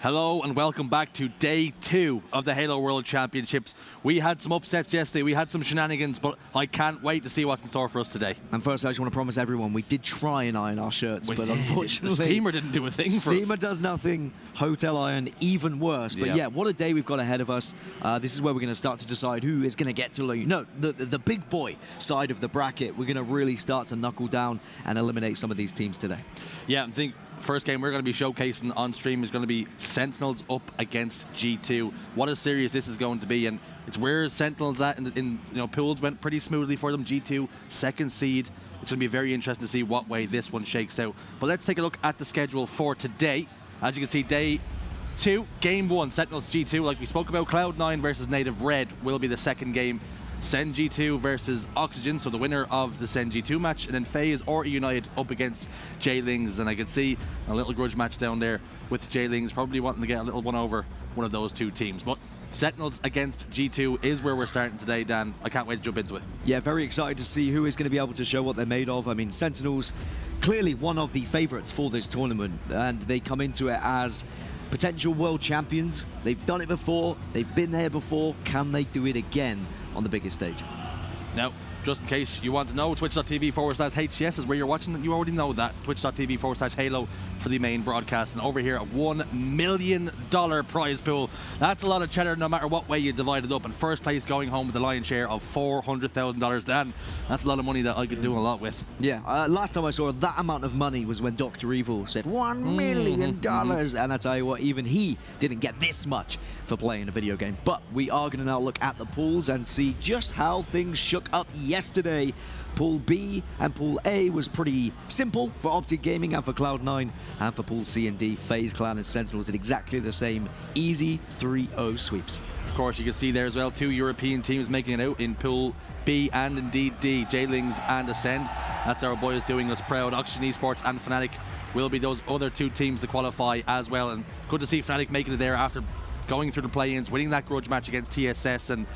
Hello and welcome back to day 2 of the Halo World Championships. We had some upsets yesterday, we had some shenanigans, but I can't wait to see what's in store for us today. And first, I just want to promise everyone, we did try and iron our shirts, but unfortunately... the steamer didn't do a thing for us. Steamer does nothing, Hotel Iron even worse. But yeah, what a day we've got ahead of us. This is where we're going to start to decide who is going to get to the big boy side of the bracket. We're going to really start to knuckle down and eliminate some of these teams today. Yeah, I think first game we're going to be showcasing on stream is going to be Sentinels up against G2. What a series this is going to be, and it's where Sentinels at in pools went pretty smoothly for them. G2 second seed. It's going to be very interesting to see what way this one shakes out. But let's take a look at the schedule for today. As you can see, day 2, game 1, Sentinels G2. Like we spoke about, Cloud9 versus Native Red will be the second game. Sen G2 versus Oxygen, so the winner of the Sen G2 match, and then FaZe or United up against J-Lings. And I can see a little grudge match down there with J-Lings probably wanting to get a little one over one of those two teams. But Sentinels against G2 is where we're starting today, Dan. I can't wait to jump into it. Yeah, very excited to see who is going to be able to show what they're made of. I mean, Sentinels, clearly one of the favorites for this tournament, and they come into it as potential world champions. They've done it before, they've been there before. Can they do it again on the biggest stage? Now, just in case you want to know, twitch.tv/HCS is where you're watching. You already know that. Twitch.tv/Halo for the main broadcast. And over here, a $1 million prize pool. That's a lot of cheddar no matter what way you divide it up. And first place going home with the lion's share of $400,000. Dan, that's a lot of money that I could do a lot with. Yeah, last time I saw that amount of money was when Dr. Evil said $1 million. And I tell you what, even he didn't get this much for playing a video game. But we are going to now look at the pools and see just how things shook up yesterday. Pool B and Pool A was pretty simple for Optic Gaming and for Cloud9, and for Pool C and D, FaZe Clan and Sentinels did exactly the same. Easy 3-0 sweeps. Of course, you can see there as well, 2 European teams making it out in Pool B and indeed D, J-Lings and Ascend. That's our boys doing us proud. Oxygen Esports and Fnatic will be those other 2 teams to qualify as well, and good to see Fnatic making it there after going through the play-ins, winning that grudge match against TSS, and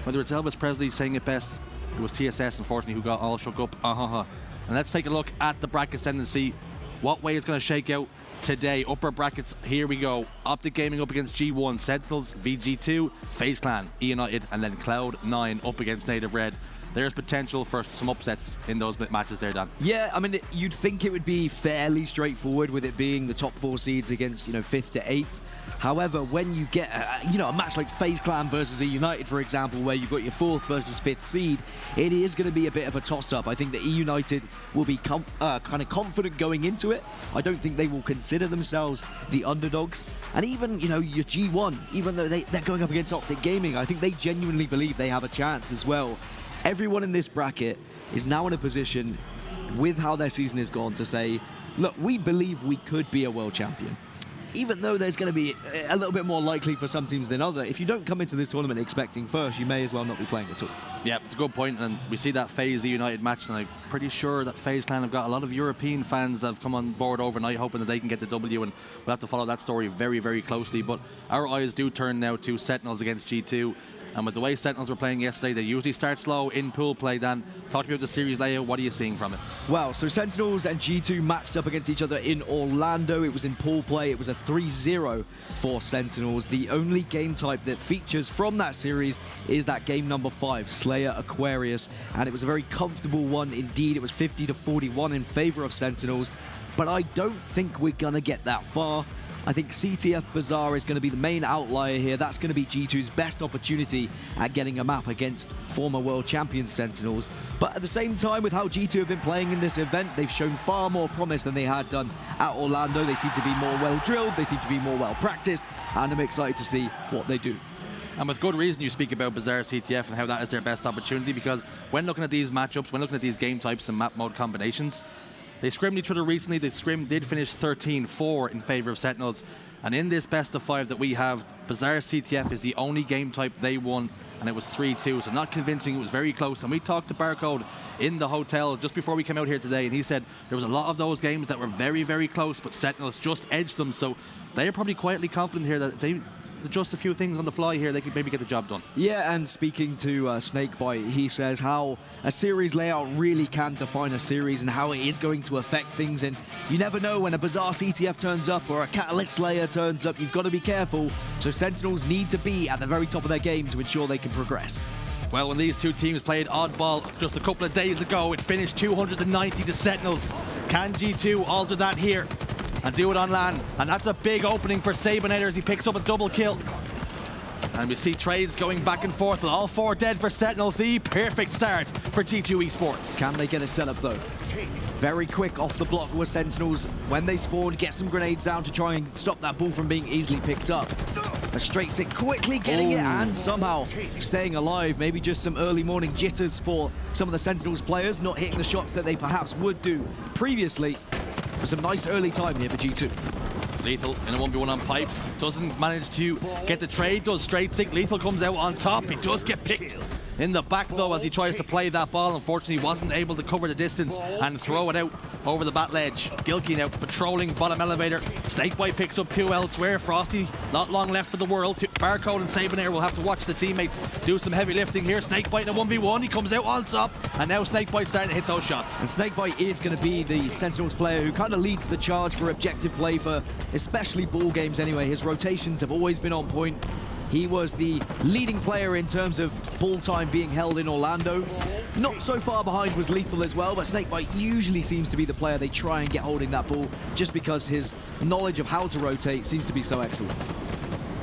whether it's Elvis Presley saying it best, it was TSS, unfortunately, who got all shook up. And let's take a look at the brackets then and see what way it's going to shake out today. Upper brackets, here we go. Optic Gaming up against G1, Sentinels, VG2, FaZe Clan, United, and then Cloud9 up against Native Red. There's potential for some upsets in those matches there, Dan. Yeah, I mean, you'd think it would be fairly straightforward with it being the top 4 seeds against, 5th to 8th. However, when you get, a match like FaZe Clan versus a United, for example, where you've got your 4th versus 5th seed, it is going to be a bit of a toss-up. I think that United will be kind of confident going into it. I don't think they will consider themselves the underdogs. And even, your G1, even though they're going up against Optic Gaming, I think they genuinely believe they have a chance as well. Everyone in this bracket is now in a position, with how their season has gone, to say, look, we believe we could be a world champion. Even though there's going to be a little bit more likely for some teams than others, if you don't come into this tournament expecting first, you may as well not be playing at all. Yeah, it's a good point, and we see that FaZe United match, and I'm pretty sure that FaZe Clan have got a lot of European fans that have come on board overnight hoping that they can get the W, and we'll have to follow that story very, very closely. But our eyes do turn now to Sentinels against G2. And with the way Sentinels were playing yesterday, they usually start slow in pool play. Dan, talk about the series layout. What are you seeing from it? Well, so Sentinels and G2 matched up against each other in Orlando. It was in pool play. It was a 3-0 for Sentinels. The only game type that features from that series is that game number 5, Slayer Aquarius. And it was a very comfortable one indeed. It was 50-41 in favor of Sentinels. But I don't think we're going to get that far. I think CTF Bazaar is going to be the main outlier here. That's going to be G2's best opportunity at getting a map against former world champions Sentinels. But at the same time, with how G2 have been playing in this event, they've shown far more promise than they had done at Orlando. They seem to be more well-drilled, they seem to be more well-practiced, and I'm excited to see what they do. And with good reason you speak about Bazaar CTF and how that is their best opportunity, because when looking at these matchups, when looking at these game types and map mode combinations, they scrimmed each other recently. The scrim did finish 13-4 in favor of Sentinels. And in this best of 5 that we have, Bazaar CTF is the only game type they won, and it was 3-2. So not convincing, it was very close. And we talked to Barcode in the hotel just before we came out here today, and he said there was a lot of those games that were very, very close, but Sentinels just edged them. So they're probably quietly confident here that they adjust a few things on the fly here, they could maybe get the job done. Yeah, and speaking to Snakebite, he says how a series layout really can define a series and how it is going to affect things. And you never know when a Bazaar CTF turns up or a Catalyst Slayer turns up. You've got to be careful. So Sentinels need to be at the very top of their game to ensure they can progress. Well, when these two teams played oddball just a couple of days ago, it finished 290 to Sentinels. Can G2 alter that here and do it on LAN? And that's a big opening for Sabinator as he picks up a double kill. And we see trades going back and forth, but all 4 dead for Sentinels. The perfect start for G2 Esports. Can they get a setup though? Very quick off the block was Sentinels. When they spawn, get some grenades down to try and stop that ball from being easily picked up. A straight stick, quickly getting it and somehow staying alive. Maybe just some early morning jitters for some of the Sentinels players, not hitting the shots that they perhaps would do previously. But some nice early time here for G2. Lethal in a 1v1 on pipes, doesn't manage to get the trade, does straight stick. Lethal comes out on top, he does get picked in the back though as he tries to play that ball. Unfortunately wasn't able to cover the distance and throw it out over the bat ledge. Gilkey now patrolling bottom elevator. Snakebite picks up 2 elsewhere. Frosty not long left for the world. Barcode and Sabinator will have to watch the teammates do some heavy lifting here. Snakebite in a 1v1, he comes out on top, and now Snakebite starting to hit those shots. And Snakebite is going to be the Sentinels player who kind of leads the charge for objective play for especially ball games anyway. His rotations have always been on point. He was the leading player in terms of ball time being held in Orlando. Not so far behind was Lethal as well, but Snakebite usually seems to be the player they try and get holding that ball just because his knowledge of how to rotate seems to be so excellent.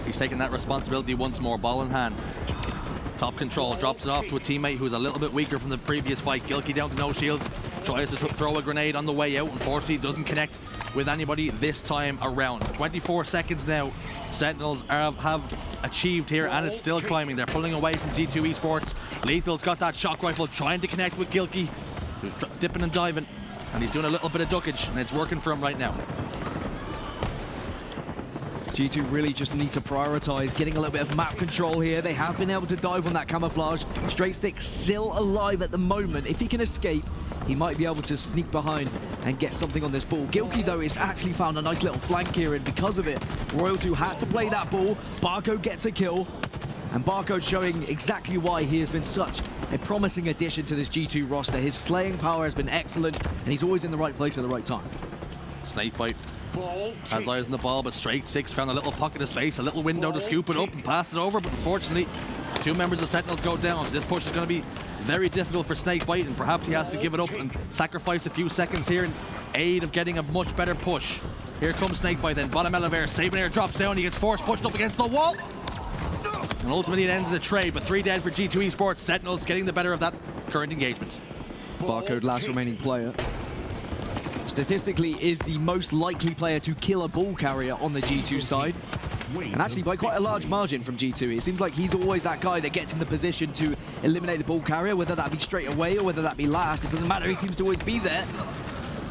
He's taking that responsibility once more, ball in hand. Top control, drops it off to a teammate who's a little bit weaker from the previous fight. Gilkey down to no shields, tries to throw a grenade on the way out. Unfortunately, doesn't connect with anybody this time around. 24 seconds now. Sentinels have achieved here, and it's still climbing. They're pulling away from G2 Esports. Lethal's got that shock rifle, trying to connect with Gilkey, who's dipping and diving, and he's doing a little bit of duckage, and it's working for him right now. G2 really just need to prioritize getting a little bit of map control here. They have been able to dive on that camouflage. Straight stick still alive at the moment. If he can escape, he might be able to sneak behind and get something on this ball. Gilkey, though, has actually found a nice little flank here, and because of it, Royal 2 had to play that ball. Barcode gets a kill, and Barcode showing exactly why he has been such a promising addition to this G2 roster. His slaying power has been excellent, and he's always in the right place at the right time. Snakebite has eyes on the ball, but Straight Six found a little pocket of space, a little window to scoop it up and pass it over, but unfortunately, 2 members of Sentinels go down. So this push is going to be very difficult for Snakebite, and perhaps he has to give it up and sacrifice a few seconds here in aid of getting a much better push. Here comes Snakebite then, bottom elevator, Sabinator drops down, he gets force pushed up against the wall. And ultimately it ends in a trade, but 3 dead for G2 Esports. Sentinels getting the better of that current engagement. Barcode, last remaining player. Statistically is the most likely player to kill a ball carrier on the G2 side. And actually by quite a large margin from G2. It seems like he's always that guy that gets in the position to eliminate the ball carrier, whether that be straight away or whether that be last. It doesn't matter, he seems to always be there.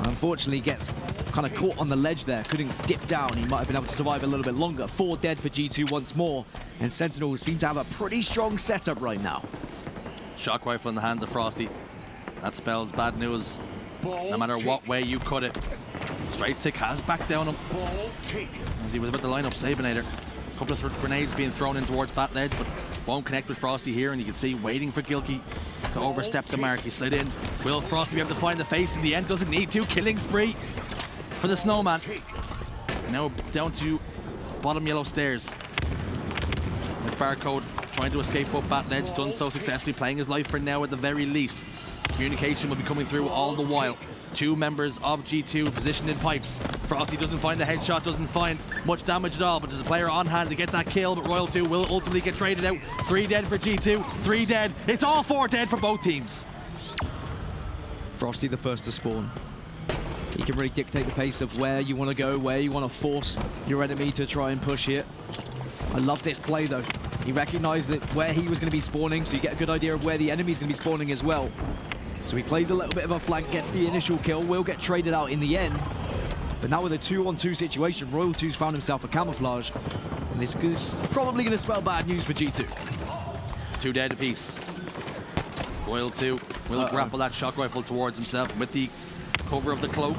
Unfortunately gets kind of caught on the ledge there, couldn't dip down. He might have been able to survive a little bit longer. 4 dead for G2 once more, and Sentinels seem to have a pretty strong setup right now. Shock rifle in the hands of Frosty. That spells bad news, no matter what way you cut it. Straight Stick has backed down him as he was about to line up Sabinator. A couple of grenades being thrown in towards bat ledge, but won't connect with Frosty here, and you can see waiting for Gilkey to overstep the mark. He slid in. Will Frosty be able to find the face in the end? Doesn't need to. Killing spree for the Snowman. Now down to bottom yellow stairs. With Barcode trying to escape up bat ledge, done so successfully, playing his life for now at the very least. Communication will be coming through all the while. Two members of G2 positioned in pipes. Frosty doesn't find the headshot, doesn't find much damage at all, but there's a player on hand to get that kill, but Royal 2 will ultimately get traded out. 3 dead for G2, 3 dead. It's all 4 dead for both teams. Frosty the first to spawn. He can really dictate the pace of where you want to go, where you want to force your enemy to try and push here. I love this play though. He recognized that where he was going to be spawning, so you get a good idea of where the enemy's going to be spawning as well. So he plays a little bit of a flank, gets the initial kill, will get traded out in the end. But now with a 2-on-2 situation, Royal 2's found himself a camouflage. And this is probably going to spell bad news for G2. 2 dead apiece. Royal 2 will grapple that shock rifle towards himself with the cover of the cloak.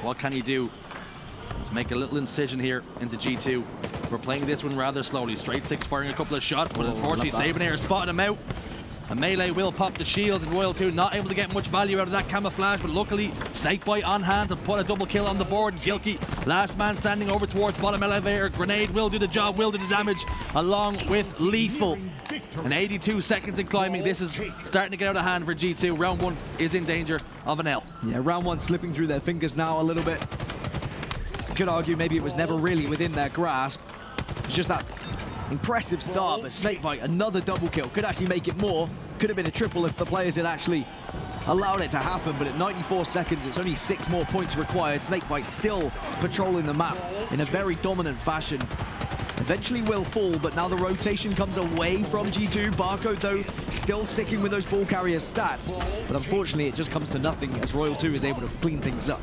What can he do to make a little incision here into G2? We're playing this one rather slowly. Straight 6 firing a couple of shots, but unfortunately Sabonair spotted him out. A melee will pop the shield, and Royal 2 not able to get much value out of that camouflage, but luckily Snakebite on hand to put a double kill on the board. And Gilkey, last man standing over towards bottom elevator. Grenade will do the job, will do the damage, along with Lethal. And 82 seconds in climbing. This is starting to get out of hand for G2. Round 1 is in danger of an L. Yeah, round 1 slipping through their fingers now a little bit. Could argue maybe it was never really within their grasp. It's just that impressive start, but Snakebite, another double kill. Could actually make it more. Could have been a triple if the players had actually allowed it to happen, but at 94 seconds, it's only 6 more points required. Snakebite still patrolling the map in a very dominant fashion. Eventually will fall, but now the rotation comes away from G2. Barcode, though, still sticking with those ball carrier stats, but unfortunately it just comes to nothing as Royal 2 is able to clean things up.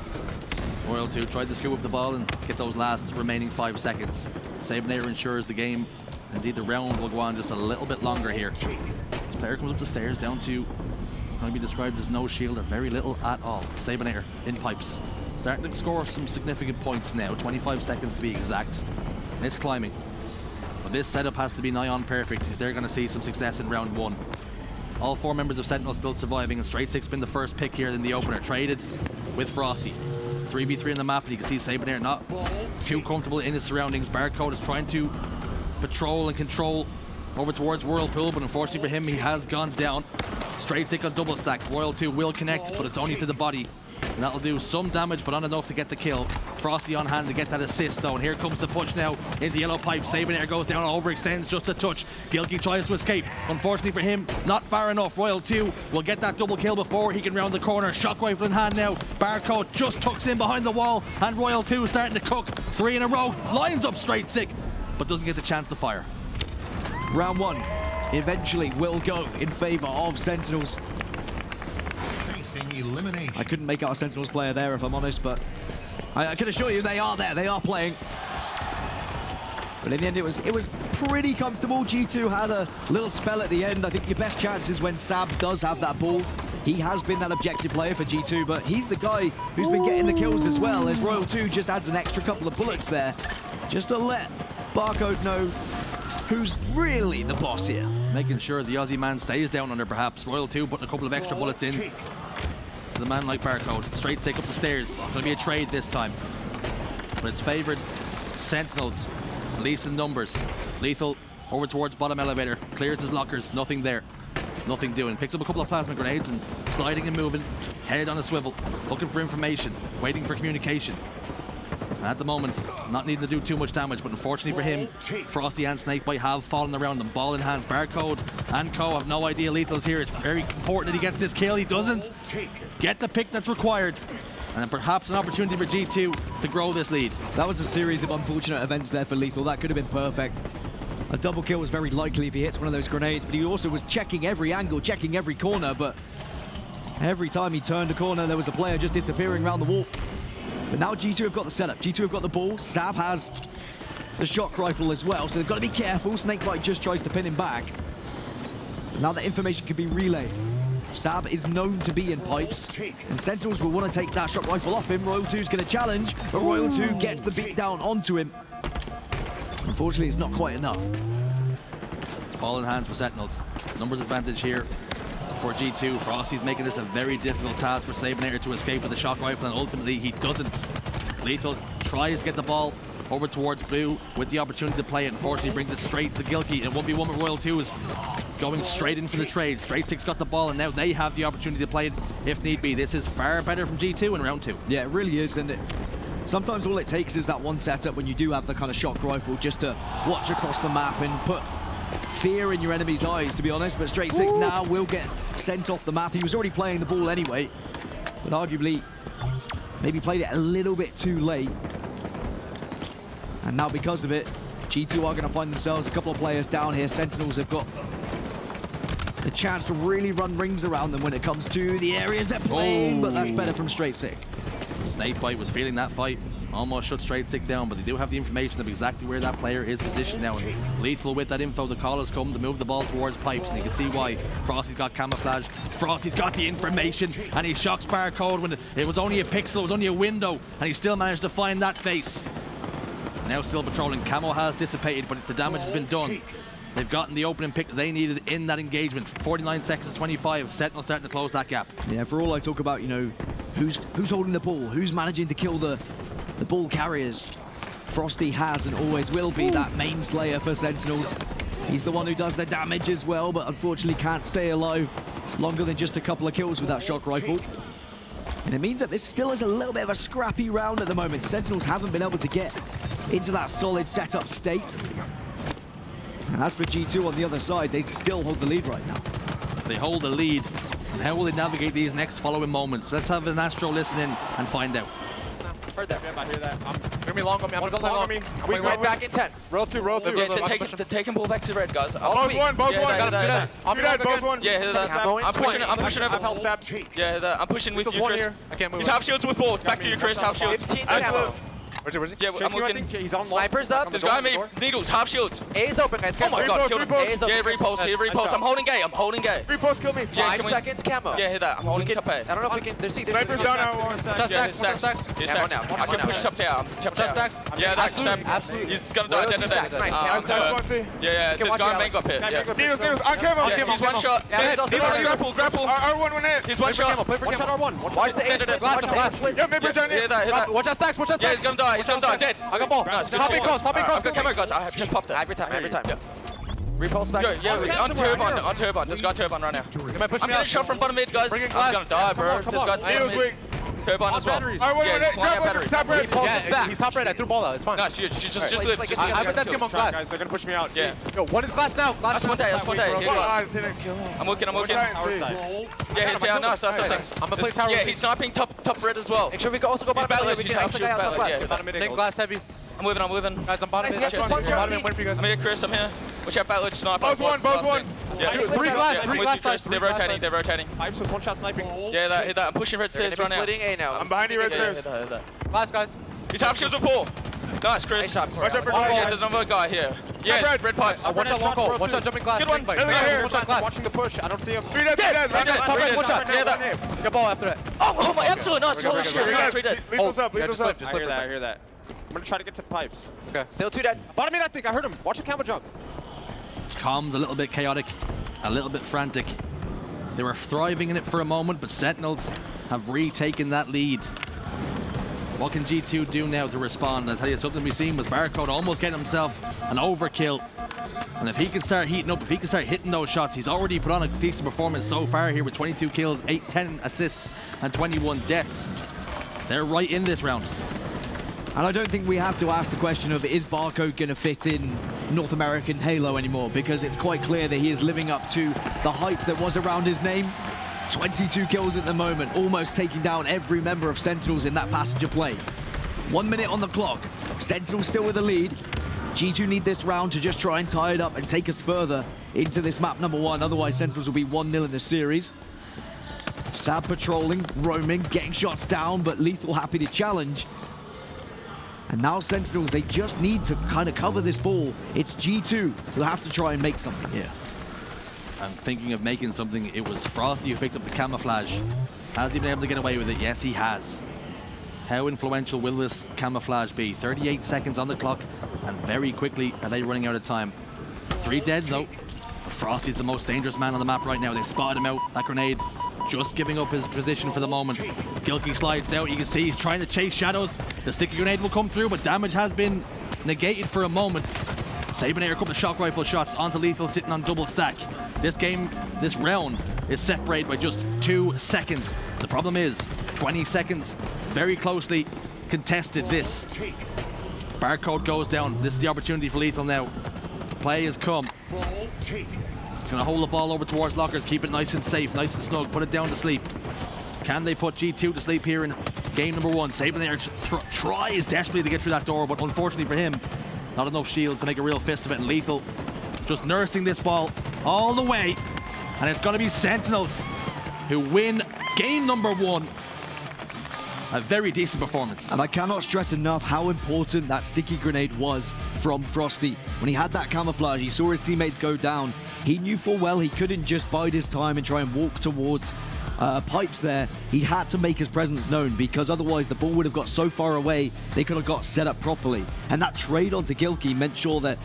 Royal 2 tried to scoop up the ball and get those last remaining 5 seconds. Sabonair ensures the game. Indeed, the round will go on just a little bit longer here. This player comes up the stairs down to what can be described as no shield or very little at all. Sabonair in pipes. Starting to score some significant points now, 25 seconds to be exact. And it's climbing. But this setup has to be nigh on perfect if they're going to see some success in round 1. All 4 members of Sentinel still surviving, and Straight 6 been the first pick here in the opener. Traded with Frosty. 3v3 on the map, and you can see Sabonair not too comfortable in his surroundings. Barcode is trying to patrol and control over towards Whirlpool, but unfortunately for him, he has gone down. Straight 6 on double stack. Royal 2 will connect, but it's only to the body. And that'll do some damage, but not enough to get the kill. Frosty on hand to get that assist, though. And here comes the push now into yellow pipe. Sabonair goes down, overextends just a touch. Gilkey tries to escape. Unfortunately for him, not far enough. Royal 2 will get that double kill before he can round the corner. Shock rifle in hand now. Barcode just tucks in behind the wall, and Royal 2 starting to cook. 3 in a row. Lines up Straight 6, but doesn't get the chance to fire. Round 1 eventually will go in favor of Sentinels. Elimination. I couldn't make out a Sentinels player there, if I'm honest, but I can assure you they are there. They are playing. But in the end, it was pretty comfortable. G2 had a little spell at the end. I think your best chance is when Sab does have that ball. He has been that objective player for G2, but he's the guy who's been getting the kills as well, as Royal 2 just adds an extra couple of bullets there, just to let Barcode know who's really the boss here. Making sure the Aussie man stays down under, perhaps. Royal 2 putting a couple of extra bullets in. To the man like Barcode. Straight 6 up the stairs. Going to be a trade this time. But it's favoured Sentinels, at least in numbers. Lethal over towards bottom elevator. Clears his lockers. Nothing there. Nothing doing. Picks up a couple of plasma grenades and sliding and moving. Head on a swivel. Looking for information. Waiting for communication. And at the moment, not needing to do too much damage, but unfortunately for him, Frosty and Snakebite have fallen around them. Ball in hands. Barcode and Co have no idea Lethal's here. It's very important that he gets this kill. He doesn't get the pick that's required. And then perhaps an opportunity for G2 to grow this lead. That was a series of unfortunate events there for Lethal. That could have been perfect. A double kill was very likely if he hits one of those grenades, but he also was checking every angle, checking every corner, but every time he turned a corner, there was a player just disappearing around the wall. But now G2 have got the setup. G2 have got the ball. Sab has the shock rifle as well, so they've got to be careful. Snakebite just tries to pin him back. Now that information can be relayed. Sab is known to be in pipes, and Sentinels will want to take that shock rifle off him. Royal 2's going to challenge, but Royal 2 gets the beat down onto him. Unfortunately, it's not quite enough. Ball in hands for Sentinels. Numbers advantage here for G2. Frosty's making this a very difficult task for Sabonair to escape with the shock rifle, and ultimately he doesn't. Lethal tries to get the ball over towards Blue with the opportunity to play it. Unfortunately, brings it straight to Gilkey, and 1v1 with Royal 2 is going straight in for the trade. Straight Six got the ball, and now they have the opportunity to play it if need be. This is far better from G2 in round 2. Yeah, it really is, and sometimes all it takes is that one setup when you do have the kind of shock rifle just to watch across the map and put fear in your enemy's eyes, to be honest. But Straight Six now will get sent off the map. He was already playing the ball anyway, but arguably maybe played it a little bit too late. And now because of it, G2 are going to find themselves a couple of players down here. Sentinels have got the chance to really run rings around them when it comes to the areas they're playing, but that's better from Straight Six. Snakebite was feeling that fight, almost shut Straight Six down, but they do have the information of exactly where that player is positioned now. And Lethal with that info, the call has come to move the ball towards Pipes, and you can see why. Frosty's got camouflage, Frosty's got the information, and he shocks barcode when it was only a pixel, it was only a window, and he still managed to find that face. Now still patrolling, camo has dissipated, but the damage has been done. They've gotten the opening pick that they needed in that engagement. 49 seconds to 25, Sentinel starting to close that gap. Yeah, for all I talk about, you know, who's holding the ball, who's managing to kill the ball carriers. Frosty has and always will be that main slayer for Sentinels. He's the one who does the damage as well, but unfortunately can't stay alive longer than just a couple of kills with that shock rifle. And it means that this still is a little bit of a scrappy round at the moment. Sentinels haven't been able to get into that solid setup state. And as for G2 on the other side, they still hold the lead right now. They hold the lead. And how will they navigate these next following moments? Let's have an Astro listen in and find out. Heard that. I hear that. I'm gonna be long on me. I'm gonna go long on me. We right back in 10. Roll 2, roll 2. Take him ball back to red, guys. Both one. I'm dead, both one. Yeah, hit that. I'm pushing over. I've helped Sab. Yeah, I'm pushing with you, Chris. I can't move. He's half shields with ball. Back to you, Chris. Half shields. 15 ammo. Where's he? Yeah, I'm looking. He's on Snipers up. This guy made needles. Half shields. A is open, guys. Oh my god, killed him. A is open. Yeah, repulse. Here, repulse. I'm holding gay. Repost, kill me. Yeah, 5 seconds camo. Yeah, hit that. I'm holding top A. I don't know if we can. There's Snipers down now. Yeah, his stacks. His stacks. I can push top tier. I'm top tier. Yeah, that's Absolutely. He's gonna die. Dead. Yeah, this guy main got hit. Yeah. Needles, on camo. Yeah, he's one shot. Yeah, Grapple. R1 went in. He's one shot. One shot R1. Watch the A. Watch the A split. Yeah, mid-bridge on Hit it. that. Watch that stacks. Watch that Yeah, stacks. he's gonna die. Dead. I got ball. Nice. Top in close. Top in close. I've got camera, guys. I have just popped it. Every time. Yeah. Repulse back. Yeah, on turbine. This guy turbine right now. I'm getting shot from bottom mid, guys. Bring it I'm gonna die, bro. Come This on. guy Needles weak. turbine as well. R1 Yeah, went he's in. flying out battery. Top red. Repulse Yeah, is back. He's top red. I threw ball out. It's fine. No, she's just Alright, live. like, Just I bet that live. give him glass. Guys, they're gonna push me out. Yeah. Yo, one is glass now. That's one day. Here, guys. I'm looking. I'm Yeah, he's down. Nice. I'm gonna play tower. Yeah, he's sniping top red as well. Make sure we can also go He's bottom. battle edge. He's half shield battle edge. Yeah. Take glass heavy. I'm moving. Guys, I'm bottom Nice, mid. yeah, Bottom yeah, mid, wait for you guys. I'm here, Chris. I'm here. Watch out, battle edge sniper. Both one. Yeah. Three glass, Yeah, three I'm with glass you, Chris. side, They're rotating. Pipes with one shot sniping. Yeah, hit that. I'm pushing red They're stairs gonna be right now. splitting A now. I'm behind you, red stairs. Hit that. Glass, guys. He's half shields with Paul. Nice, Chris. Nice shot. Watch out for Yeah, glass. there's another guy here. Yeah, red pipes. Watch out long goal. Watch out jumping glass. Good one. Big fight. Good one. Here. Watch out glass. Watching the push. I don't see him. 3 dead. Top right, watch out. Yeah, that. Get ball after that. Oh my, absolutely nice. Holy shit. Three Dead. Lethal's up. Yeah, Lethal's just up. flip, just flip. I hear that. I'm gonna try to get to pipes. Okay. Still 2 dead. Bottom mid, I think. I heard him. Watch the camera jump. Comms a little bit chaotic, a little bit frantic. They were thriving in it for a moment, but Sentinels have retaken that lead. What can G2 do now to respond? I'll tell you, something we've seen was Barcode almost getting himself an overkill. And if he can start heating up, if he can start hitting those shots, he's already put on a decent performance so far here with 22 kills, 10 assists, and 21 deaths. They're right in this round. And I don't think we have to ask the question of, is Barcode going to fit in North American Halo anymore? Because it's quite clear that he is living up to the hype that was around his name. 22 kills at the moment, almost taking down every member of Sentinels in that passenger plane. 1 minute on the clock. Sentinels still with the lead. G2 need this round to just try and tie it up and take us further into this map number 1. Otherwise, Sentinels will be 1-0 in the series. Sab patrolling, roaming, getting shots down, but Lethal happy to challenge. And now Sentinels, they just need to kind of cover this ball. It's G2 who have to try and make something here. And thinking of making something, it was Frosty who picked up the camouflage. Has he been able to get away with it? Yes, he has. How influential will this camouflage be? 38 seconds on the clock, and very quickly are they running out of time. 3 dead though. Frosty's the most dangerous man on the map right now. They've spotted him out. That grenade just giving up his position for the moment. Gilkey slides out. You can see he's trying to chase shadows. The sticky grenade will come through, but damage has been negated for a moment. Sabonator, a couple of shock rifle shots onto Lethal, sitting on double stack. This round is separated by just 2 seconds. The problem is 20 seconds, very closely contested. This barcode goes down. This is the opportunity for Lethal now. Play has come. He's gonna hold the ball over towards lockers, keep it nice and safe, nice and snug, put it down to sleep. Can they put G2 to sleep here in game number 1? Sabonator tries desperately to get through that door, but unfortunately for him, not enough shields to make a real fist of it. And Lethal just nursing this ball all the way. And it's going to be Sentinels who win game number 1. A very decent performance. And I cannot stress enough how important that sticky grenade was from Frosty. When he had that camouflage, he saw his teammates go down. He knew full well he couldn't just bide his time and try and walk towards pipes there. He had to make his presence known, because otherwise the ball would have got so far away they could have got set up properly. And that trade onto Gilkey meant sure that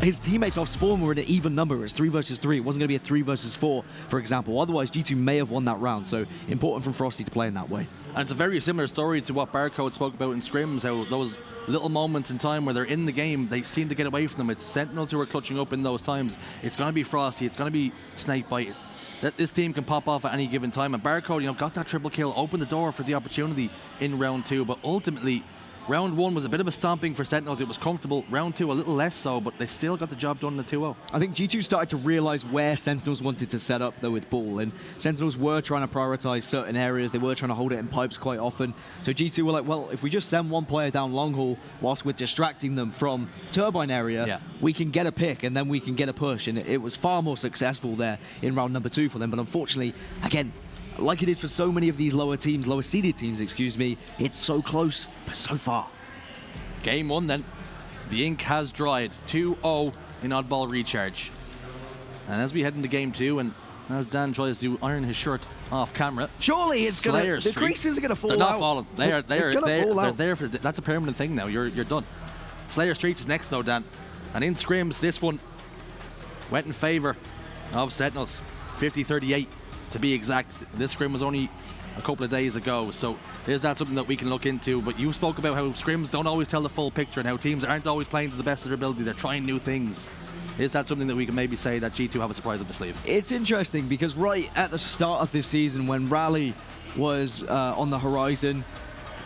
his teammates off spawn were in an even number. It was 3 versus 3. It wasn't going to be a 3 versus 4, for example. Otherwise, G2 may have won that round. So important from Frosty to play in that way. And it's a very similar story to what Barcode spoke about in scrims, how those little moments in time where they're in the game, they seem to get away from them. It's Sentinels who are clutching up in those times. It's going to be Frosty. It's going to be Snakebite. That this team can pop off at any given time. And Barcode, got that triple kill, opened the door for the opportunity in round 2. But ultimately, round 1 was a bit of a stomping for Sentinels. It was comfortable. Round 2, a little less so, but they still got the job done in the 2-0. I think G2 started to realize where Sentinels wanted to set up, though, with ball. And Sentinels were trying to prioritize certain areas. They were trying to hold it in pipes quite often. So G2 were like, well, if we just send one player down long haul whilst we're distracting them from turbine area, we can get a pick and then we can get a push. And it was far more successful there in round number 2 for them. But unfortunately, again, like it is for so many of these lower seeded teams, it's so close, but so far. Game 1 then, the ink has dried, 2-0 in oddball recharge. And as we head into game 2, and as Dan tries to iron his shirt off camera, surely it's gonna, the creases are gonna fall out. They're not falling. They're there for, that's a permanent thing now. You're done. Slayer Streets is next though, Dan. And in scrims, this one went in favor of Sentinels, 50-38 to be exact. This scrim was only a couple of days ago, so is that something that we can look into? But you spoke about how scrims don't always tell the full picture and how teams aren't always playing to the best of their ability. They're trying new things. Is that something that we can maybe say that G2 have a surprise up their sleeve? It's interesting because right at the start of this season, when Rally was on the horizon,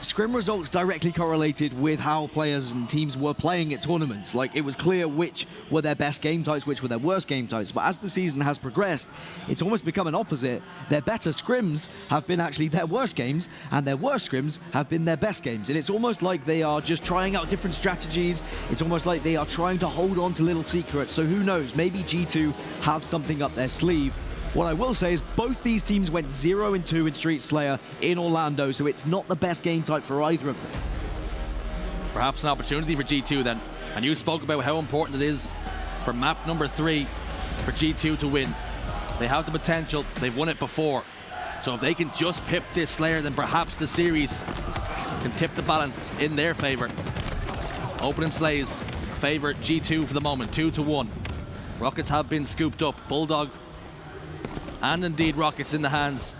scrim results directly correlated with how players and teams were playing at tournaments. Like, it was clear which were their best game types, which were their worst game types. But as the season has progressed, it's almost become an opposite. Their better scrims have been actually their worst games, and their worst scrims have been their best games. And it's almost like they are just trying out different strategies. It's almost like they are trying to hold on to little secrets. So who knows, maybe G2 have something up their sleeve. What I will say is both these teams went 0-2 in Street Slayer in Orlando, so it's not the best game type for either of them. Perhaps an opportunity for G2 then. And you spoke about how important it is for map number 3 for G2 to win. They have the potential, they've won it before. So if they can just pip this Slayer, then perhaps the series can tip the balance in their favor. Opening slays favor G2 for the moment, 2-1. Rockets have been scooped up. Bulldog and indeed Rockets in the hands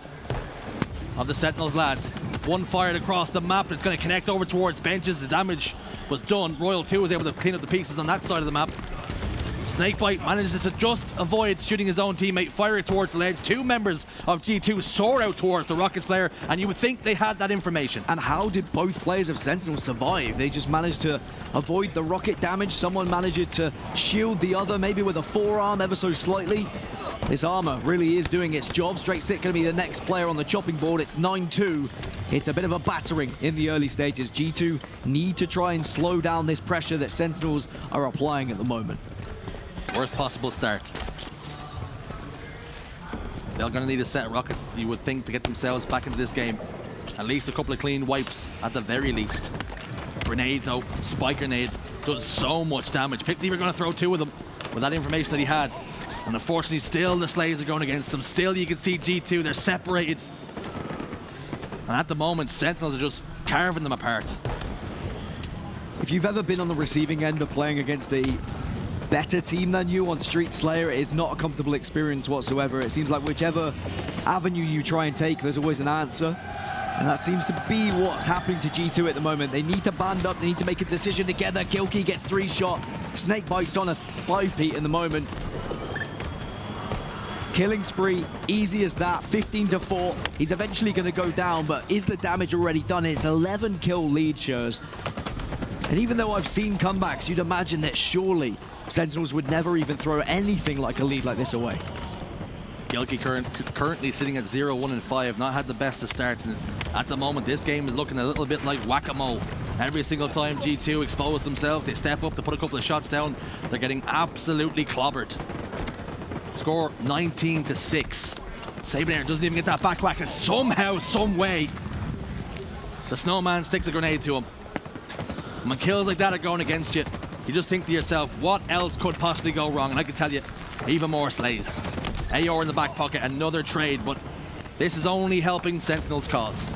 of the Sentinels lads. One fired across the map. It's going to connect over towards benches. The damage was done. Royal 2 was able to clean up the pieces on that side of the map. Snakebite manages to just avoid shooting his own teammate, fire it towards the ledge. 2 members of G2 soar out towards the Rockets player, and you would think they had that information. And how did both players of Sentinel survive? They just managed to avoid the rocket damage. Someone managed to shield the other, maybe with a forearm ever so slightly. This armor really is doing its job. Straight Sit going to be the next player on the chopping board. It's 9-2. It's a bit of a battering in the early stages. G2 need to try and slow down this pressure that Sentinels are applying at the moment. Worst possible start. They're going to need a set of rockets, you would think, to get themselves back into this game. At least a couple of clean wipes, at the very least. Grenade, though, spike grenade, does so much damage. Pickley were going to throw 2 of them with that information that he had. And unfortunately, still the slays are going against them. Still, you can see G2, they're separated. And at the moment, Sentinels are just carving them apart. If you've ever been on the receiving end of playing against a better team than you on Street Slayer, it is not a comfortable experience whatsoever. It seems like whichever avenue you try and take, there's always an answer. And that seems to be what's happening to G2 at the moment. They need to band up, they need to make a decision together. Gilkey gets 3 shot. Snakebite's on a 5-peat in the moment. Killing spree, easy as that, 15-4. He's eventually going to go down, but is the damage already done? It's 11 kill lead, Shurs. And even though I've seen comebacks, you'd imagine that surely Sentinels would never even throw anything like a lead like this away. Gilkey currently sitting at 0-1-5, not had the best of starts, and at the moment this game is looking a little bit like whack-a-mole. Every single time G2 expose themselves, they step up to put a couple of shots down, they're getting absolutely clobbered. Score 19-6. Sabernair doesn't even get that back whack, and somehow, some way, the Snowman sticks a grenade to him. And when kills like that are going against you, you just think to yourself, what else could possibly go wrong? And I can tell you, even more slays. AR in the back pocket, another trade, but this is only helping Sentinel's cause.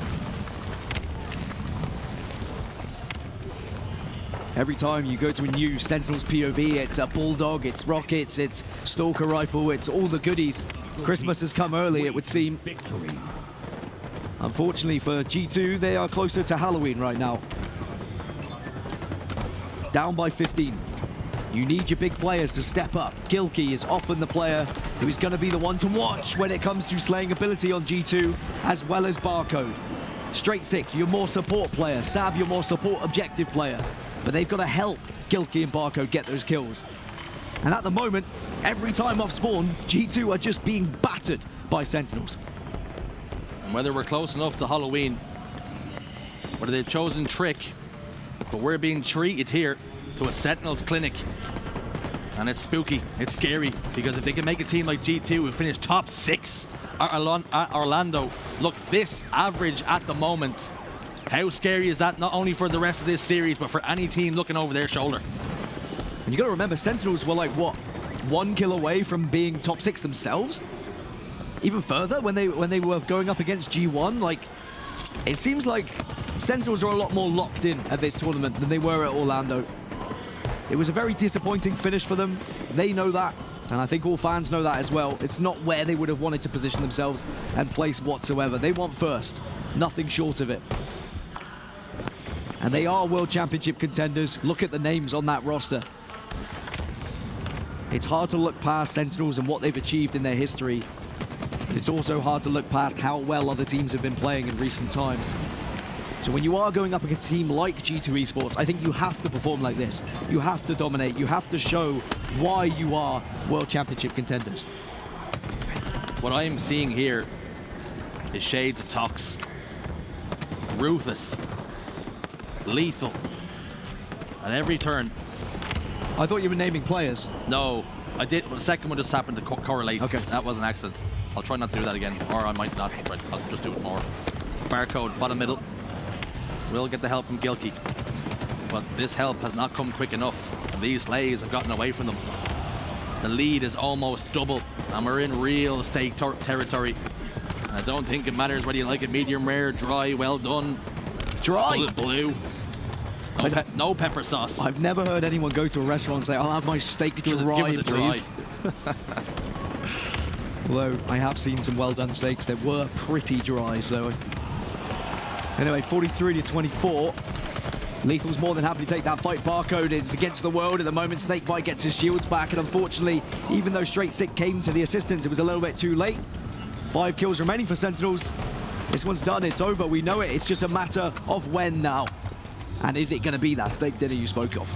Every time you go to a new Sentinels POV, it's a Bulldog, it's rockets, it's Stalker rifle, it's all the goodies. Christmas has come early, it would seem. Unfortunately for G2, they are closer to Halloween right now. Down by 15. You need your big players to step up. Gilkey is often the player who is going to be the one to watch when it comes to slaying ability on G2, as well as Barcode. Straight Sick, your more support player. Sab, your more support objective player. But they've got to help Gilkey and Barcode get those kills. And at the moment, every time off spawn, G2 are just being battered by Sentinels. And whether we're close enough to Halloween, whether they've chosen Trick, but we're being treated here to a Sentinels clinic. And it's spooky, it's scary, because if they can make a team like G2 who finish top 6 at Orlando look this average at the moment, how scary is that, not only for the rest of this series, but for any team looking over their shoulder? And you got to remember, Sentinels were like, what, 1 kill away from being top 6 themselves? Even further, when they were going up against G1, like, it seems like Sentinels are a lot more locked in at this tournament than they were at Orlando. It was a very disappointing finish for them. They know that, and I think all fans know that as well. It's not where they would have wanted to position themselves and place whatsoever. They want first, nothing short of it. And they are World Championship contenders. Look at the names on that roster. It's hard to look past Sentinels and what they've achieved in their history. It's also hard to look past how well other teams have been playing in recent times. So when you are going up against a team like G2 Esports, I think you have to perform like this. You have to dominate. You have to show why you are World Championship contenders. What I'm seeing here is shades of Tox. Ruthless. Lethal. At every turn. I thought you were naming players. No, I did. Well, the second one just happened to correlate. Okay. That was an accident. I'll try not to do that again, or I might not, but I'll just do it more. Barcode, bottom middle. We'll get the help from Gilkey. But this help has not come quick enough. And these slays have gotten away from them. The lead is almost double, and we're in real stake territory. I don't think it matters whether you like it medium rare, dry, well done. Dry? Blue. No pepper sauce. I've never heard anyone go to a restaurant and say, I'll have my steak dry, Give us a please. Although I have seen some well-done steaks that were pretty dry, so... Anyway, 43-24. Lethal's more than happy to take that fight. Barcode is against the world at the moment. Snakebite gets his shields back, and unfortunately, even though Straight Sick came to the assistance, it was a little bit too late. 5 kills remaining for Sentinels. This one's done, it's over, we know it. It's just a matter of when now. And is it going to be that steak dinner you spoke of?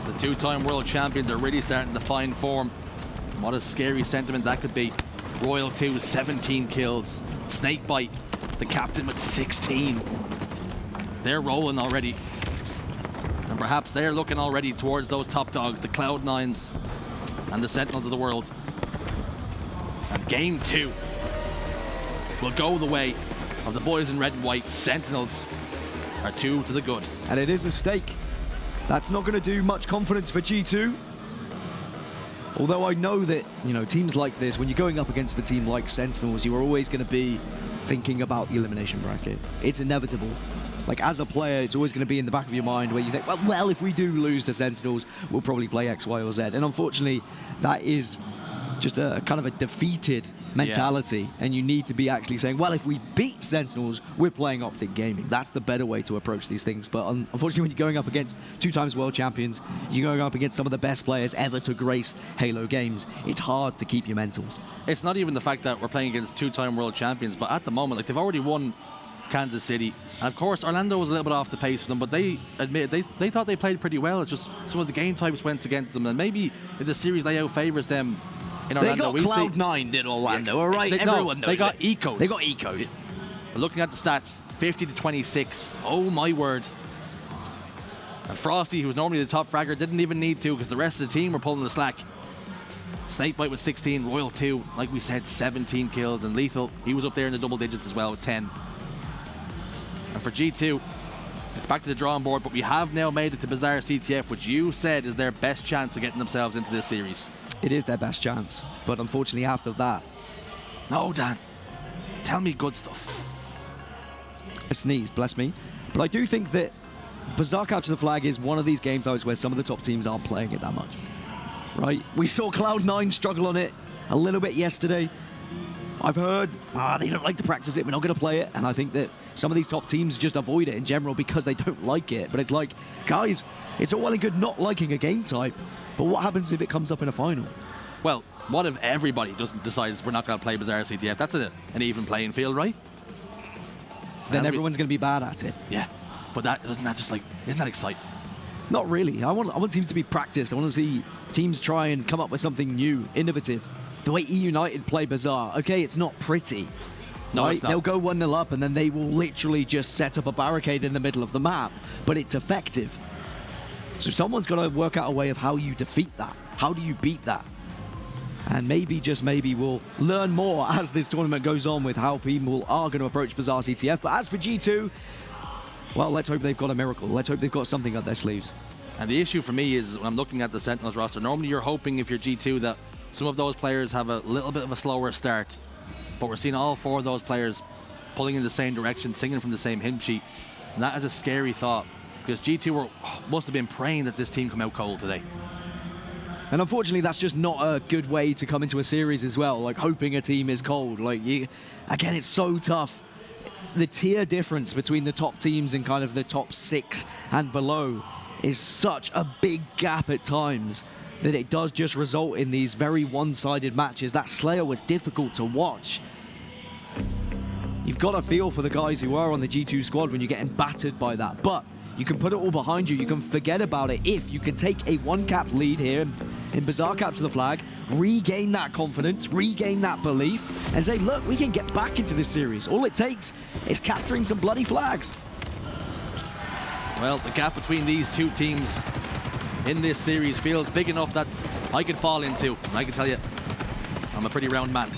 The two-time world champions are really starting to find form. What a scary sentiment that could be. Royal 2, 17 kills. Snakebite, the captain, with 16. They're rolling already. And perhaps they're looking already towards those top dogs, the Cloud9s and the Sentinels of the world. And game 2 will go the way of the boys in red and white. Sentinels are 2 to the good. And it is a stake. That's not going to do much confidence for G2. Although I know that, you know, teams like this, when you're going up against a team like Sentinels, you are always going to be thinking about the elimination bracket. It's inevitable. Like, as a player, it's always going to be in the back of your mind where you think, well, if we do lose to Sentinels, we'll probably play X, Y, or Z. And unfortunately, that is just a kind of a defeated mentality, and you need to be actually saying, well, if we beat Sentinels, we're playing Optic Gaming. That's the better way to approach these things. But unfortunately, when you're going up against 2 times world champions, you're going up against some of the best players ever to grace Halo games, it's hard to keep your mentals. It's not even the fact that we're playing against 2-time world champions, but at the moment, like, they've already won Kansas City. And of course, Orlando was a little bit off the pace for them, but they admit they thought they played pretty well. It's just some of the game types went against them, and maybe if the series layout favors them in Orlando, they got Cloud9 in Orlando, all right? Everyone knows they got it. ecoed. They got ecoed. Looking at the stats, 50-26. Oh my word. And Frosty, who was normally the top fragger, didn't even need to because the rest of the team were pulling the slack. Snakebite with 16, Royal 2, like we said, 17 kills, and Lethal, he was up there in the double digits as well with 10. And for G2, it's back to the drawing board, but we have now made it to Bizarre CTF, which you said is their best chance of getting themselves into this series. It is their best chance, but unfortunately after that... No, Dan. Tell me good stuff. I sneezed, bless me. But I do think that Bizarre Capture the Flag is one of these game types where some of the top teams aren't playing it that much. Right? We saw Cloud9 struggle on it a little bit yesterday. I've heard, they don't like to practice it, we're not going to play it. And I think that some of these top teams just avoid it in general because they don't like it. But it's like, guys, it's all well and good not liking a game type, but what happens if it comes up in a final? Well, what if everybody just decides we're not going to play Bizarre CTF? That's an even playing field, right? Then everyone's going to be bad at it. Yeah, but isn't that exciting? Not really. I want teams to be practiced. I want to see teams try and come up with something new, innovative. The way E-United play Bizarre, okay, it's not pretty. No, right? it's not. They'll go 1-0 up and then they will literally just set up a barricade in the middle of the map, but it's effective. So someone's got to work out a way of how you defeat that. How do you beat that? And maybe, just maybe, we'll learn more as this tournament goes on with how people are going to approach Bizarre CTF. But as for G2, well, let's hope they've got a miracle. Let's hope they've got something up their sleeves. And the issue for me is when I'm looking at the Sentinels roster, normally you're hoping if you're G2 that some of those players have a little bit of a slower start. But we're seeing all 4 of those players pulling in the same direction, singing from the same hymn sheet. And that is a scary thought because G2 must have been praying that this team come out cold today. And unfortunately, that's just not a good way to come into a series as well, like hoping a team is cold. Like, again, it's so tough. The tier difference between the top teams and kind of the top 6 and below is such a big gap at times that it does just result in these very one-sided matches. That Slayer was difficult to watch. You've got to feel for the guys who are on the G2 squad when you're getting battered by that. But you can put it all behind you. You can forget about it if you can take a one-cap lead here in Bizarre Capture the Flag, regain that confidence, regain that belief, and say, look, we can get back into this series. All it takes is capturing some bloody flags. Well, the gap between these 2 teams in this series feels big enough that I could fall into. And I can tell you, I'm a pretty round man.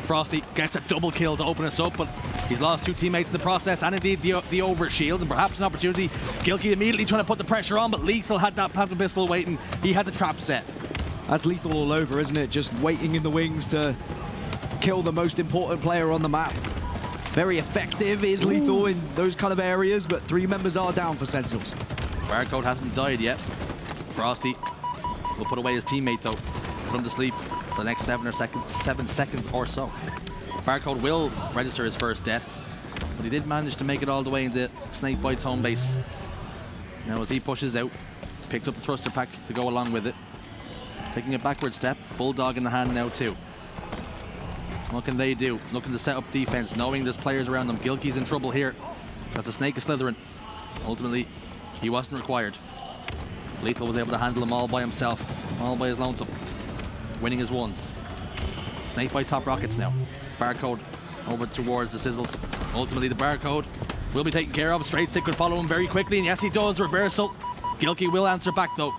Frosty gets a double kill to open us up, but he's lost 2 teammates in the process, and indeed the overshield, and perhaps an opportunity. Gilkey immediately trying to put the pressure on, but Lethal had that plasma pistol waiting. He had the trap set. That's Lethal all over, isn't it? Just waiting in the wings to kill the most important player on the map. Very effective is Lethal in those kind of areas, but 3 members are down for Sentinels. Barcode hasn't died yet. Frosty will put away his teammate though. Put him to sleep for the next 7 seconds or so. Barcode will register his first death, but he did manage to make it all the way into Snakebite's home base. Now as he pushes out, picked up the thruster pack to go along with it. Taking a backward step, Bulldog in the hand now too. What can they do? Looking to set up defense, knowing there's players around them. Gilkey's in trouble here. That's a Snake is slithering. Ultimately, he wasn't required. Lethal was able to handle them all by himself, all by his lonesome, winning his ones. Snakebite top rockets now. Barcode over towards the Sizzles. Ultimately, the Barcode will be taken care of. Straight Stick could follow him very quickly, and yes, he does. Reversal. Gilkey will answer back, though,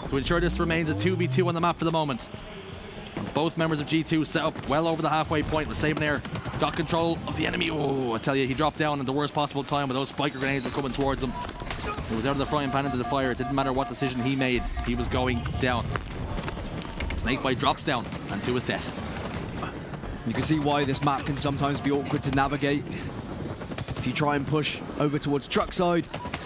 to ensure this remains a 2v2 on the map for the moment. Both members of G2 set up well over the halfway point with Saban got control of the enemy. Oh, I tell you, he dropped down at the worst possible time, but those spiker grenades were coming towards him. It was out of the frying pan into the fire. It didn't matter what decision he made, he was going down. Snakebite drops down, and to his death. You can see why this map can sometimes be awkward to navigate. If you try and push over towards truck side,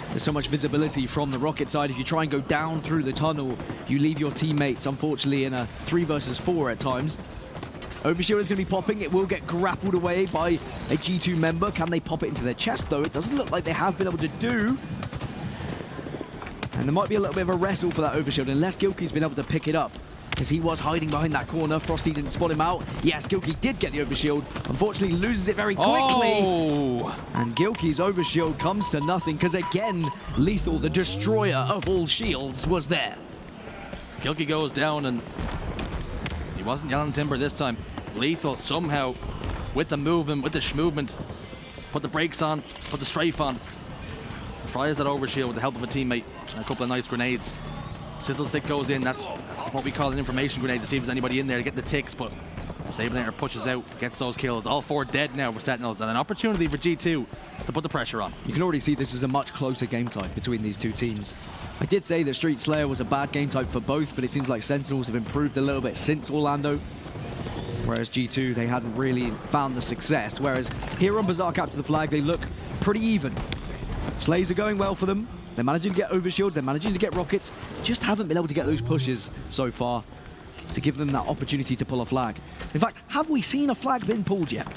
there's so much visibility from the rocket side. If you try and go down through the tunnel, you leave your teammates, unfortunately, in a 3 versus 4 at times. Overshield is going to be popping. It will get grappled away by a G2 member. Can they pop it into their chest, though? It doesn't look like they have been able to do. And there might be a little bit of a wrestle for that Overshield, unless Gilkey's been able to pick it up, because he was hiding behind that corner. Frosty didn't spot him out. Yes, Gilkey did get the Overshield. Unfortunately, loses it very quickly. Oh! And Gilkey's Overshield comes to nothing, because again, Lethal, the destroyer of all shields, was there. Gilkey goes down, and he wasn't yelling timber this time. Lethal somehow, with the movement, with the schmovement, put the brakes on, put the strafe on. Fries that Overshield with the help of a teammate and a couple of nice grenades. Sizzle stick goes in. That's what we call an information grenade to see if there's anybody in there to get the ticks, but Sabinator pushes out, gets those kills. All 4 dead now for Sentinels, and an opportunity for G2 to put the pressure on. You can already see this is a much closer game type between these two teams. I did say that Street Slayer was a bad game type for both, but it seems like Sentinels have improved a little bit since Orlando. Whereas G2, they hadn't really found the success. Whereas here on Bazaar Capture the Flag, they look pretty even. Slays are going well for them. They're managing to get overshields, they're managing to get rockets. Just haven't been able to get those pushes so far to give them that opportunity to pull a flag. In fact, have we seen a flag being pulled yet?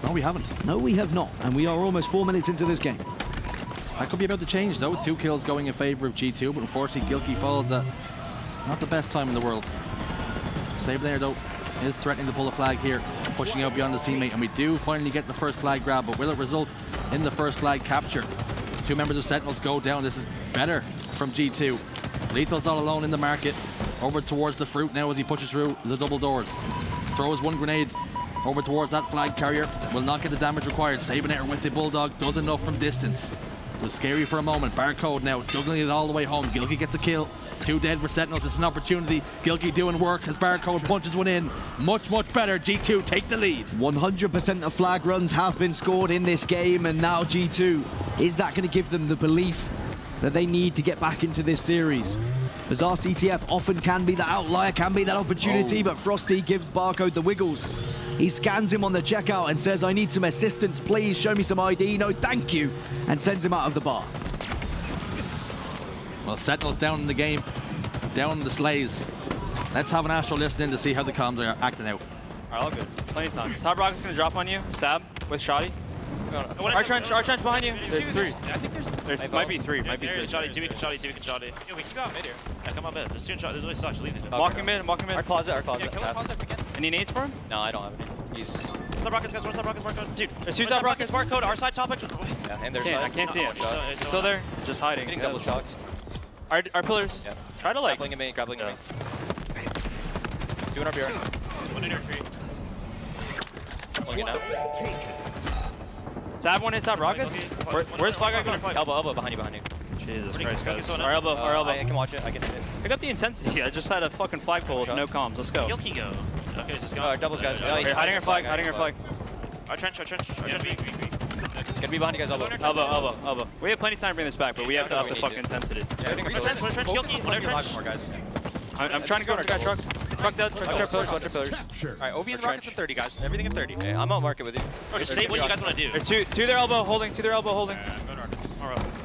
No, we haven't. No, we have not. And we are almost 4 minutes into this game. That could be about to change, though. 2 kills going in favor of G2, but unfortunately, Gilkey falls at not the best time in the world. Sabinator, though, is threatening to pull a flag here, pushing out beyond his teammate, and we do finally get the first flag grab, but will it result in the first flag capture? 2 members of Sentinels go down. This is better from G2. Lethal's all alone in the market, over towards the fruit now as he pushes through the double doors. Throws 1 grenade over towards that flag carrier, will not get the damage required. Sabinator with the Bulldog does enough from distance. It was scary for a moment. Barcode now juggling it all the way home. Gilkey gets a kill. 2 dead for Sentinels. It's an opportunity. Gilkey doing work as Barcode punches one in. Much, much better. G2 take the lead. 100% of flag runs have been scored in this game, and now G2, is that going to give them the belief that they need to get back into this series? Bazaar CTF often can be that outlier, can be that opportunity, but Frosty gives Barcode the wiggles. He scans him on the checkout and says, I need some assistance, please show me some ID. No, thank you, and sends him out of the bar. Well, Sentinels down in the game, down in the slays. Let's have an Astro listen in to see how the comms are acting out. Alright, all good. Plenty of time. Top Rocket's gonna drop on you. Sab with Shoddy. Our trench behind you. There's 3. I think There might be 3. Might be 3. Shoddy, 2 we can Shoddy. Yeah, we can go out mid here. Yeah, come on mid. There's 2 shots. There's really sucks. Leave these. Walking mid. Our closet. Yeah, kill the closet if we can. Any nades for him? No, I don't have any. He's... Top Rockets, guys. One top Rockets, mark code. Dude, There's 2 top top Rockets, mark code. Our side top. Yeah, and there's I can't see him. It's Still there? Just hiding. Hitting double shocks. Our pillars. Yeah. Try to like. Grappling at me, grappling at me. Doing our beer. One in your tree. Pulling it out. Sab 1 hit top Rockets. Where's flag guy going? Elbow, behind you. Jesus Christ, guys. Our Our elbow. I can watch it, I can hit it. Pick up the intensity. I just had a fucking flagpole with no comms. Let's go. Gilkey go. Okay, just go. Doubles, guys. Yeah, he's Hiding our flag. Our trench. It's gonna be behind you guys, elbow. Elbow. We have plenty of time to bring this back, but we have to up the fucking intensity. Yeah, One trench, Gilkey. One trench. More guys. I'm trying to go for that truck. Truck dead. Bunch of pillars. Alright, OB and Rockets at 30, guys. Everything at 30. Okay, I'm on market with you. Just say what you guys want to do. There's to their elbow holding. Go to Rockets.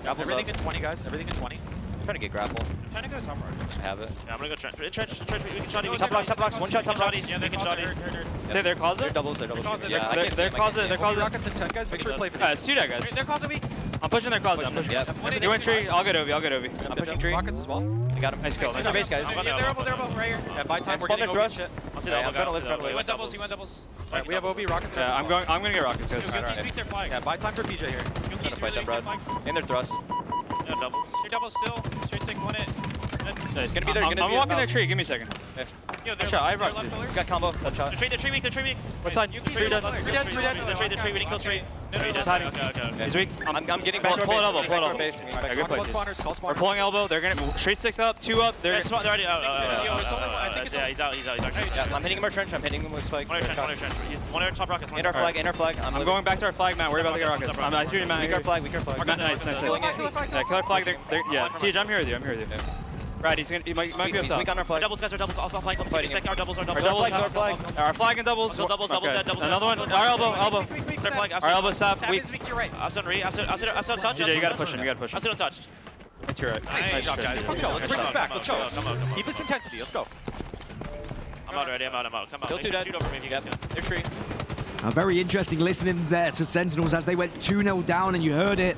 Grapple's Everything up. at 20, guys. Everything at 20. I'm trying to get grapple. I'm trying to go top right. I have it. Yeah, I'm gonna go trench. Trench. We can Shoddy. Top rocks. One shot, top rocks. Yeah, they can Shoddy. Say their They're closet. doubles. closet, Yeah, I can't see Their them, I can't closet. see Their them. closet. Rockets at 10, guys. Make sure to play for Let's do that, guys. Their closet weak. I'm pushing their closet. I'm pushing. Yep. You went tree. I'll get Ovi. I'm pushing tree. Rockets as well. I got him. Nice kill. There's our base, guys. They're elbow right here. Yeah, by time And we're spawn getting their OB thrust. shit. I'll see Alright, that. I'm trying to live front He wave. went doubles. Alright, we have OB, Rockets. I'm gonna get rockets, guys. Gilkey speak their flag. Yeah, buy time for PJ here. Trying to fight them, Brad. In their thrust. No doubles. Your doubles still. Straight stick, 1 hit. It's gonna be there. I'm walking their tree. Give me a second. Yo, Good shot. I have rockets. He's got combo. That shot. The tree weak. What side? Three dead. The tree. We didn't kill tree. No, Just hiding. Okay. He's weak. I'm getting back to our Pull it base. elbow. Pull it elbow. Base. Yeah, good place. Call We're pulling elbow. They're gonna straight 6 up, 2 up. They're They're already out. Yeah, He's out. Yeah, I'm hitting him our trench. I'm hitting him with spike. One of our top rockets. In our flag. I'm going back to our flag, Matt. Worry about the rockets. I shoot you, Matt. Weak our flag. Matt, nice. Killing it. Yeah, kill our flag. Yeah, Tej, I'm here with you. Right, he might be up He's top. weak on our flag. Doubles, guys. Our doubles. Off flag. Our doubles. Our flag. Our flag and doubles. Doubles. Another one. Our elbow. Their flag. Our elbow stop. Weak. Weak to your right. Outside re. Outside touch. DJ, you gotta push him. Outside touch. That's your right. Nice job, guys. Let's go. Let's bring this back. Let's go. Keep this intensity. Let's go. I'm out already. I'm out. Come out. Kill Make two sure dead. shoot over me if you guys can. They're tree. Very interesting listening there to Sentinels as they went 2-0 down, and you heard it.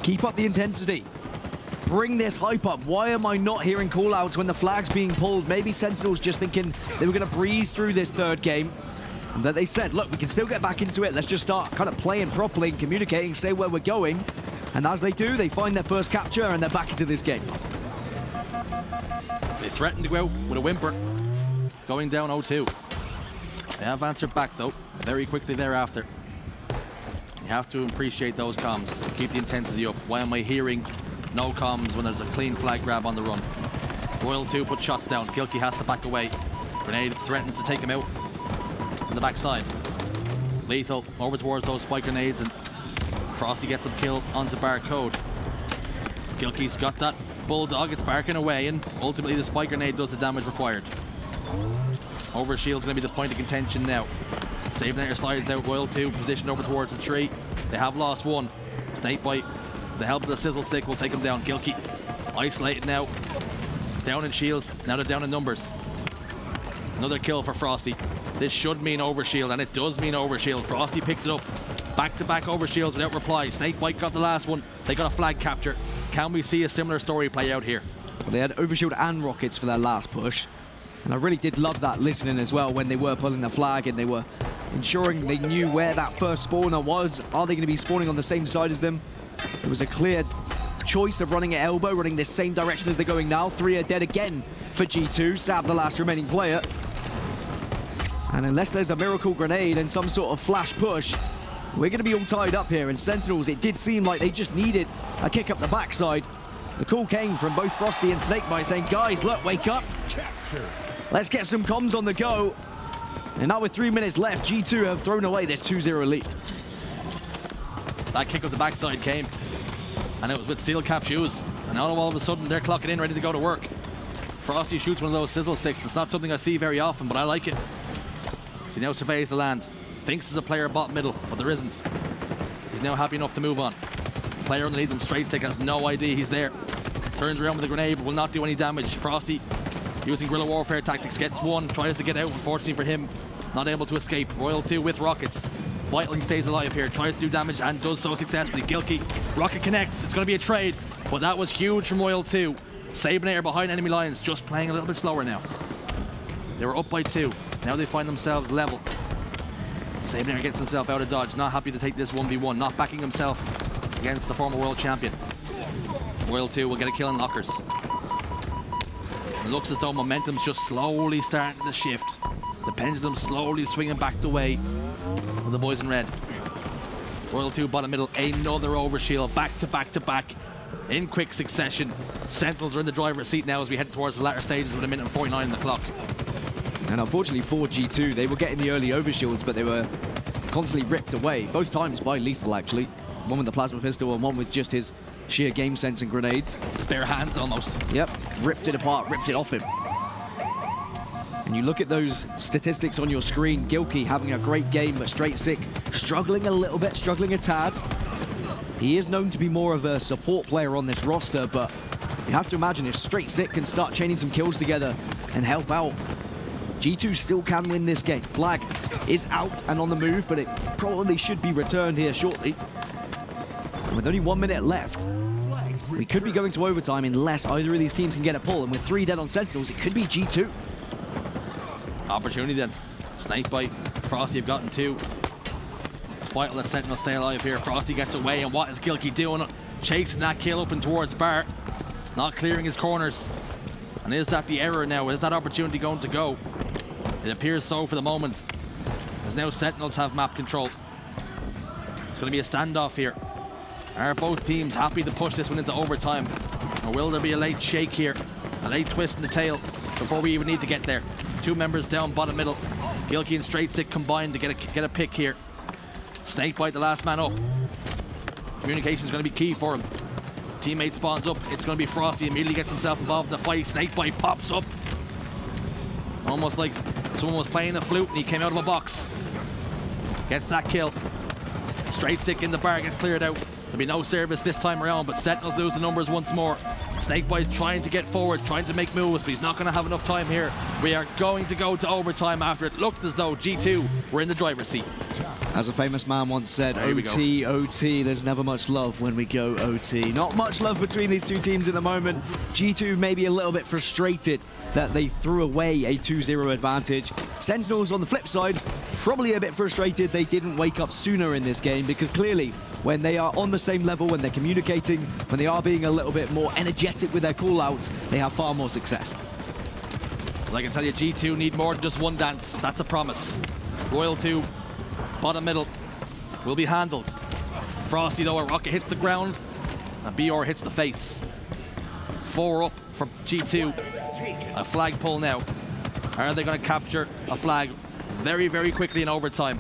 Keep up the intensity. Bring this hype up. Why am I not hearing call-outs when the flag's being pulled? Maybe Sentinels just thinking they were going to breeze through this third game. And that they said, look, we can still get back into it. Let's just start kind of playing properly and communicating, say where we're going. And as they do, they find their first capture and they're back into this game. They threatened to go out with a whimper, going down 0-2. They have answered back, though, very quickly thereafter. You have to appreciate those comms. Keep the intensity up. Why am I hearing no comms when there's a clean flag grab on the run? Royal 2 put shots down. Gilkey has to back away. Grenade threatens to take him out on the backside. Lethal over towards those spike grenades, and Frosty gets him killed onto Barcode. Gilkey's got that bulldog. It's barking away, and ultimately the spike grenade does the damage required. Overshield's going to be the point of contention now. Sabinator slides out. Royal 2 positioned over towards the tree. They have lost one. Snakebite, with the help of the sizzle stick, will take him down. Gilkey isolated now. Down in shields. Now they're down in numbers. Another kill for Frosty. This should mean overshield, and it does mean overshield. Frosty picks it up. Back-to-back overshields without reply. Snakebite got the last one. They got a flag capture. Can we see a similar story play out here? Well, they had overshield and rockets for their last push. And I really did love that listening as well when they were pulling the flag and they were ensuring they knew where that first spawner was. Are they going to be spawning on the same side as them? It was a clear choice of running at elbow, running the same direction as they're going now. 3 are dead again for G2. Sab, the last remaining player. And unless there's a miracle grenade and some sort of flash push, we're going to be all tied up here. And Sentinels, it did seem like they just needed a kick up the backside. The call came from both Frosty and Snakebite saying, guys, look, wake up. Let's get some comms on the go. And now with 3 minutes left, G2 have thrown away this 2-0 lead. That kick up the backside came, and it was with steel cap shoes. And now all of a sudden they're clocking in, ready to go to work. Frosty shoots one of those sizzle sticks. It's not something I see very often, but I like it. He now surveys the land. Thinks there's a player bottom middle, but there isn't. He's now happy enough to move on. Player underneath him, straight stick, has no idea he's there. Turns around with a grenade, but will not do any damage. Frosty, using guerrilla warfare tactics, gets one, tries to get out. Unfortunately for him, not able to escape. Royal 2 with rockets. Vital he stays alive here, tries to do damage and does so successfully. Gilkey, rocket connects. It's going to be a trade, but that was huge from Royal 2. Sabinator behind enemy lines, just playing a little bit slower now. They were up by 2. Now they find themselves level. Sabinator gets himself out of dodge, not happy to take this 1v1, not backing himself against the former world champion. Royal 2 will get a kill on lockers. It looks as though momentum's just slowly starting to shift. The pendulum slowly swinging back the way of the boys in red. Royal 2 bottom middle, another overshield, back to back to back in quick succession. Sentinels are in the driver's seat now as we head towards the latter stages with 1:49 on the clock. And unfortunately for G2, they were getting the early overshields, but they were constantly ripped away, both times by Lethal actually. One with the plasma pistol and one with just his sheer game sense and grenades. His bare hands almost. Yep, ripped it apart, ripped it off him. And you look at those statistics on your screen, Gilkey having a great game, but Straight Sick struggling a little bit, struggling a tad. He is known to be more of a support player on this roster, but you have to imagine if Straight Sick can start chaining some kills together and help out, G2 still can win this game. Flag is out and on the move, but it probably should be returned here shortly. And with only 1 minute left, we could be going to overtime unless either of these teams can get a pull. And with 3 dead on Sentinels, it could be G2. Opportunity then. Snakebite, Frosty have gotten 2. It's vital that Sentinels stay alive here. Frosty gets away, and what is Gilkey doing? Chasing that kill up and towards Bar. Not clearing his corners. And is that the error now? Is that opportunity going to go? It appears so for the moment, as now Sentinels have map control. It's going to be a standoff here. Are both teams happy to push this one into overtime? Or will there be a late shake here? A late twist in the tail before we even need to get there? 2 members down bottom middle. Gilkey and Straight Sick combined to get a pick here. Snakebite the last man up. Communication is going to be key for him. Teammate spawns up. It's going to be Frosty. Immediately gets himself involved in the fight. Snakebite pops up. Almost like someone was playing a flute and he came out of a box. Gets that kill. Straight Sick in the bar, gets cleared out. There'll be no service this time around, but Sentinels lose the numbers once more. Snakebite trying to get forward, trying to make moves, but he's not going to have enough time here. We are going to go to overtime after it looked as though G2 were in the driver's seat. As a famous man once said, There we OT, OT, there's never much love when we go OT. Not much love between these two teams at the moment. G2 maybe a little bit frustrated that they threw away a 2-0 advantage. Sentinels on the flip side, probably a bit frustrated they didn't wake up sooner in this game, because clearly when they are on the same level, when they're communicating, when they are being a little bit more energetic with their call-outs, they have far more success. Well, I can tell you, G2 need more than just one dance. That's a promise. Royal 2, bottom middle, will be handled. Frosty, though, a rocket hits the ground, and BR hits the face. 4 up for G2. A flag pull now. Are they going to capture a flag very, very quickly in overtime?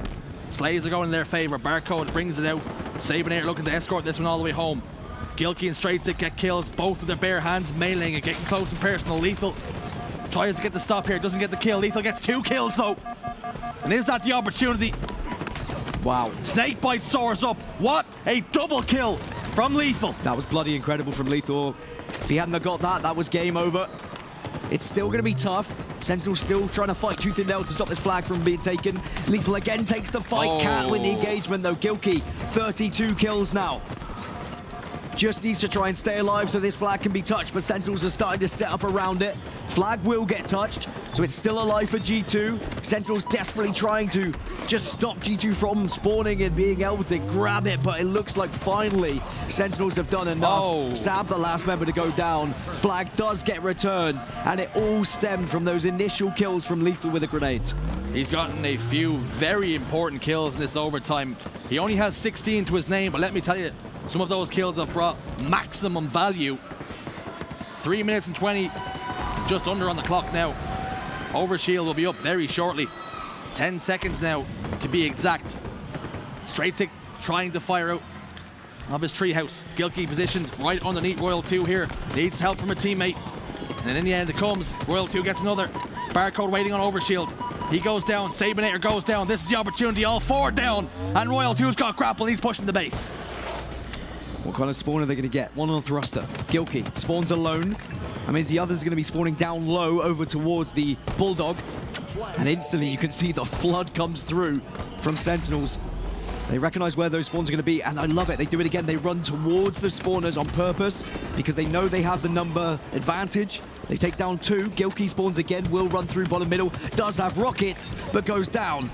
Slays are going in their favor. Barcode brings it out. Sabernator looking to escort this one all the way home. Gilkey and Straight Stick get kills, both with their bare hands, meleeing and getting close and personal. Lethal tries to get the stop here, doesn't get the kill. Lethal gets 2 kills though. And is that the opportunity? Wow. Snakebite soars up. What a double kill from Lethal. That was bloody incredible from Lethal. If he hadn't have got that, that was game over. It's still going to be tough. Sentinel still trying to fight tooth and nail to stop this flag from being taken. Lethal again takes the fight. Cat with the engagement though. Gilkey, 32 kills now. Just needs to try and stay alive so this flag can be touched, but Sentinels are starting to set up around it. Flag will get touched, so it's still alive for G2. Sentinels desperately trying to just stop G2 from spawning and being able to grab it, but it looks like finally Sentinels have done enough. Sab, the last member to go down. Flag does get returned, and it all stemmed from those initial kills from Lethal with the grenades. He's gotten a few very important kills in this overtime. He only has 16 to his name, but let me tell you, some of those kills have brought maximum value. 3 minutes and 20, just under on the clock now. Overshield will be up very shortly. 10 seconds now, to be exact. Straight Stick trying to fire out of his treehouse. Gilkey positioned right underneath Royal 2 here. Needs help from a teammate. And in the end it comes. Royal 2 gets another. Barcode waiting on Overshield. He goes down. Sabernator goes down. This is the opportunity. All 4 down. And Royal 2's got grapple. He's pushing the base. What kind of spawn are they going to get? One on thruster. Gilkey spawns alone. That means the others are going to be spawning down low over towards the Bulldog. And instantly you can see the flood comes through from Sentinels. They recognize where those spawns are going to be, and I love it. They do it again. They run towards the spawners on purpose because they know they have the number advantage. They take down 2. Gilkey spawns again, will run through bottom middle. Does have rockets, but goes down.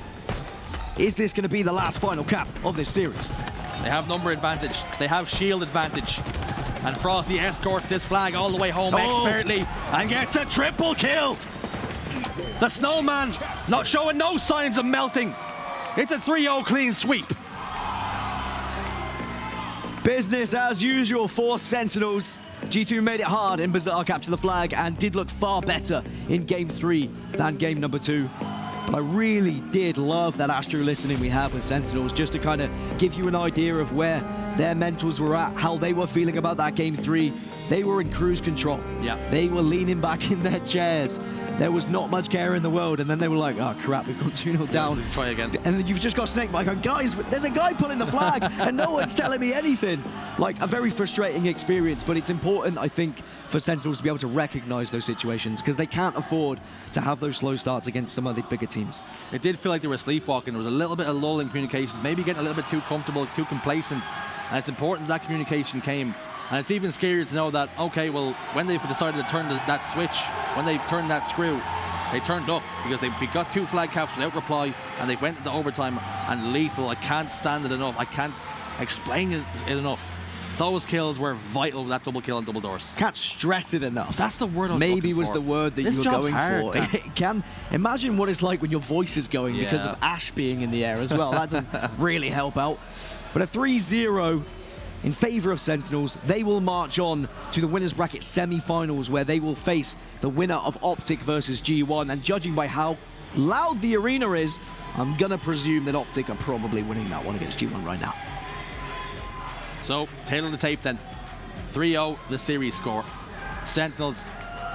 Is this going to be the last final cap of this series? They have number advantage. They have shield advantage. And Frosty escorts this flag all the way home expertly and gets a triple kill. The Snowman not showing no signs of melting. It's a 3-0 clean sweep. Business as usual for Sentinels. G2 made it hard in Bazaar, capture the flag, and did look far better in game 3 than game number 2. But I really did love that Astro listening we had with Sentinels, just to kind of give you an idea of where their mentals were at, how they were feeling about that game 3. They were in cruise control. Yeah. They were leaning back in their chairs. There was not much care in the world, and then they were like, oh crap, we've gone 2-0 down. Try again. And then you've just got Snakebite going, guys, there's a guy pulling the flag, and no one's telling me anything. Like, a very frustrating experience, but it's important, I think, for Sentinels to be able to recognize those situations, because they can't afford to have those slow starts against some of the bigger teams. It did feel like they were sleepwalking. There was a little bit of lull in communications, maybe getting a little bit too comfortable, too complacent, and it's important that communication came. And it's even scarier to know that, okay, well, when they've decided to turn that switch, when they turned that screw, they turned up because they got 2 flag caps without reply, and they went into overtime. And Lethal, I can't stand it enough. I can't explain it enough. Those kills were vital, that double kill on double doors. Can't stress it enough. That's the word I was Maybe looking was for. the word that This you were job's going hard, for. It can imagine what it's like when your voice is going because of Ash being in the air as well. That doesn't really help out. But a 3-0 in favor of Sentinels. They will march on to the winners bracket semi-finals, where they will face the winner of Optic versus G1. And judging by how loud the arena is, I'm gonna presume that Optic are probably winning that one against G1 right now. So, tail of the tape then. 3-0, the series score. Sentinels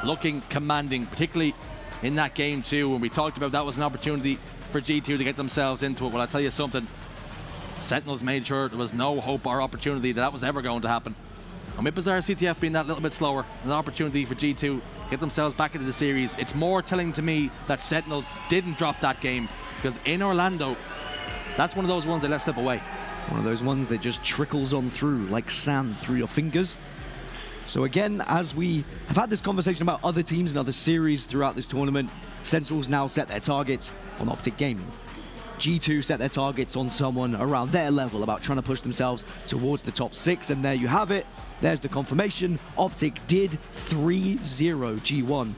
looking commanding, particularly in that game 2, when we talked about that was an opportunity for G2 to get themselves into it. Well, I'll tell you something. Sentinels made sure there was no hope or opportunity that was ever going to happen. And with Bazaar CTF being that little bit slower, an opportunity for G2 get themselves back into the series. It's more telling to me that Sentinels didn't drop that game, because in Orlando, that's one of those ones they let slip away. One of those ones that just trickles on through like sand through your fingers. So again, as we have had this conversation about other teams and other series throughout this tournament, Sentinels now set their targets on Optic Gaming. G2 set their targets on someone around their level, about trying to push themselves towards the top 6, and there you have it. There's the confirmation. Optic did 3-0 G1.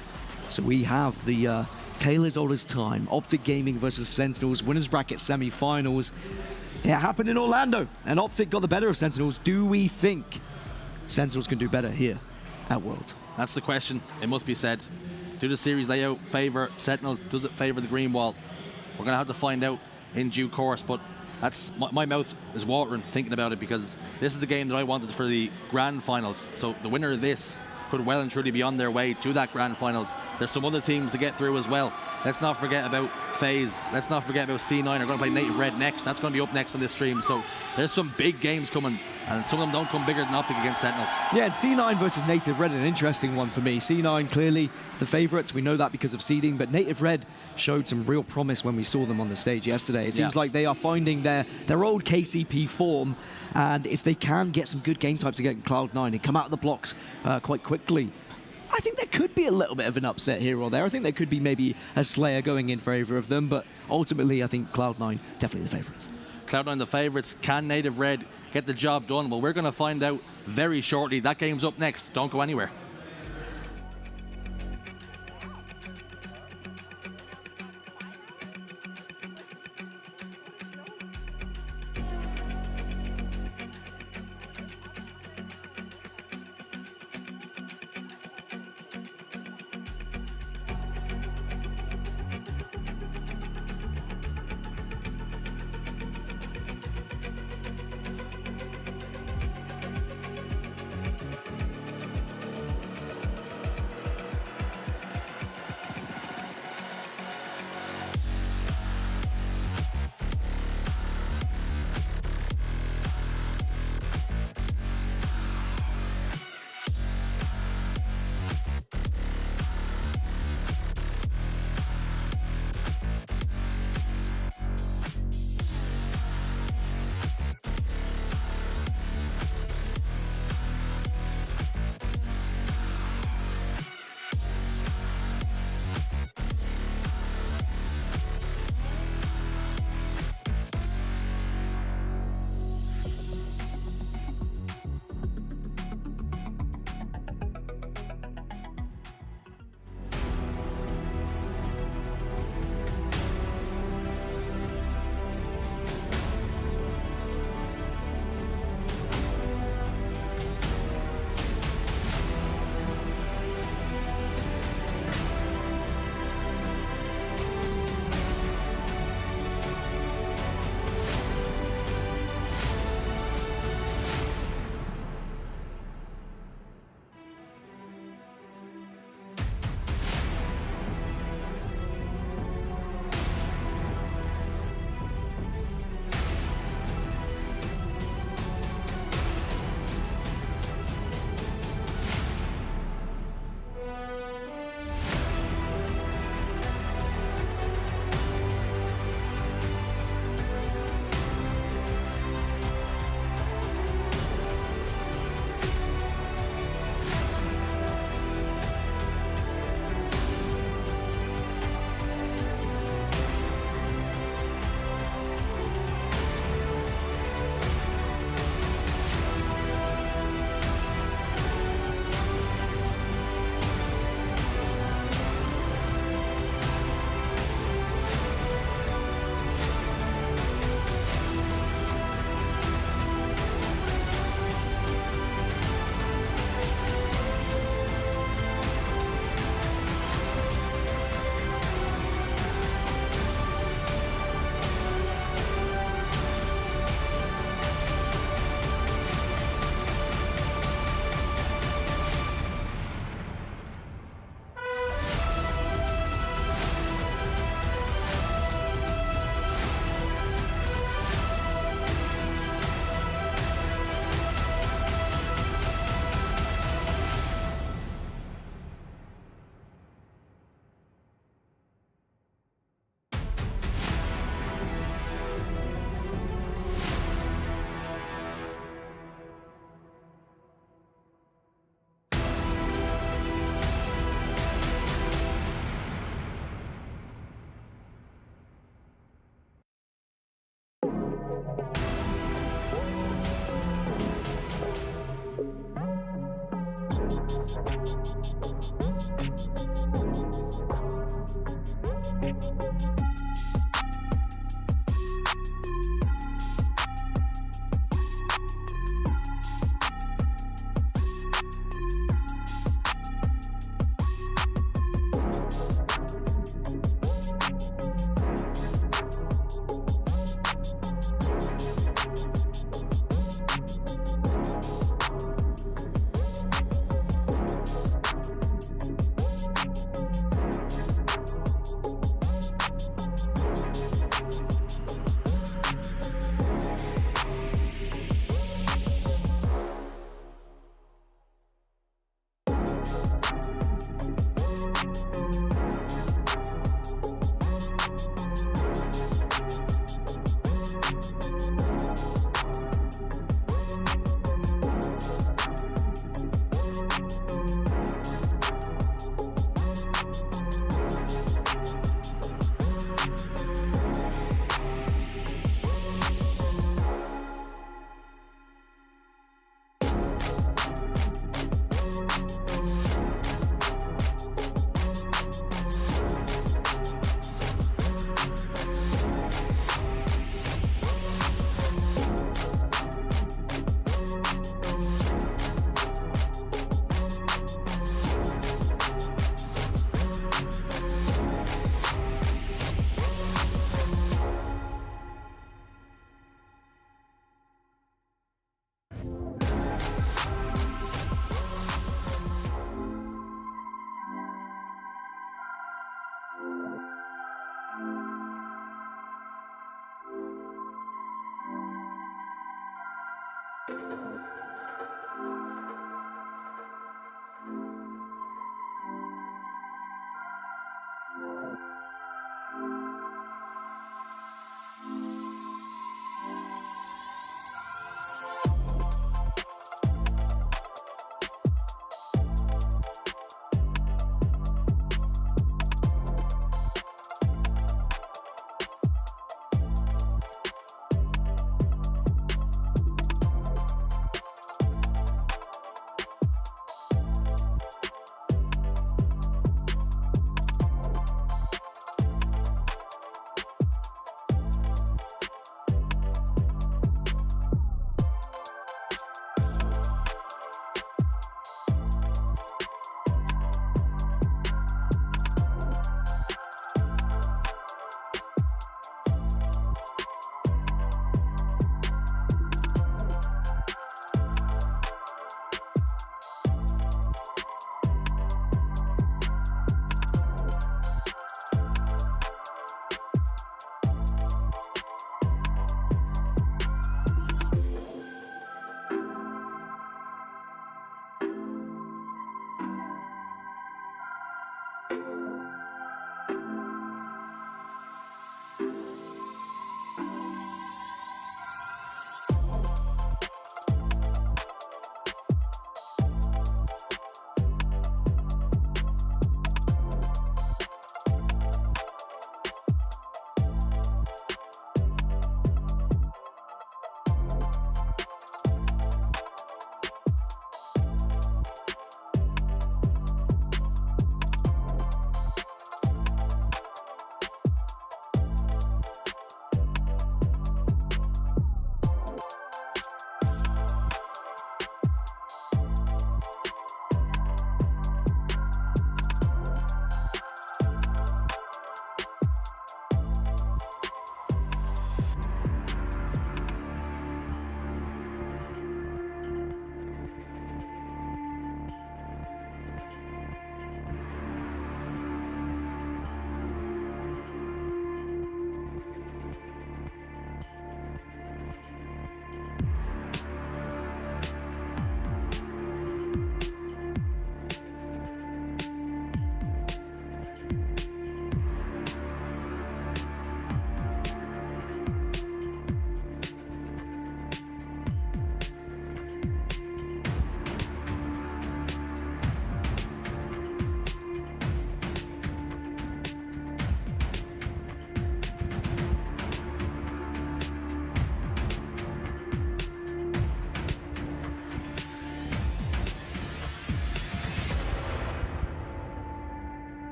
So we have the tale as old as time. Optic Gaming versus Sentinels, winners bracket semi-finals. It happened in Orlando, and Optic got the better of Sentinels. Do we think Sentinels can do better here at Worlds? That's the question. It must be said. Do the series layout favor Sentinels? Does it favor the green wall? We're going to have to find out in due course, but that's my mouth is watering thinking about it, because this is the game that I wanted for the grand finals. So the winner of this could well and truly be on their way to that grand finals. There's some other teams to get through as well. Let's not forget about FaZe. Let's not forget about C9. Are going to play Native Red next. That's going to be up next on this stream. So there's some big games coming, and some of them don't come bigger than Optic against Sentinels. Yeah, and C9 versus Native Red, an interesting one for me. C9 clearly the favorites. We know that because of seeding, but Native Red showed some real promise when we saw them on the stage yesterday. It seems like they are finding their old KCP form, and if they can get some good game types against Cloud9 and come out of the blocks quite quickly, I think there could be a little bit of an upset here or there. I think there could be maybe a Slayer going in favor of them, but ultimately I think Cloud9 definitely the favorites. Cloud9 the favorites. Can Native Red get the job done? Well, we're going to find out very shortly. That game's up next. Don't go anywhere.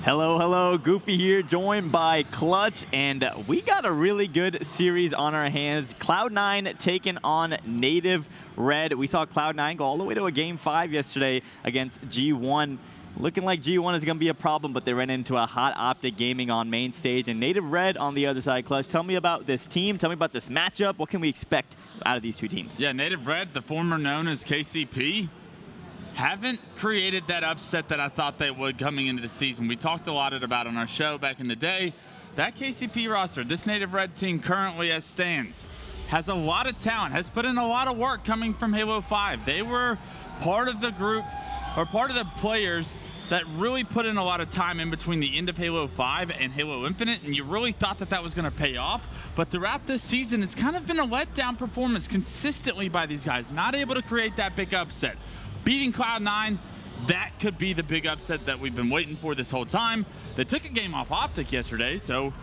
Hello, Goofy here, joined by Clutch, and we got a really good series on our hands. Cloud9 taking on Native Red. We saw Cloud9 go all the way to a Game 5 yesterday against G1. Looking like G1 is going to be a problem, but they ran into a hot Optic Gaming on main stage, and Native Red on the other side. Clutch, tell me about this team. Tell me about this matchup. What can we expect out of these two teams? Yeah, Native Red, the former known as KCP, haven't created that upset that I thought they would coming into the season. We talked a lot about on our show back in the day. That KCP roster, this Native Red team currently as stands, has a lot of talent, has put in a lot of work coming from Halo 5. They were part of the group, or part of the players that really put in a lot of time in between the end of Halo 5 and Halo Infinite, and you really thought that that was going to pay off. But throughout this season, it's kind of been a letdown performance consistently by these guys, not able to create that big upset. Beating Cloud9, that could be the big upset that we've been waiting for this whole time. They took a game off Optic yesterday, so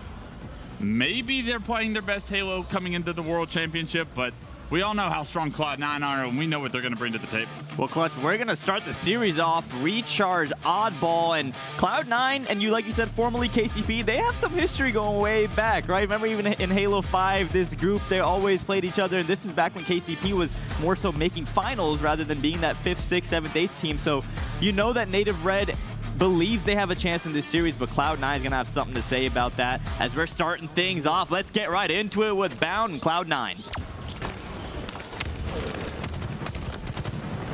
maybe they're playing their best Halo coming into the World Championship, but we all know how strong Cloud9 are, and we know what they're going to bring to the table. Well, Clutch, we're going to start the series off, Recharge, Oddball, and Cloud9, and like you said, formerly KCP, they have some history going way back, right? Remember even in Halo 5, this group, they always played each other, and this is back when KCP was more so making finals rather than being that 5th, 6th, 7th, 8th team. So you know that Native Red believes they have a chance in this series, but Cloud9 is going to have something to say about that. As we're starting things off, let's get right into it with Bound and Cloud9.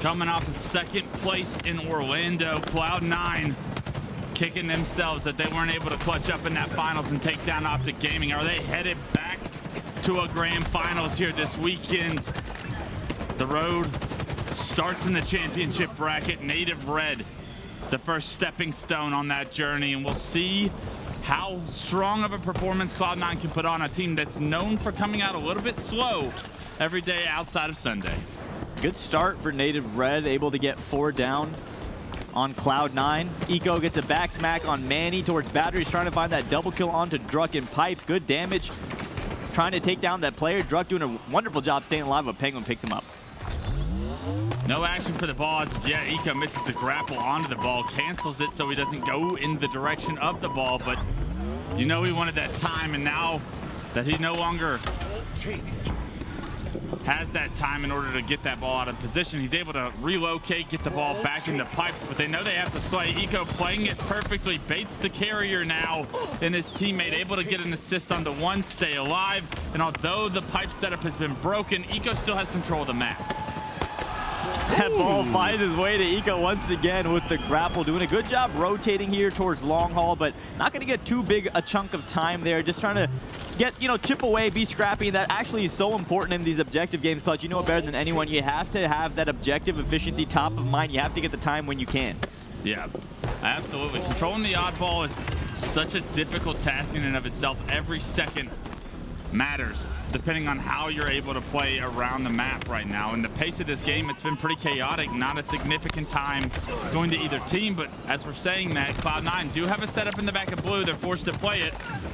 Coming off a second place in Orlando, Cloud9 kicking themselves that they weren't able to clutch up in that finals and take down Optic Gaming. Are they headed back to a grand finals here this weekend? The road starts in the championship bracket. Native Red, the first stepping stone on that journey, and we'll see how strong of a performance Cloud9 can put on a team that's known for coming out a little bit slow every day outside of Sunday. Good start for Native Red, able to get 4 down on Cloud9. Eco gets a back smack on Manny towards Batteries, trying to find that double kill onto Druck and Pipes. Good damage, trying to take down that player. Druck doing a wonderful job staying alive, but Penguin picks him up. No action for the ball as of yet. Eco misses the grapple onto the ball, cancels it so he doesn't go in the direction of the ball, but you know he wanted that time, and now that he no longer has that time in order to get that ball out of position, he's able to relocate, get the ball back into Pipes, but they know they have to slay. Eco playing it perfectly, baits the carrier now, and his teammate able to get an assist onto one, stay alive, and although the Pipe setup has been broken, Eco still has control of the map. That ball finds his way to Eco once again with the grapple, doing a good job rotating here towards long haul, but not going to get too big a chunk of time there. Just trying to get, chip away, be scrappy. That actually is so important in these objective games, Clutch. You know it better than anyone. You have to have that objective efficiency top of mind. You have to get the time when you can. Yeah, absolutely. Controlling the oddball is such a difficult task in and of itself. Every second matters depending on how you're able to play around the map right now. In the pace of this game, it's been pretty chaotic, not a significant time going to either team, but as we're saying that, Cloud9 do have a setup in the back of blue. They're forced to play it,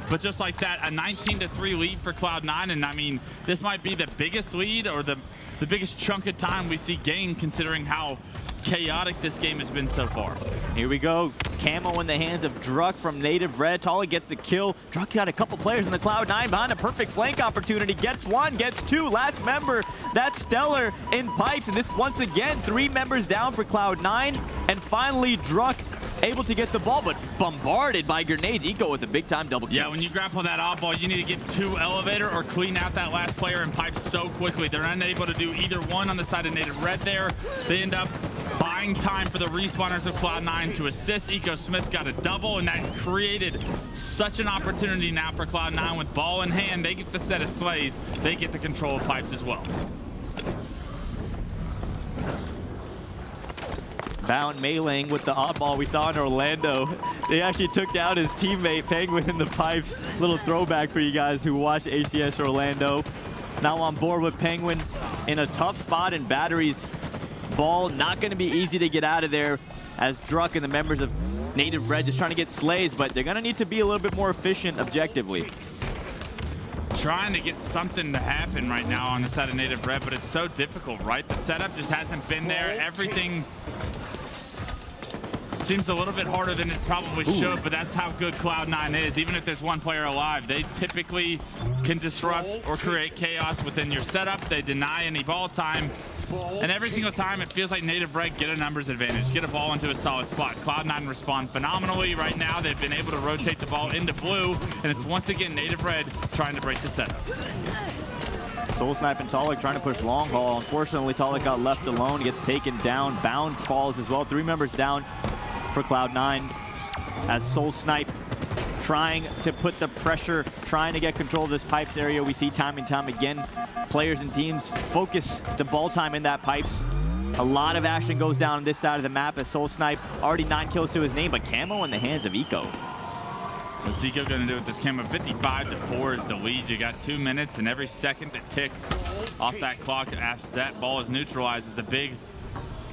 but just like that, a 19-3 lead for Cloud9, and I mean, this might be the biggest lead or the biggest chunk of time we see gained considering how chaotic this game has been so far. Here we go. Camo in the hands of Druck from Native Red. Tolly gets a kill. Druck got a couple players in the Cloud9 behind a perfect flank opportunity. Gets 1, gets 2. Last member, that's Stellar in Pipes. And this, once again, 3 members down for Cloud9. And finally, Druck able to get the ball, but bombarded by grenades. Eco with a big-time double kill. Yeah, when you grapple that oddball, you need to get 2 elevator or clean out that last player in Pipes so quickly. They're unable to do either one on the side of Native Red there. They end up buying time for the respawners of Cloud9 to assist. Eco Smith got a double, and that created such an opportunity now for Cloud9 with ball in hand. They get the set of slays. They get the control of Pipes as well. Bound meleeing with the oddball we saw in Orlando. They actually took down his teammate Penguin in the Pipes. Little throwback for you guys who watched HCS Orlando. Now on board with Penguin in a tough spot in Batteries. Ball not going to be easy to get out of there as Druck and the members of Native Red just trying to get slays, but they're going to need to be a little bit more efficient objectively. Trying to get something to happen right now on the side of Native Red, but it's so difficult, right? The setup just hasn't been there. Everything Seems a little bit harder than it probably should, but that's how good Cloud9 is. Even if there's one player alive, they typically can disrupt or create chaos within your setup. They deny any ball time. And every single time, it feels like Native Red get a numbers advantage, get a ball into a solid spot. Cloud9 respond phenomenally. Right now, they've been able to rotate the ball into blue, and it's once again Native Red trying to break the setup. Soul Snipe and Talik trying to push long haul. Unfortunately, Talik got left alone, gets taken down. Bound falls as well. 3 members down for Cloud9 as Soul Snipe trying to put the pressure, trying to get control of this pipes area. We see time and time again, players and teams focus the ball time in that pipes. A lot of action goes down on this side of the map as Soul Snipe, already 9 kills to his name, but camo in the hands of Eco. What's Eco going to do with this camo? 55-4 is the lead. You got 2 minutes, and every second that ticks off that clock after that ball is neutralized is a big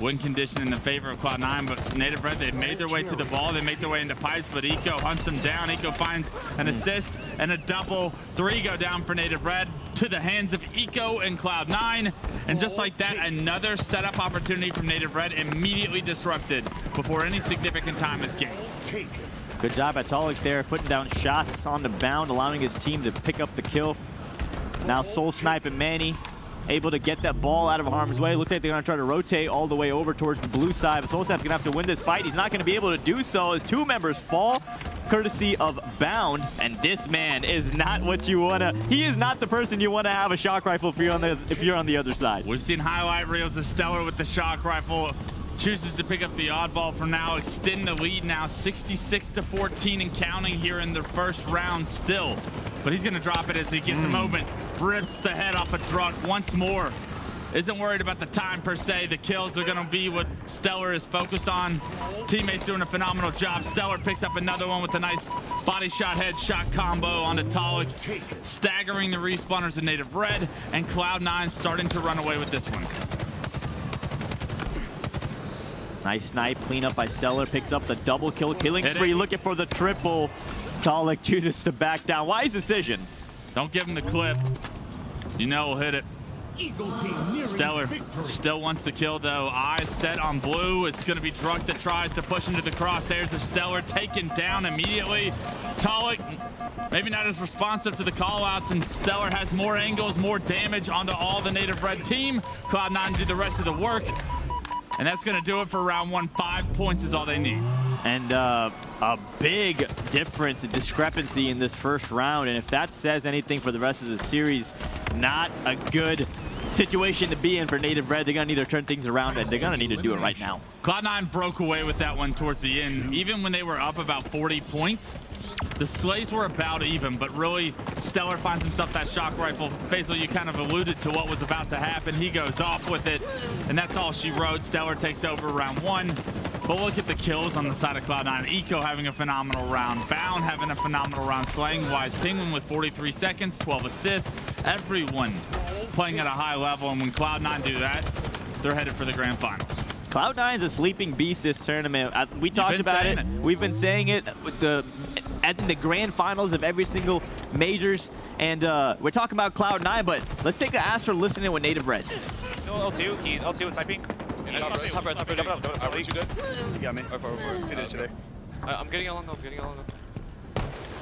win condition in the favor of Cloud9. But Native Red, they've made their way to the ball. They make their way into pipes, but Eco hunts him down. Eco finds an assist and a double. 3 go down for Native Red to the hands of Eco and Cloud9. And just like that, another setup opportunity from Native Red immediately disrupted before any significant time is gained. Good job at Talik there, putting down shots on the bound, allowing his team to pick up the kill. Now Soul Snipe and Manny able to get that ball out of harm's way. Looks like they're going to try to rotate all the way over towards the blue side, but Soul Snipe's going to have to win this fight. He's not going to be able to do so as 2 members fall, courtesy of Bound, and this man is not what you want to... He is not the person you want to have a shock rifle if you're on the other side. We've seen highlight reels of Stellar with the shock rifle. Chooses to pick up the oddball for now, extend the lead now, 66-14 and counting here in the first round still. But he's gonna drop it as he gets a moment, rips the head off a truck once more. Isn't worried about the time per se. The kills are gonna be what Stellar is focused on. Teammates doing a phenomenal job. Stellar picks up another one with a nice body shot, head shot combo onto Talik, staggering the respawners of Native Red, and Cloud9 starting to run away with this one. Nice snipe, clean up by Stellar, picks up the double kill, killing spree, looking for the triple. Talik chooses to back down. Wise decision. Don't give him the clip. You know he'll hit it. Stellar still wants to kill though. Eyes set on blue. It's going to be Drunk that tries to push into the crosshairs of Stellar, taken down immediately. Talik maybe not as responsive to the callouts, and Stellar has more angles, more damage onto all the Native Red team. Cloud9 do the rest of the work. And that's going to do it for round 1. 5 points is all they need. And a big difference, a discrepancy in this first round. And if that says anything for the rest of the series, not a good situation to be in for Native Red. They're going to need to turn things around, and they're going to need to do it right now. Cloud9 broke away with that one towards the end. Even when they were up about 40 points, the slays were about even, but really Stellar finds himself that shock rifle. Faisal, you kind of alluded to what was about to happen. He goes off with it, and that's all she wrote. Stellar takes over round 1. But look at the kills on the side of Cloud9. Eco having a phenomenal round. Bound having a phenomenal round. Slaying-wise, Penguin with 43 seconds, 12 assists. Everyone playing at a high level, and when Cloud9 do that, they're headed for the grand finals. Cloud9 is a sleeping beast this tournament. We talked about it. We've been saying it with at the grand finals of every single majors, and we're talking about Cloud9, but let's take an Astra listening to what Native Red. No, L2, he's L2 and sniping. Top red. Are you good? You got me. We did today. I'm getting along though,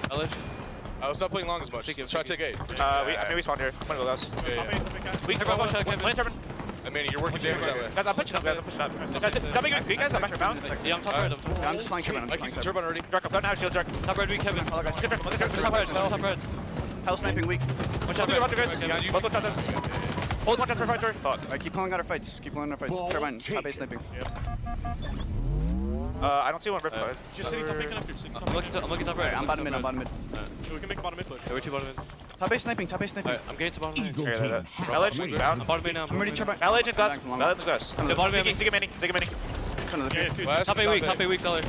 LH. Let's not playing long as much. Try to take 8. Maybe spawn here. I'm gonna go last. We can watch that, Kevin. I mean, you're working damage that way. Guys, I'm pushing up, guys. Don't make me peek, guys. I'm back around. Yeah, I'm top red. I'm just flying Kevin. I can see turbine already. Dark up, don't have shield, Dark. Top red, weak Kevin. Hello, guys. Top red, Top red. Hell sniping weak. Watch out, guys. Both top them. Hold one for fighter. Alright, keep calling out our fights. Keep calling out our fights. Turbine, top base sniping. I don't see one rip. Just sitting top connector. I'm looking top red. I'm bottom mid. We can make a bottom mid push. We're 2 bottom mid. Top base sniping. Alright, I'm getting to bottom mid. LH, bound. I'm bottom mid now. I'm ready turbine. LH and glass. LH and glass. Yeah, bottom mid. Ziggy Manny. Top A weak, top A weak, Stellar.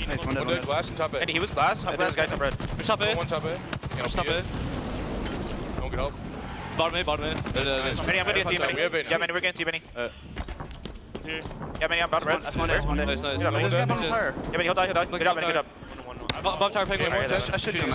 Nice, one dead. Glass and top A. And he was glass. And this guy's top red. Push top A. One top A. Push top A. Don't get help. Bottom A. Manny, I'm gonna get to you, Manny. Yeah, Manny, we're getting to you, Manny. Yeah, Manny, I'm bottom red. That's one dead. Nice. There's a guy bottom tire. Yeah, Manny, he'll die. Good job, Manny, good job. Bottom tower, Penguin. I should do him.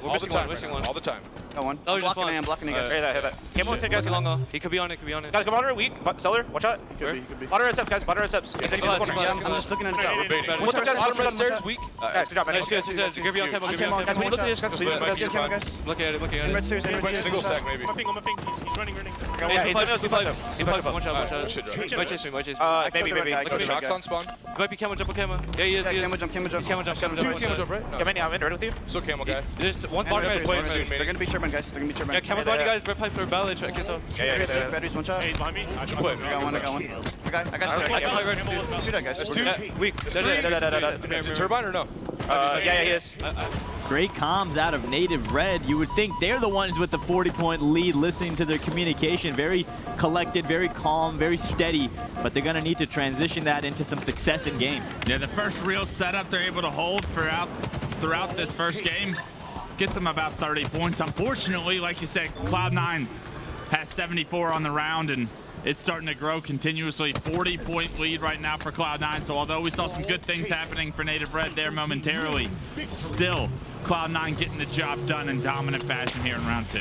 We're missing one. All the time. Got one. Oh, I'm he's just blocking A, I'm blocking A, guys. Hit that. Camo, take guys. Long though. He could be on it. Could be on it. Guys, come on, weak. Stellar, watch out. Could be, could be. Bottom right steps, guys. Bottom right steps. He's in the corner. Yeah, I'm just looking at his out. One step, guys. Bottom right stairs, weak. Guys, good job, man. Nice, good. Give you on camo. Give you on Guys, camo. look at this, guys. Camo, guys. Look at it. Look at In it. red stairs, in red stairs. Single stack, maybe. I'm a ping. He's running. Yeah, he's in the Watch fight. out. Watch out. Shit, Might chase me. Maybe. Shock's on spawn. Might be camo jump. Yeah, he is. Yeah, camo jump. He's camo jump. Camo jump, right? Yeah, man, I'm in right with you. Still camo guy. There's one And part red of stairs, soon, it. mate. They're gonna be Sherman, guys. They're gonna be Sherman. Yeah, camo's behind you guys. Red pipe or ballet. Check it out. Yeah. Batteries, watch out. He's behind me. I got one. I got two. Shoot that, guys. There's 2. Weak. Is it turbine or no? Yeah, he is. Great comms out of Native Red. You would think they're the ones with the 40-point lead, listening to their communication. Very collected, very calm, very steady, but they're going to need to transition that into some success in game. Yeah, the first real setup they're able to hold throughout this first game gets them about 30 points. Unfortunately, like you said, Cloud9 has 74 on the round, and it's starting to grow continuously. 40-point lead right now for Cloud9. So although we saw some good things happening for Native Red there momentarily, still Cloud9 getting the job done in dominant fashion here in round 2.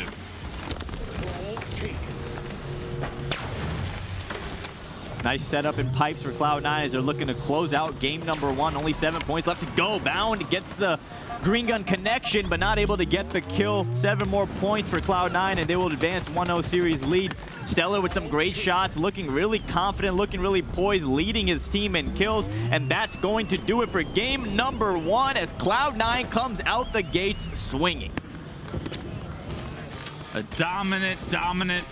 Nice setup in pipes for Cloud9 as they're looking to close out game number 1. Only 7 points left to go. Bound gets the green gun connection, but not able to get the kill. 7 more points for Cloud9, and they will advance 1-0 series lead. Stellar with some great shots, looking really confident, looking really poised, leading his team in kills, and that's going to do it for game number 1 as Cloud9 comes out the gates swinging. A dominant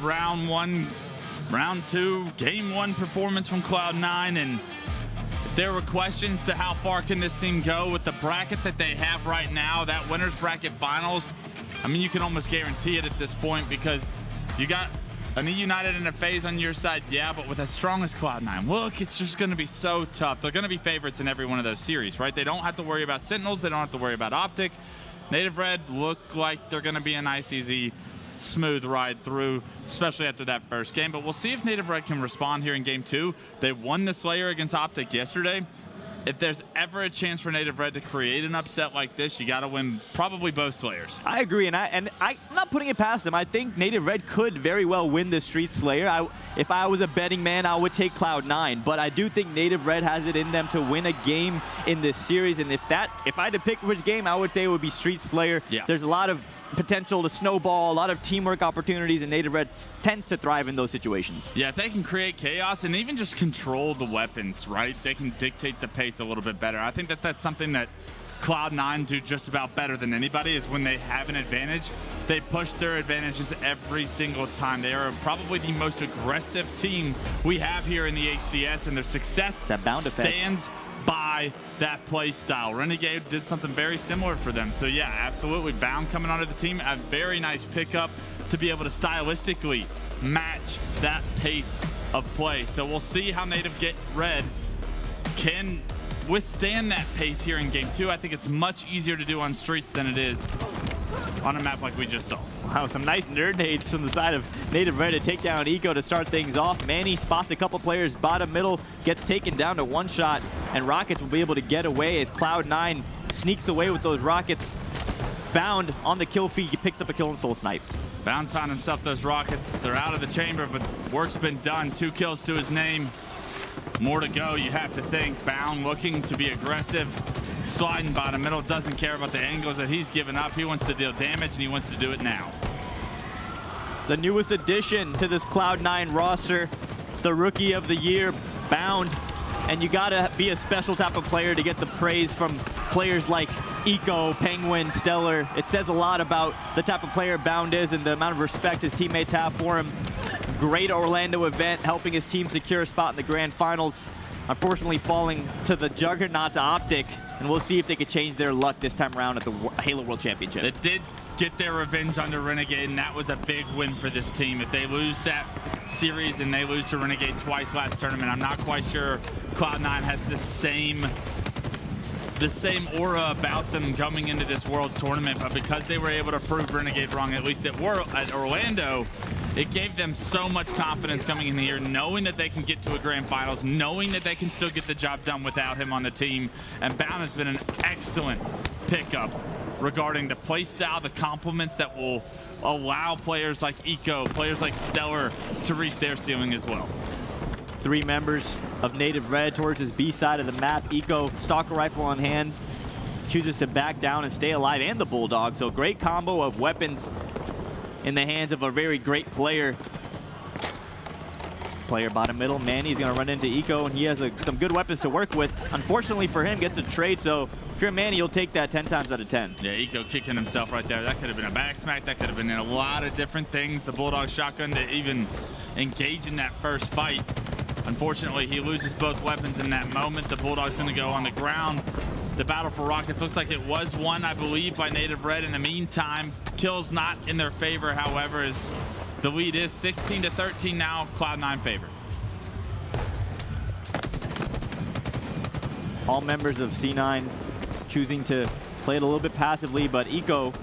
round 2, game 1 performance from Cloud9, and if there were questions to how far can this team go with the bracket that they have right now, that winner's bracket finals, I mean, you can almost guarantee it at this point because you got an E United and a FaZe on your side, yeah, but with as strong as Cloud9, look, it's just going to be so tough. They're going to be favorites in every one of those series, right? They don't have to worry about Sentinels. They don't have to worry about Optic. Native Red look like they're going to be a nice, easy, smooth ride through, especially after that first game. But we'll see if Native Red can respond here in game 2. They won the Slayer against Optic yesterday. If there's ever a chance for Native Red to create an upset like this, you got to win probably both Slayers. I agree, and I'm not putting it past them. I think Native Red could very well win this Street Slayer. If I was a betting man, I would take Cloud9, but I do think Native Red has it in them to win a game in this series, and if I had to pick which game, I would say it would be Street Slayer. Yeah. There's a lot of potential to snowball, a lot of teamwork opportunities, and Native Red tends to thrive in those situations. Yeah, if they can create chaos and even just control the weapons, right? They can dictate the pace a little bit better. I think that that's something that Cloud9 do just about better than anybody is when they have an advantage, they push their advantages every single time. They are probably the most aggressive team we have here in the HCS, and their success stands by that play style. Renegade did something very similar for them. So yeah, absolutely. Bound coming onto the team, a very nice pickup to be able to stylistically match that pace of play. So we'll see how Native Red can withstand that pace here in game 2. I think it's much easier to do on streets than it is on a map like we just saw. Wow, some nice nerd nades from the side of Native Red to take down Eco to start things off. Manny spots a couple players bottom middle, gets taken down to 1 shot, and Rockets will be able to get away as Cloud9 sneaks away with those Rockets. Bound on the kill feed, he picks up a kill and soul snipe. Bound's found himself those Rockets. They're out of the chamber, but work's been done. 2 kills to his name. More to go, you have to think. Bound looking to be aggressive. Sliding bottom middle, doesn't care about the angles that he's given up. He wants to deal damage, and he wants to do it now. The newest addition to this Cloud9 roster, the Rookie of the Year, Bound. And you gotta be a special type of player to get the praise from players like Eco, Penguin, Stellar. It says a lot about the type of player Bound is and the amount of respect his teammates have for him. Great Orlando event, helping his team secure a spot in the grand finals. Unfortunately falling to the Juggernauts Optic, and we'll see if they could change their luck this time around at the Halo World Championship. It did get their revenge under Renegade, and that was a big win for this team. If they lose that series and they lose to Renegade twice last tournament, I'm not quite sure Cloud9 has the same aura about them coming into this Worlds tournament, but because they were able to prove Renegade wrong, at least at Orlando, it gave them so much confidence coming in here, knowing that they can get to a grand finals, knowing that they can still get the job done without him on the team. And Bound has been an excellent pickup regarding the play style, the compliments that will allow players like Eco, players like Stellar to reach their ceiling as well. 3 members of Native Red towards his B side of the map. Eco, stalker rifle on hand, chooses to back down and stay alive, and the Bulldog. So great combo of weapons in the hands of a very great player. This player bottom middle, Manny's gonna run into Eco, and he has some good weapons to work with. Unfortunately for him, gets a trade, so if you're Manny, you'll take that 10 times out of 10. Yeah, Eco kicking himself right there. That could have been a back smack. That could have been in a lot of different things. The Bulldog shotgun to even engage in that first fight. Unfortunately, he loses both weapons in that moment. The Bulldog's gonna go on the ground. The battle for Rockets looks like it was won, I believe, by Native Red in the meantime. Kills not in their favor, however, as the lead is 16-13 now, Cloud9 favorite. All members of C9 choosing to play it a little bit passively, but Eco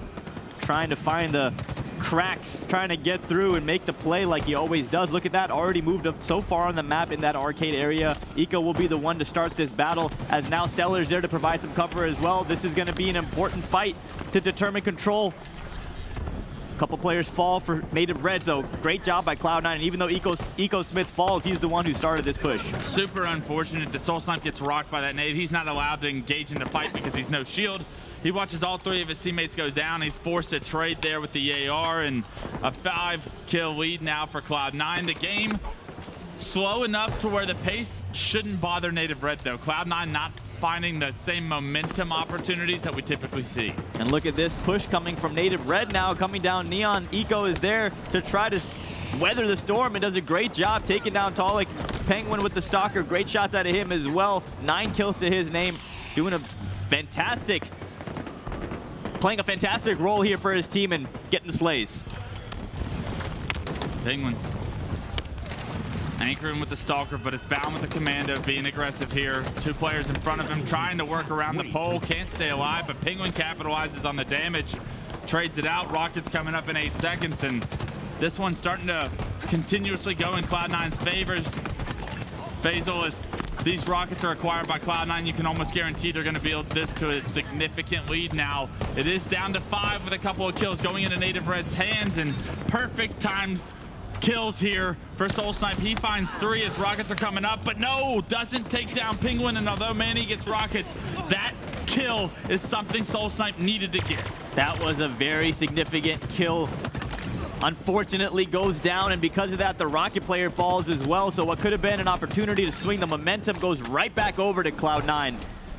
trying to find the cracks, trying to get through and make the play like he always does. Look at that, already moved up so far on the map in that arcade area. Eco will be the one to start this battle, as now Stellar's there to provide some cover as well. This is going to be an important fight to determine control. A couple players fall for Native Red, so great job by Cloud9. And even though Eco Smith falls, he's the one who started this push. Super unfortunate that SoulSnipe gets rocked by that nade. He's not allowed to engage in the fight because he's no shield. He watches all 3 of his teammates go down. He's forced to trade there with the AR, and a 5-kill lead now for Cloud9. The game slow enough to where the pace shouldn't bother Native Red, though. Cloud9 not finding the same momentum opportunities that we typically see. And look at this push coming from Native Red now, coming down Neon. Eco is there to try to weather the storm and does a great job taking down Talik. Penguin with the stalker, great shots out of him as well. 9 kills to his name, doing a fantastic, playing a fantastic role here for his team and getting the slays. Penguin anchoring with the stalker, but it's bound with the commando, being aggressive here. 2 players in front of him trying to work around the pole, can't stay alive, but Penguin capitalizes on the damage, trades it out. Rockets coming up in 8 seconds, and this one's starting to continuously go in Cloud9's favors. Faisal, if these Rockets are acquired by Cloud9, you can almost guarantee they're going to build this to a significant lead now. It is down to 5 with a couple of kills going into Native Red's hands, and perfect times kills here for SoulSnipe. He finds 3 as Rockets are coming up, but no, doesn't take down Penguin, and although Manny gets Rockets, that kill is something SoulSnipe needed to get. That was a very significant kill. Unfortunately goes down, and because of that, the Rocket player falls as well. So what could have been an opportunity to swing the momentum goes right back over to Cloud9.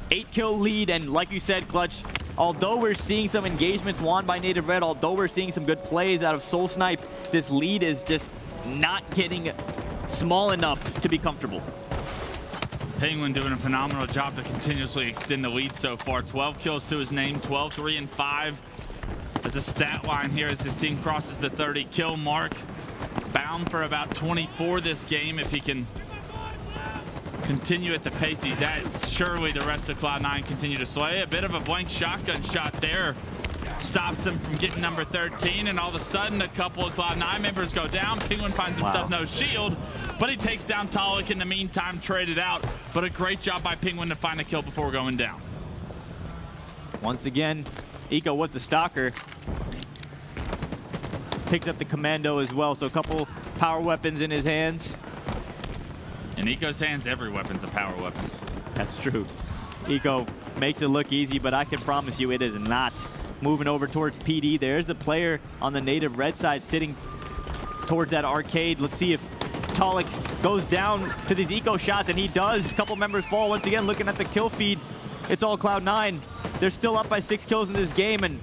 8-kill lead, and like you said, Clutch, although we're seeing some engagements won by Native Red, although we're seeing some good plays out of SoulSnipe, this lead is just not getting small enough to be comfortable. Penguin doing a phenomenal job to continuously extend the lead so far. 12 kills to his name, 12, 3, and 5. As a stat line here as his team crosses the 30 kill mark. Bound for about 24 this game if he can continue at the pace he's at. Surely the rest of Cloud9 continue to slay. A bit of a blank shotgun shot there stops him from getting number 13, and all of a sudden a couple of Cloud9 members go down. Penguin finds himself no shield, but he takes down Talik in the meantime, traded out. But a great job by Penguin to find a kill before going down. Once again, Eco with the stalker. Picked up the commando as well, so a couple power weapons in his hands. In Eco's hands, every weapon's a power weapon. That's true. Eco makes it look easy, but I can promise you it is not. Moving over towards PD, there's a player on the Native Red side sitting towards that arcade. Let's see if Talik goes down to these Eco shots, and he does. A couple members fall. Once again, looking at the kill feed, it's all Cloud9. They're still up by 6 kills in this game and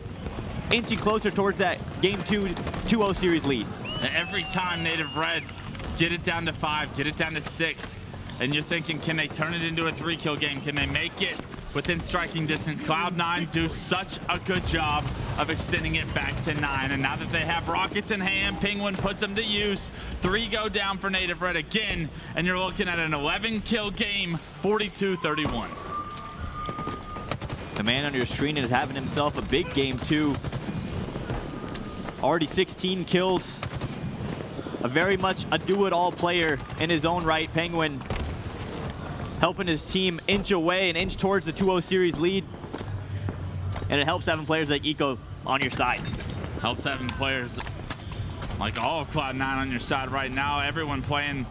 inching closer towards that Game 2 2-0 series lead. Every time Native Red get it down to 5, get it down to 6, and you're thinking, can they turn it into a 3-kill game? Can they make it within striking distance? Cloud9 do such a good job of extending it back to 9, and now that they have Rockets in hand, Penguin puts them to use. 3 go down for Native Red again, and you're looking at an 11-kill game, 42-31. The man on your screen is having himself a big game 2. Already 16 kills. A very much a do-it-all player in his own right. Penguin helping his team inch away and inch towards the 2-0 series lead. and it helps having players like Eco on your side. Helps having players like all of Cloud9 on your side right now. Everyone playing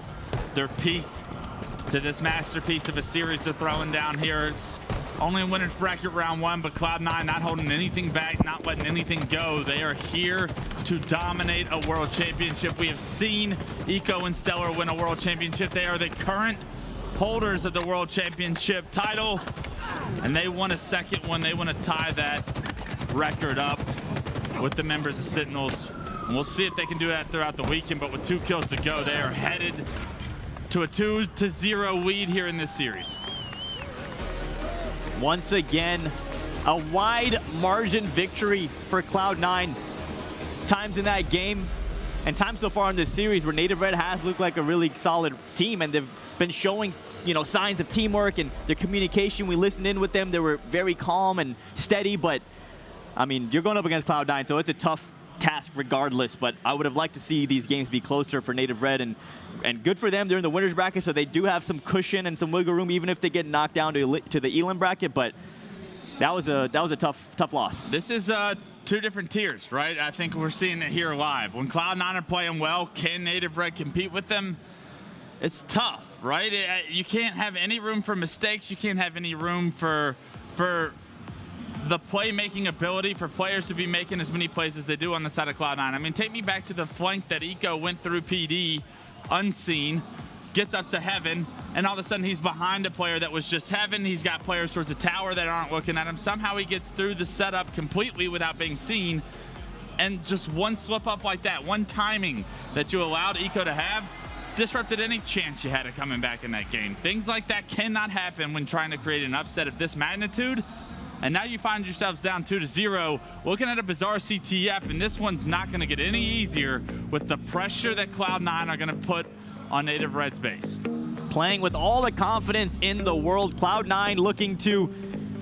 their piece to this masterpiece of a series they're throwing down here. It's only in winners bracket round 1, but Cloud9 not holding anything back, not letting anything go. They are here to dominate a world championship. We have seen Eco and Stellar win a world championship. They are the current holders of the world championship title, and they want a second one. They want to tie that record up with the members of Sentinels. And we'll see if they can do that throughout the weekend, but with 2 kills to go, they are headed to a 2-0 lead here in this series. Once again, a wide margin victory for Cloud9. Times in that game and times so far in this series where Native Red has looked like a really solid team, and they've been showing, you know, signs of teamwork and their communication. We listened in with them. They were very calm and steady, but I mean, you're going up against Cloud9, so it's a tough task regardless, but I would have liked to see these games be closer for Native Red, and good for them. They're in the winners bracket, so they do have some cushion and some wiggle room, even if they get knocked down to the Elam bracket. But that was a tough loss. This is 2 different tiers, right? I think we're seeing it here live. When Cloud9 are playing well, can Native Red compete with them? It's tough, right? You can't have any room for mistakes. You can't have any room for the playmaking ability for players to be making as many plays as they do on the side of Cloud9. I mean, take me back to the flank that Eco went through PD unseen, gets up to heaven, and all of a sudden he's behind a player that was just heaven. He's got players towards the tower that aren't looking at him. Somehow he gets through the setup completely without being seen, and just one slip up like that, one timing that you allowed Eco to have, disrupted any chance you had of coming back in that game. Things like that cannot happen when trying to create an upset of this magnitude. And now you find yourselves down 2-0, looking at a bizarre CTF, and this one's not going to get any easier with the pressure that Cloud9 are going to put on Native Red's base. Playing with all the confidence in the world, Cloud9 looking to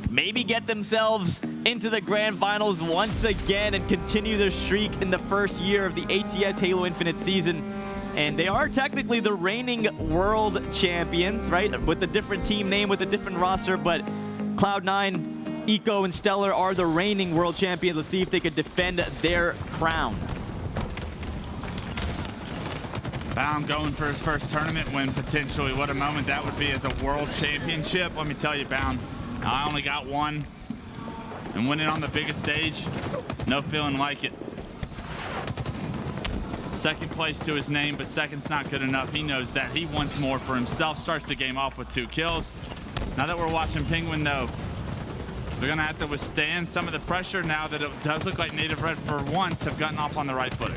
maybe get themselves into the grand finals once again and continue their streak in the first year of the HCS Halo Infinite season. And they are technically the reigning world champions, right? With a different team name, with a different roster, but Cloud9, Eco, and Stellar are the reigning world champions. Let's see if they could defend their crown. Bound going for his first tournament win, potentially. What a moment that would be as a world championship. Let me tell you, Bound, I only got one. And winning on the biggest stage, no feeling like it. Second place to his name, but second's not good enough. He knows that. He wants more for himself. Starts the game off with 2 kills. Now that we're watching Penguin, though, they're going to have to withstand some of the pressure now that it does look like Native Red, for once, have gotten off on the right footing.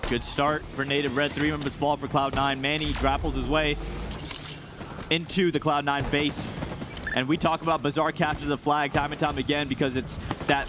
Good start for Native Red. 3 members fall for Cloud9. Manny grapples his way into the Cloud9 base. And we talk about bizarre captures of flag time and time again because it's that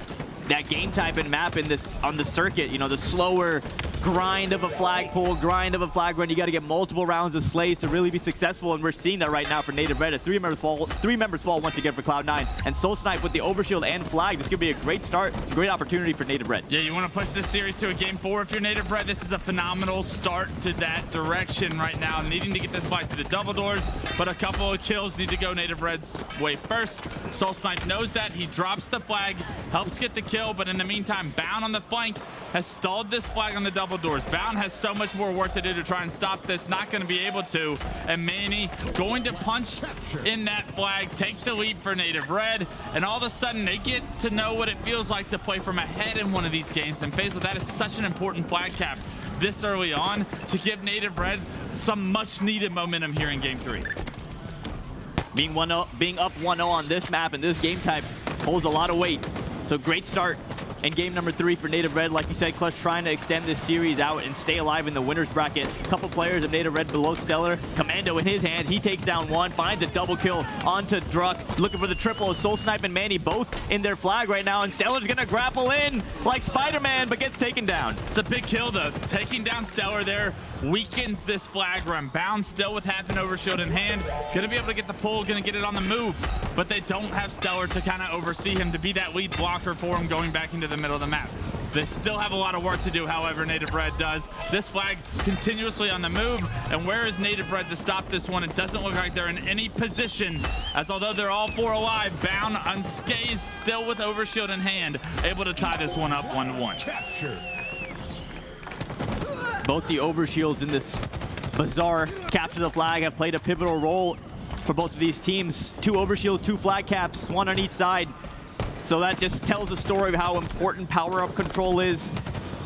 game type and map in this on the circuit. You know, the slower grind of a flagpole, grind of a flag run. You got to get multiple rounds of slays to really be successful, and we're seeing that right now for Native Red as 3 members fall once again for Cloud9, and Soul Snipe with the overshield and flag. This could be a great start, great opportunity for Native Red. Yeah, you want to push this series to a game 4 if you're Native Red. This is a phenomenal start to that direction right now, needing to get this fight to the double doors, but a couple of kills need to go Native Red's way first. Soul Snipe knows that. He drops the flag, helps get the kill, but in the meantime, Bound on the flank has stalled this flag on the double doors. Bound has so much more work to do to try and stop this, not going to be able to, and Manny going to punch in that flag, take the lead for Native Red, and all of a sudden they get to know what it feels like to play from ahead in one of these games, and Faisal, that is such an important flag tap this early on to give Native Red some much needed momentum here in game 3. Being up 1-0 on this map and this game type holds a lot of weight, so great start in game number 3 for Native Red. Like you said, Clutch trying to extend this series out and stay alive in the winners bracket. A couple players of Native Red below Stellar. Commando in his hands. He takes down one, finds a double kill onto Druck. Looking for the triple. Soul Snipe and Manny both in their flag right now, and Stellar's gonna grapple in like Spider-Man, but gets taken down. It's a big kill though. Taking down Stellar there weakens this flag run. Bound still with half an overshield in hand. Gonna be able to get the pull, gonna get it on the move, but they don't have Stellar to kind of oversee him, to be that lead blocker for him going back into the middle of the map. They still have a lot of work to do, however, Native Red does. This flag continuously on the move, and where is Native Red to stop this one? It doesn't look like they're in any position, as although they're all 4 alive, Bound unscathed, still with overshield in hand, able to tie this one up 1-1. Capture. Both the overshields in this bizarre capture the flag have played a pivotal role for both of these teams. 2 overshields, 2 flag caps, 1 on each side. So that just tells the story of how important power-up control is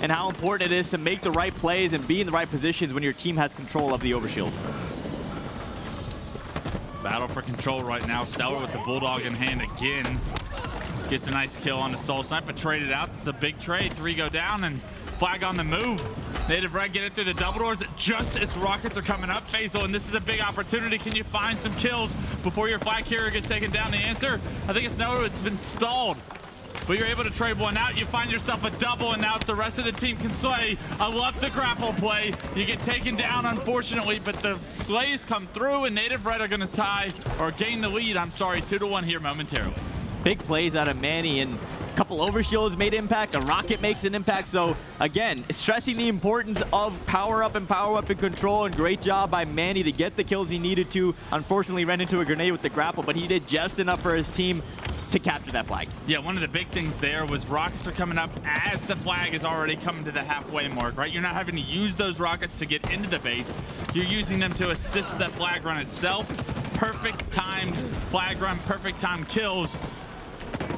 and how important it is to make the right plays and be in the right positions when your team has control of the overshield. Battle for control right now. Stellar with the Bulldog in hand again. Gets a nice kill on the Soul Sniper, traded out. It's a big trade. 3 go down and flag on the move. Native Red get it through the double doors just as rockets are coming up, Faisal, and this is a big opportunity. Can you find some kills before your flag carrier gets taken down? The answer, I think it's no, it's been stalled. But you're able to trade one out. You find yourself a double, and now the rest of the team can slay. I love the grapple play. You get taken down, unfortunately, but the slays come through, and Native Red are going to tie, or gain the lead, I'm sorry, 2-1 here momentarily. Big plays out of Manny, and a couple overshields made impact. A rocket makes an impact. So again, stressing the importance of power up and control, and great job by Manny to get the kills he needed to. Unfortunately ran into a grenade with the grapple, but he did just enough for his team to capture that flag. Yeah, one of the big things there was rockets are coming up as the flag is already coming to the halfway mark, right? You're not having to use those rockets to get into the base. You're using them to assist the flag run itself. Perfect timed flag run, perfect timed kills.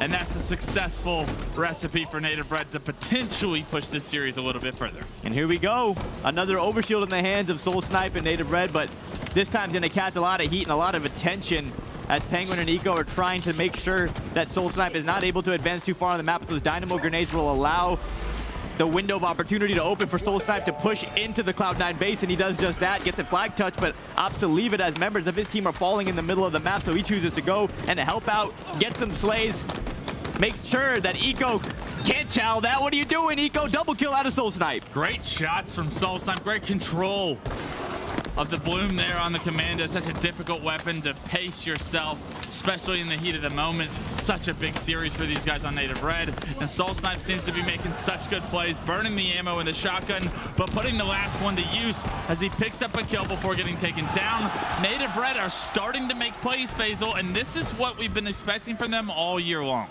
And that's a successful recipe for Native Red to potentially push this series a little bit further. And here we go. Another overshield in the hands of Soul Snipe and Native Red, but this time's going to catch a lot of heat and a lot of attention as Penguin and Eco are trying to make sure that Soul Snipe is not able to advance too far on the map. Those dynamo grenades will allow the window of opportunity to open for Soul Snipe to push into the Cloud9 base, and he does just that. Gets a flag touch, but opts to leave it as members of his team are falling in the middle of the map, so he chooses to go and to help out, get some slays, makes sure that Eco can't chow that. What are you doing, Eco? Double kill out of Soul Snipe. Great shots from Soul Snipe. Great control of the bloom there on the Commando. Such a difficult weapon to pace yourself, especially in the heat of the moment. It's such a big series for these guys on Native Red. And Soul Snipe seems to be making such good plays, burning the ammo in the shotgun, but putting the last one to use as he picks up a kill before getting taken down. Native Red are starting to make plays, Faisal, and this is what we've been expecting from them all year long.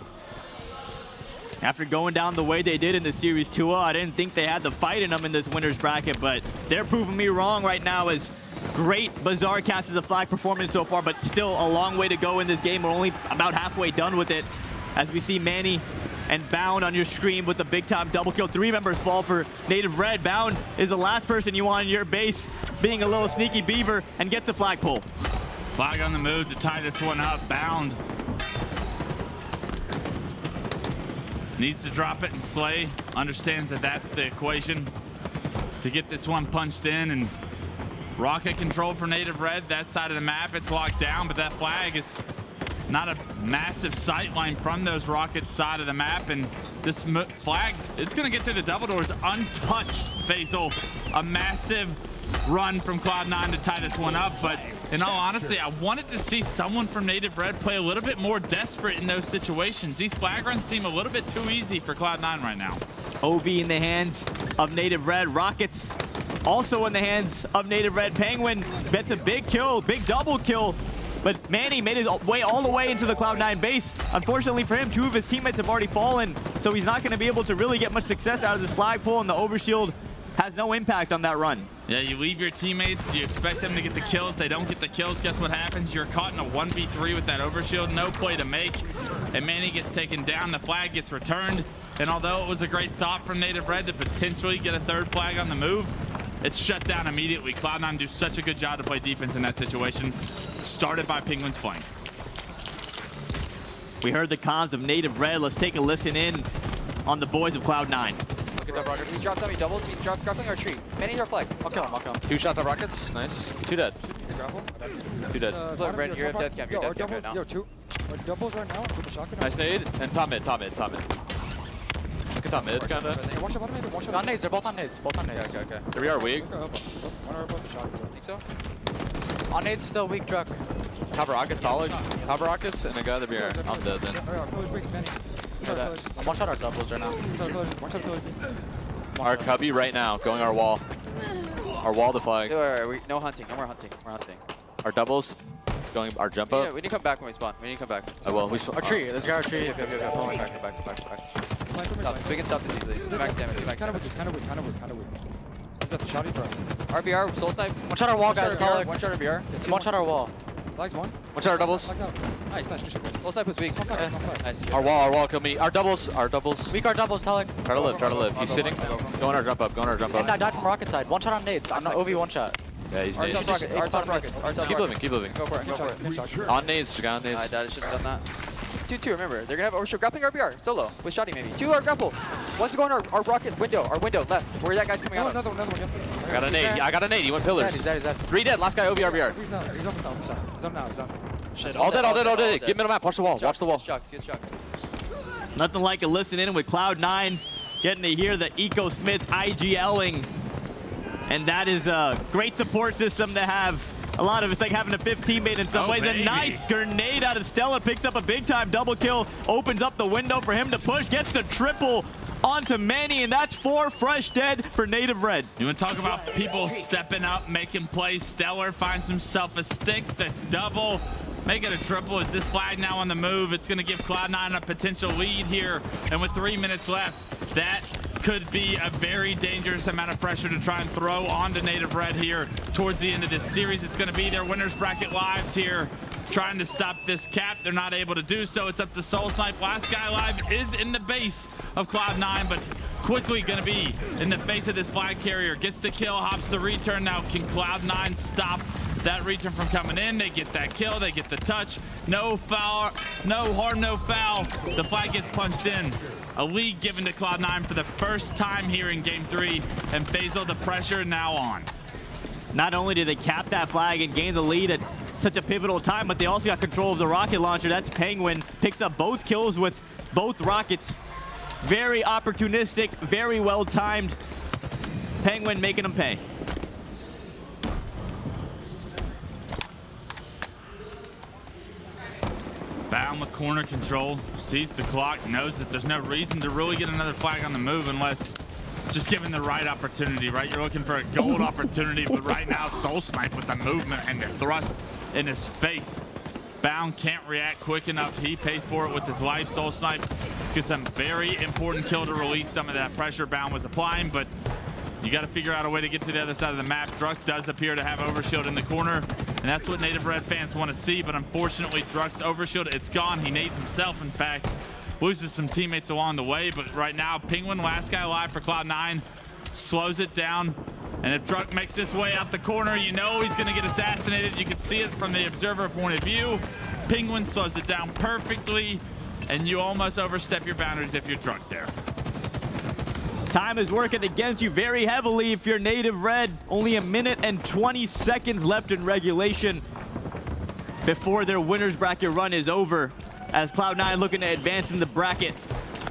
After going down the way they did in the Series 2, I didn't think they had the fight in them in this winner's bracket, but they're proving me wrong right now. As great bizarre captures the flag performance so far, but still a long way to go in this game. We're only about halfway done with it, as we see Manny and Bound on your screen with the big time double kill. 3 members fall for Native Red. Bound is the last person you want in your base, being a little sneaky beaver, and gets a flag pull. Flag on the move to tie this one up. Bound needs to drop it and slay. Understands that that's the equation to get this one punched in. And rocket control for Native Red. That side of the map, it's locked down, but that flag is not a massive sight line from those rockets side of the map. And this flag, it's going to get through the double doors untouched. Faisal, a massive run from Cloud9 to tie this one up, but in all honesty, I wanted to see someone from Native Red play a little bit more desperate in those situations. These flag runs seem a little bit too easy for Cloud9 right now. OV in the hands of Native Red. Rockets also in the hands of Native Red. Penguin gets a big kill, big double kill, but Manny made his way all the way into the Cloud9 base. Unfortunately for him, 2 of his teammates have already fallen, so he's not going to be able to really get much success out of this flag pull, and the overshield has no impact on that run. Yeah, you leave your teammates, you expect them to get the kills, they don't get the kills, guess what happens? You're caught in a 1v3 with that overshield, no play to make, and Manny gets taken down, the flag gets returned, and although it was a great thought from Native Red to potentially get a 3rd flag on the move, it's shut down immediately. Cloud9 do such a good job to play defense in that situation, started by Penguin's flank. We heard the cons of Native Red. Let's take a listen in on the boys of Cloud9. Get that rocket. He drops on me doubles. He's dropping our tree. Manny's our flag. I'll kill him. 2 shot the rockets. Nice. 2 dead. 2 dead. Look, Red, you're dead cap. You're dead cap right now. Yo, 2 doubles right now with the shotgun. Nice nade. And top mid. Look at top mid, kinda. Watch the bottom mid. Watch the On nades. They're both on nades. Okay. Here we are, weak. Think so? On nades, still weak, truck. Top rockets, college. Top rockets, and I got the beer. I'm dead then. I'm one shot our doubles right now. One shot pillars. Our cubby right now, going our wall. Our wall to flag. Wait, no hunting. No more hunting. We're hunting. Our doubles, going our jump up. We need to come back when we spawn. We need to come back. I will. Our tree. Let's grab our tree. Go. Back. Stop. We can stop this easily. Do max damage. Kind of weak. Is that the shotty for us? RBR, soul snipe. One shot our wall, guys. One shot RBR. One shot our wall. Flags one. One shot our doubles. Flags out. Nice. Soul snipe was weak. Nice. Our wall, kill me. Our doubles. Weak our doubles, Talik. Try to live. He's sitting. Go on our jump up. And I died from rocket side. One shot on nades. I'm not OV one shot. Yeah, he's nades. Rocket. Keep living. Go for it. On nades, guy on nades. I died. I should have done that. 2-2, remember. They're gonna have overshoot. Grappling RBR. Solo. With shotty maybe. 2 our grapple. One's going our rocket window. Our window left. Where that guy's coming out. Another one. Yep. I got a nade. He went pillars. He's dead. 3 dead. Last guy OB RBR. He's up now. He's up. Shit. All dead. Get middle map. Watch the wall. He gets shocked. Nothing like a listen in with Cloud9, getting to hear the Eco Smith IGLing. And that is a great support system to have. A lot of it's like having a 5th teammate in some ways. Baby. A nice grenade out of Stella, picks up a big time double kill, opens up the window for him to push, gets the triple onto Manny, and that's 4 fresh dead for Native Red. You want to talk about people stepping up, making plays? Stellar finds himself a stick, the double, make it a triple. Is this flag now on the move? It's going to give Cloud9 a potential lead here, and with 3 minutes left, that could be a very dangerous amount of pressure to try and throw onto Native Red here towards the end of this series. It's going to be their winners bracket lives here, trying to stop this cap. They're not able to do so. It's up to Soul Snipe. Last guy alive is in the base of Cloud9, but quickly going to be in the face of this flag carrier. Gets the kill, hops the return. Now can Cloud9 stop that return from coming in? They get that kill, they get the touch. No foul, no harm, no foul. The flag gets punched in. A lead given to Cloud9 for the first time here in Game 3, and Faisal, the pressure now on. Not only did they cap that flag and gain the lead at such a pivotal time, but they also got control of the rocket launcher. That's Penguin, picks up both kills with both rockets. Very opportunistic, very well timed. Penguin making them pay. Bound with corner control, sees the clock, knows that there's no reason to really get another flag on the move unless just given the right opportunity, right? You're looking for a gold opportunity, but right now Soul Snipe with the movement and the thrust in his face. Bound can't react quick enough. He pays for it with his life. Soul Snipe gets a very important kill to release some of that pressure Bound was applying, but you got to figure out a way to get to the other side of the map. Druk does appear to have overshield in the corner, and that's what Native Red fans want to see, but unfortunately Druk's overshield, it's gone. He nades himself, in fact. Loses some teammates along the way, but right now Penguin, last guy alive for Cloud9, slows it down. And if Druk makes this way out the corner, you know he's going to get assassinated. You can see it from the observer point of view. Penguin slows it down perfectly, and you almost overstep your boundaries if you're Druk there. Time is working against you very heavily if you're Native Red. Only 1 minute and 20 seconds left in regulation before their winners bracket run is over, as Cloud9 looking to advance in the bracket.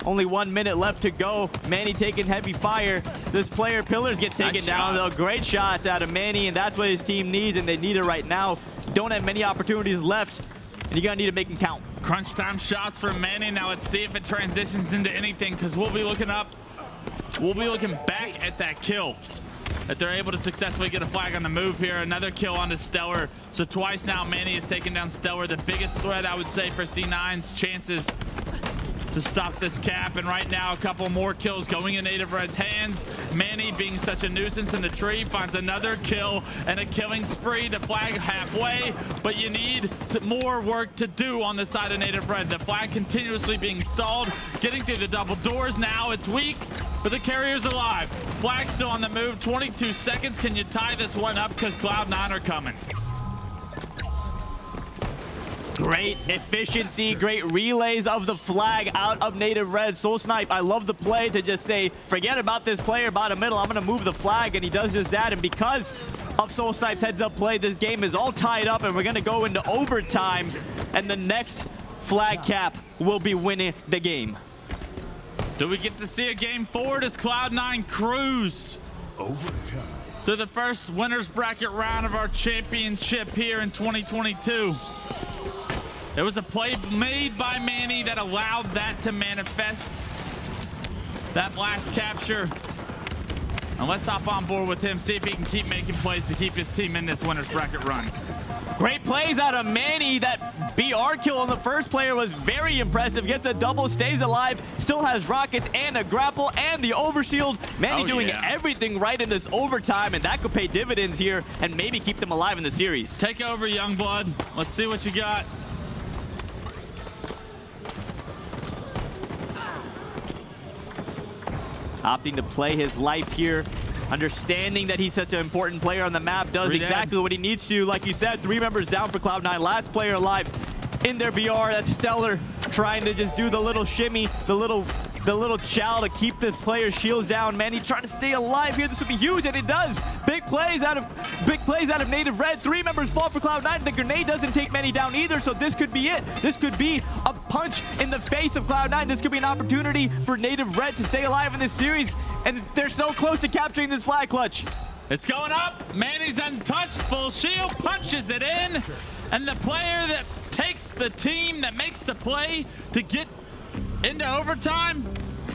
Only 1 minute left to go. Manny taking heavy fire. This player Pillars gets taken down though. Great shots out of Manny, and that's what his team needs, and they need it right now. You don't have many opportunities left, and you're gonna need to make them count. Crunch time shots from Manny. Now let's see if it transitions into anything, because we'll be looking up. We'll be looking back at that kill, that they're able to successfully get a flag on the move here. Another kill onto Stellar. So twice now Manny has taken down Stellar. The biggest threat, I would say, for C9's chances to stop this cap. And right now a couple more kills going in Native Red's hands. Manny, being such a nuisance in the tree, finds another kill and a killing spree. The flag halfway, but you need more work to do on the side of Native Red. The flag continuously being stalled, getting through the double doors. Now it's weak, but the carrier's alive. Flag still on the move. 22 seconds. Can you tie this one up? Because Cloud9 are coming. Great efficiency, great relays of the flag out of Native Red. Soul Snipe, I love the play to just say, forget about this player bottom middle, I'm gonna move the flag, and he does just that. And because of Soul Snipe's heads up play, this game is all tied up, and we're gonna go into overtime, and the next flag cap will be winning the game. Do we get to see a game 4? Does Cloud9 cruise to the first winners bracket round of our championship here in 2022? It was a play made by Manny that allowed that to manifest. That last capture. And let's hop on board with him, see if he can keep making plays to keep his team in this winner's bracket run. Great plays out of Manny. That BR kill on the first player was very impressive. Gets a double, stays alive, still has rockets and a grapple and the overshield. Manny doing everything right in this overtime, and that could pay dividends here and maybe keep them alive in the series. Take over, Youngblood. Let's see what you got. Opting to play his life here, understanding that he's such an important player on the map, does exactly what he needs to. Like you said, 3 members down for Cloud9, last player alive in their BR. That's Stellar trying to just do the little shimmy, the little chow to keep this player's shields down. Man, he's trying to stay alive here. This would be huge, and it does. Big plays out of Native Red. 3 members fall for Cloud9. The grenade doesn't take many down either, so this could be it. This could be a punch in the face of Cloud9. This could be an opportunity for Native Red to stay alive in this series, and they're so close to capturing this flag clutch. It's going up. Manny's untouched. Full shield punches it in, and the player that takes the team, that makes the play to get into overtime,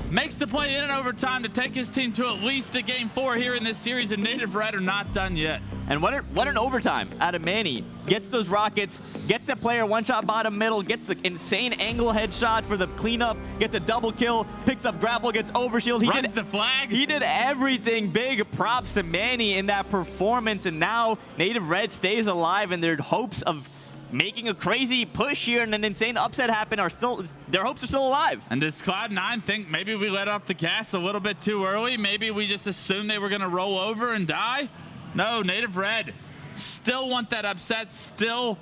makes the play in overtime to take his team to at least a game 4 here in this series, and Native Red are not done yet. And what an overtime out of Manny. Gets those rockets, gets that player one-shot bottom middle, gets the insane angle headshot for the cleanup, gets a double kill, picks up grapple, gets overshield. He runs the flag. He did everything. Big props to Manny in that performance, and now Native Red stays alive, and their hopes of making a crazy push here and an insane upset happen are still, their hopes are still alive. And does Cloud9 think maybe we let off the gas a little bit too early? Maybe we just assumed they were going to roll over and die? No, Native Red still want that upset, still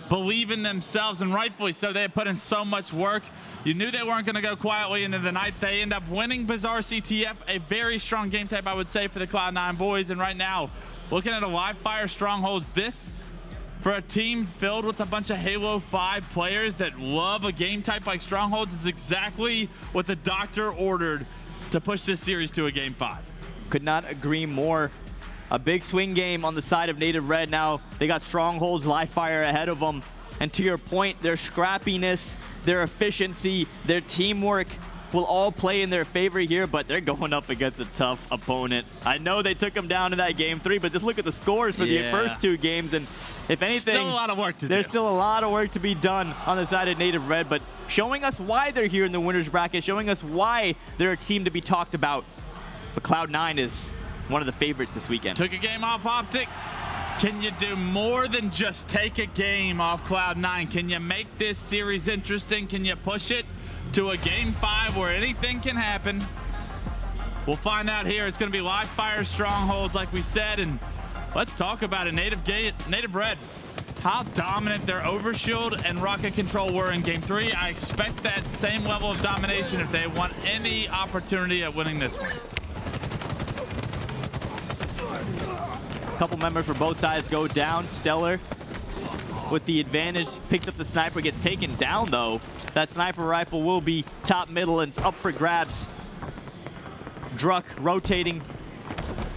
believe in themselves, and rightfully so. They have put in so much work. You knew they weren't going to go quietly into the night. They end up winning Bizarre CTF, a very strong game type, I would say, for the Cloud9 boys. And right now, looking at a live fire strongholds, this for a team filled with a bunch of Halo 5 players that love a game type like Strongholds is exactly what the doctor ordered to push this series to a game 5. Could not agree more. A big swing game on the side of Native Red. Now they got Strongholds, live fire ahead of them. And to your point, their scrappiness, their efficiency, their teamwork will all play in their favor here, but they're going up against a tough opponent. I know they took them down in that game 3, but just look at the scores for the first 2 games, and if anything, still a lot of work to do. There's still a lot of work to be done on the side of Native Red, but showing us why they're here in the winner's bracket, showing us why they're a team to be talked about. But Cloud9 is one of the favorites this weekend. Took a game off Optic. Can you do more than just take a game off Cloud9? Can you make this series interesting? Can you push it to a game 5 where anything can happen? We'll find out here. It's going to be live fire strongholds, like we said, and let's talk about it. Native Red, how dominant their overshield and rocket control were in game 3. I expect that same level of domination if they want any opportunity at winning this one. Couple members for both sides go down. Stellar with the advantage picks up the sniper, gets taken down though. That sniper rifle will be top middle and up for grabs. Druck rotating,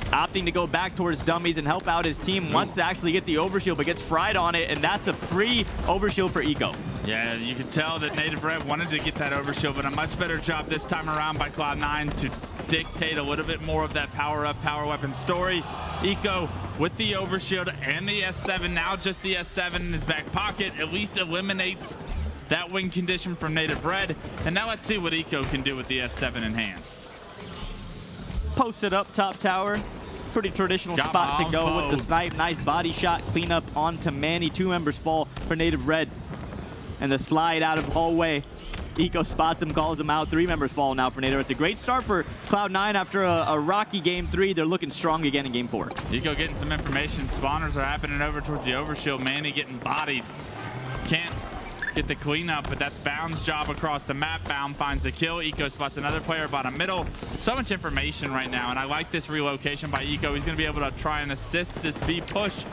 opting to go back towards dummies and help out his team. Wants to actually get the overshield, but gets fried on it, and that's a free overshield for Eco. Yeah, you can tell that Native Red wanted to get that overshield, but a much better job this time around by Cloud9 to dictate a little bit more of that power-up, power weapon story. Eco with the overshield and the S7, now just the S7 in his back pocket, at least eliminates that win condition from Native Red. And now let's see what Eco can do with the S7 in hand. Posted up top tower. Pretty traditional spot to go with the snipe. Nice body shot, clean up onto Manny. 2 members fall for Native Red. And the slide out of hallway. Eco spots him, calls him out. 3 members fall now for Native Red. It's a great start for Cloud9 after a rocky game 3. They're looking strong again in game 4. Eco getting some information. Spawners are happening over towards the overshield. Manny getting bodied. Can't get the cleanup, but that's Bound's job across the map. Bound finds the kill. Eco spots another player bottom middle. So much information right now, and I like this relocation by Eco. He's going to be able to try and assist this B push,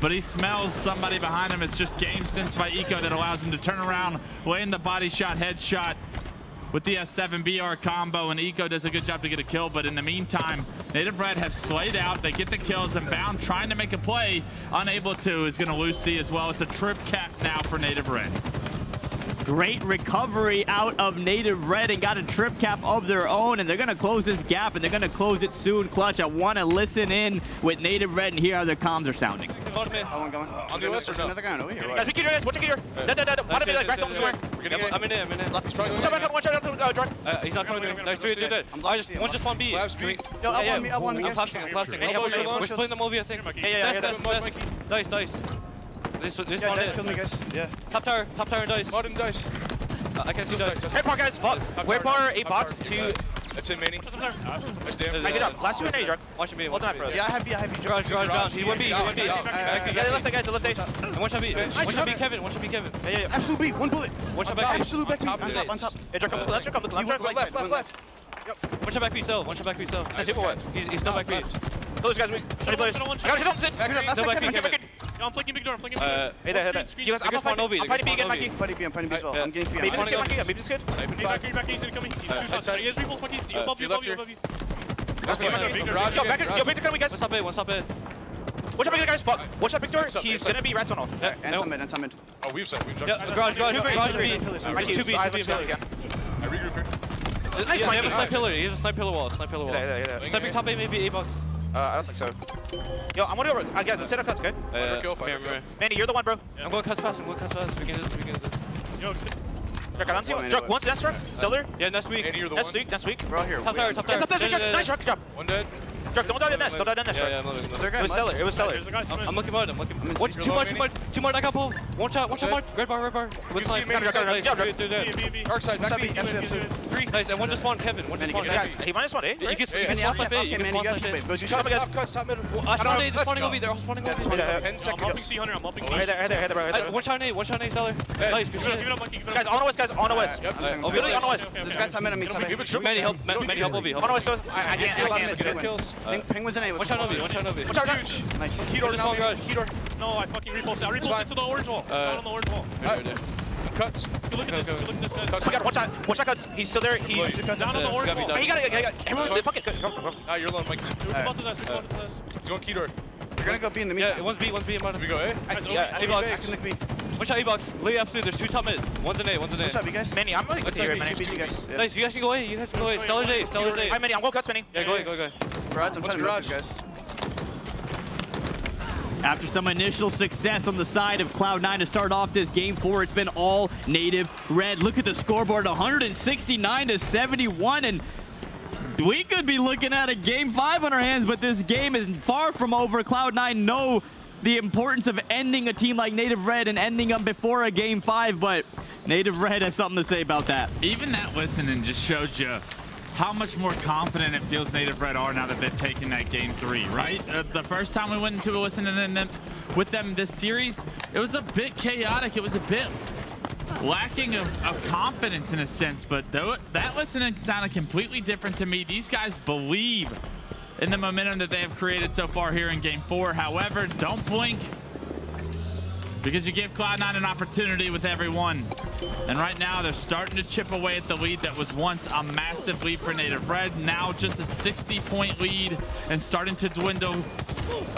but he smells somebody behind him. It's just game sense by Eco that allows him to turn around, land the body shot, headshot. with the S7BR combo, and Eco does a good job to get a kill, but in the meantime, Native Red have slayed out. They get the kills, and Bound trying to make a play, unable to, is going to lose C as well. It's a trip cap now for Native Red. Great recovery out of Native Red and got a trip cap of their own, and they're going to close this gap, and they're going to close it soon. Clutch, I want to listen in with Native Red and hear how their comms are sounding. I'm going. On the west or no? Another guy over here. Guys, we keep doing this. Watch it here. One of it, right top somewhere. I'm in it. One shot, Jordan. He's not coming in. Nice, do it. One just one B. Yo, L1 me, I'm guys. flashing. We're splitting them over, I think. Dice. This Yeah, one Dice is. killed me, guys. Yeah. Top tower and Dice. Modern Dice. I can't see Dice. Head par, guys. Where par, 8 box, 2. That's it, Manny. Nice damn. I get up. Last 2 and 8, Jordan. Watch him be. Hold on for us. Yeah, I have B. Garage down. He went B. Yeah, they left that, guys. They left A. And one shot B. One shot B, Kevin. Yeah. Absolute B. One bullet. One shot back B. Absolute back B. On top. On top. Hey, Jordan, come look left. Left. One shot back B still. Two for what? He's still back B. Those guys, we. I got it. Still back B, Kevin. I'm flanking big door. Hey there. You guys, I'm fighting B again, Mikey. I'm fighting B as well. I'm getting free. Maybe this good, Mikey. Maybe this good. Back, he's coming. He's 2 shots. He has refills, Mikey. Above you. Yo, back to come, guys. One stop it. Watch out, big guys. Fuck. Watch out, big door. He's gonna be rat tunnel. And some mid. Oh, we've set. We've jumped. Yeah, garage B. Mikey, 2B. I regroup here. Nice, He has Mikey. a snipe pillar. He has a snipe pillar wall. Yeah. Sniping top A, maybe 8 bucks. I don't think so. Yo, I'm gonna go. Guys, let's set up cuts, good? Kill. Manny, you're the one, bro. I'm going cuts fast. We can do this. Yo, Drake, I don't see you. Drake, once that's Drake. Stellar. Yeah, next week. Manny, you're the Next one. week. Next week. We're all here. Top tower. Top there, Drake. Nice, Drake. Good job. One dead. Drake, don't die in nest. Don't die in nest, Yeah, Drake. I'm moving. They're It was Stellar. It was Stellar. there's a guy swimming. I'm looking mud. What? You're Too low, much. Too much. I got pulled. One shot mud. Red bar. With see snipe. Manny, Dark side, back B. Three. Nice. And one just spawned Kevin. One just spawned. He minus one, eh? You can Manny, spawn snipe A. You can Manny, spawn you snipe A. guys. Top cuts, top middle. I spawned A. They're Let's spawning go. over. They're all spawning over. 10 I'm seconds. bumping C100. I'm bumping Hey there, bro. One shot A, Stellar. Nice. Give it up, Mikey. Guys, on the west, on the west. Yep. Literally on the west. There's guys top mid on me. Top Give it triple. Manny, help Obi. On the west, I can't. Get kills. Penguins and A. One shot Obi. Watch out, Nice. Keydoor now. Keydoor. No, I fucking repulsed. I repulsed it to the orange wall. It's not on the orange wall. Cuts. Good look at this. Oh my god, watch out, cuts. He's still there. He's Down on the orange wall. He got it. Everyone, fuck it. Go. Ah, you're alone, Mike. We're about to this. He's going Keydoor. We're gonna go B in the Yeah, meantime. one's B. We go A. Yeah, A-box. I can lick B. One shot A-box. Literally absolute. There's 2 top mid. One's an A. What's up, you guys? Manny, I'm really good here, Manny. B, you guys. Nice. You guys can go A. Stellar's A. Hi, Manny, I'm going cuts, Manny. Yeah, go. Garage, I'm trying to move you guys. After some initial success on the side of Cloud9 to start off this game 4, it's been all Native Red. Look at the scoreboard, 169-71, and we could be looking at a game 5 on our hands, but this game is far from over. Cloud9 know the importance of ending a team like Native Red and ending them before a game 5, but Native Red has something to say about that. Even that listening just showed you how much more confident it feels Native Red are now that they've taken that game 3, right? The first time we went into a listening with them this series, it was a bit chaotic. It was a bit lacking of confidence in a sense, but that listening sounded completely different to me. These guys believe in the momentum that they have created so far here in game 4. However, don't blink, because you give Cloud9 an opportunity with every one. And right now, they're starting to chip away at the lead that was once a massive lead for Native Red. Now just a 60-point lead and starting to dwindle.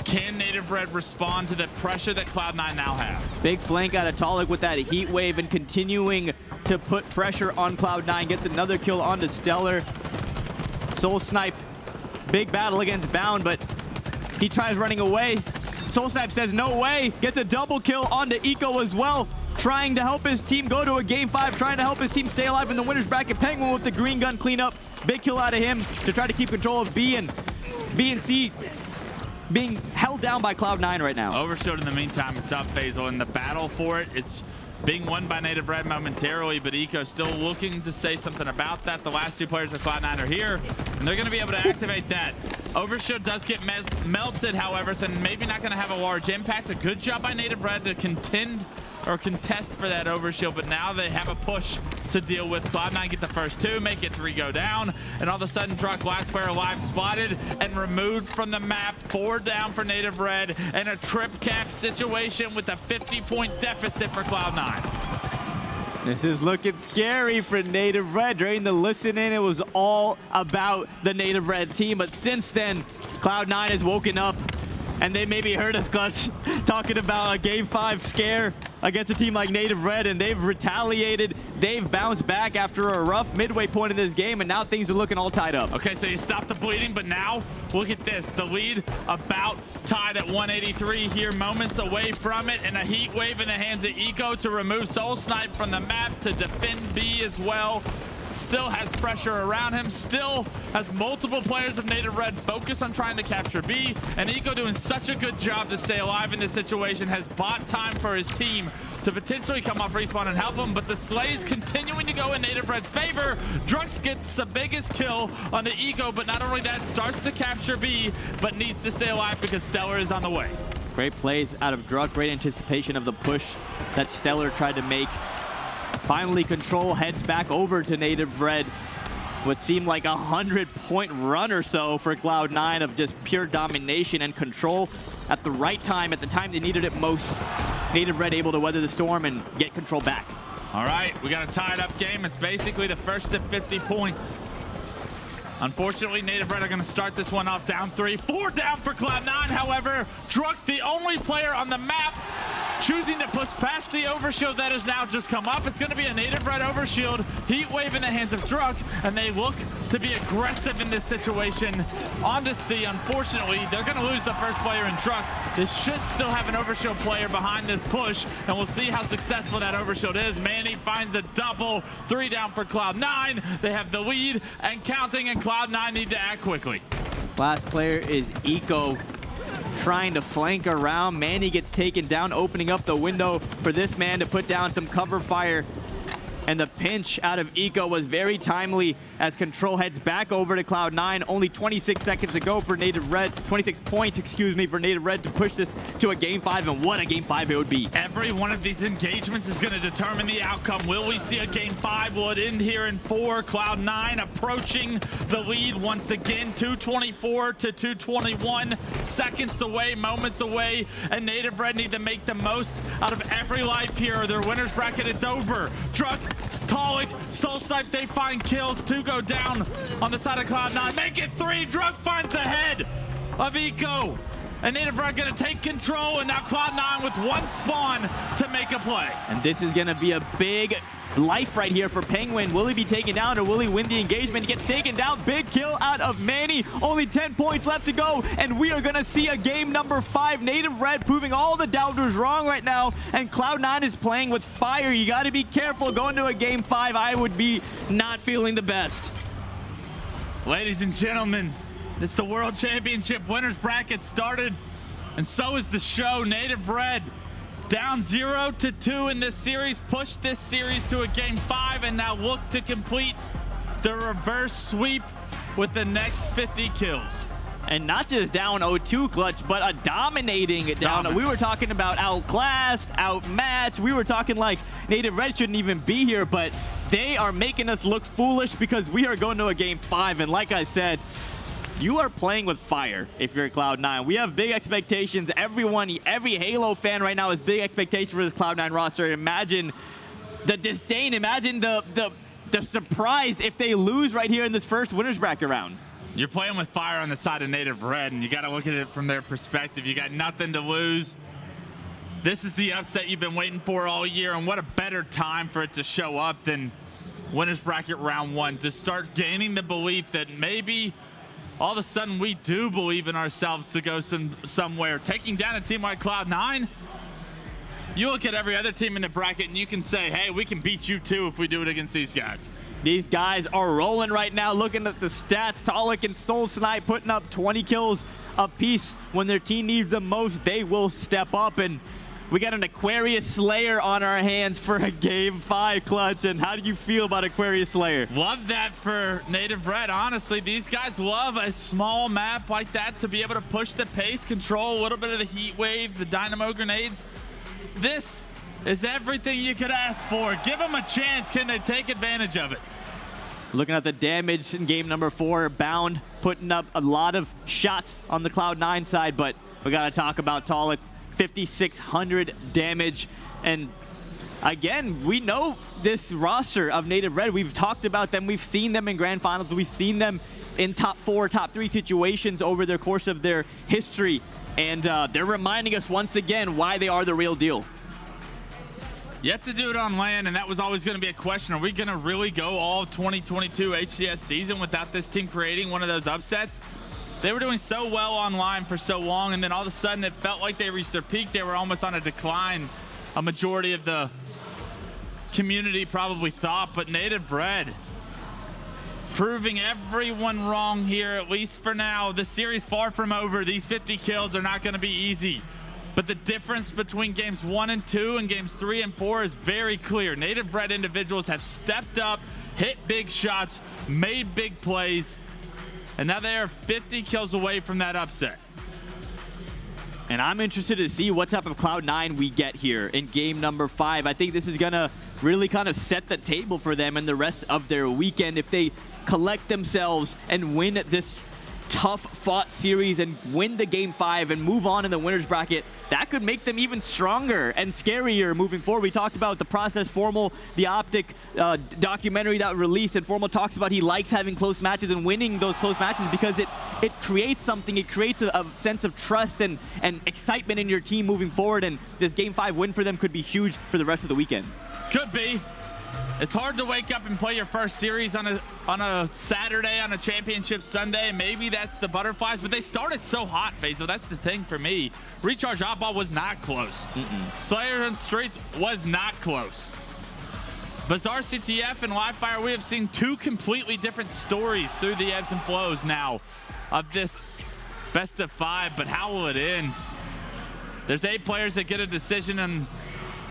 Can Native Red respond to the pressure that Cloud9 now have? Big flank out of Talik with that heat wave and continuing to put pressure on Cloud9. Gets another kill onto Stellar. Soul Snipe, big battle against Bound, but he tries running away. Soul Snipe says no way, gets a double kill onto Eco as well, trying to help his team go to a game 5, trying to help his team stay alive in the winner's bracket. Penguin with the green gun cleanup, big kill out of him to try to keep control of B and C being held down by Cloud9 right now. Overshot in the meantime, it's up Faisal in the battle for it. It's being won by Native Red momentarily, but Eco still looking to say something about that. The last 2 players of Cloud9 are here, and they're going to be able to activate that. Overshoot does get melted, however, so maybe not going to have a large impact. A good job by Native Red to contend or contest for that overshield, but now they have a push to deal with. Cloud9 get the first 2, make it 3 go down, and all of a sudden Druck, last player alive, spotted and removed from the map. 4 down for Native Red, and a trip cap situation with a 50-point deficit for Cloud9. This is looking scary for Native Red. During the listen-in, it was all about the Native Red team. But since then, Cloud9 has woken up, and they maybe heard us, Clutch, talking about a Game 5 scare against a team like Native Red, and they've retaliated. They've bounced back after a rough midway point in this game, and now things are looking all tied up. Okay, so you stopped the bleeding, but now look at this. The lead about tied at 183 here, moments away from it, and a heat wave in the hands of Eco to remove Soul Snipe from the map to defend B as well. Still has pressure around him, still has multiple players of Native Red focused on trying to capture B, and Eco doing such a good job to stay alive in this situation, has bought time for his team to potentially come off respawn and help him, but the Slay's continuing to go in Native Red's favor. Drux gets the biggest kill on the Eco, but not only that, starts to capture B, but needs to stay alive because Stellar is on the way. Great plays out of Druk, great anticipation of the push that Stellar tried to make. Finally, Control heads back over to Native Red. What seemed like 100-point run or so for Cloud9 of just pure domination and Control at the right time, at the time they needed it most. Native Red able to weather the storm and get Control back. All right, we got a tied-up game. It's basically the first to 50 points. Unfortunately, Native Red are going to start this one off down 3. 4 down for Cloud9, however. Druk, the only player on the map, choosing to push past the overshield that has now just come up. It's going to be a Native Red overshield. Heat wave in the hands of Druk, and they look to be aggressive in this situation on the C. Unfortunately, they're going to lose the first player in Druk. They should still have an overshield player behind this push, and we'll see how successful that overshield is. Manny finds a double. 3 down for Cloud9. They have the lead and counting, and Cloud9 need to act quickly. Last player is Eco, trying to flank around. Manny gets taken down, opening up the window for this man to put down some cover fire. And the pinch out of Eco was very timely as Control heads back over to Cloud9. Only 26 seconds to go for Native Red, 26 points, excuse me, for Native Red to push this to a Game 5, and what a Game 5 it would be. Every one of these engagements is going to determine the outcome. Will we see a Game 5? Will it end here in 4? Cloud9 approaching the lead once again, 224 to 221, seconds away, moments away, and Native Red need to make the most out of every life here. Their winner's bracket, it's over. Druk, Talik, Soul Snipe, they find kills. 2 go down on the side of Cloud9. Make it 3. Druk finds the head of Eco. And Native Red gonna take control, and now Cloud9 with 1 spawn to make a play. And this is gonna be a big life right here for Penguin. Will he be taken down, or will he win the engagement? He gets taken down. Big kill out of Manny. Only 10 points left to go, and we are gonna see a game number 5. Native Red proving all the doubters wrong right now, and Cloud9 is playing with fire. You gotta be careful going to a Game 5. I would be not feeling the best. Ladies and gentlemen, it's the World Championship winners bracket started, and so is the show. Native Red down 0-2 in this series, pushed this series to a Game 5, and now look to complete the reverse sweep with the next 50 kills. And not just down 0-2, Clutch, but a dominating down. We were talking about outclassed, outmatched. We were talking like Native Red shouldn't even be here, but they are making us look foolish because we are going to a Game 5. And like I said, you are playing with fire if you're Cloud9. We have big expectations. Everyone, every Halo fan right now has big expectations for this Cloud9 roster. Imagine the disdain. Imagine the surprise if they lose right here in this first winners bracket round. You're playing with fire on the side of Native Red, and you got to look at it from their perspective. You got nothing to lose. This is the upset you've been waiting for all year, and what a better time for it to show up than winners bracket round 1, to start gaining the belief that maybe all of a sudden we do believe in ourselves to go somewhere. Taking down a team like Cloud9, you look at every other team in the bracket and you can say, hey, we can beat you too if we do it against these guys. These guys are rolling right now. Looking at the stats, Talik and Soul Snipe putting up 20 kills apiece. When their team needs them most, they will step up, and we got an Aquarius Slayer on our hands for a Game 5, Clutch. And how do you feel about Aquarius Slayer? Love that for Native Red. Honestly, these guys love a small map like that to be able to push the pace, control a little bit of the heat wave, the dynamo grenades. This is everything you could ask for. Give them a chance. Can they take advantage of it? Looking at the damage in game number 4, Bound putting up a lot of shots on the Cloud9 side, but we got to talk about Talik. 5,600 damage, and again, we know this roster of Native Red. We've talked about them. We've seen them in grand finals. We've seen them in top 4, top 3 situations over the course of their history. And they're reminding us once again why they are the real deal. Yet to do it on land, and that was always going to be a question. Are we going to really go all of 2022 HCS season without this team creating one of those upsets? They were doing so well online for so long, and then all of a sudden it felt like they reached their peak. They were almost on a decline. A majority of the community probably thought, but Native Red proving everyone wrong here, at least for now. The series far from over. These 50 kills are not going to be easy. But the difference between games 1 and 2 and games 3 and 4 is very clear. Native Red individuals have stepped up, hit big shots, made big plays, and now they are 50 kills away from that upset. And I'm interested to see what type of Cloud9 we get here in game number 5. I think this is going to really kind of set the table for them and the rest of their weekend. If they collect themselves and win this tough fought series and win the game 5 and move on in the winners bracket, that could make them even stronger and scarier moving forward. We talked about the process, Formal, the Optic documentary that released, and Formal talks about he likes having close matches and winning those close matches because it creates something. It creates a sense of trust and excitement in your team moving forward, and this game 5 win for them could be huge for the rest of the weekend. Could be. It's hard to wake up and play your first series on a Saturday, on a championship Sunday. Maybe that's the Butterflies, but they started so hot, Faisal. That's the thing for me. Recharge Oddball was not close. Slayer and Streets was not close. Bizarre CTF and Livefire, we have seen 2 completely different stories through the ebbs and flows now of this best of 5, but how will it end? There's 8 players that get a decision on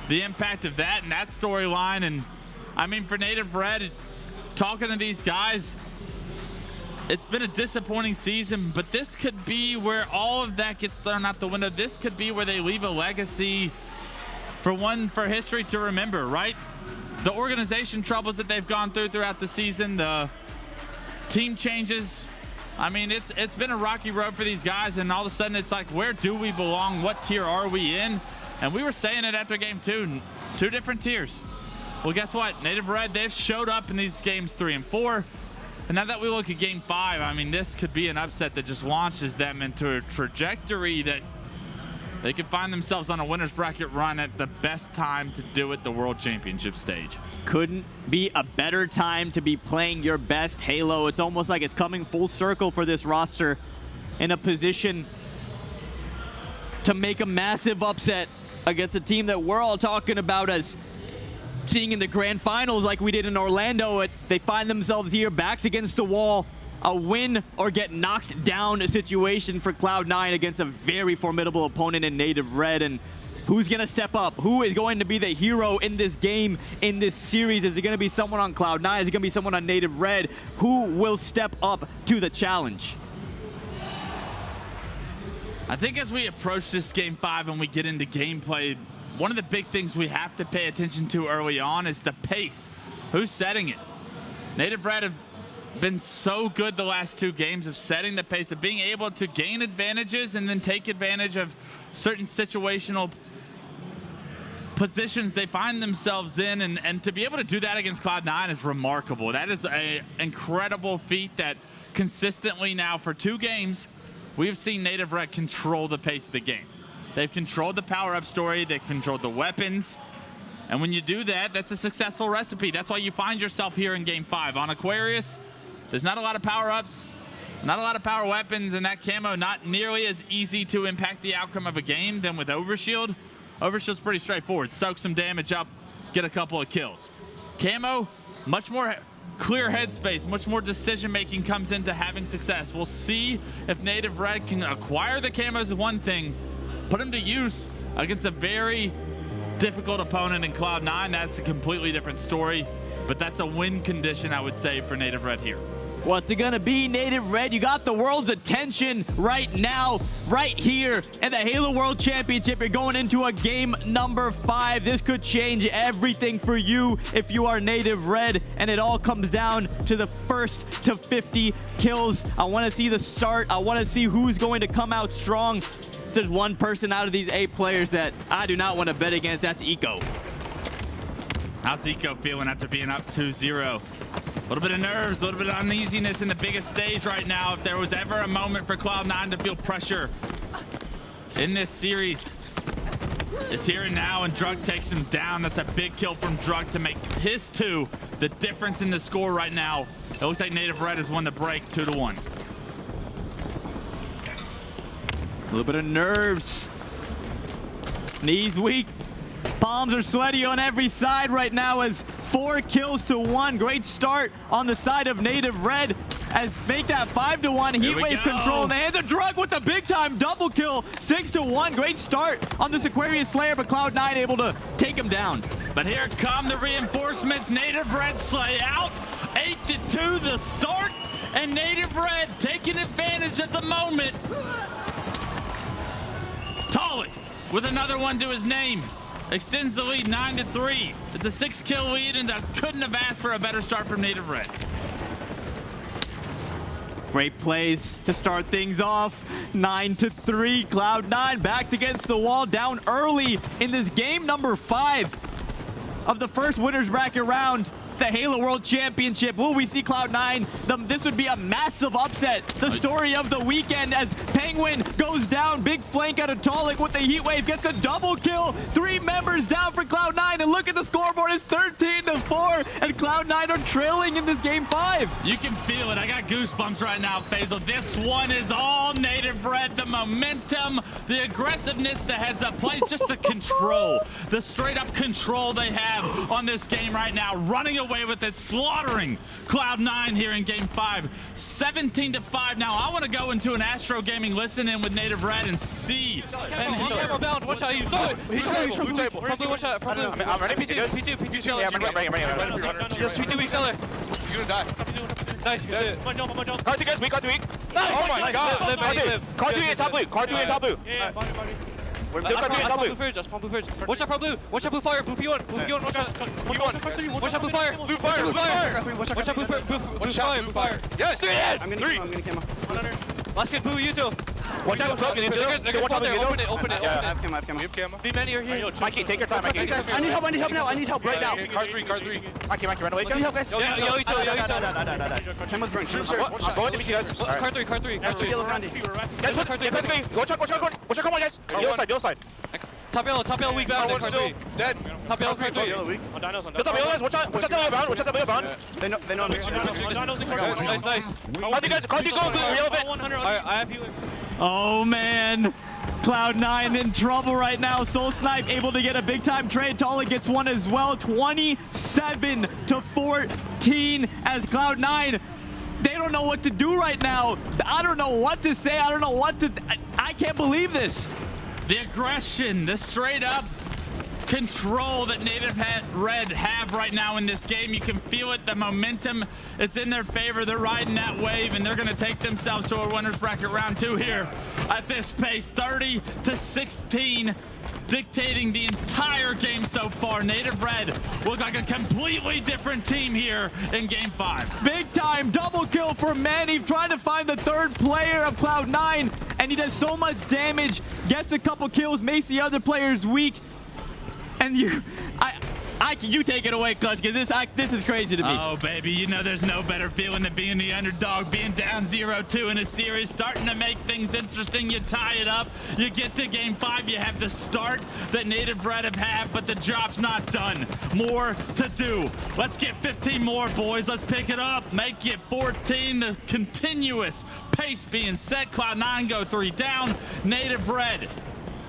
the impact of that and that storyline, and I mean, for Native Red, talking to these guys, it's been a disappointing season, but this could be where all of that gets thrown out the window. This could be where they leave a legacy for history to remember, right? The organization troubles that they've gone throughout the season, the team changes. I mean, it's been a rocky road for these guys, and all of a sudden it's like, where do we belong? What tier are we in? And we were saying it after game 2, 2 different tiers. Well, guess what? Native Red, they've showed up in these games 3 and 4. And now that we look at game 5, I mean, this could be an upset that just launches them into a trajectory that they could find themselves on a winner's bracket run at the best time to do it, the World Championship stage. Couldn't be a better time to be playing your best Halo. It's almost like it's coming full circle for this roster in a position to make a massive upset against a team that we're all talking about as seeing in the grand finals like we did in Orlando. They find themselves here, backs against the wall, a win or get knocked down situation for Cloud9 against a very formidable opponent in Native Red. And who's going to step up? Who is going to be the hero in this game, in this series? Is it going to be someone on Cloud9? Is it going to be someone on Native Red? Who will step up to the challenge? I think as we approach this game 5 and we get into gameplay, one of the big things we have to pay attention to early on is the pace. Who's setting it? Native Red have been so good the last 2 games of setting the pace, of being able to gain advantages and then take advantage of certain situational positions they find themselves in. And to be able to do that against Cloud9 is remarkable. That is an incredible feat that consistently now for 2 games, we've seen Native Red control the pace of the game. They've controlled the power-up story. They've controlled the weapons. And when you do that, that's a successful recipe. That's why you find yourself here in game 5. On Aquarius, there's not a lot of power-ups, not a lot of power weapons, and that camo not nearly as easy to impact the outcome of a game than with Overshield. Overshield's pretty straightforward. Soak some damage up, get a couple of kills. Camo, much more clear headspace, much more decision-making comes into having success. We'll see if Native Red can acquire the camos, one thing, put them to use against a very difficult opponent in Cloud9. That's a completely different story, but that's a win condition, I would say, for Native Red here. What's it gonna be, Native Red? You got the world's attention right now, right here in the Halo World Championship. You're going into a game number 5. This could change everything for you if you are Native Red, and it all comes down to the first to 50 kills. I wanna see the start. I wanna see who's going to come out strong. There's one person out of these 8 players that I do not want to bet against. That's Eco. How's Zico feeling after being up 2-0? A little bit of nerves, a little bit of uneasiness in the biggest stage right now. If there was ever a moment for Cloud9 to feel pressure in this series, it's here and now, and Drug takes him down. That's a big kill from Drug to make his 2 the difference in the score right now. It looks like Native Red has won the break 2-1. A little bit of nerves. Knees weak. Palms are sweaty on every side right now as 4 kills to 1. Great start on the side of Native Red as make that 5-1. Heatwave control in the hands of Drug with the big time double kill. 6-1. Great start on this Aquarius Slayer, but Cloud9 able to take him down. But here come the reinforcements. Native Red slay out. 8-2 the start, and Native Red taking advantage of the moment. Tolik with another one to his name. Extends the lead 9-3. It's a 6-kill lead, and I couldn't have asked for a better start from Native Red. Great plays to start things off. 9-3. Cloud9 backs against the wall, down early in this game number 5 of the first winners bracket round. The Halo World Championship. Will we see Cloud9? This would be a massive upset. The story of the weekend as Penguin goes down. Big flank out of Tolik with the Heatwave. Gets a double kill. 3 members down for Cloud9. And look at the scoreboard. It's 13-4. And Cloud9 are trailing in this game 5. You can feel it. I got goosebumps right now, Faisal. This one is all Native Red. The momentum, the aggressiveness, the heads-up plays, just the control. The straight-up control they have on this game right now. Running away with it, slaughtering Cloud9 here in game 5. 17-5. Now I want to go into an Astro Gaming listen-in with Native Red and see and hear. Watch out, he's blue table. Probably watch out. Probably. I'm ready. P2 seller. Yeah, I'm ready. P2 weak seller. He's gonna die. Nice, good. Card 2 guys, weak, card 2 weak. Oh my god. Card 2 in top blue. Card 2 in top blue. Yeah, body. We're still card 2 in top blue. Just pump blue first. Watch out for blue. Watch out blue fire. Blue P1. Blue P1. Watch out. P1. Watch out blue fire. Blue fire. Blue fire. Watch out blue fire. Yes. I'm gonna cam. Last kid, blue, you two. Watch out, Drug. They're gonna Watch out, open it. I have cam. We have camera. Be many are here. Mikey, take your time, Mikey. I need help now. I need help right now. Card 3. Mikey, run away. I need help, guys. Yo, you two. Cam was burnt. I'm going to meet you guys. Card 3. Yellow Gandhi. Guys, watch out, come on, guys. Yellow side. Top yellow, weak bound. One's still dead. Top yellow, card 3. Yellow weak. Top yellow, guys. Watch out, W bound. They know I'm here. Nice. How do you guys, card 2 go blue, yellow bit. Alright, I have healing. Oh man, Cloud9 in trouble right now. Soul Snipe able to get a big time trade. Tolik gets one as well. 27-14 as Cloud9. They don't know what to do right now. I don't know what to say. I don't know what to. I can't believe this. The aggression, the straight up control that Native Red have right now in this game. You can feel it, the momentum, it's in their favor. They're riding that wave, and they're gonna take themselves to a winners bracket round 2 here at this pace. 30-16, dictating the entire game so far. Native Red look like a completely different team here in game 5. Big time double kill for Manny, trying to find the 3rd player of Cloud9, and he does so much damage, gets a couple kills, makes the other players weak. And you take it away, Clutch, because this is crazy to me. Oh, baby, you know there's no better feeling than being the underdog, being down 0-2 in a series, starting to make things interesting. You tie it up, you get to game 5, you have the start that Native Red have had, but the job's not done. More to do. Let's get 15 more, boys. Let's pick it up, make it 14. The continuous pace being set. Cloud9 go 3 down. Native Red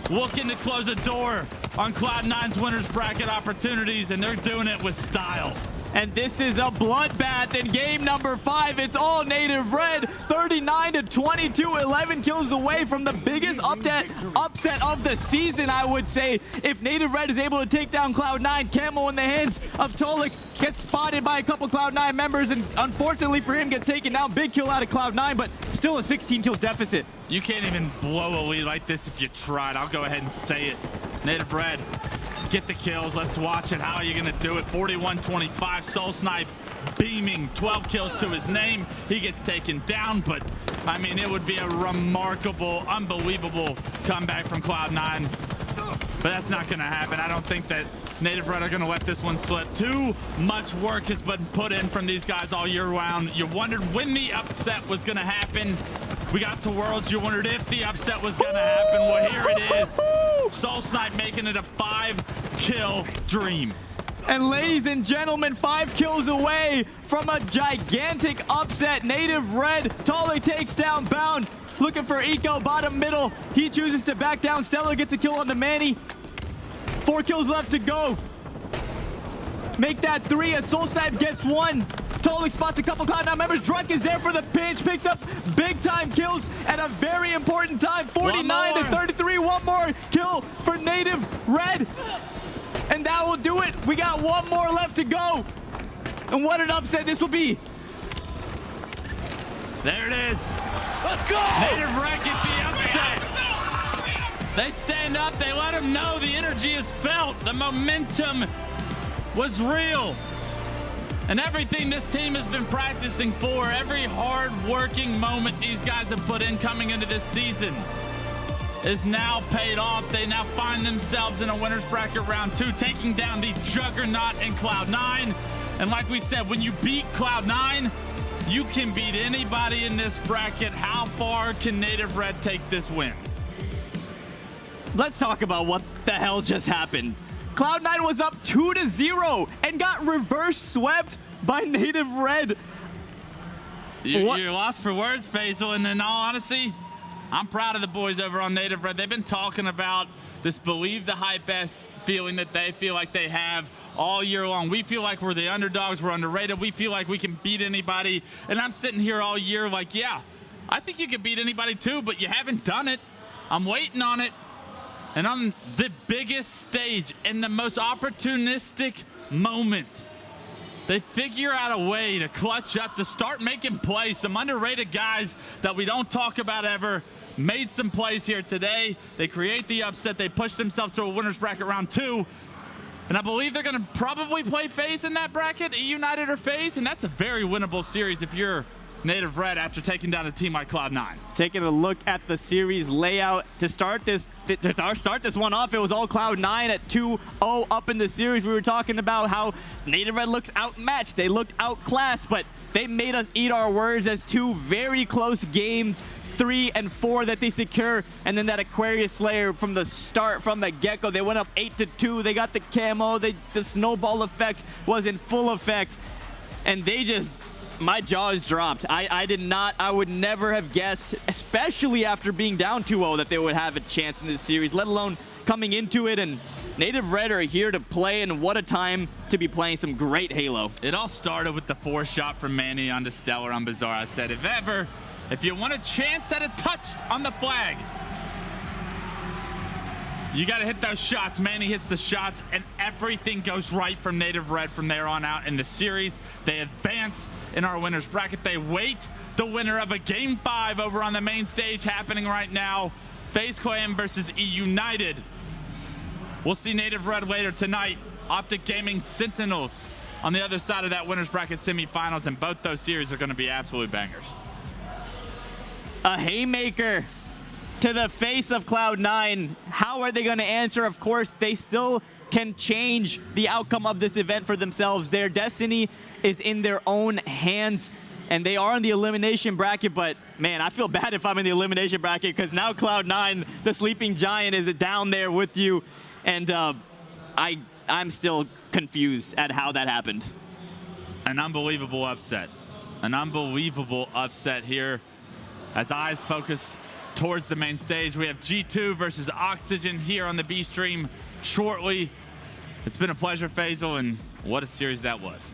looking to close a door on Cloud9's winners bracket opportunities, and they're doing it with style. And this is a bloodbath in game number 5. It's all Native Red, 39-22, 11 kills away from the biggest upset of the season, I would say. If Native Red is able to take down Cloud9, Camo in the hands of Tolik gets spotted by a couple Cloud9 members, and unfortunately for him gets taken down. Big kill out of Cloud9, but still a 16-kill deficit. You can't even blow a lead like this if you tried. I'll go ahead and say it. Native Red, get the kills. Let's watch it. How are you going to do it? 41-25. Soul Snipe beaming. 12 kills to his name. He gets taken down, but I mean, it would be a remarkable, unbelievable comeback from Cloud9. But that's not going to happen. I don't think that Native Red are going to let this one slip. Too much work has been put in from these guys all year round. You wondered when the upset was going to happen. We got to Worlds. You wondered if the upset was going to happen. Well, here it is. Soul Snipe making it a 5-kill dream. And ladies and gentlemen, 5 kills away from a gigantic upset. Native Red, Tolly takes down Bound. Looking for Eco, bottom middle. He chooses to back down. Stella gets a kill on the Manny. 4 kills left to go. Make that 3 as Soul Snipe gets 1. Totally spots a couple Cloud9 members. Drunk is there for the pinch. Picks up big time kills at a very important time. 49 to 33. One more kill for Native Red. And that will do it. We got 1 more left to go. And what an upset this will be. There it is. Let's go! Native Red get the upset. They stand up. They let them know the energy is felt. The momentum was real. And everything this team has been practicing for, every hard-working moment these guys have put in coming into this season is now paid off. They now find themselves in a winner's bracket round 2, taking down the juggernaut in Cloud9. And like we said, when you beat Cloud9, you can beat anybody in this bracket. How far can Native Red take this win? Let's talk about what the hell just happened. Cloud9 was up 2-0 and got reverse swept by Native Red. You're lost for words, Faisal, and in all honesty, I'm proud of the boys over on Native Red. They've been talking about this believe the hype best feeling that they feel like they have all year long. We feel like we're the underdogs, we're underrated, we feel like we can beat anybody. And I'm sitting here all year like, yeah, I think you can beat anybody too, but you haven't done it. I'm waiting on it. And on the biggest stage, in the most opportunistic moment, they figure out a way to clutch up, to start making plays. Some underrated guys that we don't talk about ever made some plays here today. They create the upset. They push themselves to a winner's bracket round 2. And I believe they're going to probably play FaZe in that bracket, United or FaZe. And that's a very winnable series if you're Native Red after taking down a team like Cloud9. Taking a look at the series layout to start this one off, it was all Cloud9 at 2-0 up in the series. We were talking about how Native Red looks outmatched. They looked outclassed, but they made us eat our words as 2 very close games, 3 and 4 that they secure. And then that Aquarius Slayer from the start, from the get-go, they went up 8-2. They got the camo. The snowball effect was in full effect. And they just... my jaws dropped. I would never have guessed, especially after being down 2-0, that they would have a chance in this series, let alone coming into it. And Native Red are here to play, and what a time to be playing some great Halo. It all started with the 4-shot from Manny onto Stellar on Bazaar. I said, if you want a chance at a touch on the flag, you got to hit those shots. Manny hits the shots, and everything goes right from Native Red from there on out in the series. They advance in our winner's bracket. They wait the winner of a Game 5 over on the main stage happening right now. FaZe Clan versus United. We'll see Native Red later tonight. Optic Gaming Sentinels on the other side of that winner's bracket semifinals, and both those series are going to be absolute bangers. A haymaker to the face of Cloud9. How are they going to answer? Of course, they still can change the outcome of this event for themselves. Their destiny is in their own hands, and they are in the elimination bracket. But man, I feel bad if I'm in the elimination bracket, because now Cloud9, the sleeping giant, is down there with you. And I'm still confused at how that happened. An unbelievable upset. An unbelievable upset here as eyes focus towards the main stage. We have G2 versus Oxygen here on the B stream shortly. It's been a pleasure, Faisal, and what a series that was.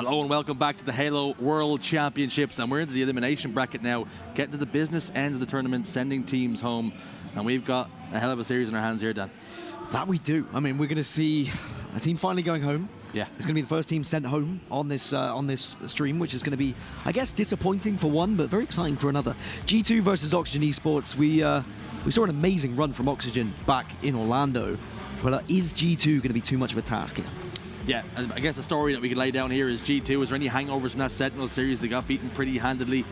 Hello and welcome back to the Halo World Championships, and we're into the elimination bracket now, getting to the business end of the tournament, sending teams home, and we've got a hell of a series in our hands here, Dan. That we do. I mean, we're going to see a team finally going home. Yeah. It's going to be the first team sent home on this stream, which is going to be, I guess, disappointing for one, but very exciting for another. G2 versus Oxygen Esports. We saw an amazing run from Oxygen back in Orlando, but is G2 going to be too much of a task here? Yeah, I guess the story that we could lay down here is G2. Is there any hangovers from that Sentinel series? They got beaten pretty handedly.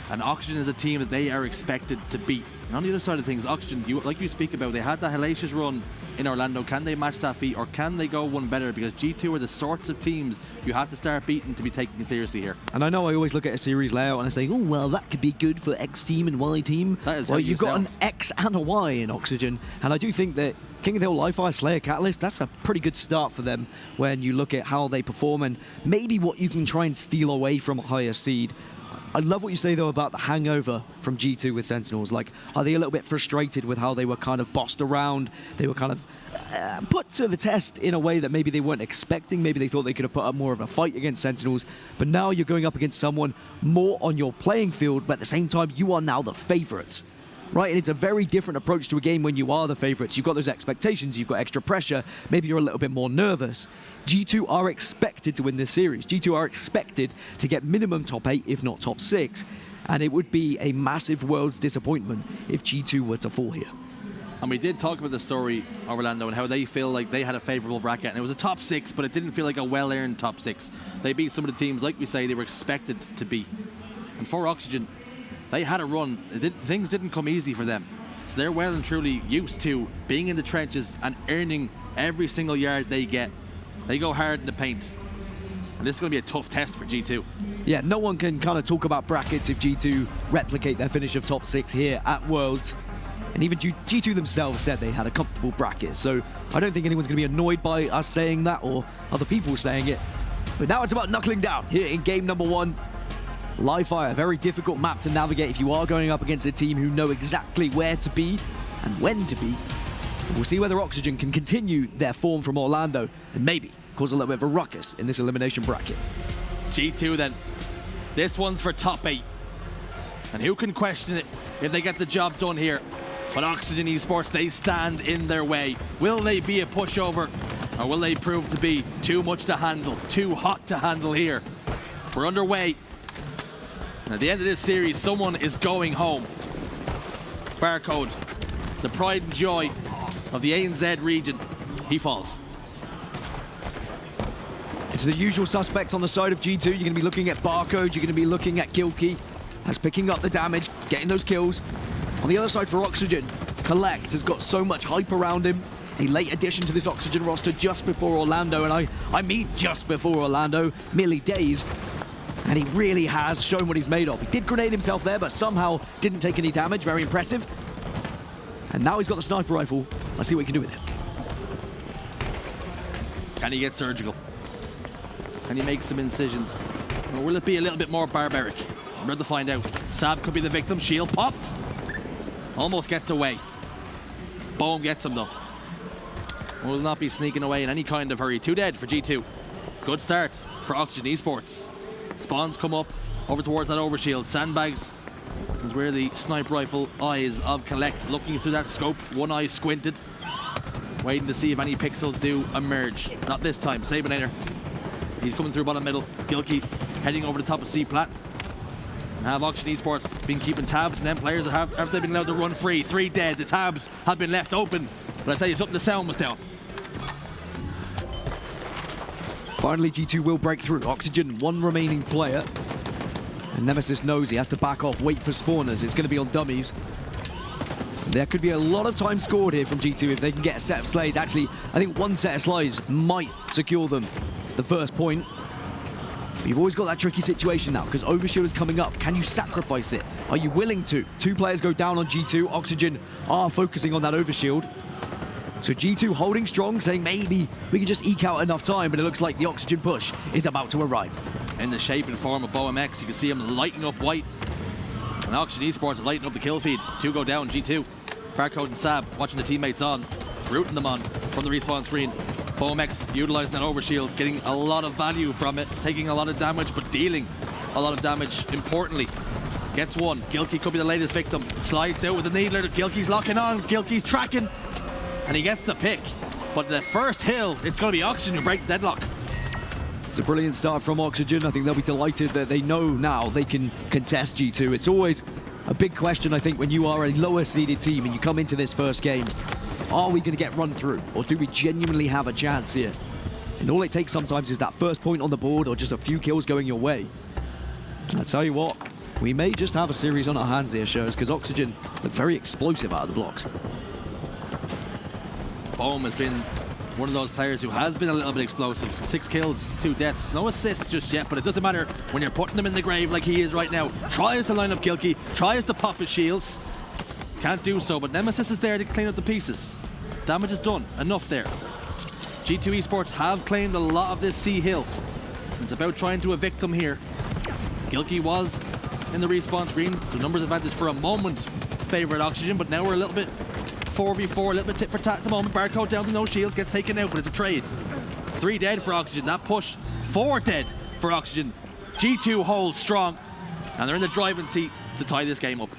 And Oxygen is a team that they are expected to beat. And on the other side of things, Oxygen, like you speak about, they had that hellacious run in Orlando. Can they match that feat, or can they go one better? Because G2 are the sorts of teams you have to start beating to be taken seriously here. And I know I always look at a series layout and I say, oh, well, that could be good for X team and Y team. That is well, how you've got an X and a Y in Oxygen. And I do think that King of the Hill, Li-Fi, Slayer, Catalyst, that's a pretty good start for them when you look at how they perform and maybe what you can try and steal away from a higher seed. I love what you say, though, about the hangover from G2 with Sentinels. Like, are they a little bit frustrated with how they were kind of bossed around? They were kind of put to the test in a way that maybe they weren't expecting. Maybe they thought they could have put up more of a fight against Sentinels. But now you're going up against someone more on your playing field, but at the same time, you are now the favorites. Right, and it's a very different approach to a game when you are the favorites. You've got those expectations, you've got extra pressure, maybe you're a little bit more nervous. G2 are expected to win this series. G2 are expected to get minimum top 8, if not top 6. And it would be a massive world's disappointment if G2 were to fall here. And we did talk about the story of Orlando and how they feel like they had a favorable bracket. And it was a top 6, but it didn't feel like a well-earned top 6. They beat some of the teams, like we say, they were expected to beat. And for Oxygen, they had a run. Things didn't come easy for them. So they're well and truly used to being in the trenches and earning every single yard they get. They go hard in the paint. And this is going to be a tough test for G2. Yeah, no one can kind of talk about brackets if G2 replicate their finish of top 6 here at Worlds. And even G2 themselves said they had a comfortable bracket. So I don't think anyone's going to be annoyed by us saying that or other people saying it. But now it's about knuckling down here in game number 1. Li-Fi, a very difficult map to navigate if you are going up against a team who know exactly where to be and when to be. We'll see whether Oxygen can continue their form from Orlando and maybe cause a little bit of a ruckus in this elimination bracket. G2 then. This one's for top 8. And who can question it if they get the job done here? But Oxygen Esports, they stand in their way. Will they be a pushover, or will they prove to be too much to handle, too hot to handle here? We're underway. And at the end of this series, someone is going home. Barcode, the pride and joy of the ANZ region, he falls. It's the usual suspects on the side of G2. You're going to be looking at Barcode, you're going to be looking at Gilkey, as picking up the damage, getting those kills. On the other side for Oxygen, Collect has got so much hype around him. A late addition to this Oxygen roster just before Orlando, and I mean just before Orlando, merely days. And he really has shown what he's made of. He did grenade himself there, but somehow didn't take any damage. Very impressive. And now he's got the sniper rifle. Let's see what he can do with it. Can he get surgical? Can he make some incisions? Or will it be a little bit more barbaric? We're about to find out. Sab could be the victim. Shield popped. Almost gets away. Boom gets him though. Will not be sneaking away in any kind of hurry. 2 dead for G2. Good start for Oxygen Esports. Spawns come up over towards that overshield. Sandbags is where the sniper rifle eyes of Collect, looking through that scope, one eye squinted, waiting to see if any pixels do emerge. Not this time. Sabinator, he's coming through bottom middle. Gilkey heading over the top of C-Plat. And have Oxygen Esports been keeping tabs, and then players have they been allowed to run free. 3 dead. The tabs have been left open. But I tell you something, the sound was down. Finally, G2 will break through. Oxygen, 1 remaining player. And Nemesis knows he has to back off, wait for spawners. It's going to be on dummies. There could be a lot of time scored here from G2 if they can get a set of slays. Actually, I think 1 set of slays might secure them the first point. But you've always got that tricky situation now, because Overshield is coming up. Can you sacrifice it? Are you willing to? 2 players go down on G2. Oxygen are focusing on that Overshield. So G2 holding strong, saying maybe we can just eke out enough time, but it looks like the Oxygen push is about to arrive. In the shape and form of BoMX, you can see him lighting up white. And Oxygen Esports are lighting up the kill feed. 2 go down, G2. Barcode and Sab watching the teammates on, rooting them on from the respawn screen. Bomex utilizing that overshield, getting a lot of value from it, taking a lot of damage, but dealing a lot of damage, importantly. Gets one. Gilkey could be the latest victim. Slides out with the needler. Gilkey's locking on. Gilkey's tracking. And he gets the pick. But the first hill, it's going to be Oxygen who break the deadlock. It's a brilliant start from Oxygen. I think they'll be delighted that they know now they can contest G2. It's always a big question, I think, when you are a lower seeded team and you come into this first game. Are we going to get run through, or do we genuinely have a chance here? And all it takes sometimes is that first point on the board or just a few kills going your way. And I tell you what, we may just have a series on our hands here, shows, because Oxygen look very explosive out of the blocks. Bohm has been one of those players who has been a little bit explosive. 6 kills, 2 deaths, no assists just yet, but it doesn't matter when you're putting him in the grave like he is right now. Tries to line up Gilkey, tries to pop his shields. Can't do so, but Nemesis is there to clean up the pieces. Damage is done, enough there. G2 Esports have claimed a lot of this C hill. It's about trying to evict them here. Gilkey was in the respawn screen, so numbers advantage for a moment favourite Oxygen, but now we're a little bit 4v4, a little bit tit for tat at the moment. Barcode down to no shields, gets taken out, but it's a trade. 3 dead for Oxygen, that push. 4 dead for Oxygen. G2 holds strong, and they're in the driving seat to tie this game up.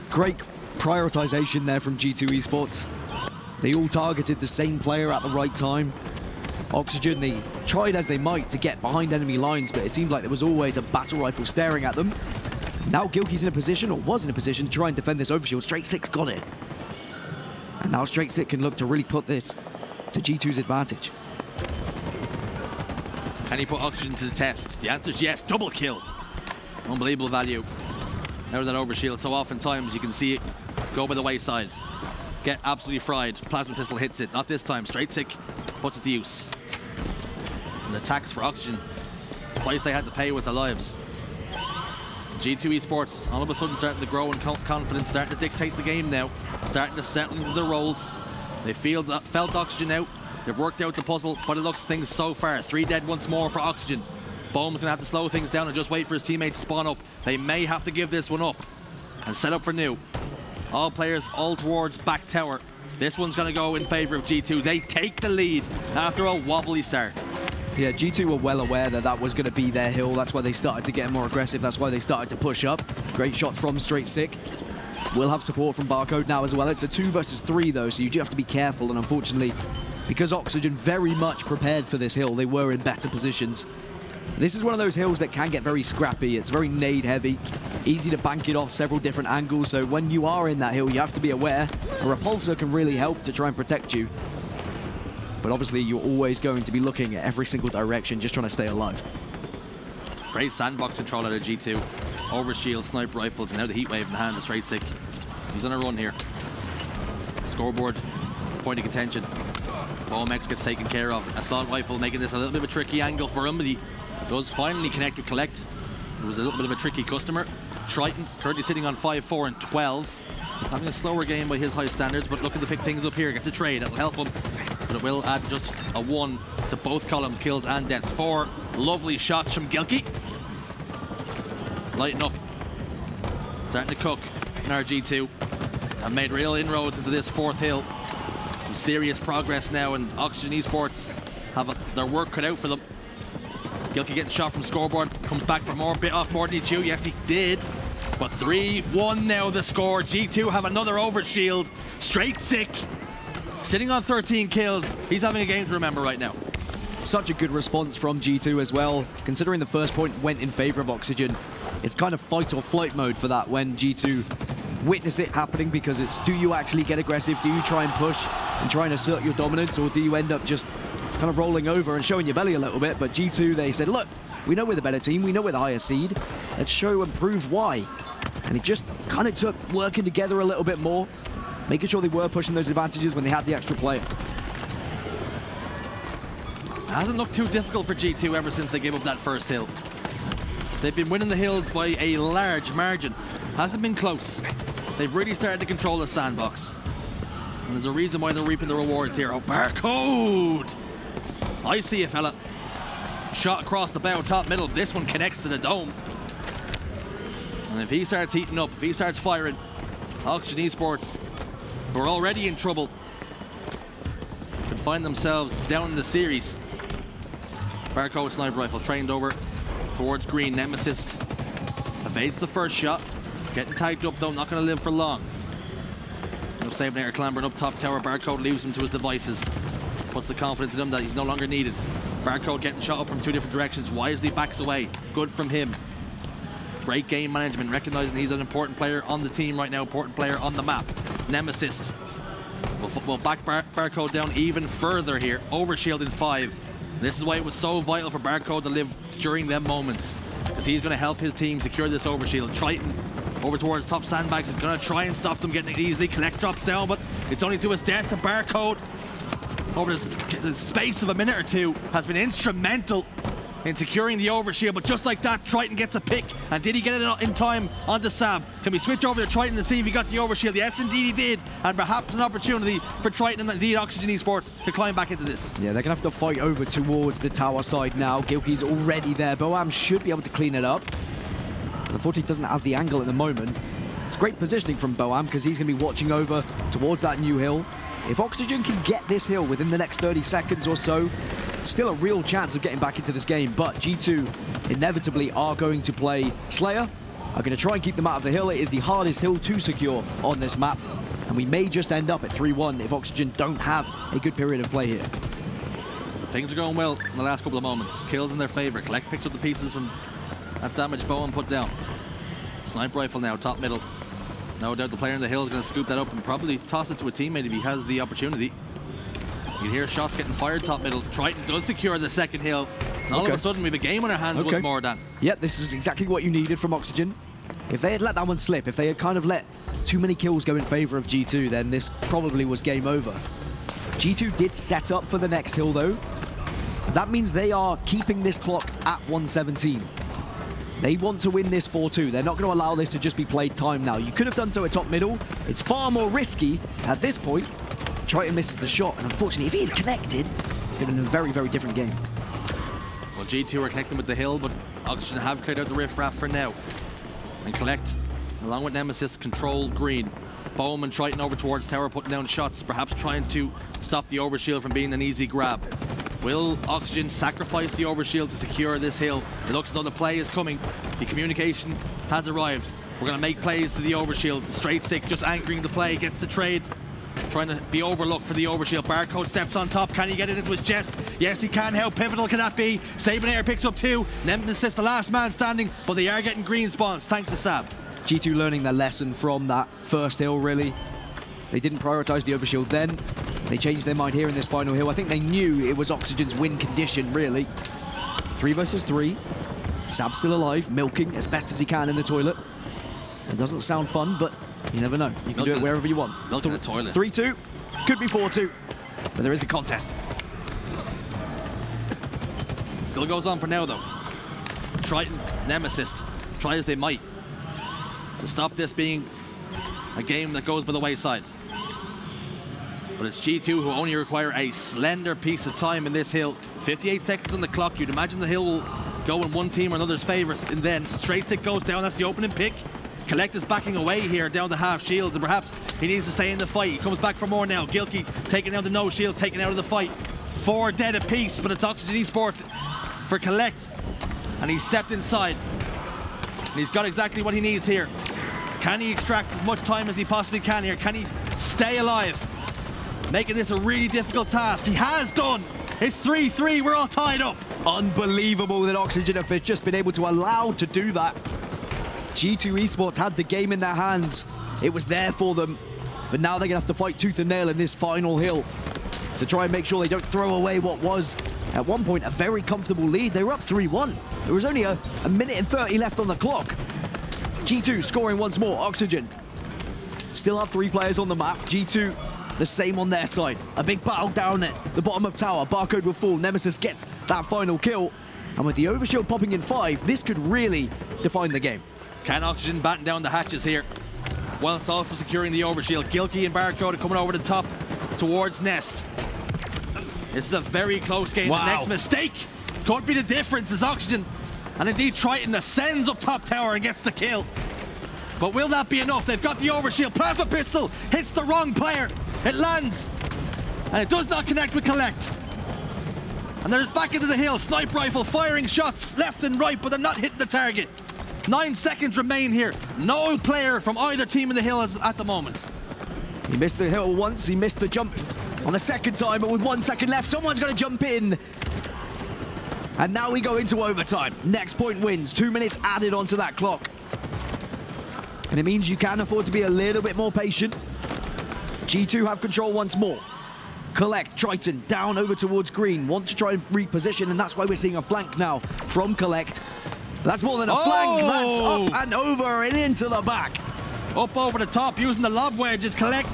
Great prioritization there from G2 Esports. They all targeted the same player at the right time. Oxygen, they tried as they might to get behind enemy lines, but it seemed like there was always a battle rifle staring at them. Now Gilkey's in a position, or was in a position, to try and defend this overshield. Straight Six got it. And now Straight Six can look to really put this to G2's advantage. Can he put Oxygen to the test? The answer is yes. Double kill. Unbelievable value out of that overshield. So oftentimes you can see it go by the wayside. Get absolutely fried. Plasma pistol hits it. Not this time. Straight Sick puts it to use. And attacks for Oxygen. The price they had to pay with their lives. G2 Esports all of a sudden starting to grow in confidence, starting to dictate the game now, starting to settle into their roles. They felt Oxygen out. They've worked out the puzzle, but it looks things so far. 3 dead once more for Oxygen. Bohm's gonna have to slow things down and just wait for his teammates to spawn up. They may have to give this one up and set up for new. All players all towards back tower. This one's gonna go in favor of G2. They take the lead after a wobbly start. Yeah, G2 were well aware that that was going to be their hill. That's why they started to get more aggressive. That's why they started to push up. Great shot from Straight Sick. We'll have support from Barcode now as well. It's a 2 versus 3 though, so you do have to be careful. And unfortunately, because Oxygen very much prepared for this hill, they were in better positions. This is one of those hills that can get very scrappy. It's very nade heavy, easy to bank it off several different angles. So when you are in that hill, you have to be aware. A repulsor can really help to try and protect you. But obviously, you're always going to be looking at every single direction, just trying to stay alive. Great sandbox control out of G2. Overshield, sniper rifles, and now the heat wave in the hand of Straight Sick. He's on a run here. Scoreboard, point of contention. Bomex gets taken care of. Assault rifle making this a little bit of a tricky angle for him, but he does finally connect with Collect. It was a little bit of a tricky customer. Triton currently sitting on 5-4 and 12. Having a slower game by his high standards, but looking to pick things up here. Gets a trade, that'll help him. But it will add just a 1 to both columns, kills and deaths. 4 lovely shots from Gilkey. Lighten up. Starting to cook in our G2. Have made real inroads into this 4th hill. Some serious progress now, and Oxygen Esports have their work cut out for them. Gilkey getting shot from scoreboard. Comes back for more, bit off more than he chew. Yes, he did. But 3-1 now the score. G2 have another overshield. Straight Sick. Sitting on 13 kills, he's having a game to remember right now. Such a good response from G2 as well. Considering the first point went in favor of Oxygen, it's kind of fight or flight mode for that when G2 witness it happening, because it's, do you actually get aggressive? Do you try and push and try and assert your dominance, or do you end up just kind of rolling over and showing your belly a little bit? But G2, they said, look, we know we're the better team, we know we're the higher seed, let's show and prove why. And it just kind of took working together a little bit more, making sure they were pushing those advantages when they had the extra player. It hasn't looked too difficult for G2 ever since they gave up that first hill. They've been winning the hills by a large margin. Hasn't been close. They've really started to control the sandbox. And there's a reason why they're reaping the rewards here. Oh, Barcode! I see a fella. Shot across the bow, top middle. This one connects to the dome. And if he starts heating up, if he starts firing, Oxygen Esports, who are already in trouble, could find themselves down in the series. Barcode sniper rifle trained over towards green. Nemesis evades the first shot. Getting tagged up though, not going to live for long. No Sabinator clambering up top tower. Barcode leaves him to his devices. Puts the confidence in him that he's no longer needed. Barcode getting shot up from 2 different directions. Wisely backs away. Good from him. Great game management, recognizing he's an important player on the team right now, important player on the map. Nemesis will back Barcode down even further here. Overshield in 5. This is why it was so vital for Barcode to live during them moments, because he's going to help his team secure this overshield. Triton over towards top sandbags is going to try and stop them getting it easily. Collect drops down, but it's only to his death. And Barcode, over the space of a minute or two, has been instrumental in securing the overshield. But just like that, Triton gets a pick. And did he get it in time onto Sab? Can we switch over to Triton and see if he got the overshield? Yes, indeed he did. And perhaps an opportunity for Triton and indeed Oxygen Esports to climb back into this. Yeah, they're going to have to fight over towards the tower side now. Gilkey's already there. Boam should be able to clean it up. Unfortunately, doesn't have the angle at the moment. It's great positioning from Boam because he's going to be watching over towards that new hill. If Oxygen can get this hill within the next 30 seconds or so, still a real chance of getting back into this game. But G2 inevitably are going to play Slayer, are going to try and keep them out of the hill. It is the hardest hill to secure on this map, and we may just end up at 3-1 if Oxygen don't have a good period of play here. Things are going well in the last couple of moments. Kills in their favor. Collect picks up the pieces from that damage Bowen put down. Sniper rifle now, top middle. No doubt the player in the hill is going to scoop that up and probably toss it to a teammate if he has the opportunity. You hear shots getting fired top middle. Triton does secure the second hill. And all of a sudden we have a game on our hands once more, Dan. Yeah, this is exactly what you needed from Oxygen. If they had let that one slip, if they had kind of let too many kills go in favor of G2, then this probably was game over. G2 did set up for the next hill though. That means they are keeping this clock at 117. They want to win this 4-2. They're not going to allow this to just be played time now. You could have done so at top middle. It's far more risky at this point. Triton misses the shot, and unfortunately, if he had connected, it would have been a very, very different game. Well, G2 are connecting with the hill, but Oxygen have cleared out the riffraff for now. And Collect, along with Nemesis, control green. Bohm and Triton over towards tower, putting down shots, perhaps trying to stop the overshield from being an easy grab. Will Oxygen sacrifice the overshield to secure this hill? It looks as though the play is coming. The communication has arrived. We're going to make plays to the overshield. Straight stick just anchoring the play, gets the trade. Trying to be overlooked for the overshield. Barcode steps on top. Can he get it into his chest? Yes, he can. How pivotal can that be? Sabinator picks up 2. Nemesis, the last man standing, but they are getting green spawns thanks to Sab. G2 learning their lesson from that first hill, really. They didn't prioritize the overshield then. They changed their mind here in this final hill. I think they knew it was Oxygen's win condition, really. 3 versus 3. Sab's still alive, milking as best as he can in the toilet. It doesn't sound fun, but you never know. You can do it wherever you want. Look at the toilet. 3-2. Could be 4-2. But there is a contest. Still goes on for now, though. Triton, Nemesis, try as they might to stop this being a game that goes by the wayside. But it's G2 who only require a slender piece of time in this hill. 58 seconds on the clock. You'd imagine the hill will go in one team or another's favor, and then straight stick goes down. That's the opening pick. Collect is backing away here down the half shields, and perhaps he needs to stay in the fight. He comes back for more now. Gilkey taking down the no shield, taken out of the fight. 4 dead apiece, but it's Oxygen Esports for Collect, and he's stepped inside. And he's got exactly what he needs here. Can he extract as much time as he possibly can here? Can he stay alive? Making this a really difficult task. He has done. It's 3-3. We're all tied up. Unbelievable that Oxygen have just been able to allow to do that. G2 Esports had the game in their hands. It was there for them. But now they're going to have to fight tooth and nail in this final hill to try and make sure they don't throw away what was, at one point, a very comfortable lead. They were up 3-1. There was only a minute and 30 left on the clock. G2 scoring once more. Oxygen still have 3 players on the map. G2 the same on their side. A big battle down at the bottom of tower. Barcode will fall. Nemesis gets that final kill. And with the overshield popping in 5, this could really define the game. Can Oxygen batten down the hatches here, whilst also securing the overshield? Gilkey and Barcode are coming over the top towards Nest. This is a very close game. Wow. The next mistake could be the difference as Oxygen, and indeed Triton, ascends up top tower and gets the kill. But will that be enough? They've got the overshield. Plasma pistol hits the wrong player. It lands And it does not connect with Collect. And they're back into the hill. Sniper rifle firing shots left and right, but they're not hitting the target. 9 seconds remain here. No player from either team in the hill at the moment. He missed the hill once, he missed the jump on the second time, but with 1 second left, someone's going to jump in. And now we go into overtime. Next point wins. 2 minutes added onto that clock. And it means you can afford to be a little bit more patient. G2 have control once more. Collect, Triton, down over towards green. Want to try and reposition, and that's why we're seeing a flank now from Collect. But that's more than a flank. That's up and over and into the back. Up over the top, using the lob wedges, Collect.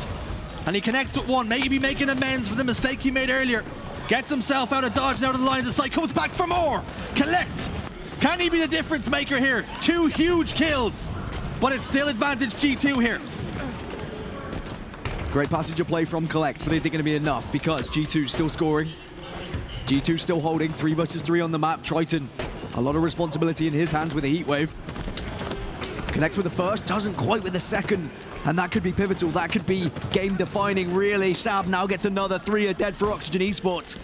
And he connects with one, maybe making amends for the mistake he made earlier. Gets himself out of dodge, out of the line of sight, comes back for more. Collect. Can he be the difference maker here? 2 huge kills, but it's still advantage G2 here. Great passage of play from Collect, but is it going to be enough? Because G2 still scoring. G2 still holding, 3 versus 3 on the map. Triton, a lot of responsibility in his hands with a heat wave. Connects with the first, doesn't quite with the second. And that could be pivotal, that could be game defining really. Sab now gets another 3 are dead for Oxygen Esports.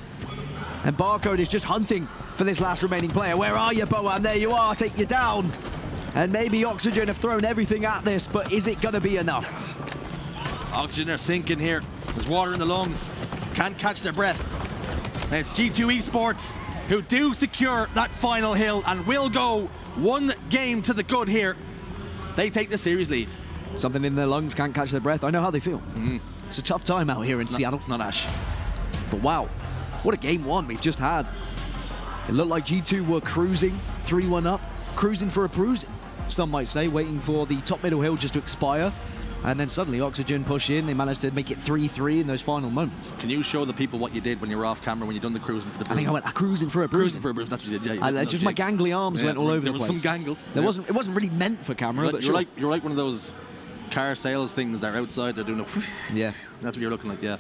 And Barcode is just hunting for this last remaining player. Where are you, Boa? And there you are, take you down. And maybe Oxygen have thrown everything at this, but is it gonna be enough? Oxygen are sinking here. There's water in the lungs. Can't catch their breath. And it's G2 Esports who do secure that final hill and will go 1 game to the good here. They take the series lead. Something in their lungs, can't catch their breath. I know how they feel. It's a tough time out here in Seattle. It's not Ash. But wow, what a game 1 we've just had. It looked like G2 were cruising, 3-1 up, cruising for a bruising, some might say, waiting for the top middle hill just to expire. And then suddenly Oxygen push in, they managed to make it 3-3 in those final moments. Can you show the people what you did when you were off camera, when you done the cruising for the bruising? I think I went cruising for a bruising. Cruising for a bruising, that's what you did, yeah. Just my gangly arms went all over the place. There was some gangles. It wasn't really meant for camera, but you're like one of those car sales things that are outside, they're doing a yeah. That's what you're looking like, yeah.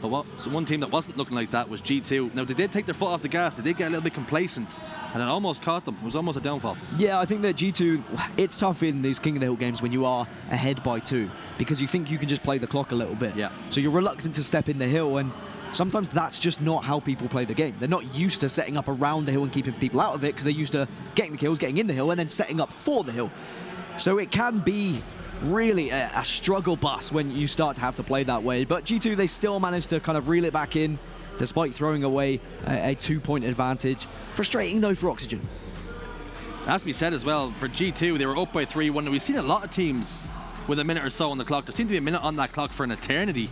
But so one team that wasn't looking like that was G2. Now, they did take their foot off the gas, they did get a little bit complacent, and it almost caught them. It was almost a downfall. Yeah, I think that G2, it's tough in these King of the Hill games when you are ahead by 2, because you think you can just play the clock a little bit. Yeah. So you're reluctant to step in the hill, and sometimes that's just not how people play the game. They're not used to setting up around the hill and keeping people out of it, because they're used to getting the kills, getting in the hill, and then setting up for the hill. So it can be really a struggle bus when you start to have to play that way. But G2, they still managed to kind of reel it back in, despite throwing away a 2-point advantage. Frustrating though for Oxygen. It has to be said as well, for G2, they were up by 3-1. We've seen a lot of teams with a minute or so on the clock. There seems to be a minute on that clock for an eternity.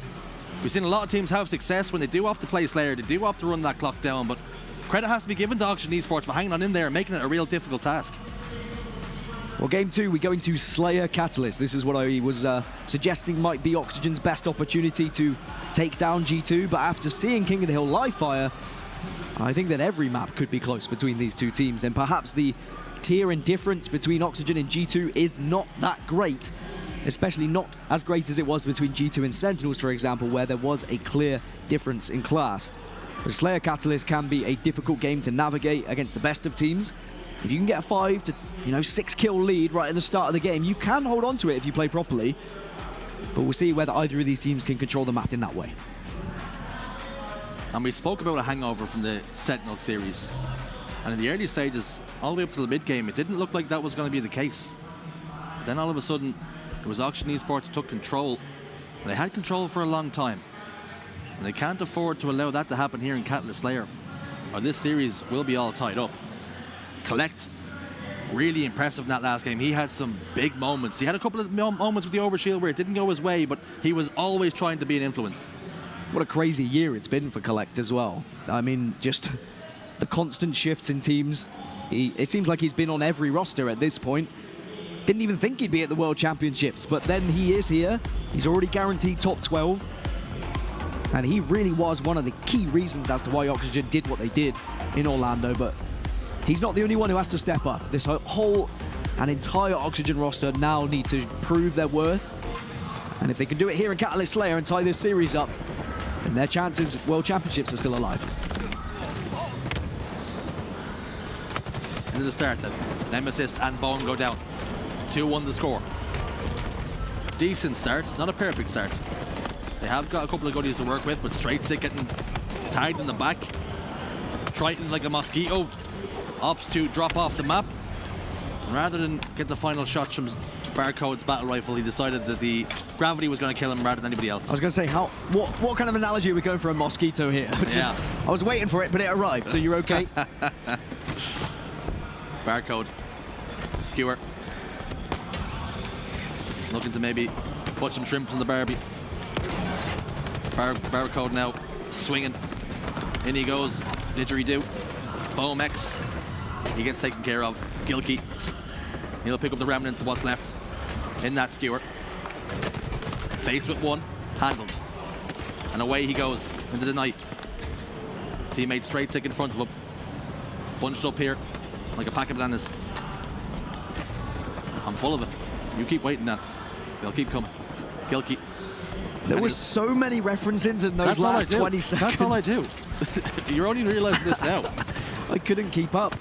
We've seen a lot of teams have success when they do opt to play Slayer, they do opt to run that clock down, but credit has to be given to Oxygen Esports for hanging on in there and making it a real difficult task. Well, game 2, we go into Slayer Catalyst. This is what I was suggesting might be Oxygen's best opportunity to take down G2, but after seeing King of the Hill live fire, I think that every map could be close between these 2 teams, and perhaps the tier and difference between Oxygen and G2 is not that great, especially not as great as it was between G2 and Sentinels, for example, where there was a clear difference in class. But Slayer Catalyst can be a difficult game to navigate against the best of teams. If you can get a 5 to 6 kill lead right at the start of the game, you can hold on to it if you play properly. But we'll see whether either of these teams can control the map in that way. And we spoke about a hangover from the Sentinel series. And in the early stages, all the way up to the mid-game, it didn't look like that was going to be the case. But then all of a sudden, it was Oxygen Esports who took control. And they had control for a long time. And they can't afford to allow that to happen here in Catalyst Slayer, or this series will be all tied up. Collect, really impressive in that last game. He had some big moments. He had a couple of moments with the overshield where it didn't go his way, but he was always trying to be an influence. What a crazy year it's been for Collect as well. I mean, just the constant shifts in teams. It seems like he's been on every roster at this point. Didn't even think he'd be at the World Championships, but then he is here. He's already guaranteed top 12. And he really was one of the key reasons as to why Oxygen did what they did in Orlando, but he's not the only one who has to step up. This whole and entire Oxygen roster now need to prove their worth. And if they can do it here in Catalyst Slayer and tie this series up, then their chances at World Championships are still alive. Into the start then. Nemesis and Bone go down. 2-1 the score. Decent start, not a perfect start. They have got a couple of goodies to work with, but Straight Stick getting tagged in the back. Triton like a mosquito opts to drop off the map. And rather than get the final shots from Barcode's battle rifle, he decided that the gravity was going to kill him rather than anybody else. I was going to say, what kind of analogy are we going for a mosquito here? Yeah. I was waiting for it, but it arrived, so you're okay? Barcode. Skewer. Looking to maybe put some shrimps in the barbie. Barcode now swinging. In he goes. Didgeridoo. Foam X. He gets taken care of. Gilkey. He'll pick up the remnants of what's left in that skewer. Faced with one. Handled. And away he goes into the night. Teammate Straight Stick in front of him. Bunched up here like a pack of bananas. I'm full of it. You keep waiting now. They'll keep coming. Gilkey. There was so many references in those last 20 seconds. That's all I do. You're only realizing this now. I couldn't keep up.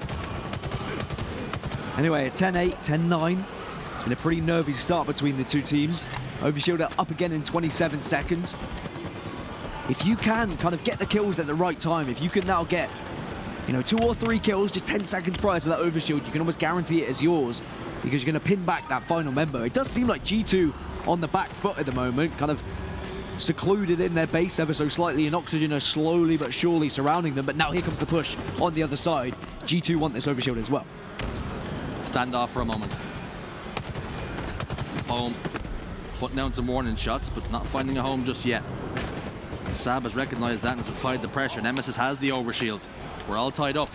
Anyway, 10-8, 10-9. It's been a pretty nervy start between the two teams. Overshielder up again in 27 seconds. If you can kind of get the kills at the right time, if you can now get, you know, 2 or 3 kills just 10 seconds prior to that overshield, you can almost guarantee it as yours because you're going to pin back that final member. It does seem like G2 on the back foot at the moment, kind of secluded in their base ever so slightly, and Oxygen are slowly but surely surrounding them. But now here comes the push on the other side. G2 want this overshield as well. Stand off for a moment. Home putting down some warning shots, but not finding a home just yet. Sab has recognized that and has applied the pressure. Nemesis has the overshield. We're all tied up.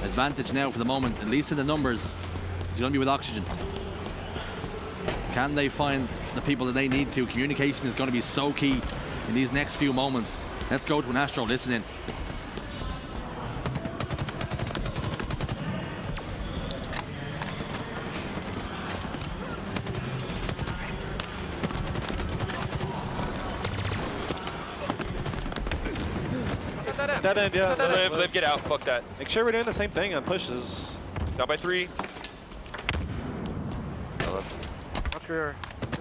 Advantage now for the moment, at least in the numbers. It's going to be with Oxygen. Can they find the people that they need to? Communication is going to be so key in these next few moments. Let's go to an Astro. Listen in. Dead end, yeah. Live, get out. Fuck that. Make sure we're doing the same thing on pushes. Down by 3.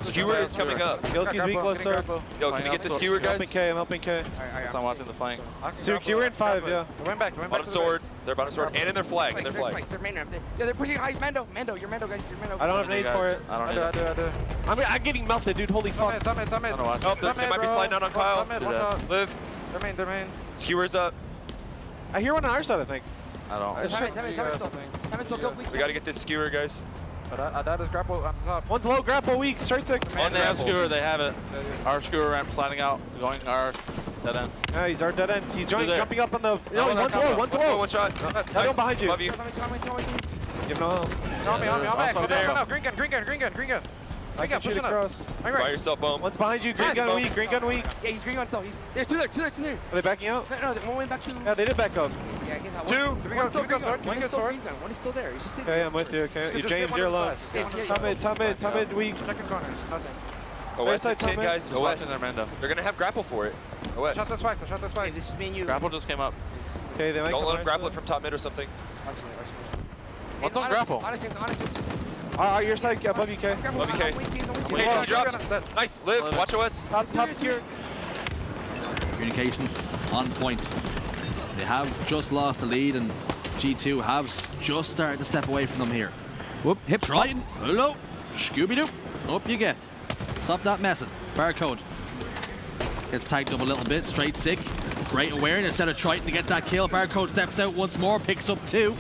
Skewer is coming up. Gilkey's weak, close sir. Yo, can we get the skewer, guys? I'm helping K. I'm watching the flank. Skewer in 5, yeah. Went back. Bottom sword. They're bottom sword. And in their flag. They're main ramp. Yeah, they're pushing high. Mando, you're Mando, guys. You're Mando. I don't have nades for it. I don't know. I'm getting melted, dude. Holy fuck. Top mid. Oh, they might be sliding out on Kyle. Live. They're main. Skewer's up. I hear one on our side, I think. I don't. Time is still go. We gotta get this skewer, guys. That is grapple on top. One's low, grapple weak, straight stick. On the skewer, they have it. Our skewer ramp sliding out, going our dead end. Yeah, he's our dead end. He's jumping up on the. No, one's low. One shot. Nice. Behind you. Love you. Give no help. On me. there. Green gun. I can shoot across. By yourself, boom. One's behind you. Green gun weak. Yeah, he's green on himself. There's two there. Are they backing out? No, one went back to. Yeah, they did back up. Yeah, I guess that Two. One is still green gun. One is still there. He's just sitting. Yeah, I'm with you. Okay, James, you're alone. Top mid, weak. Second corner. Nothing. OS at 10, guys. Just watching their Mando. They're gonna have grapple for it. OS. Shot the spikes. It's just me and you. Grapple just came up. Okay, they might Don't come let them grapple it from top mid or something. What's on grapple? Honestly. Your side, above you, K. Love you, K. Hey, he dropped. Nice. Live. Watch OS. Top secure. Communication on point. They have just lost the lead, and G2 have just started to step away from them here. Whoop, hip. Triton, hello. Scooby-Doo. Up you get. Stop that messing. Barcode. Gets tagged up a little bit. Straight Stick. Great awareness instead of Triton to get that kill. Barcode steps out once more, picks up 2.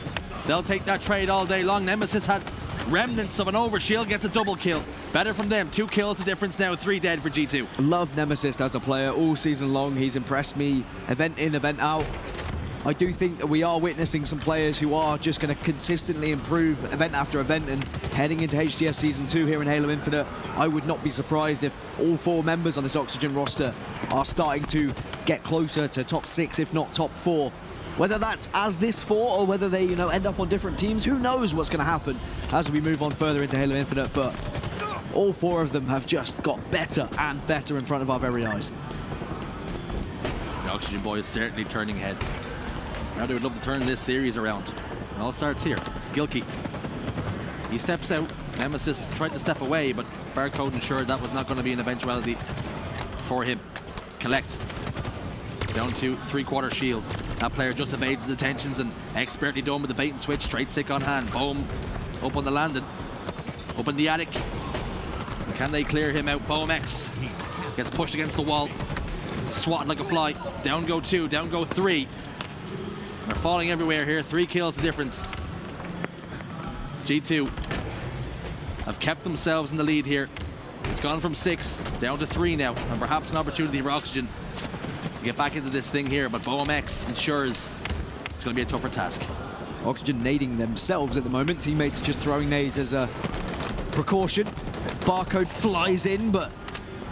They'll take that trade all day long. Nemesis had remnants of an overshield, gets a double kill. Better from them. 2 kills, the difference now. 3 dead for G2. Love Nemesis as a player all season long. He's impressed me event in, event out. I do think that we are witnessing some players who are just going to consistently improve event after event, and heading into HCS Season 2 here in Halo Infinite, I would not be surprised if all 4 members on this Oxygen roster are starting to get closer to top 6, if not top 4. Whether that's as this 4 or whether they, end up on different teams, who knows what's going to happen as we move on further into Halo Infinite, but all 4 of them have just got better and better in front of our very eyes. The Oxygen boys certainly turning heads. Now they would love to turn this series around. It all starts here. Gilkey. He steps out. Nemesis tried to step away, but Barcode ensured that was not going to be an eventuality for him. Collect. Down to 3/4 shield. That player just evades his attentions and expertly done with the bait and switch. Straight stick on hand. Boom. Up on the landing. Up in the attic. Can they clear him out? BoMX gets pushed against the wall. Swatted like a fly. Down go 2. Down go 3. They're falling everywhere here. 3 kills the difference. G2 have kept themselves in the lead here. It's gone from 6 down to 3 now, and perhaps an opportunity for Oxygen to get back into this thing here, but BoMX ensures it's going to be a tougher task. Oxygen nading themselves at the moment. Teammates just throwing nades as a precaution. Barcode flies in, but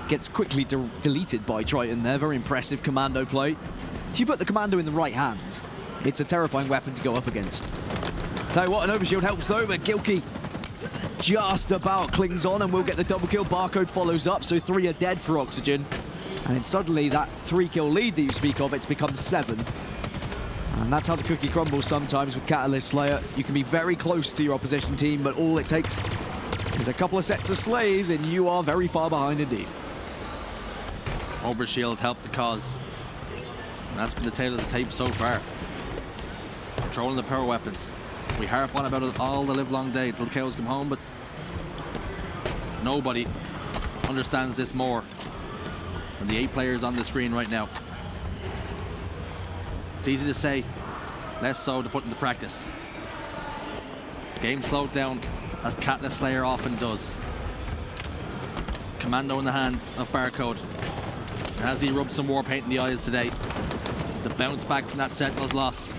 gets quickly deleted by Triton there. Very impressive commando play. If you put the commando in the right hands, it's a terrifying weapon to go up against. Tell you what, an overshield helps though, but Gilkey just about clings on and will get the double kill. Barcode follows up, so 3 are dead for Oxygen. And it's suddenly that 3-kill lead that you speak of, it's become 7. And that's how the cookie crumbles sometimes with Catalyst Slayer. You can be very close to your opposition team, but all it takes is a couple of sets of slays and you are very far behind indeed. Overshield helped the cause. And that's been the tale of the tape so far. Controlling the power weapons. We harp on about it all the live long day till the cows come home, but nobody understands this more than the 8 players on the screen right now. It's easy to say, less so to put into practice. Game slowed down as Catalyst Slayer often does. Commando in the hand of Barcode. And as he rubbed some war paint in the eyes today, to bounce back from that Sentinel's loss,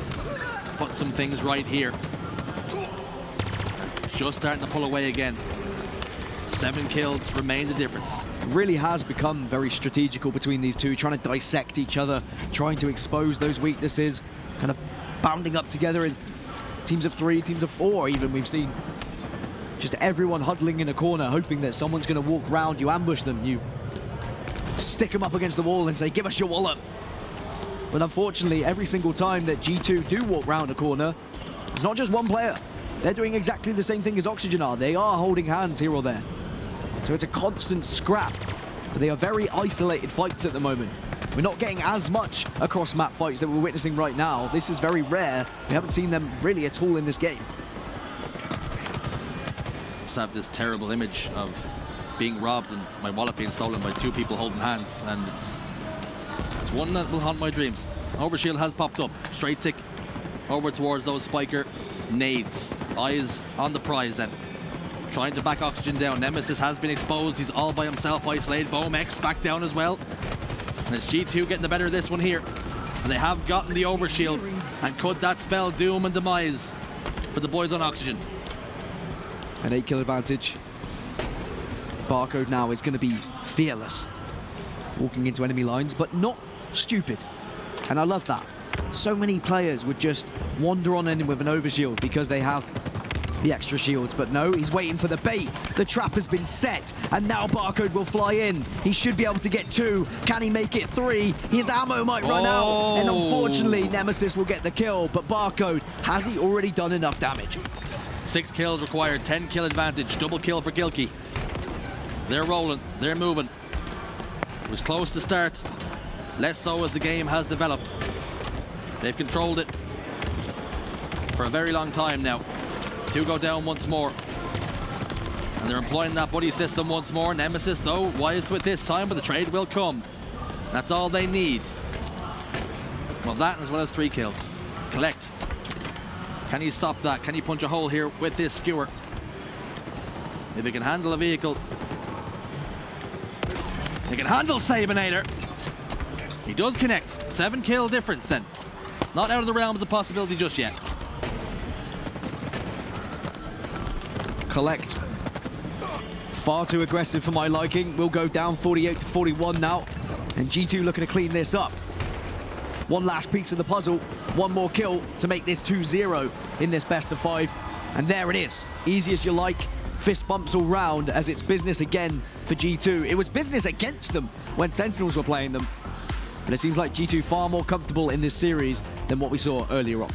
put some things right here. Just starting to pull away again. 7 kills remain the difference. It really has become very strategical between these two, trying to dissect each other, trying to expose those weaknesses, kind of bounding up together in teams of 3, teams of 4 even. We've seen just everyone huddling in a corner, hoping that someone's going to walk round. You ambush them, you stick them up against the wall and say, give us your wallet. But unfortunately, every single time that G2 do walk round a corner, it's not just one player. They're doing exactly the same thing as Oxygen are. They are holding hands here or there. So it's a constant scrap. But they are very isolated fights at the moment. We're not getting as much across map fights that we're witnessing right now. This is very rare. We haven't seen them really at all in this game. Just have this terrible image of being robbed and my wallet being stolen by 2 people holding hands, and it's one that will haunt my dreams. Overshield has popped up. Straight stick over towards those spiker nades. Eyes on the prize then. Trying to back Oxygen down. Nemesis has been exposed. He's all by himself, isolated. BoMX back down as well. And it's G2 getting the better of this one here. And they have gotten the overshield. And could that spell doom and demise for the boys on Oxygen? An 8-kill advantage. Barcode now is going to be fearless, walking into enemy lines, but not stupid. And I love that. So many players would just wander on in with an overshield because they have the extra shields, but no, he's waiting for the bait. The trap has been set, and now Barcode will fly in. He should be able to get 2. Can he make it 3? His ammo might run out, and unfortunately, Nemesis will get the kill, but Barcode, has he already done enough damage? 6 kills required, 10-kill advantage, double kill for Gilkey. They're rolling, they're moving. It was close to start, less so as the game has developed. They've controlled it for a very long time now. 2 go down once more. And they're employing that buddy system once more. Nemesis, though, wise with this time, but the trade will come. That's all they need. Well, that as well as 3 kills. Collect. Can he stop that? Can he punch a hole here with this skewer? If he can handle a vehicle. He can handle Sabinator. He does connect. 7-kill difference then. Not out of the realms of possibility just yet. Collect. Far too aggressive for my liking. We'll go down 48 to 41 now. And G2 looking to clean this up. One last piece of the puzzle. One more kill to make this 2-0 in this best of 5. And there it is. Easy as you like. Fist bumps all round as it's business again for G2. It was business against them when Sentinels were playing them. But it seems like G2 far more comfortable in this series than what we saw earlier on.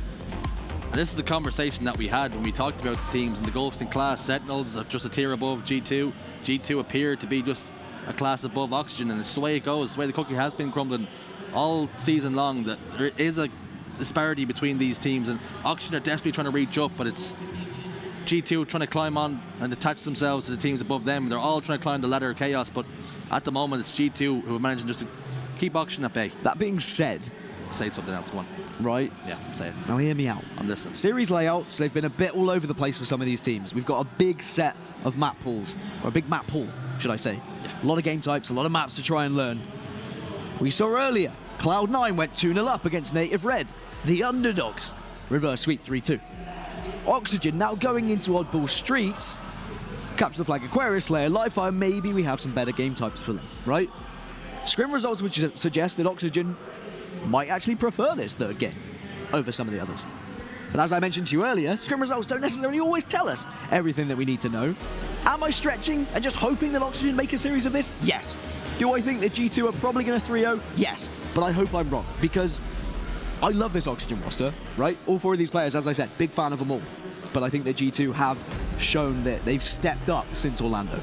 And this is the conversation that we had when we talked about the teams in the Gulfs in class. Sentinels are just a tier above G2. G2 appeared to be just a class above Oxygen, and it's the way it goes. It's the way the cookie has been crumbling all season long, that there is a disparity between these teams, and Oxygen are desperately trying to reach up, but it's G2 trying to climb on and attach themselves to the teams above them. They're all trying to climb the ladder of chaos, but at the moment it's G2 who are managing just to keep Oxygen at bay. That being said, say something else, go on. Right? Yeah, say it. Now hear me out. I'm listening. Series layouts, they've been a bit all over the place for some of these teams. We've got a big set of map pools, or a big map pool, should I say. Yeah. A lot of game types, a lot of maps to try and learn. We saw earlier, Cloud9 went 2-0 up against Native Red. The underdogs reverse sweep 3-2. Oxygen now going into Oddball Streets. Capture the Flag, Aquarius Slayer, Livefire, maybe we have some better game types for them, right? Scrim results would suggest that Oxygen might actually prefer this third game over some of the others. But as I mentioned to you earlier, scrim results don't necessarily always tell us everything that we need to know. Am I stretching and just hoping that Oxygen make a series of this? Yes. Do I think that G2 are probably going to 3-0? Yes. But I hope I'm wrong, because I love this Oxygen roster, right? All four of these players, as I said, big fan of them all. But I think that G2 have shown that they've stepped up since Orlando.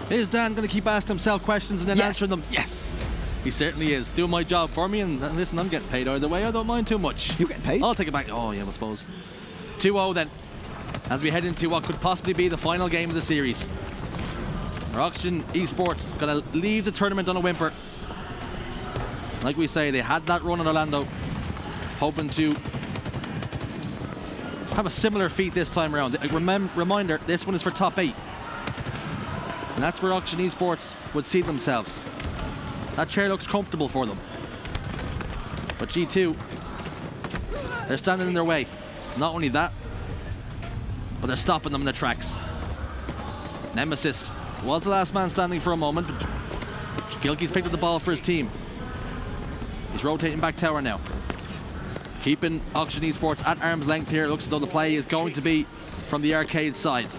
Is Dan going to keep asking himself questions and then answering them? Yes. He certainly is. Doing my job for me, and listen, I'm getting paid either way. I don't mind too much. You getting paid? I'll take it back. Oh, yeah, I suppose. 2-0 then, as we head into what could possibly be the final game of the series. Oxygen Esports going to leave the tournament on a whimper. Like we say, they had that run in Orlando, hoping to have a similar feat this time around. Reminder, this one is for top 8. And that's where Oxygen Esports would see themselves. That chair looks comfortable for them. But G2, they're standing in their way. Not only that, but they're stopping them in their tracks. Nemesis was the last man standing for a moment, but Gilkey's picked up the ball for his team. He's rotating back tower now. Keeping Oxygen Esports at arm's length here. It looks as though the play is going to be from the arcade side.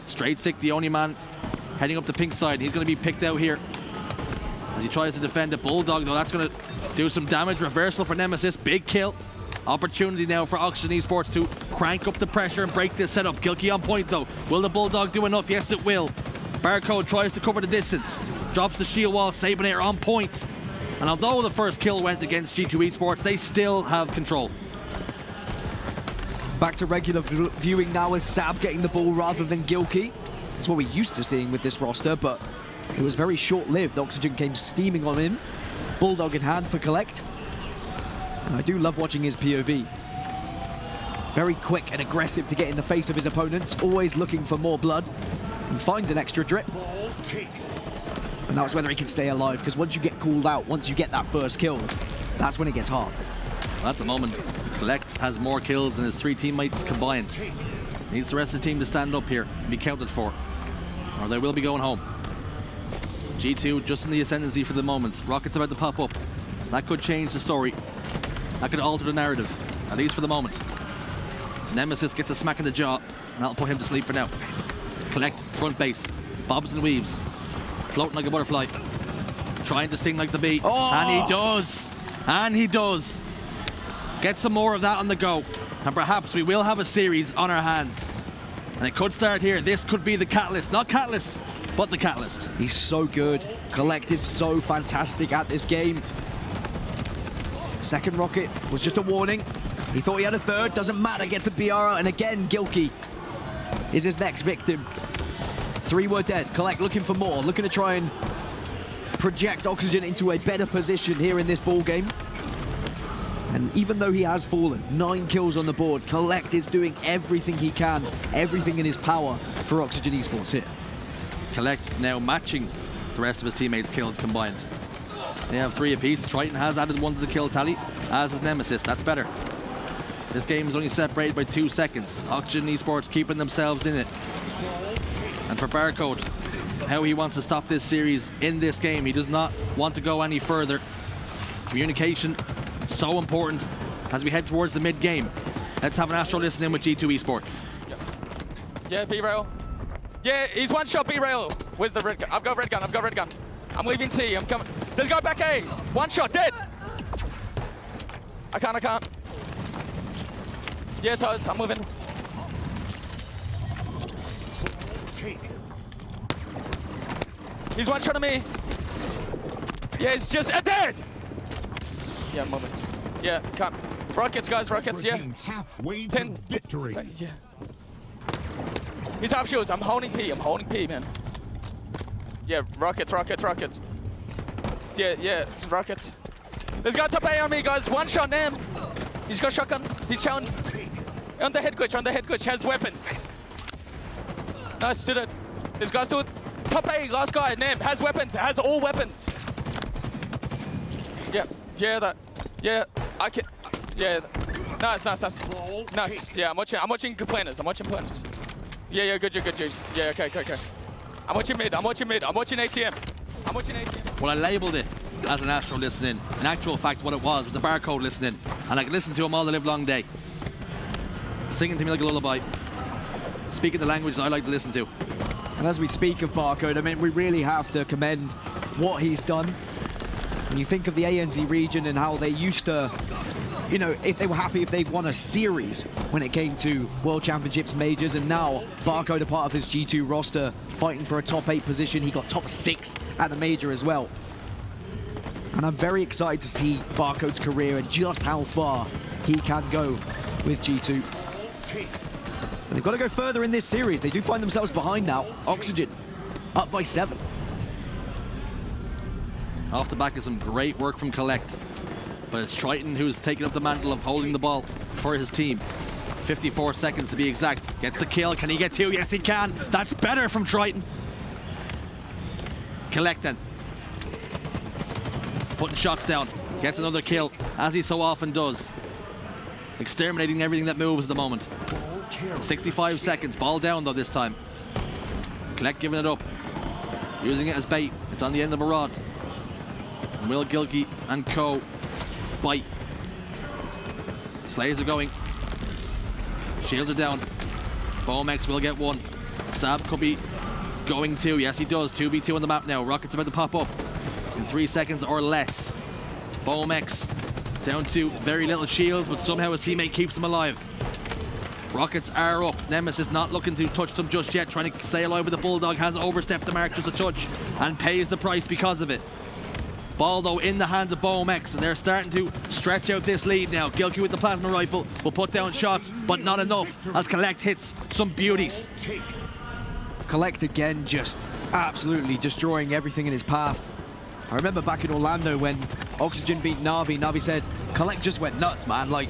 Straight Sick, the only man heading up the pink side. He's going to be picked out here as he tries to defend a Bulldog, though that's going to do some damage. Reversal for Nemesis, big kill. Opportunity now for Oxygen Esports to crank up the pressure and break this setup. Gilkey on point though. Will the Bulldog do enough? Yes, it will. Barcode tries to cover the distance. Drops the shield wall, Sabinator on point. And although the first kill went against G2 Esports, they still have control. Back to regular viewing now as Sab getting the ball rather than Gilkey. That's what we're used to seeing with this roster, but it was very short-lived. Oxygen came steaming on in. Bulldog in hand for Collect. And I do love watching his POV. Very quick and aggressive to get in the face of his opponents, always looking for more blood. He finds an extra drip. And that's whether he can stay alive, because once you get called out, once you get that first kill, that's when it gets hard. At the moment, Collect has more kills than his 3 teammates combined. Needs the rest of the team to stand up here and be counted for, or they will be going home. G2 just in the ascendancy for the moment. Rocket's about to pop up. That could change the story. That could alter the narrative, at least for the moment. Nemesis gets a smack in the jaw, and that'll put him to sleep for now. Collect, front base, bobs and weaves. Floating like a butterfly. Trying to sting like the bee. Oh! And he does! And he does! Get some more of that on the go. And perhaps we will have a series on our hands. And it could start here. This could be the catalyst. Not catalyst, but the catalyst. He's so good. Collect is so fantastic at this game. Second rocket was just a warning. He thought he had a third. Doesn't matter. Gets the BR out. And again, Gilkey is his next victim. 3 were dead. Collect looking for more. Looking to try and project Oxygen into a better position here in this ball game. And even though he has fallen, 9 kills on the board, Collect is doing everything he can, everything in his power for Oxygen Esports here. Collect now matching the rest of his teammates' kills combined. They have 3 apiece. Triton has added 1 to the kill tally, as is Nemesis. That's better. This game is only separated by 2 seconds. Oxygen Esports keeping themselves in it. And for Barcode, how he wants to stop this series in this game. He does not want to go any further. Communication, so important as we head towards the mid-game. Let's have an Astro listen in with G2 Esports. Yeah, B-Rail. Yeah, he's one shot B-Rail. Where's the red gun? I've got red gun, I've got red gun. I'm leaving C, I'm coming. There's a guy back A. One shot, dead. I can't. Yeah, Toes, I'm moving. He's one shot of me. Yeah, he's just dead. Yeah, moment. Yeah, come. Rockets, guys, rockets, yeah. Halfway Pin. to victory. Yeah. He's half shields. I'm holding P, man. Yeah, rockets. Yeah, rockets. There's got top A on me, guys. One shot, damn. He's got shotgun. He's challenged. On the head glitch, has weapons. Nice, did it. This guy's still top A, last guy, Nam, has weapons, has all weapons. Yeah, I can, yeah. Nice. Yeah, I'm watching planners. Yeah, good. Yeah, okay. I'm watching mid, I'm watching ATM. Well, I labeled it as an Astro listening. In actual fact, what it was a barcode listening. And I could listen to him all the live long day. Singing to me like a lullaby. Speaking the languages I like to listen to. And as we speak of barcode, I mean, we really have to commend what he's done. When you think of the ANZ region and how they used to, you know, if they were happy if they won a series when it came to World Championships majors, and now barcode a part of his G2 roster fighting for a top 8 position. He got top 6 at the major as well. And I'm very excited to see barcode's career and just how far he can go with G2. But they've got to go further in this series. They do find themselves behind now. Oxygen up by 7. Off the back of some great work from Collect. But it's Triton who's taken up the mantle of holding the ball for his team. 54 seconds to be exact. Gets the kill. Can he get 2? Yes, he can. That's better from Triton. Collect then. Putting shots down. Gets another kill, as he so often does. Exterminating everything that moves at the moment. 65 seconds. Ball down though this time. Collect giving it up. Using it as bait. It's on the end of a rod. And Will Gilkey and co. Bite. Slays are going. Shields are down. Bomex will get 1. Sab could be going 2. Yes, he does. 2v2 on the map now. Rocket's about to pop up in 3 seconds or less. Bomex down to very little shields, but somehow his teammate keeps him alive. Rockets are up. Nemesis not looking to touch them just yet. Trying to stay alive with the Bulldog. Has overstepped the mark just a touch and pays the price because of it. Ball though in the hands of Bomex, and they're starting to stretch out this lead now. Gilkey with the plasma rifle will put down shots, but not enough as Collect hits some beauties. Collect again, just absolutely destroying everything in his path. I remember back in Orlando when Oxygen beat Na'Vi, Na'Vi said, Collect just went nuts, man. Like,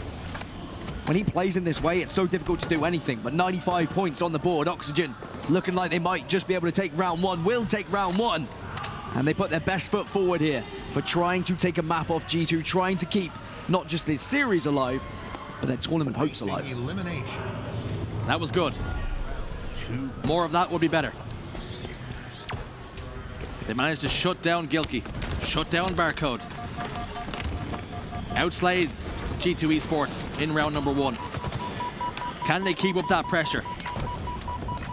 when he plays in this way, it's so difficult to do anything, but 95 points on the board. Oxygen looking like they might just be able to take round 1, will take round 1. And they put their best foot forward here for trying to take a map off G2, trying to keep not just this series alive, but their tournament hopes alive. Elimination. That was good. More of that would be better. They managed to shut down Gilkey, shut down Barcode. Outslayed G2 Esports in round number 1. Can they keep up that pressure?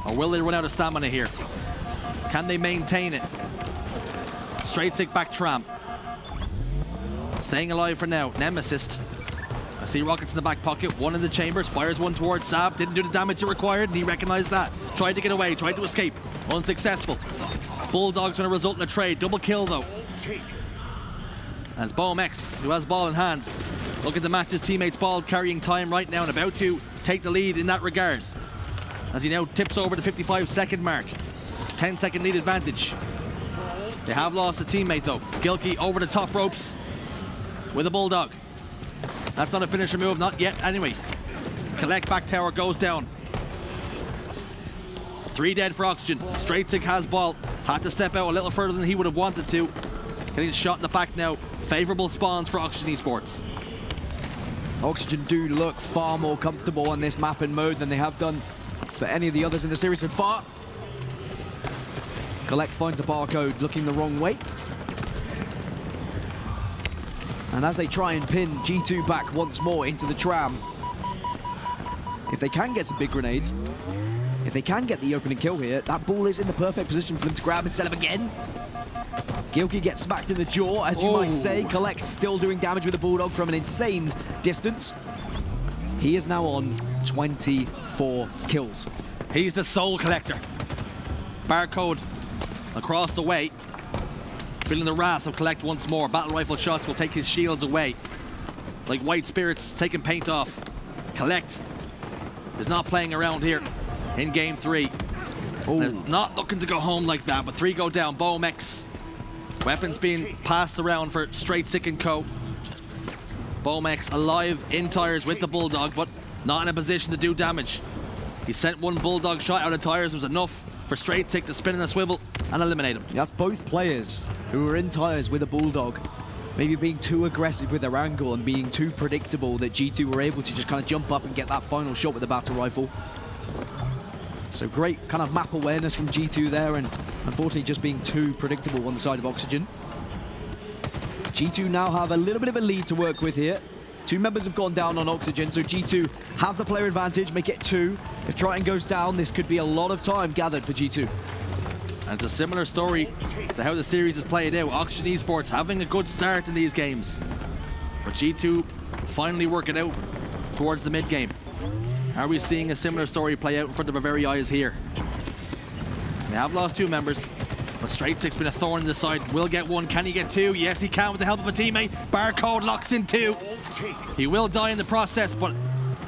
Or will they run out of stamina here? Can they maintain it? Straight stick back tram. Staying alive for now. Nemesis. I see rockets in the back pocket. 1 in the chambers. Fires 1 towards Sab. Didn't do the damage it required, and he recognized that. Tried to get away. Tried to escape. Unsuccessful. Bulldog's going to result in a trade. Double kill though. As Bomex, who has ball in hand, looking to match his teammate's ball, carrying time right now and about to take the lead in that regard. As he now tips over the 55-second mark. 10-second lead advantage. They have lost a teammate though. Gilkey over the top ropes with a Bulldog. That's not a finisher move, not yet anyway. Collect back tower goes down. 3 dead for Oxygen. Straight stick has ball. Had to step out a little further than he would have wanted to. Getting shot in the back now. Favorable spawns for Oxygen Esports. Oxygen do look far more comfortable on this map and mode than they have done for any of the others in the series so far. Collect finds a barcode looking the wrong way. And as they try and pin G2 back once more into the tram, if they can get some big grenades, if they can get the opening kill here, that ball is in the perfect position for them to grab instead of again. Gilkey gets smacked in the jaw, as you might say. Collect still doing damage with the Bulldog from an insane distance. He is now on 24 kills. He's the soul collector. Barcode across the way. Feeling the wrath of Collect once more. Battle rifle shots will take his shields away. Like white spirits taking paint off. Collect is not playing around here in game 3. Not looking to go home like that, but 3 go down. Bomex. Weapons being passed around for Straight Sick and Co. Bomex alive in tires with the Bulldog, but not in a position to do damage. He sent one Bulldog shot out of tires. It was enough for Straight Sick to spin in a swivel and eliminate him. That's both players who were in tires with a Bulldog. Maybe being too aggressive with their angle and being too predictable that G2 were able to just kind of jump up and get that final shot with the battle rifle. So great kind of map awareness from G2 there, and unfortunately just being too predictable on the side of Oxygen. G2 now have a little bit of a lead to work with here. 2 members have gone down on Oxygen, so G2 have the player advantage, make it 2. If Triton goes down, this could be a lot of time gathered for G2. And it's a similar story to how the series is played out. Oxygen Esports having a good start in these games, but G2 finally work it out towards the mid game. Are we seeing a similar story play out in front of our very eyes here? We have lost 2 members, but Straight Sick's been a thorn in the side. Will get 1. Can he get 2? Yes, he can with the help of a teammate. Barcode locks in 2. He will die in the process, but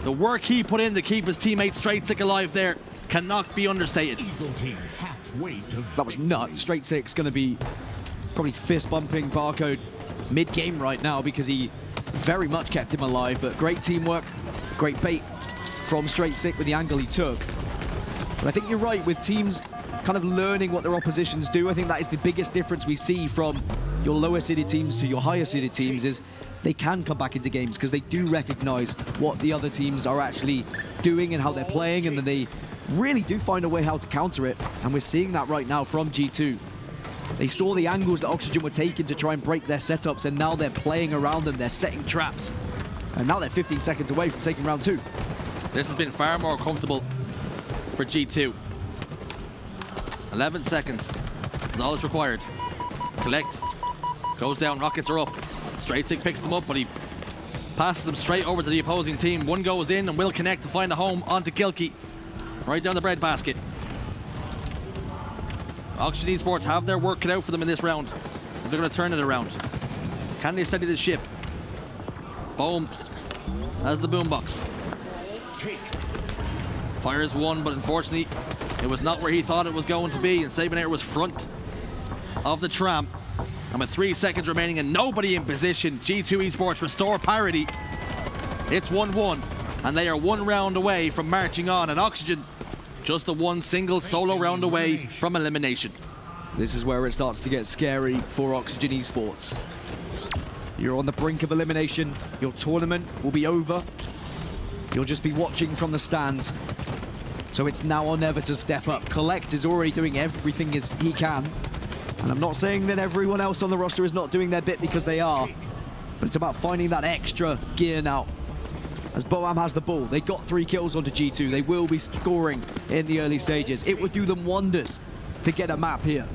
the work he put in to keep his teammate Straight Sick alive there cannot be understated. That was nuts. Straight Sick's going to be probably fist bumping Barcode mid-game right now because he very much kept him alive, but great teamwork, great bait from Straight Sick with the angle he took. But I think you're right, with teams kind of learning what their oppositions do, I think that is the biggest difference we see from your lower seeded teams to your higher seeded teams, is they can come back into games because they do recognize what the other teams are actually doing and how they're playing, and then they really do find a way how to counter it. And we're seeing that right now from G2. They saw the angles that Oxygen were taking to try and break their setups, and now they're playing around them, they're setting traps. And now they're 15 seconds away from taking round 2. This has been far more comfortable for G2. 11 seconds is all that's required. Collect. Goes down, rockets are up. Straight Sick picks them up, but he passes them straight over to the opposing team. 1 goes in and will connect to find a home onto Gilkey. Right down the breadbasket. Oxygen Esports have their work cut out for them in this round. If they're going to turn it around. Can they steady the ship? Boom. Has the boombox. Fires 1, but unfortunately it was not where he thought it was going to be, and Sabinator was front of the tram. And with 3 seconds remaining and nobody in position, G2 Esports restore parity. It's 1-1, and they are 1 round away from marching on, and Oxygen just a 1 single solo round away from elimination. This is where it starts to get scary for Oxygen Esports. You're on the brink of elimination. Your tournament will be over. You'll just be watching from the stands. So it's now or never to step up. Collect is already doing everything as he can. And I'm not saying that everyone else on the roster is not doing their bit, because they are. But it's about finding that extra gear now. As Boam has the ball, they got 3 kills onto G2. They will be scoring in the early stages. It would do them wonders to get a map here.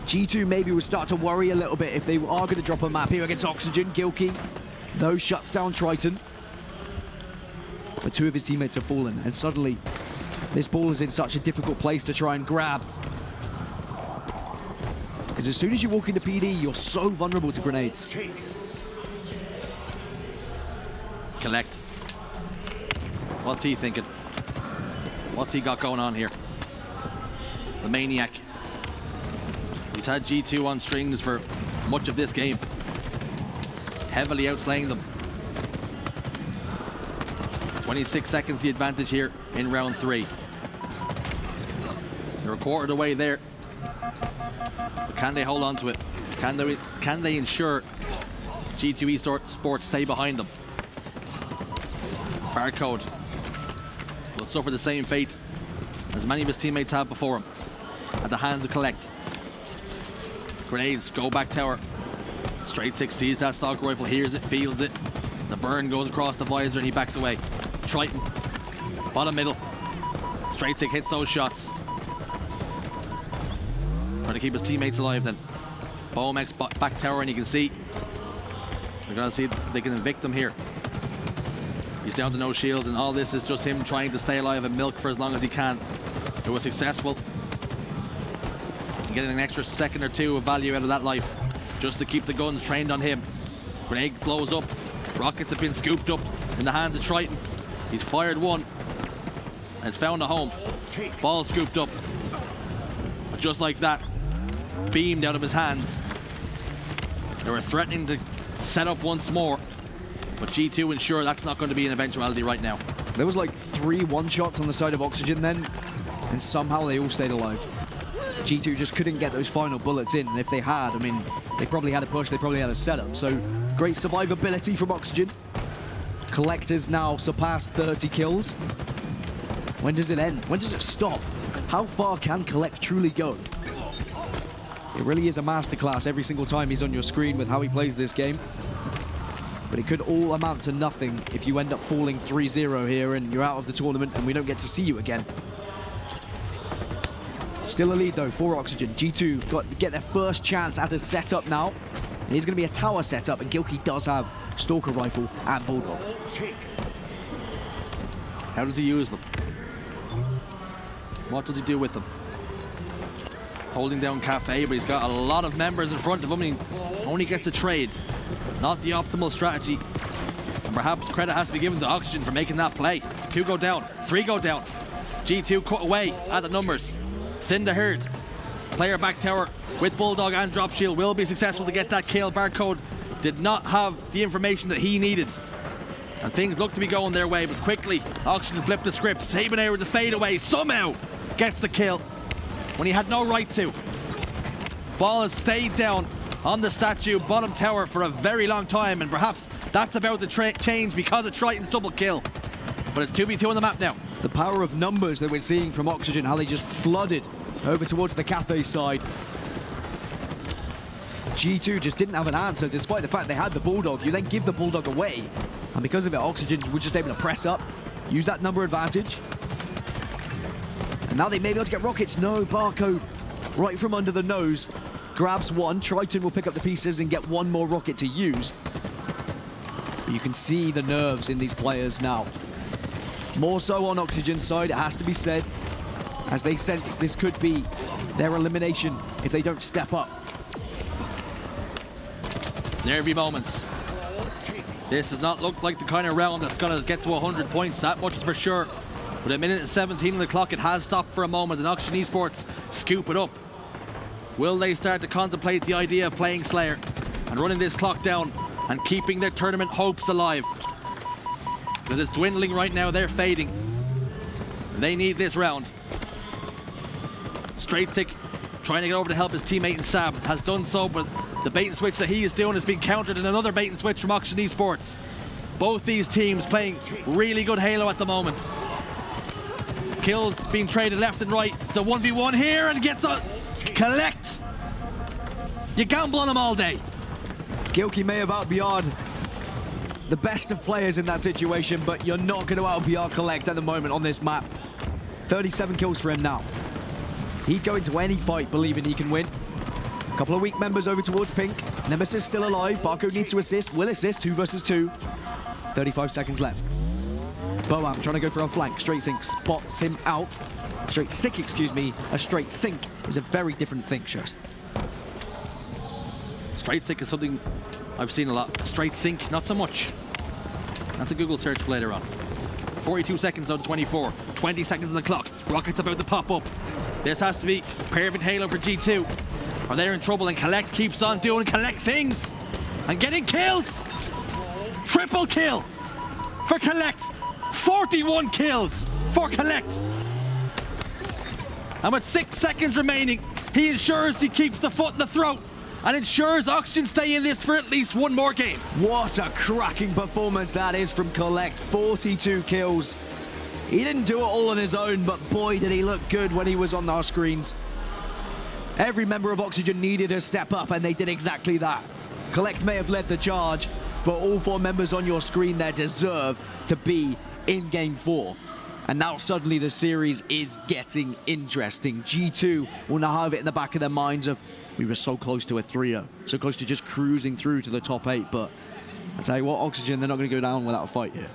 G2 maybe would start to worry a little bit if they are going to drop a map here against Oxygen. Gilkey, though, shuts down Triton. But 2 of his teammates have fallen, and suddenly this ball is in such a difficult place to try and grab. Because as soon as you walk into PD, you're so vulnerable to grenades. Collect. What's he thinking? What's he got going on here? The maniac. He's had G2 on strings for much of this game. Heavily outslaying them. 26 seconds the advantage here in round 3. They're a quarter of the way there. But can they hold on to it? Can they ensure G2 Esports stay behind them? Barcode will suffer the same fate as many of his teammates have before him at the hands of Collect. Grenades go back tower. Straight Sick sees that stock rifle, hears it, feels it. The burn goes across the visor and he backs away. Triton, bottom middle. Straight Sick hits those shots. Trying to keep his teammates alive then. Bomex back tower, and you can see they're gonna see if they can evict him here. He's down to no shields, and all this is just him trying to stay alive and milk for as long as he can. It was successful. getting an extra second or two of value out of that life just to keep the guns trained on him. Grenade blows up. Rockets have been scooped up in the hands of Triton. He's fired one and it's found a home. Ball scooped up. But just like that, beamed out of his hands. They were threatening to set up once more, but G2 ensure that's not going to be an eventuality right now. There was like 3 one-shots on the side of Oxygen then, and somehow they all stayed alive. G2 just couldn't get those final bullets in, and if they had, I mean, they probably had a push, they probably had a setup. So great survivability from Oxygen. Collectors now surpassed 30 kills. When does it end? When does it stop? How far can Collect truly go? It really is a masterclass every single time he's on your screen with how he plays this game. But it could all amount to nothing if you end up falling 3-0 here and you're out of the tournament and we don't get to see you again. Still a lead though for Oxygen. G2 got to get their first chance at a setup now. It is going to be a tower setup, and Gilkey does have Stalker Rifle and Bulldog. How does he use them? What does he do with them? Holding down Cafe, but he's got a lot of members in front of him and he only gets a trade. Not the optimal strategy. And perhaps credit has to be given to Oxygen for making that play. 2 go down, 3 go down. G2 cut away at the numbers. Thin the herd. Player back tower with Bulldog and Drop Shield will be successful to get that kill. Barcode did not have the information that he needed. And things look to be going their way, but quickly Oxygen flipped the script. Sabonair with the fadeaway somehow gets the kill when he had no right to. Ball has stayed down on the statue bottom tower for a very long time, and perhaps that's about to change because of Triton's double kill. But it's 2v2 on the map now. The power of numbers that we're seeing from Oxygen, how they just flooded over towards the Cafe side. G2 just didn't have an answer despite the fact they had the Bulldog. You then give the Bulldog away, and because of it, Oxygen was just able to press up, use that number advantage. And now they may be able to get rockets. No, Barcode right from under the nose grabs one. Triton will pick up the pieces and get one more rocket to use. But you can see the nerves in these players now. More so on Oxygen's side, it has to be said, as they sense this could be their elimination if they don't step up. Nervy moments. This does not look like the kind of round that's going to get to 100 points, that much is for sure. With a minute and 17 on the clock, it has stopped for a moment, and Oxygen Esports scoop it up. Will they start to contemplate the idea of playing Slayer and running this clock down and keeping their tournament hopes alive? Because it's dwindling right now, they're fading. They need this round. Straight Sick trying to get over to help his teammate in Sab, has done so, but the bait and switch that he is doing has been countered in another bait and switch from Oxygen Esports. Both these teams playing really good Halo at the moment. Kills being traded left and right. It's a 1v1 here and gets a Collect. You gamble on them all day. Gilkey may have outBR'd the best of players in that situation, but you're not going to outBR Collect at the moment on this map. 37 kills for him now. He'd go into any fight believing he can win. A couple of weak members over towards Pink. Nemesis still alive. Barcode needs to assist. Will assist. 2 versus 2. 35 seconds left. Boam trying to go for a flank. Straight Sink spots him out. Straight Sick, excuse me. A Straight Sink is a very different thing, Shurst. Straight Sink is something I've seen a lot. Straight Sink, not so much. That's a Google search for later on. 42 seconds out of 24. 20 seconds on the clock. Rocket's about to pop up. This has to be perfect Halo for G2. Or they're in trouble, and Collect keeps on doing Collect things. And getting kills. Triple kill for Collect. 41 kills for Collect. And with 6 seconds remaining, he ensures he keeps the foot in the throat and ensures Oxygen stay in this for at least one more game. What a cracking performance that is from Collect. 42 kills. He didn't do it all on his own, but boy did he look good when he was on our screens. Every member of Oxygen needed to step up, and they did exactly that. Collect may have led the charge, but all 4 members on your screen there deserve to be in Game 4. And now suddenly the series is getting interesting. G2 will now have it in the back of their minds of, we were so close to a 3-0, so close to just cruising through to the top 8, but I tell you what, Oxygen, they're not going to go down without a fight here.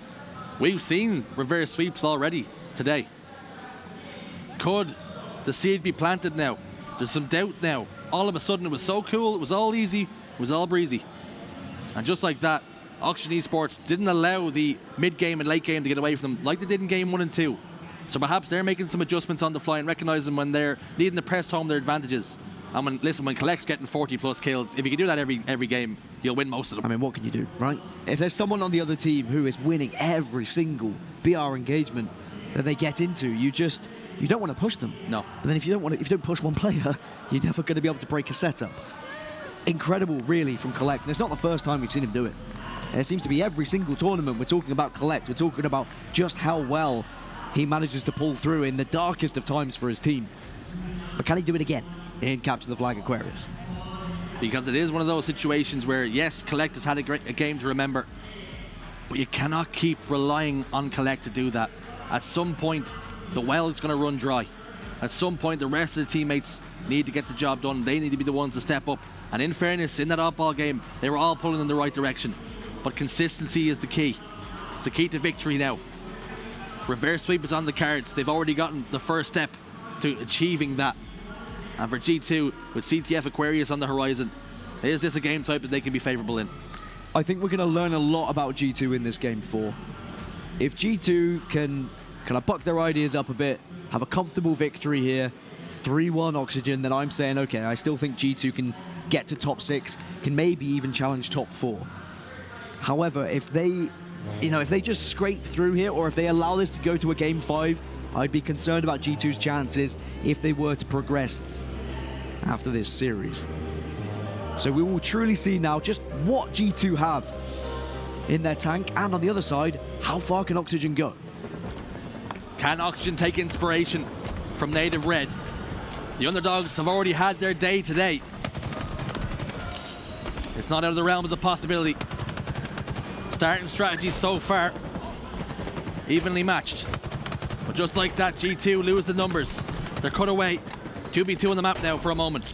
We've seen reverse sweeps already today. Could the seed be planted now? There's some doubt now. All of a sudden, it was so cool. It was all easy. It was all breezy. And just like that, Oxygen Esports didn't allow the mid-game and late game to get away from them like they did in game 1 and 2. So perhaps they're making some adjustments on the fly and recognizing when they're needing to press home their advantages. And when Collect's getting 40+ kills, if you can do that every game, you'll win most of them. I mean, what can you do, right? If there's someone on the other team who is winning every single BR engagement that they get into, you don't want to push them. No. But then if you don't push one player, you're never going to be able to break a setup. Incredible, really, from Collect. And it's not the first time we've seen him do it. And it seems to be every single tournament we're talking about Collect. We're talking about just how well he manages to pull through in the darkest of times for his team. But can he do it again in Capture the Flag Aquarius? Because it is one of those situations where, yes, Collect has had a game to remember, but you cannot keep relying on Collect to do that. At some point, the well is going to run dry. At some point, the rest of the teammates need to get the job done. They need to be the ones to step up. And in fairness, in that off-ball game, they were all pulling in the right direction. But consistency is the key. It's the key to victory now. Reverse sweep is on the cards. They've already gotten the first step to achieving that. And for G2, with CTF Aquarius on the horizon, is this a game type that they can be favorable in? I think we're going to learn a lot about G2 in this game 4. If G2 can kind of buck their ideas up a bit, have a comfortable victory here, 3-1 Oxygen, then I'm saying, okay, I still think G2 can get to top 6, can maybe even challenge top 4. However, if they just scrape through here, or if they allow this to go to a game 5, I'd be concerned about G2's chances if they were to progress after this series. So we will truly see now just what G2 have in their tank, and on the other side, how far can Oxygen go? Can Oxygen take inspiration from Native Red? The underdogs have already had their day today. It's not out of the realms of possibility. Starting strategies so far, evenly matched. But just like that, G2 lose the numbers. They're cut away. 2v2 on the map now for a moment.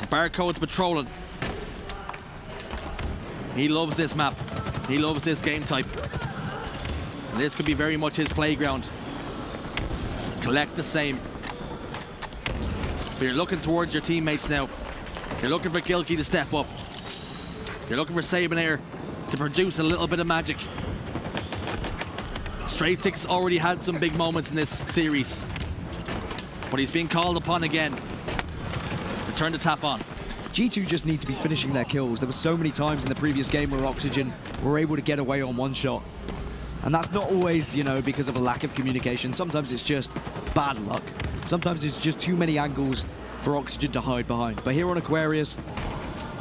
Barcode's patrolling. He loves this map. He loves this game type. And this could be very much his playground. Collect the same. But you're looking towards your teammates now. You're looking for Gilkey to step up. You're looking for Sabonair to produce a little bit of magic. Straight Six already had some big moments in this series, but he's being called upon again to turn the tap on. G2 just need to be finishing their kills. There were so many times in the previous game where Oxygen were able to get away on one shot. And that's not always, because of a lack of communication. Sometimes it's just bad luck. Sometimes it's just too many angles for Oxygen to hide behind. But here on Aquarius,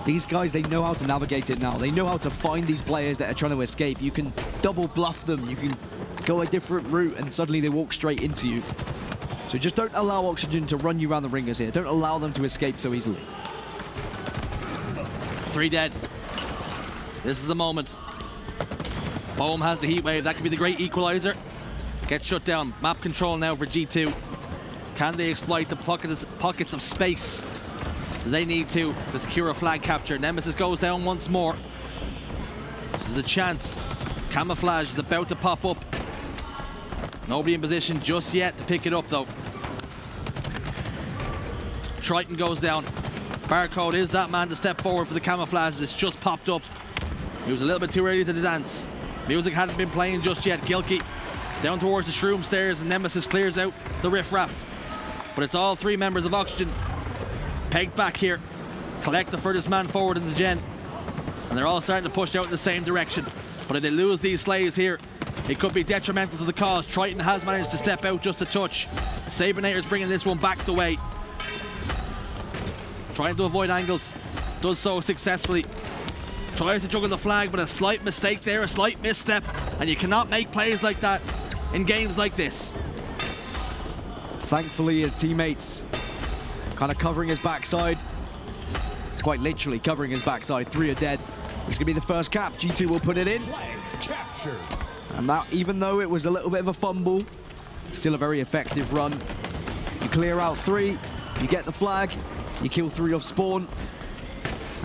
these guys, they know how to navigate it now. They know how to find these players that are trying to escape. You can double bluff them. You can go a different route and suddenly they walk straight into you. So just don't allow Oxygen to run you around the ringers here. Don't allow them to escape so easily. 3 dead. This is the moment. Bohm has the heat wave. That could be the great equalizer. Gets shut down. Map control now for G2. Can they exploit the pockets of space they need to secure a flag capture? Nemesis goes down once more. There's a chance. Camouflage is about to pop up. Nobody in position just yet to pick it up though. Triton goes down. Barcode is that man to step forward for the camouflage. It's just popped up. He was a little bit too early to the dance. Music hadn't been playing just yet. Gilkey down towards the shroom stairs, and Nemesis clears out the riffraff. But it's all 3 members of Oxygen pegged back here. Collect the furthest man forward in the gen. And they're all starting to push out in the same direction. But if they lose these slays here, it could be detrimental to the cause. Triton has managed to step out just a touch. Sabonator's bringing this one back the way. Trying to avoid angles. Does so successfully. Tries to juggle the flag, but a slight mistake there, a slight misstep. And you cannot make plays like that in games like this. Thankfully, his teammates kind of covering his backside. Quite literally covering his backside. 3 are dead. This is going to be the first cap. G2 will put it in. And that, even though it was a little bit of a fumble, still a very effective run. You clear out 3, you get the flag, you kill 3 off spawn.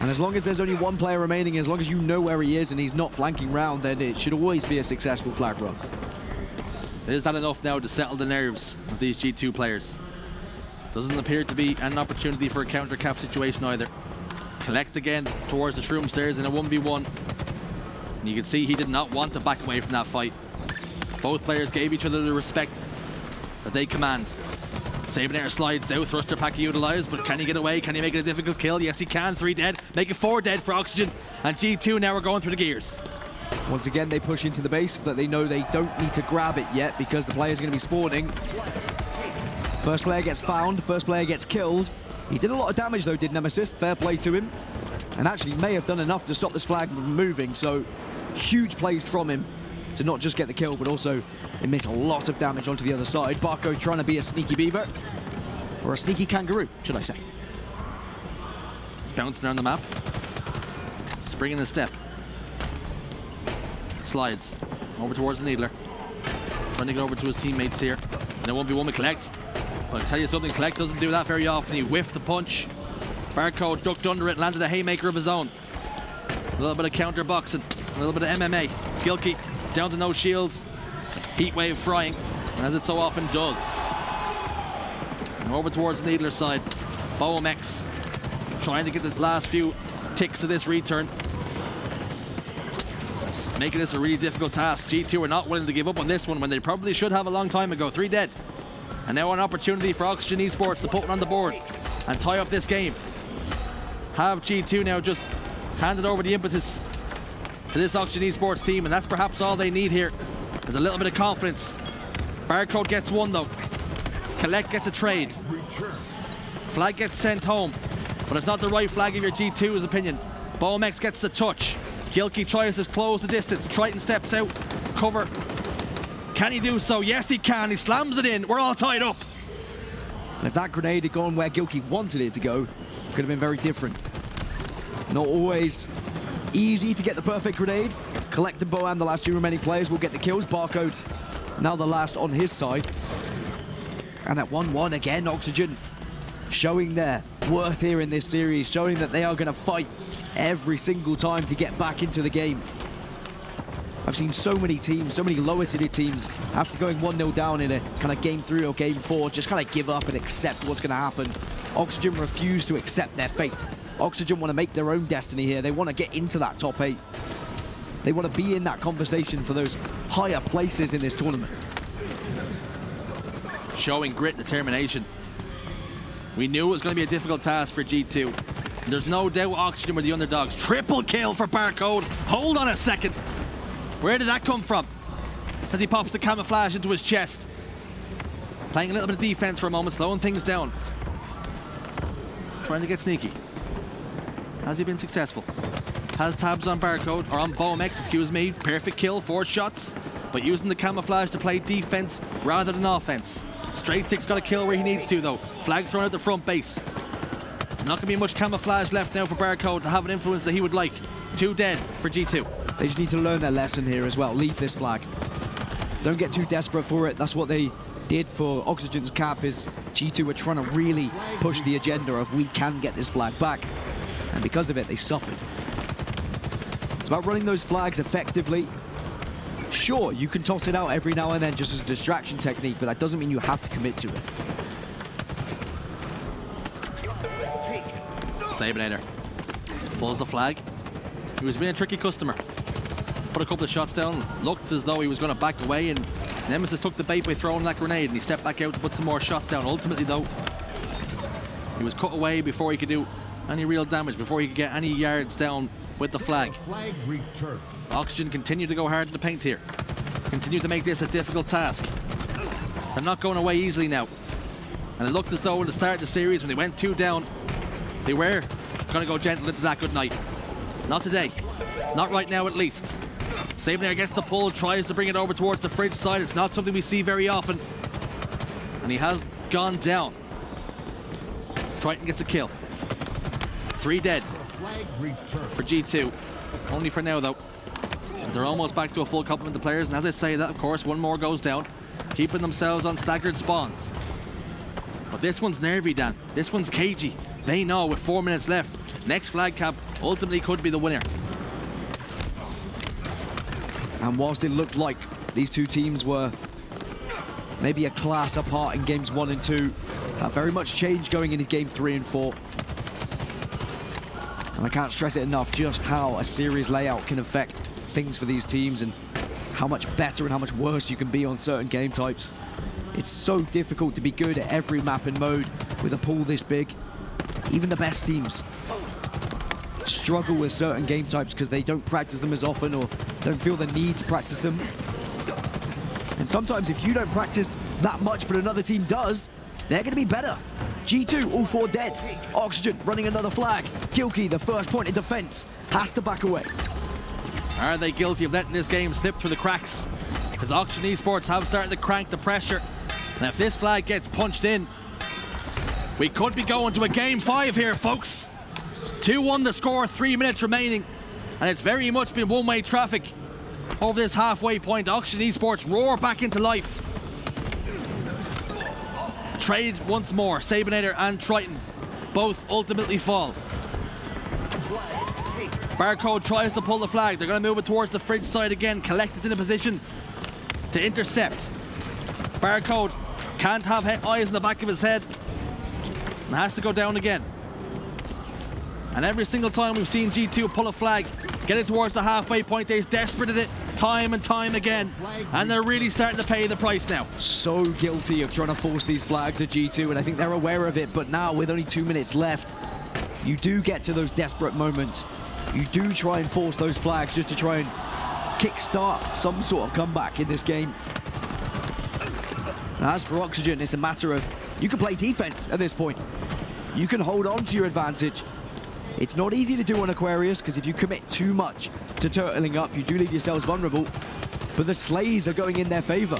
And as long as there's only 1 player remaining, as long as you know where he is and he's not flanking round, then it should always be a successful flag run. Is that enough now to settle the nerves of these G2 players? Doesn't appear to be an opportunity for a counter cap situation either. Collect again towards the shroom stairs in a 1v1. And you can see he did not want to back away from that fight. Both players gave each other the respect that they command. Sabonator slides out, thruster pack utilized, but can he get away? Can he make it a difficult kill? Yes, he can. 3 dead, make it 4 dead for Oxygen. And G2 now are going through the gears. Once again, they push into the base that they know they don't need to grab it yet because the player's going to be spawning. First player gets found, first player gets killed. He did a lot of damage though, did Nemesis. Fair play to him. And actually may have done enough to stop this flag from moving, so huge plays from him to not just get the kill, but also emit a lot of damage onto the other side. Barco trying to be a sneaky beaver, or a sneaky kangaroo, should I say. He's bouncing around the map. Springing the step. Slides over towards the Needler. Trying to get over to his teammates here. And a 1v1 with Collect. But I'll tell you something, Collect doesn't do that very often. He whiffed the punch. Barcode ducked under it, landed a haymaker of his own. A little bit of counter boxing, a little bit of MMA. Gilkey down to no shields. Heatwave frying, as it so often does. And over towards the Needler side. Boemex trying to get the last few ticks of this return. Making this a really difficult task. G2 are not willing to give up on this one when they probably should have a long time ago. 3 dead. And now an opportunity for Oxygen Esports to put one on the board and tie up this game. Have G2 now just handed over the impetus to this Oxygen Esports team, and that's perhaps all they need here. There's a little bit of confidence. Barcode gets one though. Collect gets a trade. Flag gets sent home, but it's not the right flag in your G2's opinion. Boemex gets the touch. Gilkey tries to close the distance. Triton steps out. Cover. Can he do so? Yes, he can. He slams it in. We're all tied up. And if that grenade had gone where Gilkey wanted it to go, could have been very different. Not always easy to get the perfect grenade. Collect and Boam, the last 2 remaining players, will get the kills. Barcode now the last on his side. And at 1-1 again, Oxygen showing their worth here in this series, showing that they are going to fight every single time to get back into the game. I've seen so many teams, so many lower seeded teams, after going 1-0 down in a kind of game 3 or game 4, just kind of give up and accept what's going to happen. Oxygen refuse to accept their fate. Oxygen want to make their own destiny here. They want to get into that top 8. They want to be in that conversation for those higher places in this tournament. Showing grit, determination. We knew it was going to be a difficult task for G2. And there's no doubt Oxygen were the underdogs. Triple kill for Barcode. Hold on a second. Where did that come from? As he pops the camouflage into his chest. Playing a little bit of defense for a moment, slowing things down. Trying to get sneaky. Has he been successful? Has tabs on Barcode, or on Boemex, excuse me. Perfect kill, 4 shots. But using the camouflage to play defense rather than offense. Straight Stick's got a kill where he needs to though. Flag thrown at the front base. Not gonna be much camouflage left now for Barcode to have an influence that he would like. 2 dead for G2. They just need to learn their lesson here as well. Leave this flag. Don't get too desperate for it. That's what they did for Oxygen's cap, is G2 were trying to really push the agenda of we can get this flag back. And because of it, they suffered. It's about running those flags effectively. Sure, you can toss it out every now and then just as a distraction technique, but that doesn't mean you have to commit to it. Sabonator pulls the flag. He was being a tricky customer. Put a couple of shots down, looked as though he was going to back away, and Nemesis took the bait by throwing that grenade, and he stepped back out to put some more shots down. Ultimately though, he was cut away before he could do any real damage, before he could get any yards down with the flag. Oxygen continue to go hard in the paint here. Continue to make this a difficult task. They're not going away easily now. And it looked as though in the start of the series, when they went 2 down, they were going to go gentle into that good night. Not today. Not right now, at least. Sabonator gets the pull, tries to bring it over towards the fridge side. It's not something we see very often. And he has gone down. Triton gets a kill. 3 dead for G2. Only for now, though. As they're almost back to a full complement of players. And as I say that, of course, 1 more goes down. Keeping themselves on staggered spawns. But this one's nervy, Dan. This one's cagey. They know with 4 minutes left, next flag cap ultimately could be the winner. And whilst it looked like these 2 teams were maybe a class apart in games 1 and 2. That very much changed going into game 3 and 4. And I can't stress it enough just how a series layout can affect things for these teams and how much better and how much worse you can be on certain game types. It's so difficult to be good at every map and mode with a pool this big. Even the best teams struggle with certain game types because they don't practice them as often or don't feel the need to practice them. And sometimes if you don't practice that much but another team does, they're going to be better. G2, all 4 dead. Oxygen running another flag. Gilkey, the first point in defense, has to back away. Are they guilty of letting this game slip through the cracks? Because Oxygen Esports have started to crank the pressure. And if this flag gets punched in, we could be going to a game 5 here, folks. 2-1 the score, 3 minutes remaining. And it's very much been one-way traffic over this halfway point. Oxygen Esports roar back into life. Trade once more. Sabinator and Triton both ultimately fall. Barcode tries to pull the flag. They're going to move it towards the fridge side again. Collect is in a position to intercept. Barcode can't have eyes in the back of his head and has to go down again. And every single time we've seen G2 pull a flag, get it towards the halfway point, they're desperate at it time and time again. And they're really starting to pay the price now. So guilty of trying to force these flags at G2, and I think they're aware of it. But now, with only 2 minutes left, you do get to those desperate moments. You do try and force those flags just to try and kickstart some sort of comeback in this game. As for Oxygen, it's a matter of you can play defense at this point. You can hold on to your advantage. It's not easy to do on Aquarius, because if you commit too much to turtling up, you do leave yourselves vulnerable. But the Slays are going in their favor.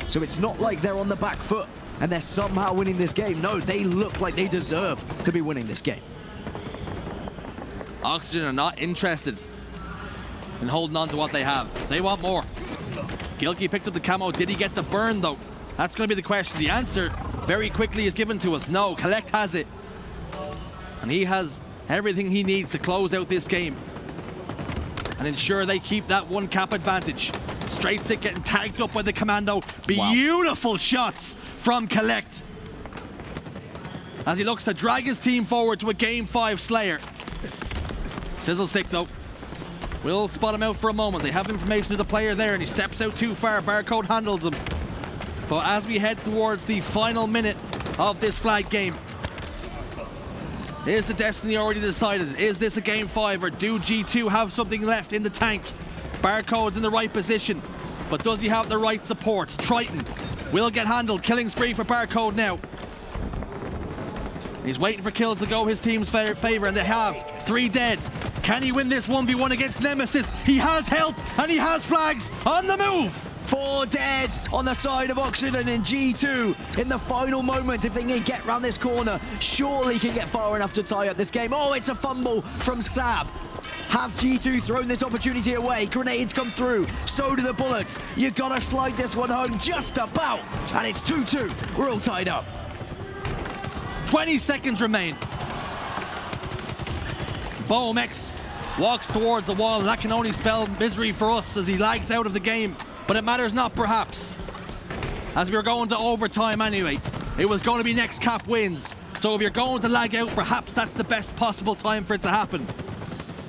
So it's not like they're on the back foot and they're somehow winning this game. No, they look like they deserve to be winning this game. Oxygen are not interested in holding on to what they have. They want more. Gilkey picked up the camo. Did he get the burn, though? That's going to be the question. The answer very quickly is given to us. No, Collect has it. And he has everything he needs to close out this game and ensure they keep that 1 cap advantage. Straight Sick getting tagged up by the commando. Beautiful shots from Collect as he looks to drag his team forward to a game 5 Slayer. Sizzle Stick, though, will spot him out for a moment. They have information of the player there, and he steps out too far. Barcode handles him. But as we head towards the final minute of this flag game, is the destiny already decided? Is this a game 5, or do G2 have something left in the tank? Barcode's in the right position, but does he have the right support? Triton will get handled. Killing spree for Barcode now. He's waiting for kills to go his team's favor, and they have 3 dead. Can he win this 1v1 against Nemesis? He has help, and he has flags on the move. 4 dead on the side of Oxygen, and G2 in the final moments. If they can get round this corner, surely can get far enough to tie up this game. Oh, it's a fumble from Sab. Have G2 thrown this opportunity away? Grenades come through, so do the bullets. You gotta slide this one home just about, and it's 2-2. We're all tied up. 20 seconds remain. Bomex walks towards the wall, and that can only spell misery for us as he lags out of the game. But it matters not, perhaps, as we were going to overtime anyway. It was going to be next cap wins. So if you're going to lag out, perhaps that's the best possible time for it to happen.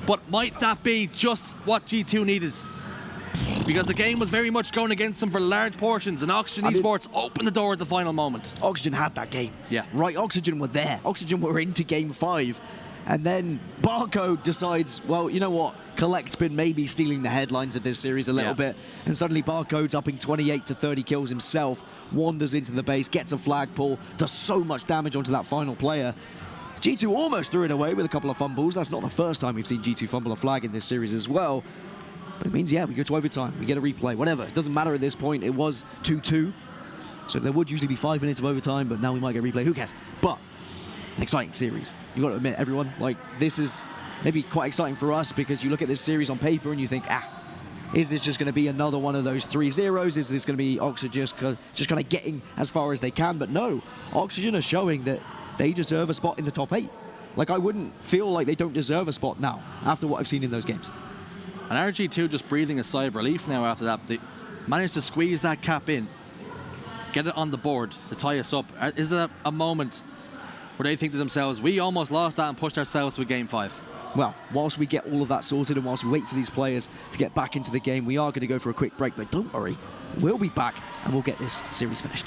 But might that be just what G2 needed? Because the game was very much going against them for large portions, and Oxygen Esports opened the door at the final moment. Oxygen had that game. Yeah. Right, Oxygen were there. Oxygen were into game 5. And then Barcode decides, well, you know what? Collect's been maybe stealing the headlines of this series a little bit. And suddenly Barcode's upping 28 to 30 kills himself, wanders into the base, gets a flag pull, does so much damage onto that final player. G2 almost threw it away with a couple of fumbles. That's not the first time we've seen G2 fumble a flag in this series as well. But it means, yeah, we go to overtime, we get a replay, whatever. It doesn't matter at this point. It was 2-2. So there would usually be 5 minutes of overtime, but now we might get a replay. Who cares? But an exciting series. You've got to admit, everyone, like, this is maybe quite exciting for us because you look at this series on paper and you think, is this just going to be another one of those 3-0s? Is this going to be Oxygen just kind of getting as far as they can? But no, Oxygen are showing that they deserve a spot in the top 8. Like, I wouldn't feel like they don't deserve a spot now after what I've seen in those games. And RG2 just breathing a sigh of relief now after that. They managed to squeeze that cap in. get it on the board to tie us up. Is there a moment where they think to themselves, we almost lost that and pushed ourselves to a game 5? Well, whilst we get all of that sorted and whilst we wait for these players to get back into the game, we are going to go for a quick break. But don't worry, we'll be back and we'll get this series finished.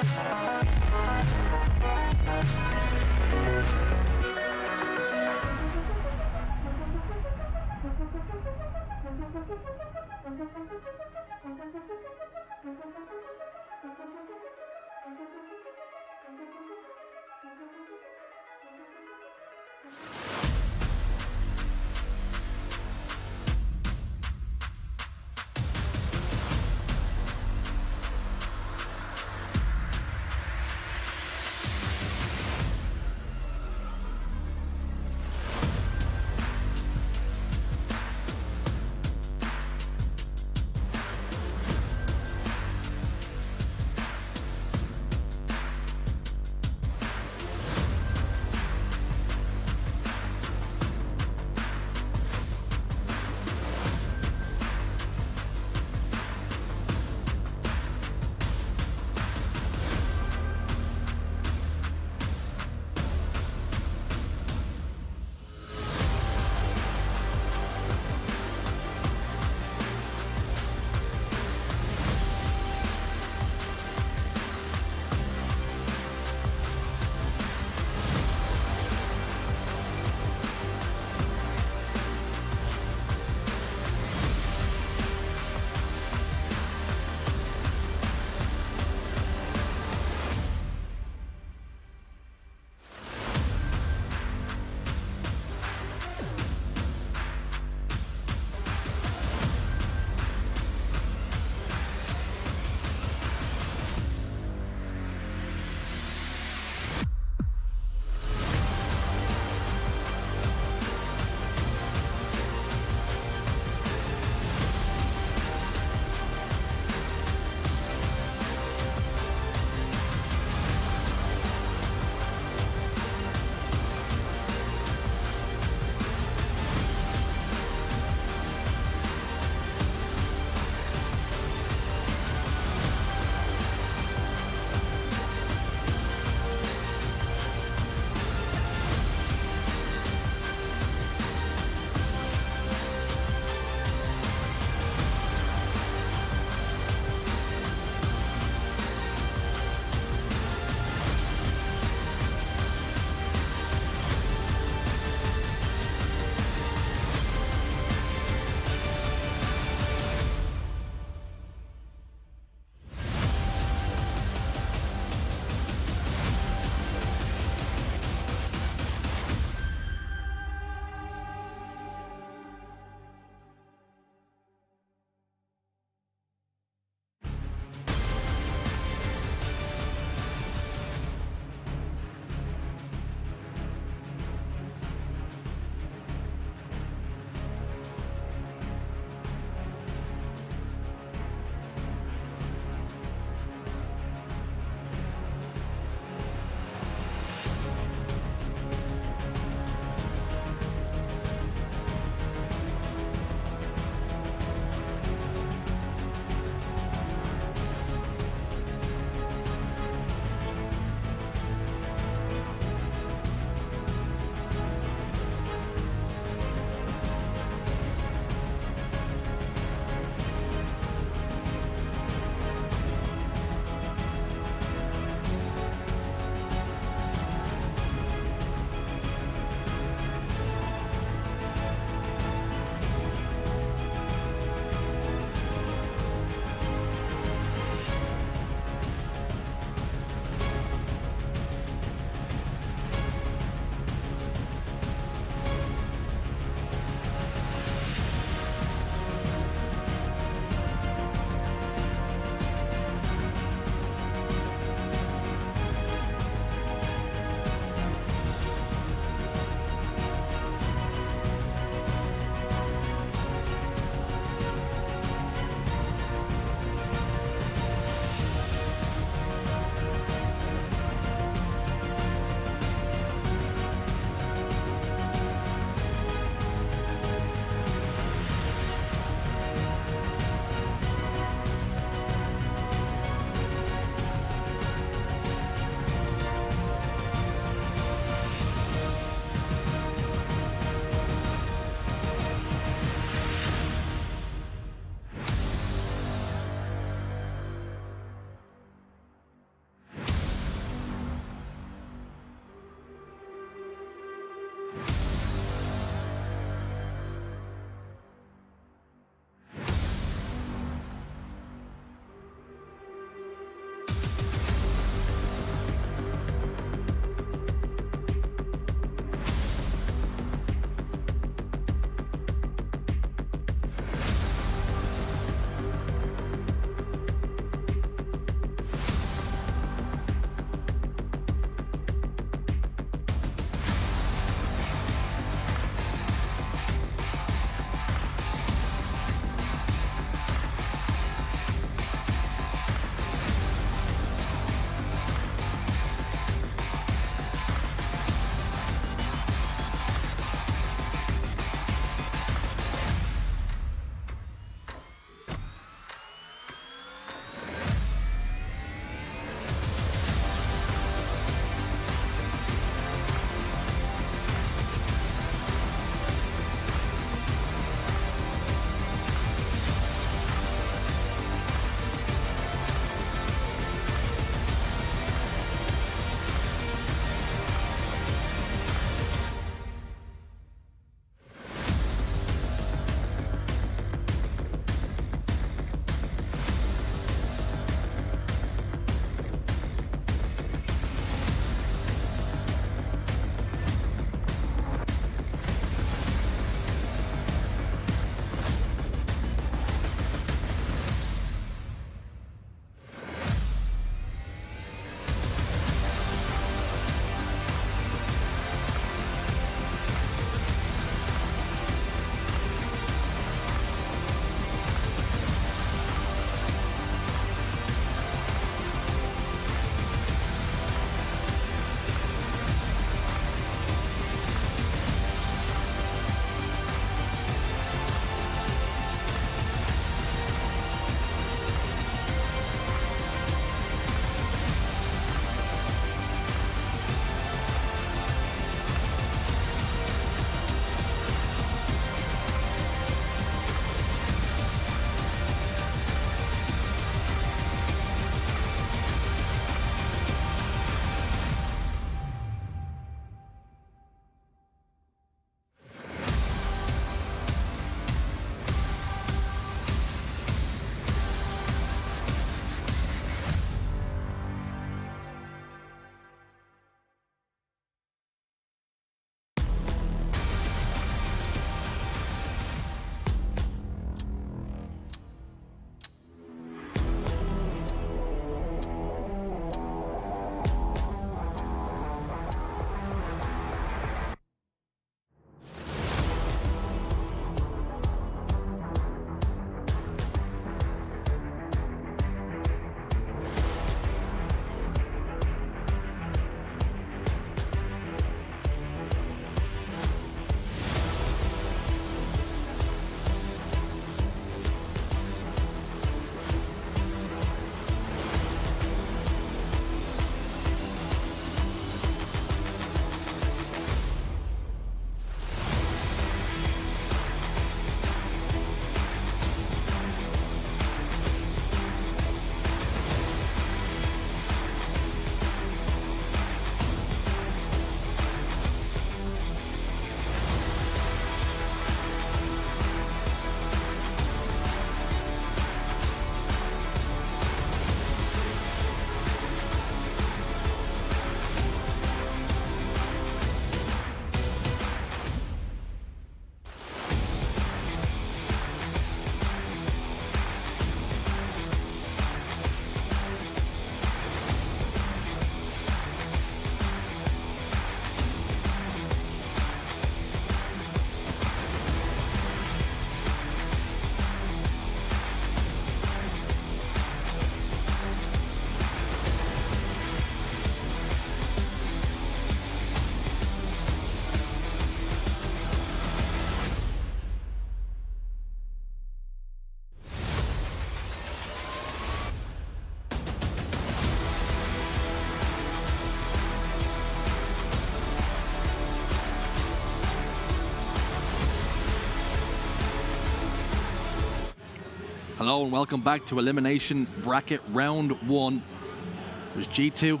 Hello and welcome back to Elimination Bracket Round 1. It was G2,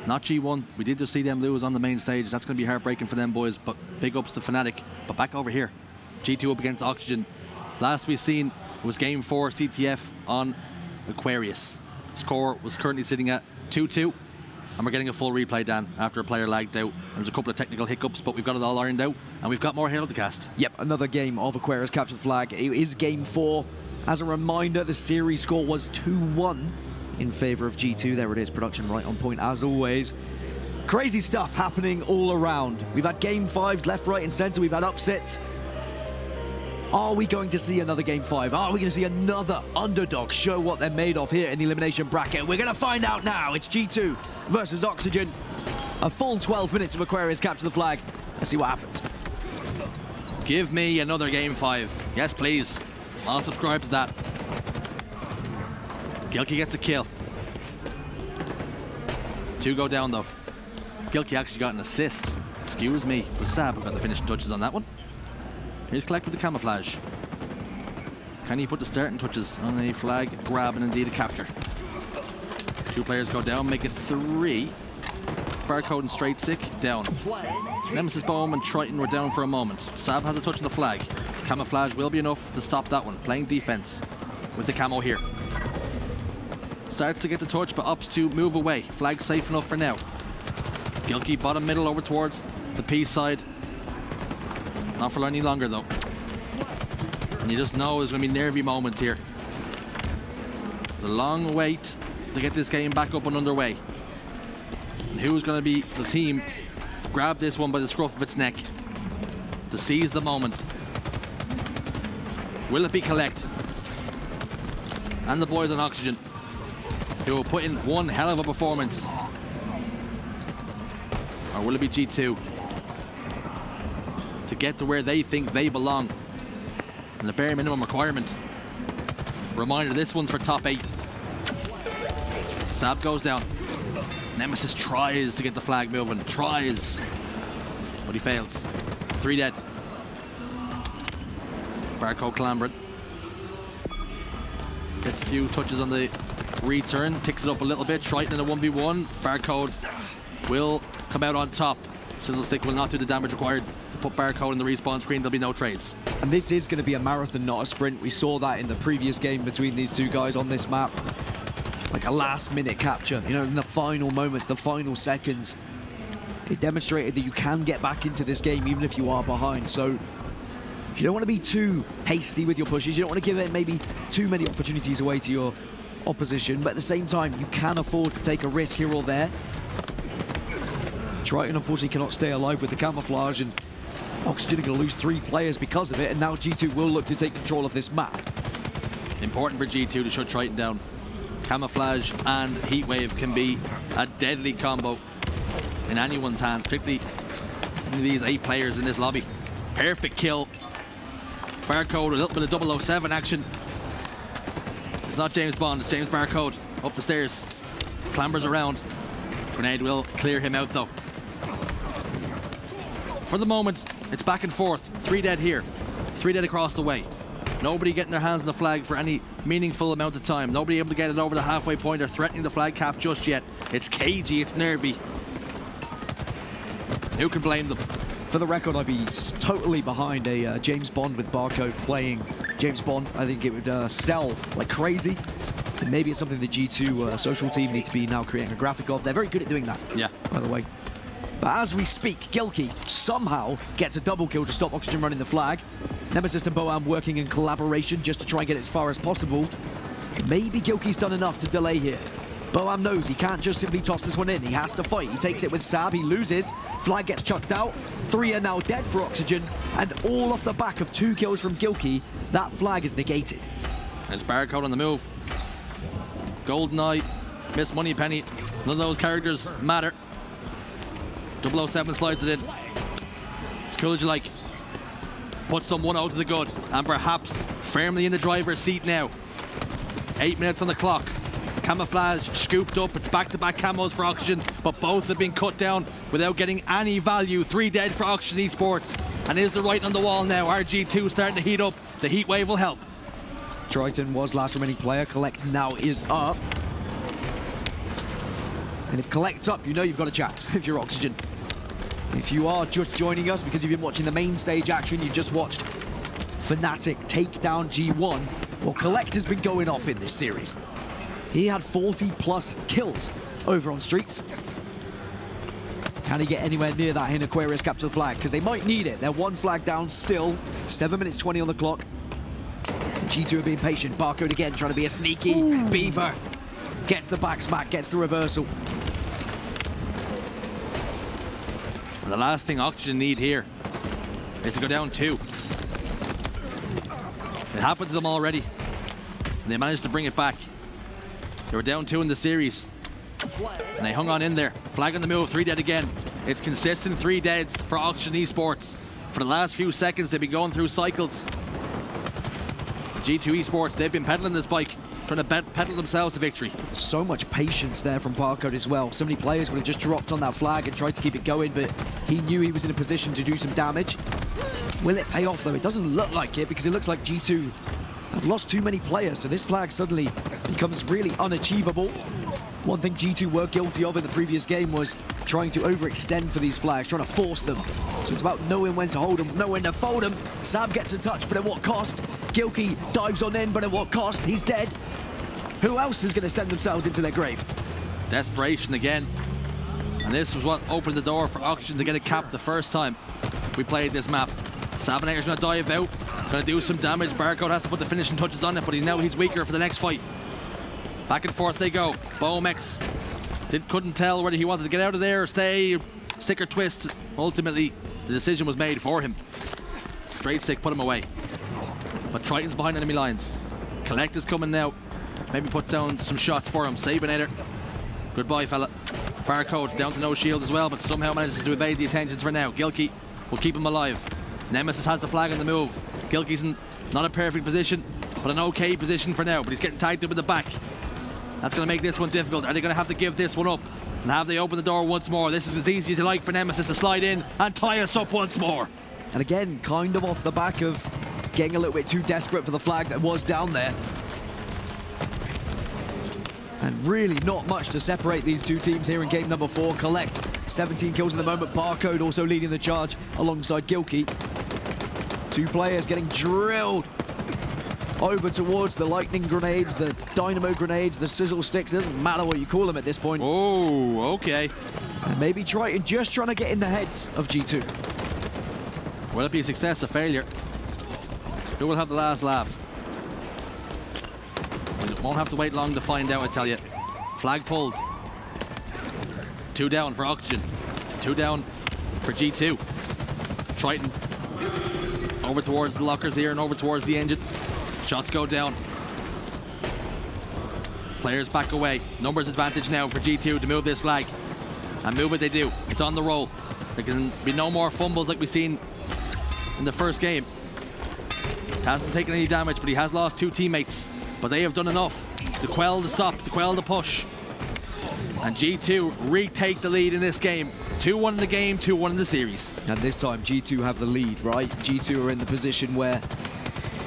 not G1. We did just see them lose on the main stage. That's going to be heartbreaking for them boys, but big ups to Fnatic. But back over here, G2 up against Oxygen. Last we seen was Game 4 CTF on Aquarius. Score was currently sitting at 2-2. And we're getting a full replay, Dan, after a player lagged out. There's a couple of technical hiccups, but we've got it all ironed out, and we've got more Halo to cast. Yep, another game of Aquarius capture the flag. It is Game 4. As a reminder, the series score was 2-1 in favor of G2. There it is, production right on point as always. Crazy stuff happening all around. We've had Game 5s left, right, and center. We've had upsets. Are we going to see another Game 5? Are we going to see another underdog show what they're made of here in the elimination bracket? We're going to find out now. It's G2 versus Oxygen. A full 12 minutes of Aquarius capture the flag. Let's see what happens. Give me another Game 5. Yes, please. I'll subscribe to that. Gilkey gets a kill. 2 go down, though. Gilkey actually got an assist. Excuse me. But Sab got the finishing touches on that one. Here's Collect with the camouflage. Can he put the starting touches on a flag, grab, and indeed a capture? 2 players go down, make it 3. Barcode and Straight Sick down. Nemesis Bohm and Triton were down for a moment. Sab has a touch on the flag. Camouflage will be enough to stop that one. Playing defense with the camo here. Starts to get the touch, but opts to move away. Flag safe enough for now. Gilkey bottom middle over towards the P side. Not for any longer though. And you just know there's going to be nervy moments here. The long wait to get this game back up and underway. And who's going to be the team to grab this one by the scruff of its neck to seize the moment? Will it be Collect and the boys on Oxygen, who will put in one hell of a performance? Or will it be G2 to get to where they think they belong? And the bare minimum requirement. Reminder, this one's for top 8. Sab goes down. Nemesis tries to get the flag moving. Tries. But he fails. 3 dead. Barcode clambering. Gets a few touches on the return. Ticks it up a little bit. Triton in a 1v1. Barcode will come out on top. Sizzle Stick will not do the damage required to put Barcode in the respawn screen. There'll be no trades. And this is going to be a marathon, not a sprint. We saw that in the previous game between these 2 guys on this map. Like a last-minute capture, you know, in the final moments, the final seconds. It demonstrated that you can get back into this game even if you are behind. So you don't want to be too hasty with your pushes. You don't want to give it maybe too many opportunities away to your opposition. But at the same time, you can afford to take a risk here or there. Triton unfortunately cannot stay alive with the camouflage, and Oxygen are going to lose 3 players because of it, and now G2 will look to take control of this map. Important for G2 to shut Triton down. Camouflage and Heatwave can be a deadly combo in anyone's hand, particularly these 8 players in this lobby. Perfect kill. Barcode, a little bit of 007 action. It's not James Bond, it's James Barcode. Up the stairs, clambers around. Grenade will clear him out though. For the moment, it's back and forth. 3 dead here, 3 dead across the way. Nobody getting their hands on the flag for any meaningful amount of time. Nobody able to get it over the halfway point or threatening the flag cap just yet. It's cagey, it's nervy. Who can blame them? For the record, I'd be totally behind a James Bond with Barcode playing James Bond. I think it would sell like crazy. And maybe it's something the G2 social team need to be now creating a graphic of. They're very good at doing that, yeah, by the way. But as we speak, Gilkey somehow gets a double kill to stop Oxygen running the flag. Nemesis and Boam working in collaboration just to try and get as far as possible. Maybe Gilkey's done enough to delay here. Boam knows he can't just simply toss this one in. He has to fight. He takes it with Sab. He loses. Flag gets chucked out. 3 are now dead for Oxygen. And all off the back of 2 kills from Gilkey, that flag is negated. There's Barcode on the move. GoldenEye, Miss Moneypenny. None of those characters matter. 007 slides it in. As cool as you like. Puts them 1-0 to the good. And perhaps firmly in the driver's seat now. 8 minutes on the clock. Camouflage scooped up. It's back-to-back camos for Oxygen, but both have been cut down without getting any value. 3 dead for Oxygen Esports. And is the writing on the wall now? RG2 starting to heat up. The heat wave will help. Triton was last remaining player. Collect now is up. And if Collect's up, you know you've got a chance if you're Oxygen. If you are just joining us because you've been watching the main stage action, you've just watched Fnatic take down G1. Well, Collect has been going off in this series. He had 40+ kills over on Streets. Can he get anywhere near that in Aquarius capture the flag? Because they might need it. They're one flag down still. 7 minutes 20 on the clock. G2 are being patient. Barcode again trying to be a sneaky beaver. Gets the back smack, gets the reversal. And the last thing Oxygen need here is to go down 2. It happened to them already. And they managed to bring it back. They were down 2 in the series. And they hung on in there. Flag on the move, 3 dead again. It's consistent 3 deads for Oxygen Esports. For the last few seconds, they've been going through cycles. G2 Esports, they've been pedaling this bike, trying to pedal themselves to victory. So much patience there from Barcode as well. So many players would have just dropped on that flag and tried to keep it going, but he knew he was in a position to do some damage. Will it pay off though? It doesn't look like it because it looks like G2 have lost too many players, so this flag suddenly becomes really unachievable. One thing G2 were guilty of in the previous game was trying to overextend for these flags, trying to force them. So it's about knowing when to hold them, knowing when to fold them. Sab gets a touch, but at what cost? Gilkey dives on in, but at what cost? He's dead. Who else is going to send themselves into their grave? Desperation again. And this was what opened the door for Oxygen to get a cap the first time we played this map. Sabinator's going to dive out, going to do some damage. Barcode has to put the finishing touches on it, but he's weaker for the next fight. Back and forth they go. Bomex couldn't tell whether he wanted to get out of there or stay, stick or twist. Ultimately, the decision was made for him. Straight stick put him away. But Triton's behind enemy lines. Collect is coming now. Maybe put down some shots for him. Sabinator. Goodbye, fella. Barcode down to no shield as well, but somehow manages to evade the attentions for now. Gilkey will keep him alive. Nemesis has the flag on the move. Gilkey's in not a perfect position, but an okay position for now. But he's getting tagged up in the back. That's going to make this one difficult. Are they going to have to give this one up? And have they open the door once more? This is as easy as you like for Nemesis to slide in and tie us up once more. And again, kind of off the back of getting a little bit too desperate for the flag that was down there. And really not much to separate these two teams here in game number 4. Collect 17 kills in the moment. Barcode also leading the charge alongside Gilkey. 2 players getting drilled over towards the lightning grenades, the dynamo grenades, the sizzle sticks. Doesn't matter what you call them at this point. Oh, okay. And maybe Triton just trying to get in the heads of G2. Will it be a success or failure? Who will have the last laugh? We won't have to wait long to find out, I tell you. Flag pulled. 2 down for Oxygen. 2 down for G2. Triton over towards the lockers here and over towards the engine. Shots go down. Players back away. Numbers advantage now for G2 to move this flag. And move it they do. It's on the roll. There can be no more fumbles like we've seen in the first game. Hasn't taken any damage, but he has lost 2 teammates. But they have done enough to quell the stop, to quell the push. And G2 retake the lead in this game. 2-1 in the game, 2-1 in the series. And this time G2 have the lead, right? G2 are in the position where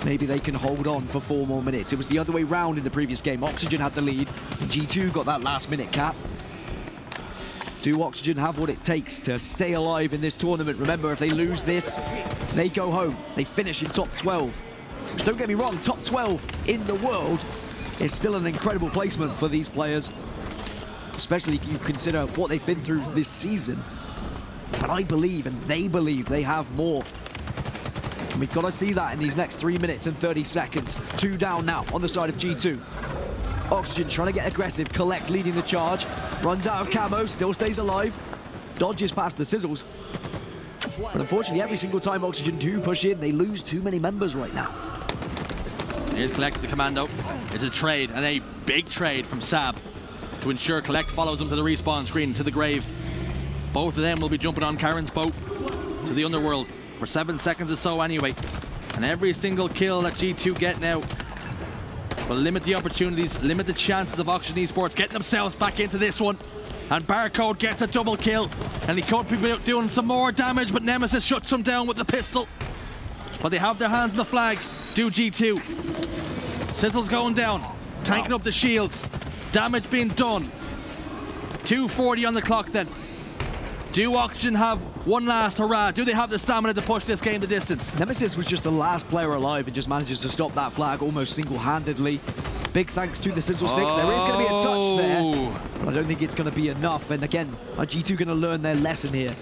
maybe they can hold on for 4 more minutes. It was the other way round in the previous game. Oxygen had the lead, and G2 got that last minute cap. Do Oxygen have what it takes to stay alive in this tournament? Remember, if they lose this, they go home. They finish in top 12. Which, don't get me wrong, top 12 in the world is still an incredible placement for these players. Especially if you consider what they've been through this season. But I believe, and they believe, they have more. And we've got to see that in these next 3 minutes and 30 seconds. 2 down now on the side of G2. Oxygen trying to get aggressive. Collect leading the charge. Runs out of camo, still stays alive. Dodges past the sizzles. But unfortunately, every single time Oxygen do push in, they lose too many members right now. Here's Collect the commando. It's a trade, and a big trade from Sab to ensure Collect follows him to the respawn screen, to the grave. Both of them will be jumping on Karen's boat to the underworld for 7 seconds or so anyway. And every single kill that G2 get now will limit the opportunities, limit the chances of Oxygen Esports getting themselves back into this one. And Barcode gets a double kill, and he could be doing some more damage, but Nemesis shuts him down with the pistol. But they have their hands on the flag, do G2. Sizzle's going down. Tanking up the shields. Damage being done. 2:40 on the clock then. Do Oxygen have one last hurrah? Do they have the stamina to push this game the distance? Nemesis was just the last player alive and just manages to stop that flag almost single-handedly. Big thanks to the Sizzle Sticks. There is going to be a touch there, but I don't think it's going to be enough. And again, are G2 going to learn their lesson here?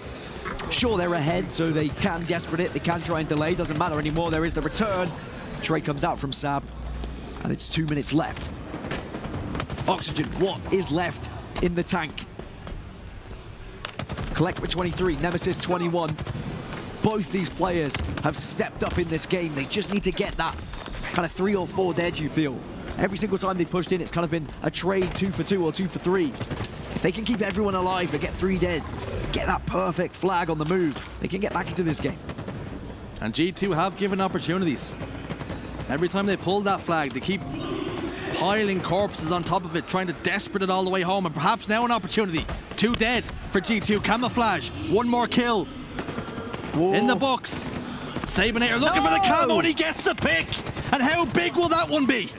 Sure, they're ahead, so they can desperate it. They can try and delay. Doesn't matter anymore. There is the return. Trade comes out from Sab, and it's 2 minutes left. Oxygen, what is left in the tank? Collect with 23, Nemesis 21. Both these players have stepped up in this game. They just need to get that kind of 3 or 4 dead, you feel. Every single time they've pushed in, it's kind of been a trade 2 for 2 or 2 for 3. If they can keep everyone alive but get 3 dead, get that perfect flag on the move, they can get back into this game. And G2 have given opportunities. Every time they pull that flag, they keep piling corpses on top of it, trying to desperate it all the way home, and perhaps now an opportunity. 2 dead for G2. Camouflage, 1 more kill. Whoa. In the books. Sabinator looking for the camo, and he gets the pick. And how big will that one be?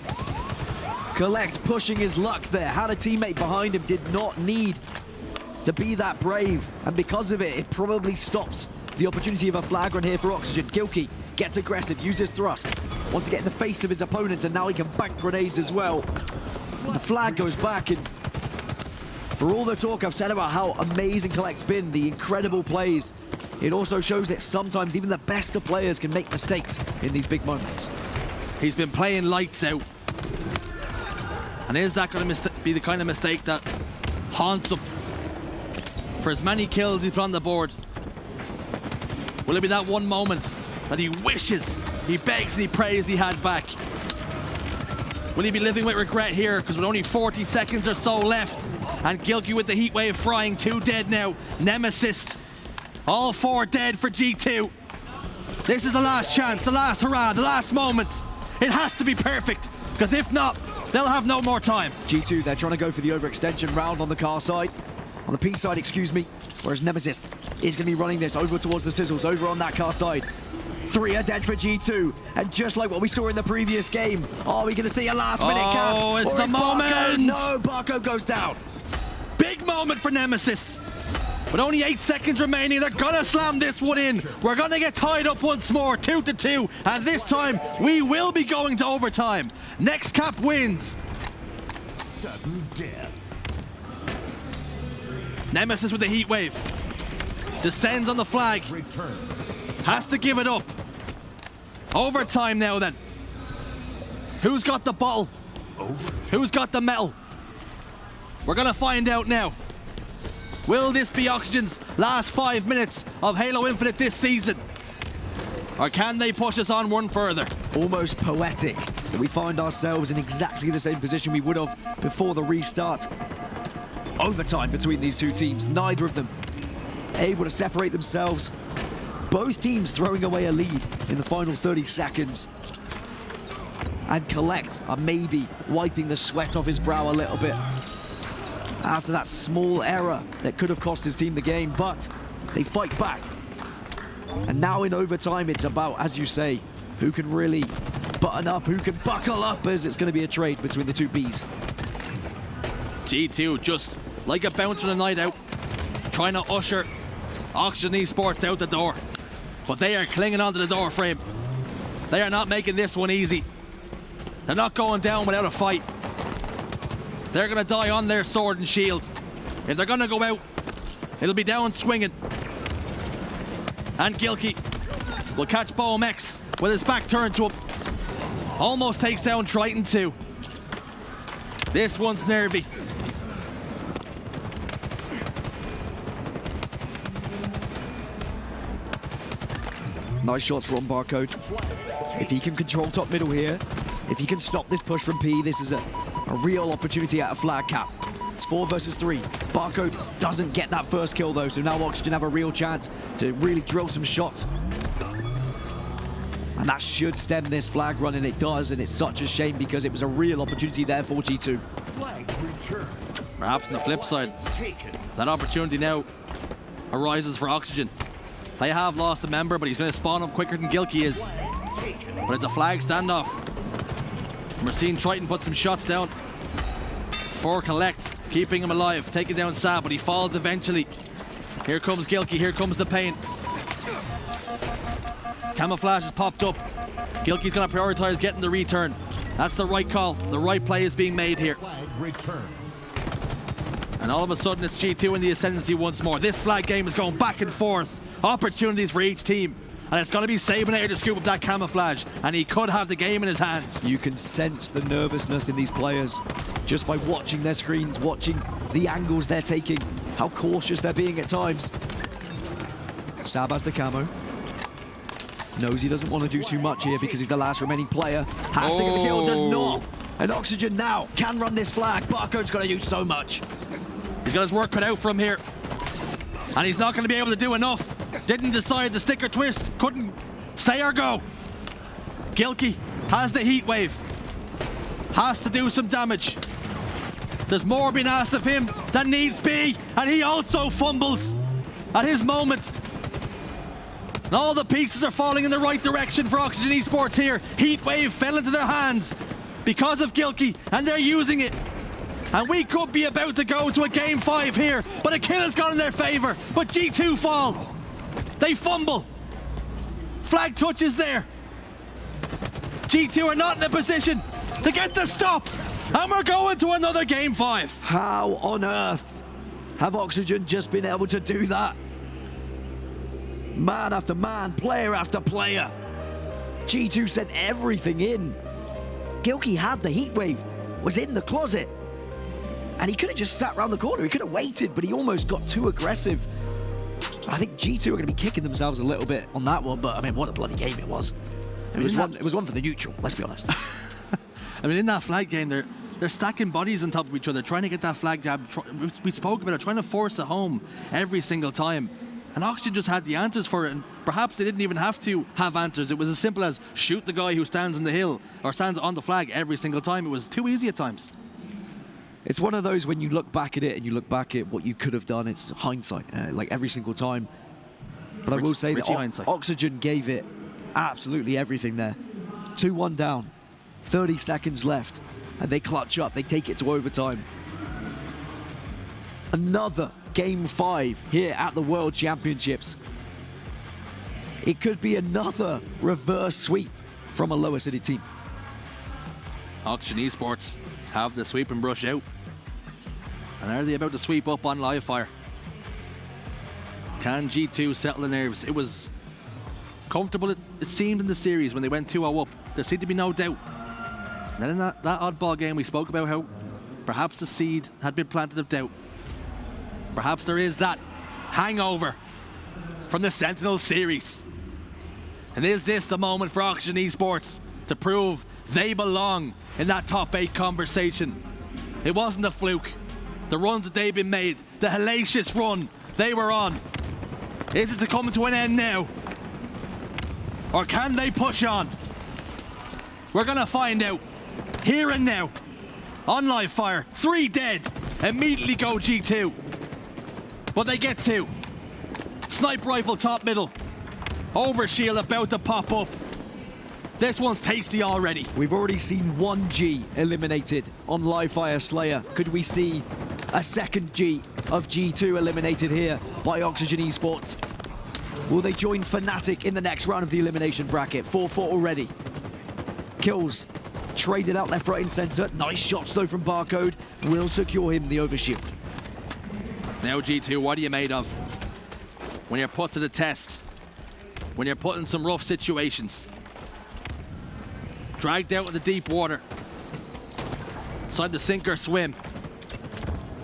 Collect pushing his luck there. Had a teammate behind him, did not need to be that brave, and because of it, it probably stops the opportunity of a flag run here for Oxygen. Gilkey gets aggressive, uses thrust, wants to get in the face of his opponents, and now he can bank grenades as well. And the flag goes back, and for all the talk I've said about how amazing Collect's been, the incredible plays, it also shows that sometimes even the best of players can make mistakes in these big moments. He's been playing lights out. And is that going to be the kind of mistake that haunts him for as many kills he's put on the board? Will it be that one moment that he wishes, he begs and he prays he had back? Will he be living with regret here? Because with only 40 seconds or so left, and Gilkey with the heat wave frying, 2 dead now. Nemesis, all 4 dead for G2. This is the last chance, the last hurrah, the last moment. It has to be perfect, because if not, they'll have no more time. G2, they're trying to go for the overextension round on the car side. On the P side, excuse me. Whereas Nemesis is going to be running this over towards the Sizzles, over on that car side. 3 are dead for G2. And just like what we saw in the previous game, are we going to see a last-minute cap? Oh, it's the moment! Barco? No, Barco goes down. Big moment for Nemesis. With only 8 seconds remaining, they're gonna slam this one in. We're gonna get tied up once more, 2-2, and this time we will be going to overtime. Next cap wins. Sudden death. Nemesis with the heat wave. Descends on the flag. Return. Has to give it up. Overtime now then. Who's got the bottle? Who's got the metal? We're gonna find out now. Will this be Oxygen's last 5 minutes of Halo Infinite this season? Or can they push us on one further? Almost poetic that we find ourselves in exactly the same position we would have before the restart. Overtime between these two teams, neither of them able to separate themselves. Both teams throwing away a lead in the final 30 seconds. And Collect are maybe wiping the sweat off his brow a little bit after that small error that could have cost his team the game, but they fight back. And now in overtime, it's about, as you say, who can really button up, who can buckle up, as it's going to be a trade between the two Bs. G2 just like a bouncer on a night out, trying to usher Oxygen Esports out the door. But they are clinging onto the door frame. They are not making this one easy. They're not going down without a fight. They're going to die on their sword and shield. If they're going to go out, it'll be down swinging. And Gilkey will catch BoMX with his back turned to him. Almost takes down Triton too. This one's nervy. Nice shots from Barcode. If he can control top middle here, if he can stop this push from P, this is a real opportunity at a flag cap. It's 4 versus 3. Barcode doesn't get that first kill though, so now Oxygen have a real chance to really drill some shots. And that should stem this flag run, and it does, and it's such a shame because it was a real opportunity there for G2. Flag return. Perhaps on the flip side, that opportunity now arises for Oxygen. They have lost a member, but he's going to spawn up quicker than Gilkey is. But it's a flag standoff. We're seeing Triton put some shots down for Collect, keeping him alive, taking down Sab, but he falls eventually. Here comes Gilkey, here comes the pain. Camouflage has popped up. Gilkey's going to prioritize getting the return. That's the right call. The right play is being made here. Flag return. And all of a sudden it's G2 in the ascendancy once more. This flag game is going back and forth. Opportunities for each team. And it's going to be Sabinator to scoop up that camouflage. And he could have the game in his hands. You can sense the nervousness in these players just by watching their screens, watching the angles they're taking, how cautious they're being at times. Sab has the camo. Knows he doesn't want to do too much here because he's the last remaining player. Has to get the kill, does not. And Oxygen now can run this flag. Barcode's going to do so much. He's got his work cut out from here. And he's not going to be able to do enough. Didn't decide the sticker twist. Couldn't stay or go. Gilkey has the heat wave. Has to do some damage. There's more being asked of him than needs be. And he also fumbles at his moment. And all the pieces are falling in the right direction for Oxygen Esports here. Heat wave fell into their hands because of Gilkey, and they're using it. And we could be about to go to a game 5 here, but a kill has gone in their favor. But G2 fall. They fumble. Flag touch is there. G2 are not in a position to get the stop. And we're going to another game 5. How on earth have Oxygen just been able to do that? Man after man, player after player. G2 sent everything in. Gilkey had the heat wave, was in the closet. And he could have just sat around the corner. He could have waited, but he almost got too aggressive. I think G2 are going to be kicking themselves a little bit on that one, but I mean, what a bloody game it was. It was one for the neutral, let's be honest. I mean, in that flag game, they're stacking bodies on top of each other, trying to get that flag jab. We spoke about it, trying to force it home every single time. And Oxygen just had the answers for it, and perhaps they didn't even have to have answers. It was as simple as shoot the guy who stands on the hill or stands on the flag every single time. It was too easy at times. It's one of those when you look back at it and you look back at what you could have done, it's hindsight, like every single time. But I will say that Oxygen gave it absolutely everything there. 2-1 down, 30 seconds left, and they clutch up, they take it to overtime. Another Game 5 here at the World Championships. It could be another reverse sweep from a lower seeded team. Oxygen Esports have the sweeping brush out. And are they about to sweep up on Livefire? Can G2 settle the nerves? It was comfortable, it seemed, in the series when they went 2-0 up. There seemed to be no doubt. And then in that oddball game, we spoke about how perhaps the seed had been planted of doubt. Perhaps there is that hangover from the Sentinel series. And is this the moment for Oxygen Esports to prove they belong in that top 8 conversation? It wasn't a fluke. The runs that they've been made, the hellacious run they were on. Is it to come to an end now? Or can they push on? We're gonna find out here and now on Livefire. 3 dead, immediately go G2. But they get 2. Sniper rifle top middle. Overshield about to pop up. This one's tasty already. We've already seen 1 G eliminated on Livefire Slayer. Could we see a second G of G2 eliminated here by Oxygen Esports? Will they join Fnatic in the next round of the elimination bracket? 4-4 already. Kills traded out left, right and center. Nice shots though from Barcode. Will secure him the overshield. Now G2, what are you made of? When you're put to the test. When you're put in some rough situations. Dragged out of the deep water. It's time to sink or swim.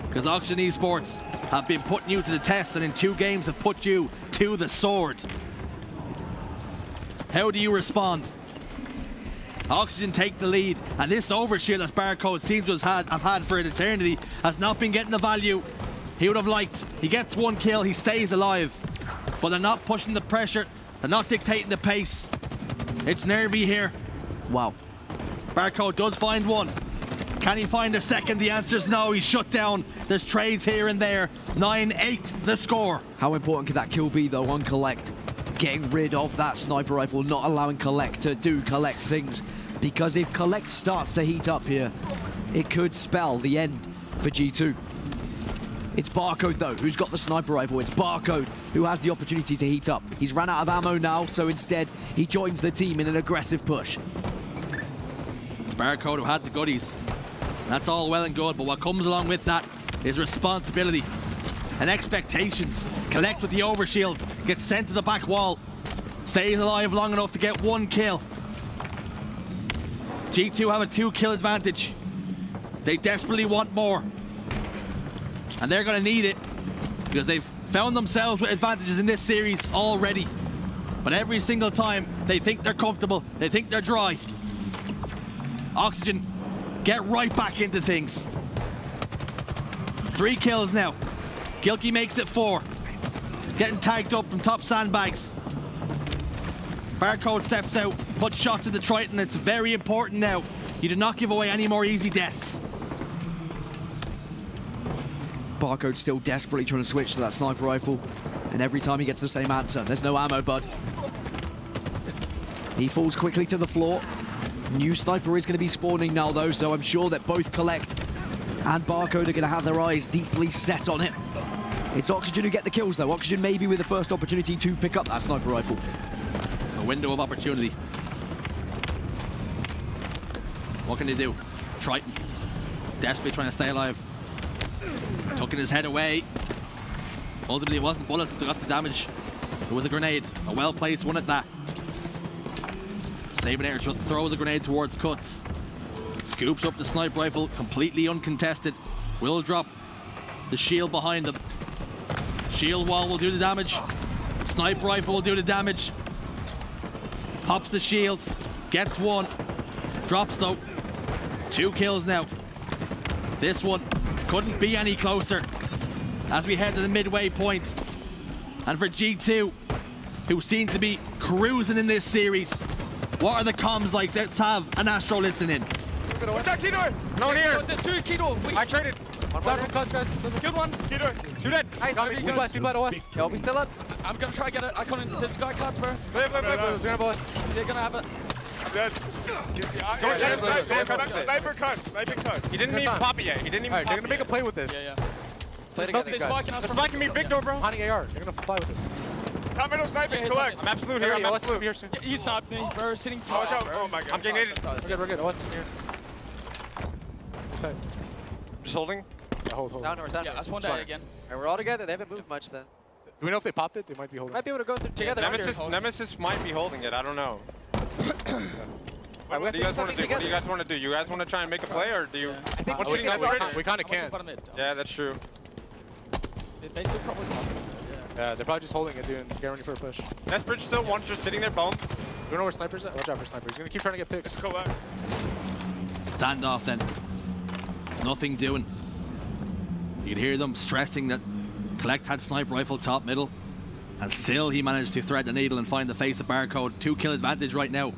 Because Oxygen Esports have been putting you to the test, and in 2 games have put you to the sword. How do you respond? Oxygen take the lead, and this overshield that Barcode seems to have had for an eternity has not been getting the value he would have liked. He gets 1 kill, he stays alive. But they're not pushing the pressure, they're not dictating the pace. It's nervy here. Wow. Barcode does find 1. Can he find a second? The answer is no, he's shut down. There's trades here and there. 9-8 the score. How important could that kill be though on Collect? Getting rid of that sniper rifle, not allowing Collect to do Collect things. because if Collect starts to heat up here, it could spell the end for G2. It's Barcode, though, who's got the sniper rifle. It's Barcode who has the opportunity to heat up. He's ran out of ammo now, so instead, he joins the team in an aggressive push. It's Barcode who had the goodies. That's all well and good, but what comes along with that is responsibility and expectations. Collect with the overshield, gets sent to the back wall, stays alive long enough to get 1 kill. G2 have a 2-kill advantage. They desperately want more. And they're going to need it because they've found themselves with advantages in this series already. But every single time they think they're comfortable, they think they're dry. Oxygen get right back into things. 3 kills now. Gilkey makes it 4. Getting tagged up from top sandbags. Barcode steps out, puts shots into Triton. It's very important now. You do not give away any more easy deaths. Barcode still desperately trying to switch to that sniper rifle, and every time he gets the same answer. There's no ammo, bud. He falls quickly to the floor. New sniper is going to be spawning now, though, so I'm sure that both Collect and Barcode are going to have their eyes deeply set on it. It's Oxygen who get the kills, though. Oxygen maybe with the first opportunity to pick up that sniper rifle. A window of opportunity. What can they do? Triton, desperately trying to stay alive. Tucking his head away. Ultimately, it wasn't bullets that got the damage. It was a grenade. A well-placed one at that. Sabinator throws a grenade towards Cuts. Scoops up the sniper rifle, completely uncontested. Will drop the shield behind him. Shield wall will do the damage. Sniper rifle will do the damage. Pops the shields. Gets 1. Drops though. 2 kills now. This one couldn't be any closer as we head to the midway point. And for G2, who seem to be cruising in this series, what are the comms like? Let's have an Astro listen in. What's that key door? No one here. There's 2 key door. I traded. One cuts, guys. Killed 1. Key door. 2 dead. Nice. Two blast OS. Yo, we still up. I'm gonna try to get an icon into this guy cuts, bro. Play. We're gonna boss. They're gonna have it. I'm dead. Sniper cut. He didn't even pop it yet. He didn't even pop it. They're gonna make a play with this. Yeah. Play together, They're guys. spiking us. They're spiking me big door, bro. Hunting AR. They're gonna fly with this. Top middle sniping. Collect. I'm absolute here. I'm absolute. Yeah, he sniped me, bro. Sitting. Oh my god. I'm getting it. We're good. What's here? Tight. Just holding. Yeah, hold. Down north. Yeah, that's 1 day again. And we're all together. They haven't moved much then. Do we know if they popped it? They might be holding. Might be able to go through together. Nemesis might be holding it. I don't know. What do you guys want to do? What do you guys want to do? You guys want to try and make a play, or do you? I think we kind of can. Yeah, that's true. They still probably pop it. Yeah, they're probably just holding it, dude, and getting ready for a push. Nestbridge still wants just sitting there, bone. You don't know where Sniper's at? Watch out for Sniper. He's gonna keep trying to get picks. Let's go back. Standoff then. Nothing doing. You can hear them stressing that Collect had sniper rifle top middle, and still he managed to thread the needle and find the face of Barcode. 2-kill advantage right now.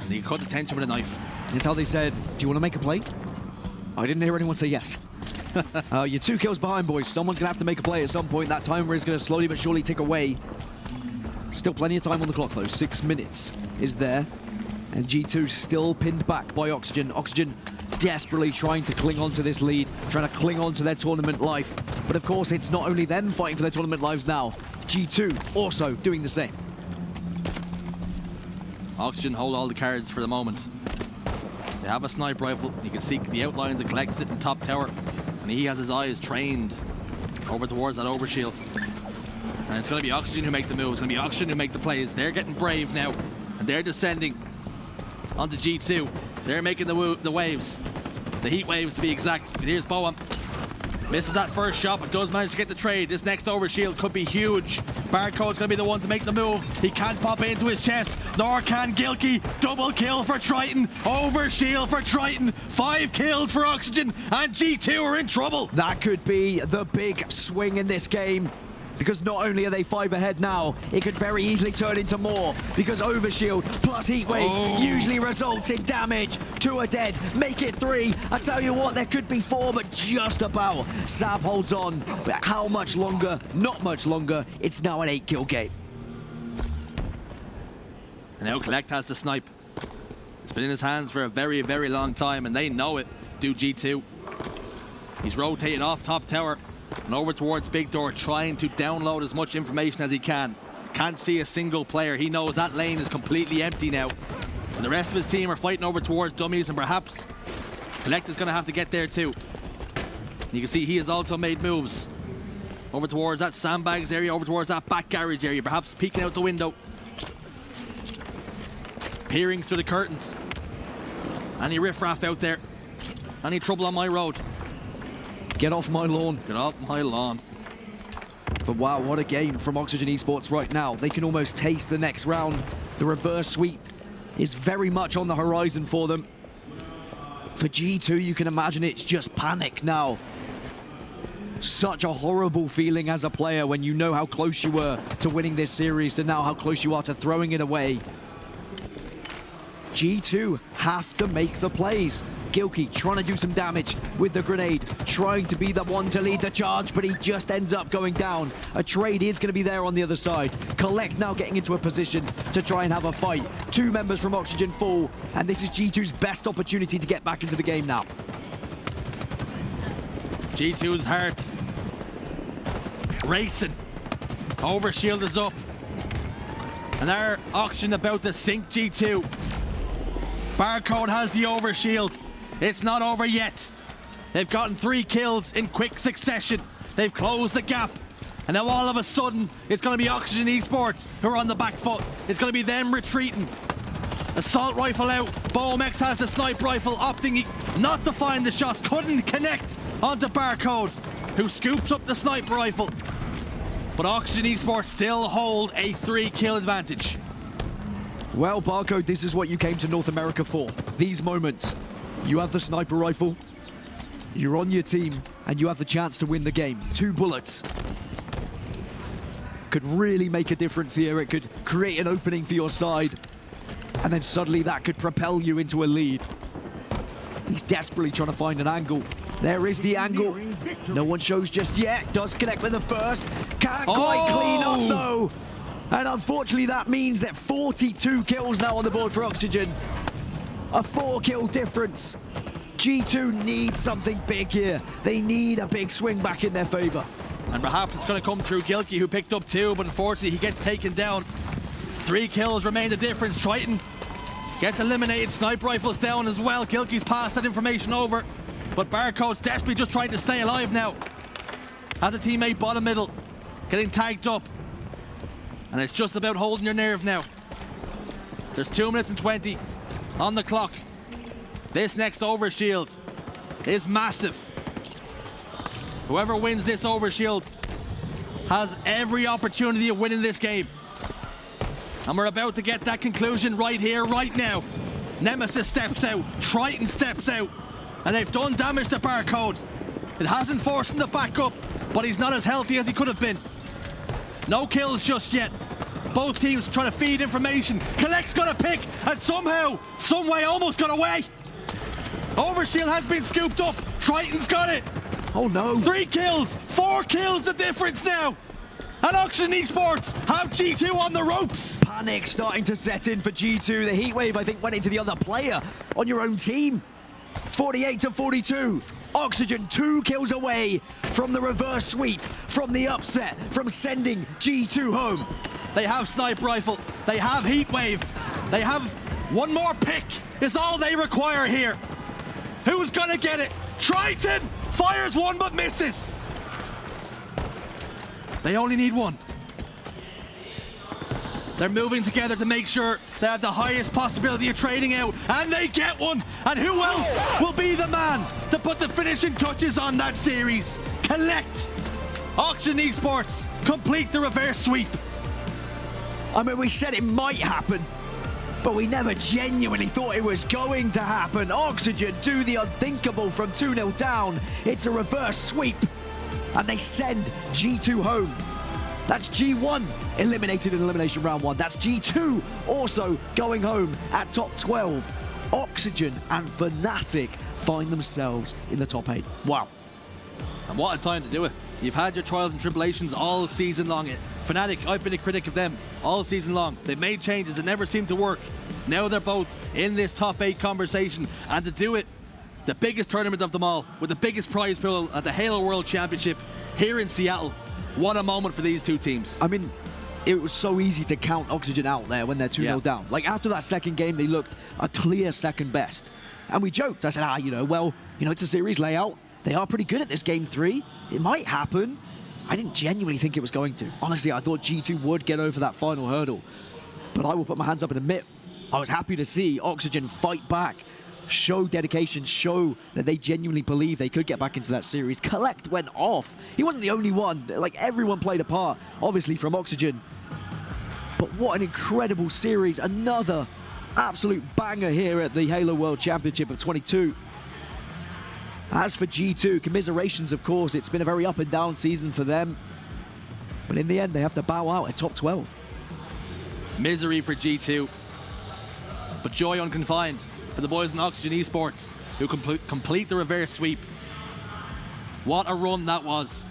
And he cut the tension with a knife. It's how they said, do you want to make a play? I didn't hear anyone say yes. You're 2 kills behind, boys. Someone's going to have to make a play at some point. That timer is going to slowly but surely tick away. Still plenty of time on the clock, though. 6 minutes is there. And G2 still pinned back by Oxygen. Oxygen desperately trying to cling on to this lead, trying to cling on to their tournament life. But of course, it's not only them fighting for their tournament lives now. G2 also doing the same. Oxygen hold all the cards for the moment. They have a sniper rifle. You can see the outlines of Collect sitting top tower. And he has his eyes trained over towards that overshield. And it's going to be Oxygen who make the moves. It's going to be Oxygen who make the plays. They're getting brave now. And they're descending onto G2. They're making the waves. The heat waves to be exact. Here's Boam. Misses that first shot, but does manage to get the trade. This next overshield could be huge. Barcode's going to be the one to make the move. He can't pop into his chest, nor can Gilkey. Double kill for Triton. Overshield for Triton. 5 kills for Oxygen, and G2 are in trouble. That could be the big swing in this game. Because not only are they 5 ahead now, it could very easily turn into more. Because Overshield plus Heatwave usually results in damage. 2 are dead, make it 3. I tell you what, there could be 4, but just about. Sab holds on, but how much longer? Not much longer. It's now an 8-kill game. And now Collect has the snipe. It's been in his hands for a very, very long time, and they know it. Do G2. He's rotated off top tower and over towards Big Door, trying to download as much information as he can. Can't see a single player. He knows that lane is completely empty now. And the rest of his team are fighting over towards dummies, and perhaps Collect is going to have to get there too. You can see he has also made moves over towards that sandbags area, over towards that back garage area, perhaps peeking out the window. Peering through the curtains. Any riffraff out there? Any trouble on my road? Get off my lawn. Get off my lawn. But wow, what a game from Oxygen Esports right now. They can almost taste the next round. The reverse sweep is very much on the horizon for them. For G2, you can imagine it's just panic now. Such a horrible feeling as a player when you know how close you were to winning this series to now how close you are to throwing it away. G2 have to make the plays. Gilkey trying to do some damage with the grenade, trying to be the one to lead the charge, but he just ends up going down. A trade is going to be there on the other side. Collect now getting into a position to try and have a fight. 2 members from Oxygen fall, and this is G2's best opportunity to get back into the game now. G2's heart racing. Overshield is up. And our Oxygen about to sink G2. Barcode has the overshield. It's not over yet. They've gotten 3 kills in quick succession. They've closed the gap. And now all of a sudden, it's going to be Oxygen Esports who are on the back foot. It's going to be them retreating. Assault rifle out. Bomex has the sniper rifle, opting not to find the shots. Couldn't connect onto Barcode, who scoops up the sniper rifle. But Oxygen Esports still hold a 3-kill advantage. Well, Barcode, this is what you came to North America for. These moments. You have the sniper rifle, you're on your team, and you have the chance to win the game. 2 bullets. Could really make a difference here. It could create an opening for your side. And then suddenly that could propel you into a lead. He's desperately trying to find an angle. There is the angle. No one shows just yet. Does connect with the first. Can't quite clean up though. And unfortunately that means that 42 kills now on the board for Oxygen. A 4-kill difference. G2 needs something big here. They need a big swing back in their favor. And perhaps it's going to come through Gilkey, who picked up 2, but unfortunately he gets taken down. 3 kills remain the difference. Triton gets eliminated. Sniper rifles down as well. Gilkey's passed that information over. But Barcode's desperately just trying to stay alive now. Has a teammate bottom middle, getting tagged up. And it's just about holding your nerve now. There's 2 minutes and 20 on the clock. This next overshield is massive. Whoever wins this overshield has every opportunity of winning this game. And we're about to get that conclusion right here, right now. Nemesis steps out, Triton steps out, and they've done damage to Barcode. It hasn't forced him to back up, but he's not as healthy as he could have been. No kills just yet. Both teams trying to feed information. Collect's got a pick, and somehow, someway almost got away. Overshield has been scooped up. Triton's got it. Oh no. 3 kills, 4 kills the difference now. And Oxygen Esports have G2 on the ropes. Panic starting to set in for G2. The heat wave, I think, went into the other player on your own team. 48 to 42. Oxygen 2 kills away from the reverse sweep, from the upset, from sending G2 home. They have sniper rifle, they have heat wave, they have one more pick is all they require here. Who's gonna get it? Triton fires one but misses. They only need one. They're moving together to make sure they have the highest possibility of trading out, and they get one. And who else will be the man to put the finishing touches on that series? Collect. Oxygen Esports complete the reverse sweep. I mean, we said it might happen, but we never genuinely thought it was going to happen. Oxygen do the unthinkable from 2-0 down. It's a reverse sweep, and they send G2 home. That's G1 eliminated in elimination round 1. That's G2 also going home at top 12. Oxygen and Fnatic find themselves in the top 8. Wow. And what a time to do it. You've had your trials and tribulations all season long. Fnatic, I've been a critic of them all season long. They've made changes that never seem to work. Now they're both in this top 8 conversation, and to do it, the biggest tournament of them all, with the biggest prize pool at the Halo World Championship here in Seattle. What a moment for these two teams. I mean, it was so easy to count Oxygen out there when they're 2-0 down. Like, after that second game, they looked a clear second best. And we joked. I said, it's a series layout. They are pretty good at this game 3. It might happen. I didn't genuinely think it was going to. Honestly, I thought G2 would get over that final hurdle. But I will put my hands up and admit, I was happy to see Oxygen fight back, show dedication, show that they genuinely believe they could get back into that series. Collect went off. He wasn't the only one. Like, everyone played a part, obviously, from Oxygen. But what an incredible series. Another absolute banger here at the Halo World Championship of 22. As for G2, commiserations, of course. It's been a very up and down season for them. But in the end, they have to bow out at top 12. Misery for G2. But joy unconfined for the boys in Oxygen Esports, who complete the reverse sweep. What a run that was.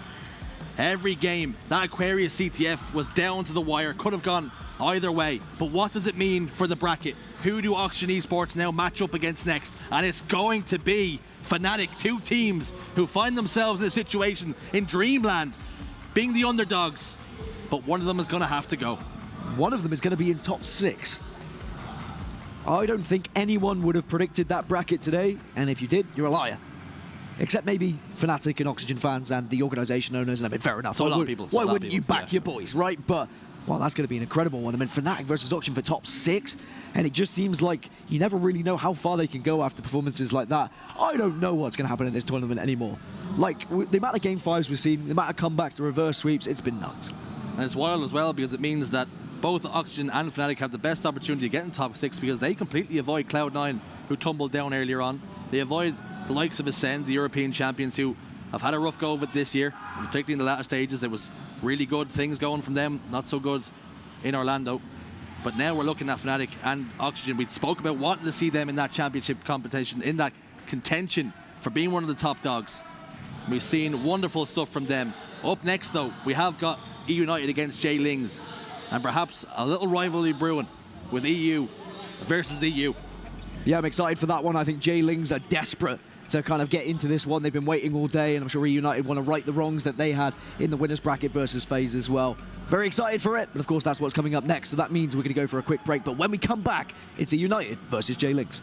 Every game, that Aquarius CTF was down to the wire, could have gone either way. But what does it mean for the bracket? Who do Oxygen Esports now match up against next? And it's going to be Fnatic, two teams who find themselves in a situation in Dreamland, being the underdogs. But one of them is going to have to go. One of them is going to be in top 6. I don't think anyone would have predicted that bracket today, and if you did, you're a liar. Except maybe Fnatic and Oxygen fans and the organization owners, and I mean, fair enough. Why wouldn't you back your boys, right? But, well, that's going to be an incredible one. I mean, Fnatic versus Oxygen for top 6, and it just seems like you never really know how far they can go after performances like that. I don't know what's going to happen in this tournament anymore. Like, the amount of Game 5s we've seen, the amount of comebacks, the reverse sweeps, it's been nuts. And it's wild as well, because it means that both Oxygen and Fnatic have the best opportunity to get in top 6, because they completely avoid Cloud9, who tumbled down earlier on. They avoid the likes of Ascend, the European champions, who have had a rough go of it this year, particularly in the latter stages. There was really good things going from them, not so good in Orlando. But now we're looking at Fnatic and Oxygen. We spoke about wanting to see them in that championship competition, in that contention for being one of the top dogs. We've seen wonderful stuff from them. Up next, though, we have got E United against J Lings, and perhaps a little rivalry brewing with EU versus EU. Yeah, I'm excited for that one. I think J Lings are desperate to kind of get into this one. They've been waiting all day, and I'm sure E United want to right the wrongs that they had in the winners bracket versus FaZe as well. Very excited for it, but of course that's what's coming up next, so that means we're going to go for a quick break. But when we come back, it's E United versus J Lings.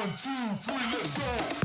1, 2, 3, let's go.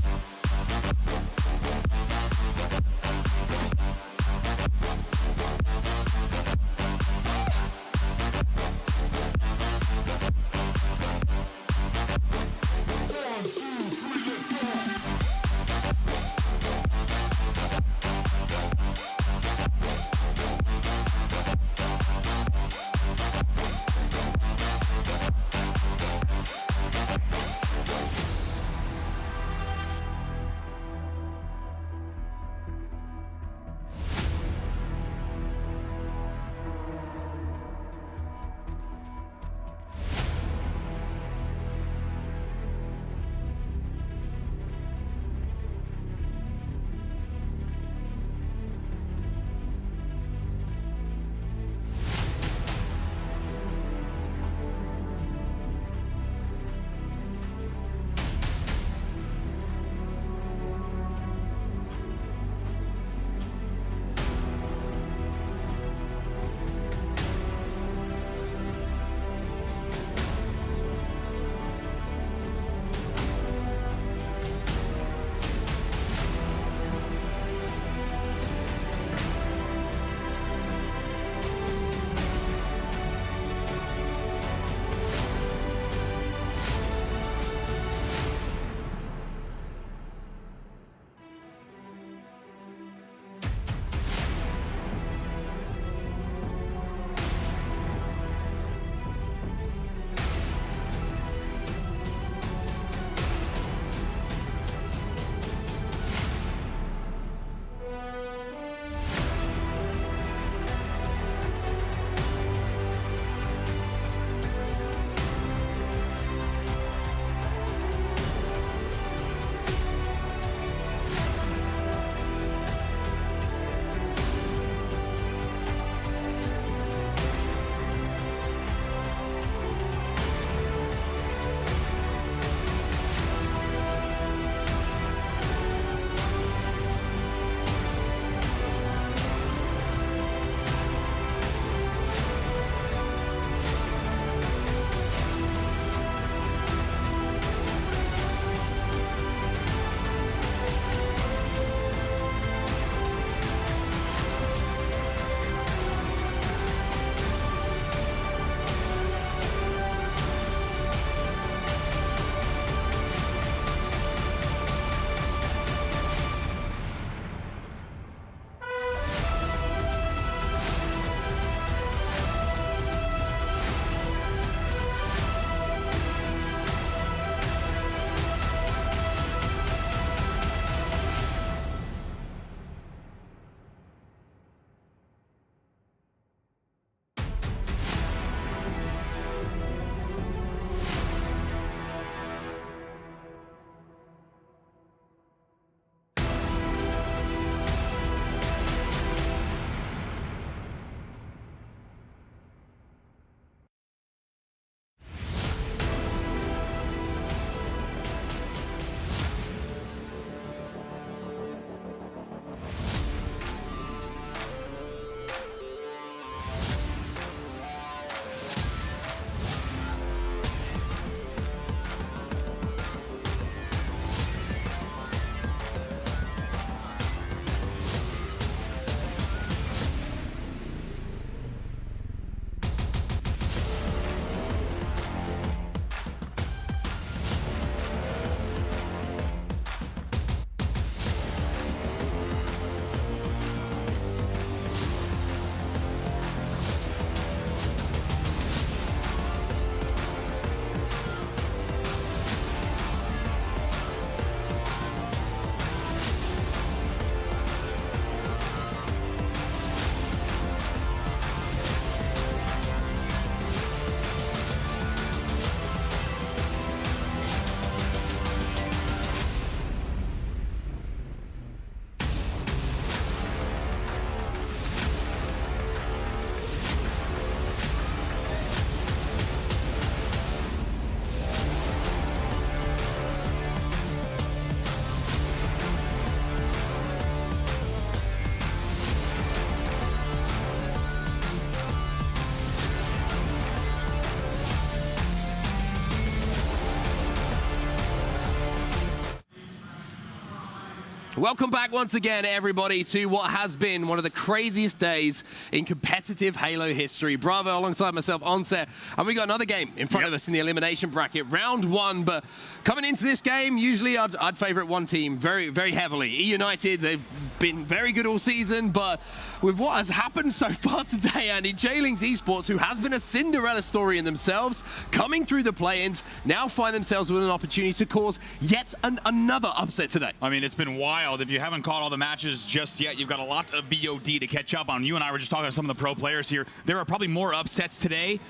Welcome back once again, everybody, to what has been one of the craziest days in competitive Halo history. Bravo alongside myself on set, and we got another game in front of us in the elimination bracket, round one. But coming into this game, usually I'd favorite one team very, very heavily. E United, they've been very good all season, but with what has happened so far today, Andy, Jailings Esports, who has been a Cinderella story in themselves, coming through the play-ins, now find themselves with an opportunity to cause yet another upset today. I mean, it's been wild. If you haven't caught all the matches just yet, you've got a lot of VOD to catch up on. You and I were just talking to some of the pro players here. There are probably more upsets today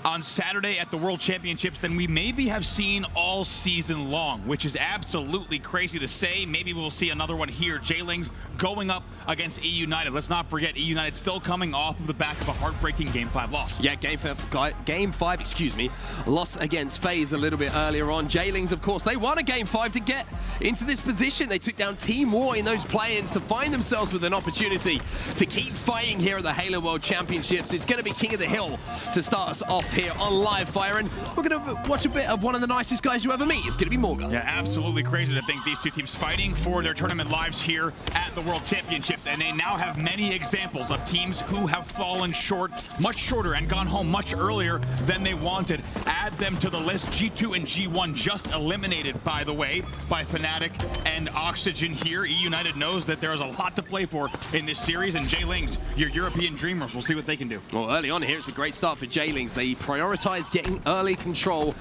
on Saturday at the World Championships than we maybe have seen all season long, which is absolutely crazy to say. Maybe we'll see another one here. Jailings going up against E United. Let's not forget, E United still coming off of the back of a heartbreaking Game 5 loss. Yeah, Game 5, excuse me, loss against FaZe a little bit earlier on. Jailings, of course, they won a Game 5 to get into this position. They took down Team War in those play-ins to find themselves with an opportunity to keep fighting here at the Halo World Championships. It's going to be King of the Hill to start us off here on live fire, and we're going to watch a bit of one of the nicest guys you ever meet. It's going to be Morgan. Yeah, absolutely crazy to think these two teams fighting for their tournament lives here at the World Championships, and they now have many examples of teams who have fallen short, much shorter, and gone home much earlier than they wanted. Add them to the list. G2 and G1 just eliminated, by the way, by Fnatic and Oxygen here. E United knows that there is a lot to play for in this series, and Jailings, your European dreamers, will see what they can do. Well, early on here, it's a great start for Jailings. They prioritize getting early control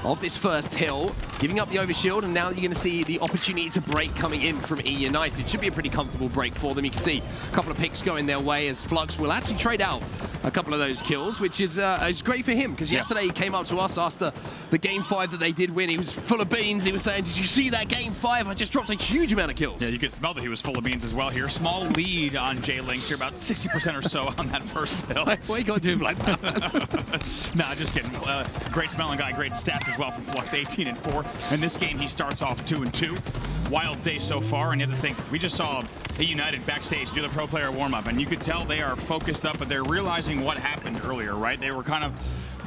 of this first hill, giving up the overshield, and now you're going to see the opportunity to break coming in from E United. Should be a pretty comfortable break for them. You can see a couple of picks going their way as Flux will actually trade out a couple of those kills, which is great for him, because yesterday he came up to us after the Game 5 that they did win. He was full of beans. He was saying, did you see that Game 5? I just dropped a huge amount of kills. Yeah, you could smell that he was full of beans as well here. Small lead on Jailings here, about 60% or so on that first hill. Why you got to do him like that? Nah, just kidding. Great smelling guy, great stats as well from Flux, 18-4. In this game, he starts off 2-2. Wild day so far, and you have to think, we just saw E United backstage do the pro player warm-up, and you could tell they are focused up, but they're realizing what happened earlier, right? They were kind of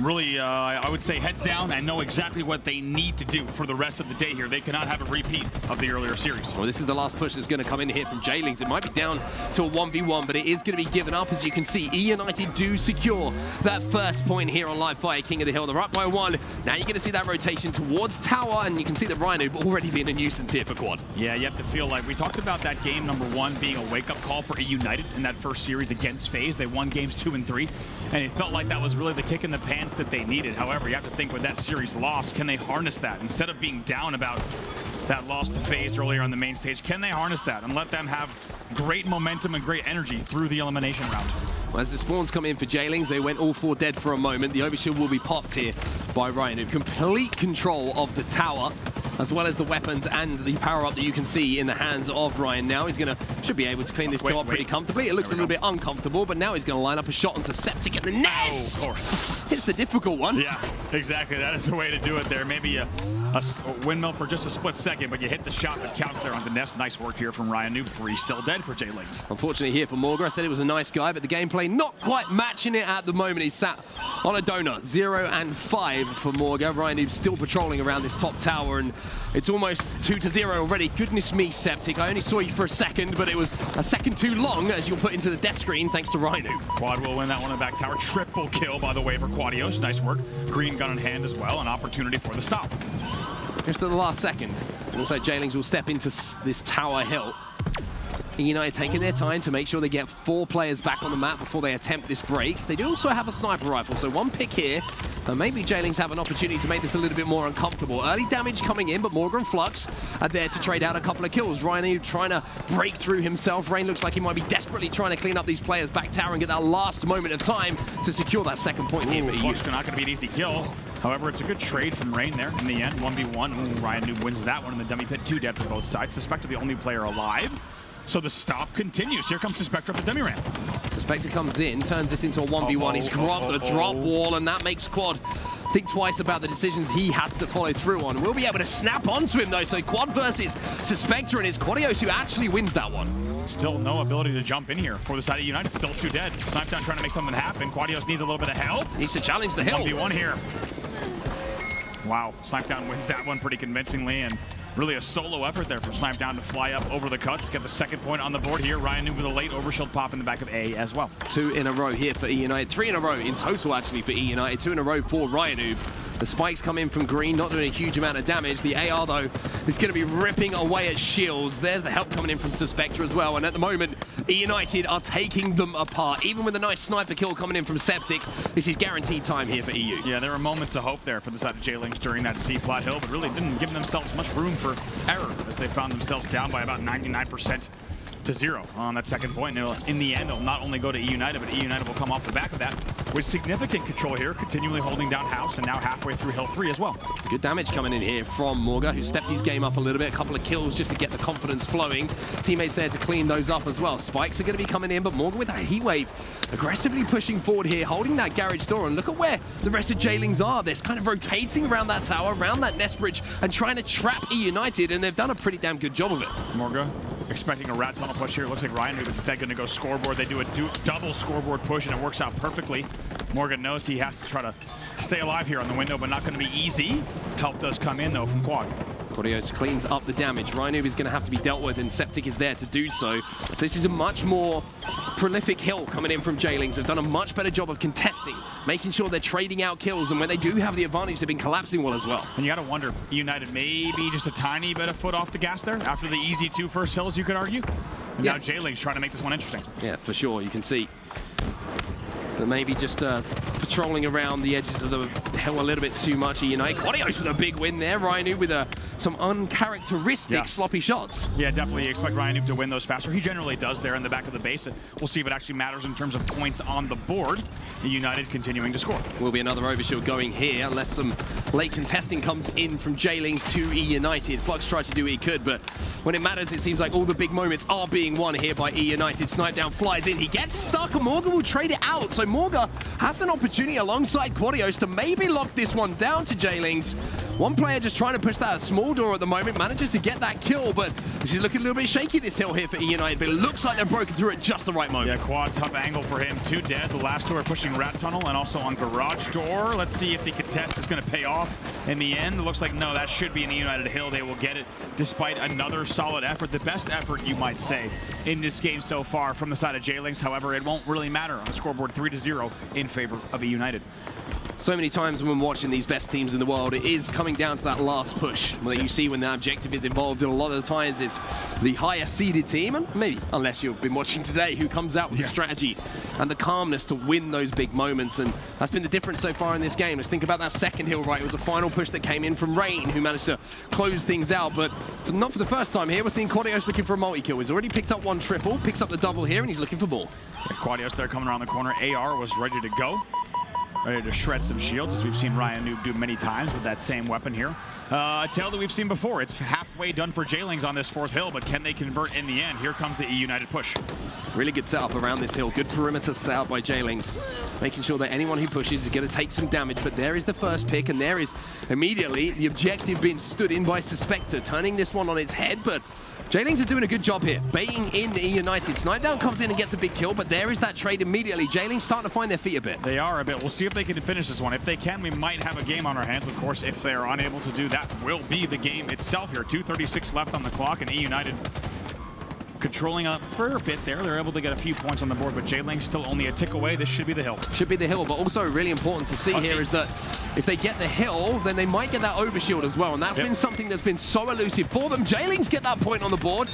really, I would say, heads down and know exactly what they need to do for the rest of the day here. They cannot have a repeat of the earlier series. Well, this is the last push that's going to come in here from Jailings. It might be down to a 1v1, but it is going to be given up. As you can see, E United do secure that first point here on live fire, King of the Hill. They're up by 1. Now you're going to see that rotation towards tower, and you can see that Rhino already being a nuisance here for Quad. Yeah, you have to feel like we talked about that game number 1 being a wake-up call for E United in that first series against FaZe. They won games 2 and 3, and it felt like that was really the kick in the pants that they needed. However, you have to think with that series loss, can they harness that? Instead of being down about that loss to FaZe earlier on the main stage, can they harness that and let them have great momentum and great energy through the elimination round? Well, as the spawns come in for Jailings, they went all 4 dead for a moment. The overshield will be popped here by Ryan. Complete control of the tower, as well as the weapons and the power-up that you can see in the hands of Ryan. Now he's should be able to clean this kill up pretty comfortably. It looks a little bit uncomfortable, but now he's going to line up a shot onto Septic at the nest. Oh, of course. It's the difficult one. Yeah, exactly. That is the way to do it there. Maybe a windmill for just a split second, but you hit the shot that counts there on the nest. Nice work here from Ryan Noob. 3 still dead for Jailings. Unfortunately here for Morgan, I said it was a nice guy, but the gameplay not quite matching it at the moment. He's sat on a donut. 0 and 5 for Morgan. Ryan Noob's still patrolling around this top tower, and it's almost 2-0 already. Goodness me, Septic. I only saw you for a second, but it was a second too long as you'll put into the death screen thanks to Rhino. Quad will win that one in the back tower. Triple kill, by the way, for Quadios. Nice work. Green gun in hand as well. An opportunity for the stop. Just at the last second. And also, Jailings will step into this tower hill. United taking their time to make sure they get 4 players back on the map before they attempt this break. They do also have a sniper rifle, so 1 pick here. And maybe Jailings have an opportunity to make this a little bit more uncomfortable. Early damage coming in, but Morgan and Flux are there to trade out a couple of kills. Rhino trying to break through himself. Rain looks like he might be desperately trying to clean up these players back tower and get that last moment of time to secure that second point here for EU. Flux not going to be an easy kill. However, it's a good trade from Rain there in the end. 1v1. Ooh, Ryan Noob wins that one in the dummy pit. 2 dead for both sides. Suspected the only player alive. So the stop continues. Here comes Suspector up the dummy ramp. Suspector comes in, turns this into a 1v1. He's dropped the drop wall, and that makes Quad think twice about the decisions he has to follow through on. We'll be able to snap onto him, though. So Quad versus Suspector, and it's Quadios who actually wins that one. Still no ability to jump in here for the side of United. Still 2 dead. Snipetown trying to make something happen. Quadios needs a little bit of help. Needs to challenge the hill. 1v1 here. Wow, Snipetown wins that one pretty convincingly, and Really a solo effort there from Snipe Down to fly up over the cuts, get the second point on the board here. Ryan Noob with a late overshield pop in the back of A as well. 2 in a row here for E United. 3 in a row in total, actually, for E United. 2 in a row for Ryan Noob. The spikes come in from green, not doing a huge amount of damage. The AR, though, is going to be ripping away at shields. There's the help coming in from Suspector as well. And at the moment, E United are taking them apart. Even with a nice sniper kill coming in from Septic, this is guaranteed time here for EU. Yeah, there were moments of hope there for the side of J-Lynx during that C-flat hill, but really didn't give themselves much room for error as they found themselves down by about 99% to 0 on that second point. In the end, it'll not only go to E United, but E United will come off the back of that with significant control here, continually holding down House, and now halfway through Hill 3 as well. Good damage coming in here from Morga, who stepped his game up a little bit. A couple of kills just to get the confidence flowing. Teammates there to clean those up as well. Spikes are going to be coming in, but Morga with that heat wave, aggressively pushing forward here, holding that garage door, and look at where the rest of J-Lings are. They're kind of rotating around that tower, around that nest bridge, and trying to trap E United, and they've done a pretty damn good job of it. Morga expecting a rat tunnel push here. Looks like Ryan Noob instead going to go scoreboard. They do a double scoreboard push, and it works out perfectly. Morgan knows he has to try to stay alive here on the window, but not going to be easy. Help does come in, though, from Quad. Quadios cleans up the damage. Ryan Noob is going to have to be dealt with, and Septic is there to do so. So this is a much more prolific hill coming in from J-Lings. They've done a much better job of contesting, making sure they're trading out kills, and when they do have the advantage, they've been collapsing well as well. And you got to wonder, United maybe just a tiny bit of foot off the gas there after the easy 2 first hills, you could argue. And now J-Lings trying to make this one interesting. Yeah, for sure. You can see that maybe just patrolling around the edges of the hill a little bit too much. United. Quadios with a big win there. Ryan Noob with some uncharacteristic sloppy shots. Yeah, definitely expect Ryan Noob to win those faster. He generally does there in the back of the base. We'll see if it actually matters in terms of points on the board. The United continuing to score. Will be another overshield going here unless some late contesting comes in from J-Lings to E United. Flux tried to do what he could, but when it matters, it seems like all the big moments are being won here by E United. Snipe Down flies in. He gets stuck, and Morga will trade it out. So Morga has an opportunity alongside Quadios to maybe lock this one down to J-Lings. One player just trying to push that small door at the moment, manages to get that kill, but she's looking a little bit shaky, this hill here for E United, but it looks like they're broken through at just the right moment. Yeah, Quad, tough angle for him. 2 dead. The last 2 are pushing rat tunnel and also on garage door. Let's see if the contest is going to pay off in the end. It looks like, no, that should be an E United hill. They will get it despite another solid effort. The best effort, you might say, in this game so far from the side of J-Lynx. However, it won't really matter on the scoreboard 3-0 in favor of E United. So many times when watching these best teams in the world, it is coming down to that last push that you see when the objective is involved, and a lot of the times it's the higher seeded team, and maybe, unless you've been watching today, who comes out with the strategy and the calmness to win those big moments, and that's been the difference so far in this game. Let's think about that second hill, right? It was a final push that came in from Rain, who managed to close things out, but not for the first time here. We're seeing Quadios looking for a multi-kill. He's already picked up 1 triple, picks up the double here, and he's looking for more. Yeah, Quadios there coming around the corner. AR was ready to go. Ready to shred some shields, as we've seen Ryan Noob do many times with that same weapon here. A tale that we've seen before. It's halfway done for J-Lings on this 4th hill, but can they convert in the end? Here comes the E United push. Really good setup around this hill. Good perimeter set up by J-Lings, making sure that anyone who pushes is going to take some damage. But there is the first pick, and there is immediately the objective being stood in by Suspector, turning this one on its head. But J-Lings are doing a good job here, baiting in E United. Snipe Down comes in and gets a big kill, but there is that trade immediately. J-Lings starting to find their feet a bit. They are a bit. We'll see if they can finish this one. If they can, we might have a game on our hands. Of course, if they're unable to do that, will be the game itself here. 2:36 left on the clock, and E United controlling up for a bit there. They're able to get a few points on the board, but J-Lings still only a tick away. This should be the hill. Should be the hill, but also really important to see here is that if they get the hill, then they might get that overshield as well, and that's been something that's been so elusive for them. J-Lings get that point on the board,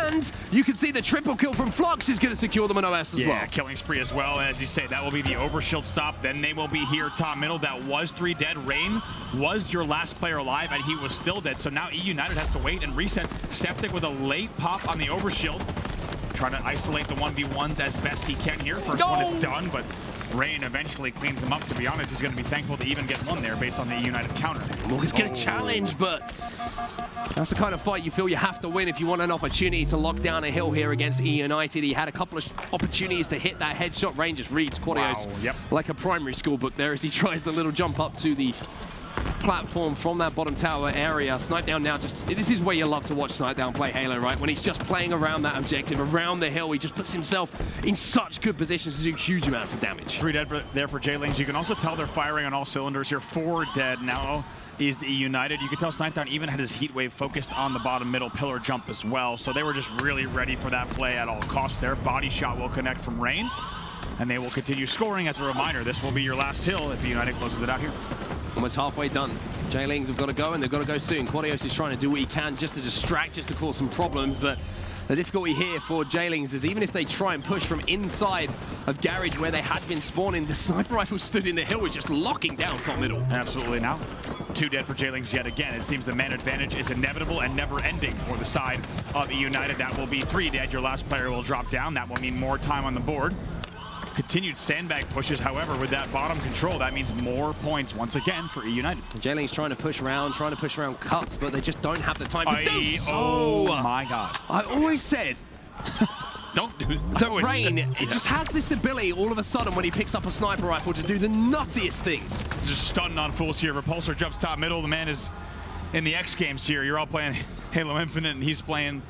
and you can see the triple kill from Flux is going to secure them an OS as well. Yeah, killing spree as well, and as you say, that will be the overshield stop. Then they will be here top middle. That was 3 dead. Rain was your last player alive, and he was still dead, so now E United has to wait and reset. Septic with a late pop on the overshield. Trying to isolate the 1v1s as best he can here. First one is done, but Rain eventually cleans him up. To be honest, he's going to be thankful to even get one there based on the United counter. Well, he's going to challenge, but that's the kind of fight you feel you have to win if you want an opportunity to lock down a hill here against E United. He had a couple of opportunities to hit that headshot. Rain just reads Quadios like a primary school book there as he tries the little jump up to the platform from that bottom tower area. Snipedown now this is where you love to watch Snipedown play Halo, right? When he's just playing around that objective, around the hill, he just puts himself in such good positions to do huge amounts of damage. 3 dead there for J-Lings. You can also tell they're firing on all cylinders here. 4 dead now is United. You can tell Snipedown even had his heat wave focused on the bottom middle pillar jump as well. So they were just really ready for that play at all costs there. Body shot will connect from Rain, and they will continue scoring. As a reminder, this will be your last hill if United closes it out here. Almost halfway done. J-Lings have got to go, and they've got to go soon. Quadios is trying to do what he can just to distract, just to cause some problems, but the difficulty here for J-Lings is even if they try and push from inside of Garage where they had been spawning, the sniper rifle stood in the hill was just locking down top middle. Absolutely. Now 2 dead for J-Lings yet again. It seems the man advantage is inevitable and never ending for the side of United. That will be 3 dead. Your last player will drop down. That will mean more time on the board. Continued sandbag pushes, however, with that bottom control, that means more points once again for United. J-Lings trying to push around cuts, but they just don't have the time to do so. Oh my God. I always said, don't do it. The Rain, it just has this ability all of a sudden when he picks up a sniper rifle to do the nuttiest things. Just stunned on fools here. Repulsor jumps top middle. The man is in the X Games here. You're all playing Halo Infinite, and he's playing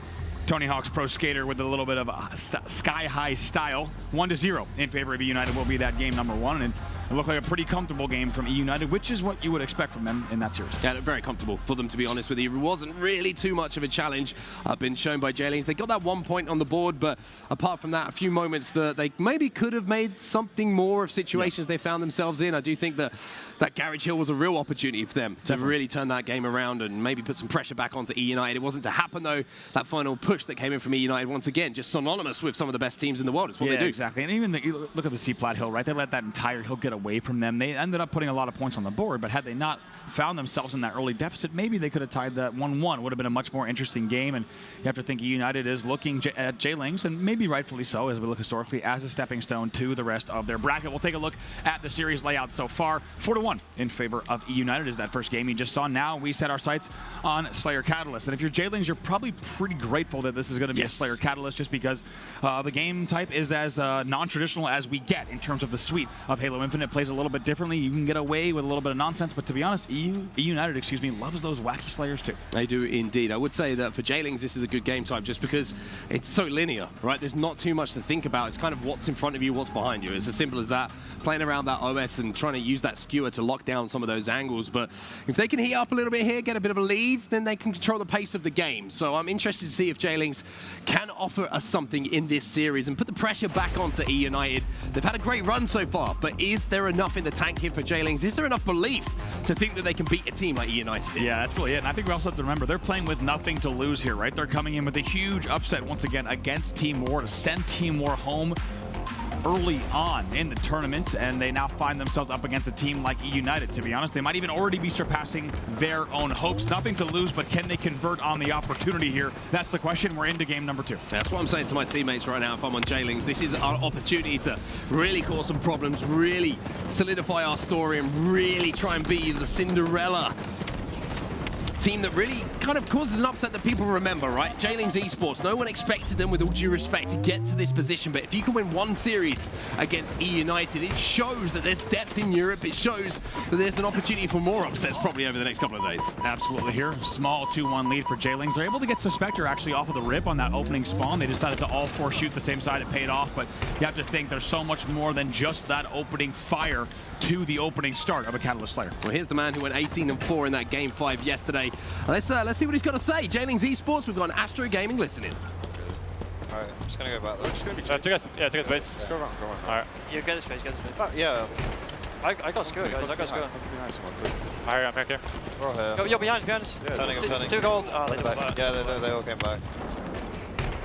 Tony Hawk's Pro Skater with a little bit of a sky-high style. 1-0 in favor of United will be that game number 1. And it looked like a pretty comfortable game from United, which is what you would expect from them in that series. Yeah, very comfortable for them, to be honest with you. It wasn't really too much of a challenge been shown by J-Lings. They got that 1 point on the board, but apart from that, a few moments that they maybe could have made something more of situations they found themselves in. I do think that Garage Hill was a real opportunity for them to really turn that game around and maybe put some pressure back onto E-United. It wasn't to happen, though. That final push that came in from E-United, once again, just synonymous with some of the best teams in the world. It's what they do. Exactly. And even you look at the C-Plat Hill, right? They let that entire hill get away from them. They ended up putting a lot of points on the board, but had they not found themselves in that early deficit, maybe they could have tied that 1-1. Would have been a much more interesting game. And you have to think United is looking at J-Lings, and maybe rightfully so, as we look historically, as a stepping stone to the rest of their bracket. We'll take a look at the series layout so far. 4-1 in favor of United is that first game you just saw. Now we set our sights on Slayer Catalyst. And if you're J-Lings, you're probably pretty grateful that this is going to be a Slayer Catalyst, just because the game type is as non-traditional as we get in terms of the suite of Halo Infinite. Plays a little bit differently. You can get away with a little bit of nonsense, but to be honest, United, loves those wacky Slayers too. They do indeed. I would say that for J-Lings, this is a good game type just because it's so linear, right? There's not too much to think about. It's kind of what's in front of you, what's behind you. It's as simple as that. Playing around that OS and trying to use that skewer to lock down some of those angles. But if they can heat up a little bit here, get a bit of a lead, then they can control the pace of the game. So I'm interested to see if J-Lings can offer us something in this series and put the pressure back onto E-United. They've had a great run so far, but is there enough in the tank here for J-Lings? Is there enough belief to think that they can beat a team like E-United? Yeah, that's really it. And I think we also have to remember, they're playing with nothing to lose here, right? They're coming in with a huge upset once again against Team War to send Team War home early on in the tournament, and they now find themselves up against a team like E-United. To be honest, they might even already be surpassing their own hopes. Nothing to lose, but can they convert on the opportunity here? That's the question. We're into game number 2. That's what I'm saying to my teammates right now if I'm on J-Lings. This is our opportunity to really cause some problems, really solidify our story, and really try and be the Cinderella team that really kind of causes an upset that people remember, right? J-Lings Esports, no one expected them, with all due respect, to get to this position, but if you can win one series against E-United, it shows that there's depth in Europe. It shows that there's an opportunity for more upsets probably over the next couple of days. Absolutely here. Small 2-1 lead for J-Lings. They're able to get Suspector actually off of the rip on that opening spawn. They decided to all 4 shoot the same side. It paid off, but you have to think there's so much more than just that opening fire to the opening start of a Catalyst Slayer. Well, here's the man who went 18-4 in that game 5 yesterday. Let's see what he's got to say. J-Lings Esports, we've got an Astro Gaming listening. Alright, I'm just gonna go back. We're just gonna be two guys base. Just go around. Alright. You get this base, Yeah. I got skewer, guys. I got skewer. Let's be nice one, please. Alright, I'm back here. We're all here. Yo, behind us. Yeah, turning. 2 gold. Oh, they back. Yeah, they all came back.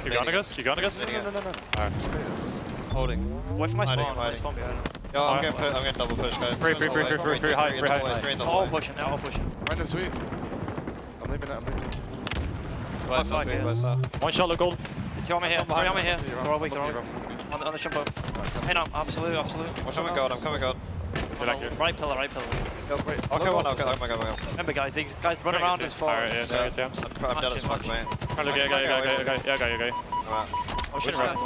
You going to us? You going to us? No. Alright. Holding. Wait for my spawn. Hiding. My spawn behind him. Yo, I'm getting double push, guys. Free high. All pushing. Random sweep. I'm leaving it. West side. One shot, look gold. 2 on me here. 3 on me here. They're all weak. On the shampoo. Hey, no, absolute. I'm coming god. Right pillar. Yo, wait. Okay, one. Oh my god. Remember, guys, these guys run around as far as... I'm dead as fuck, mate. Okay. Alright. Oh, shit, right.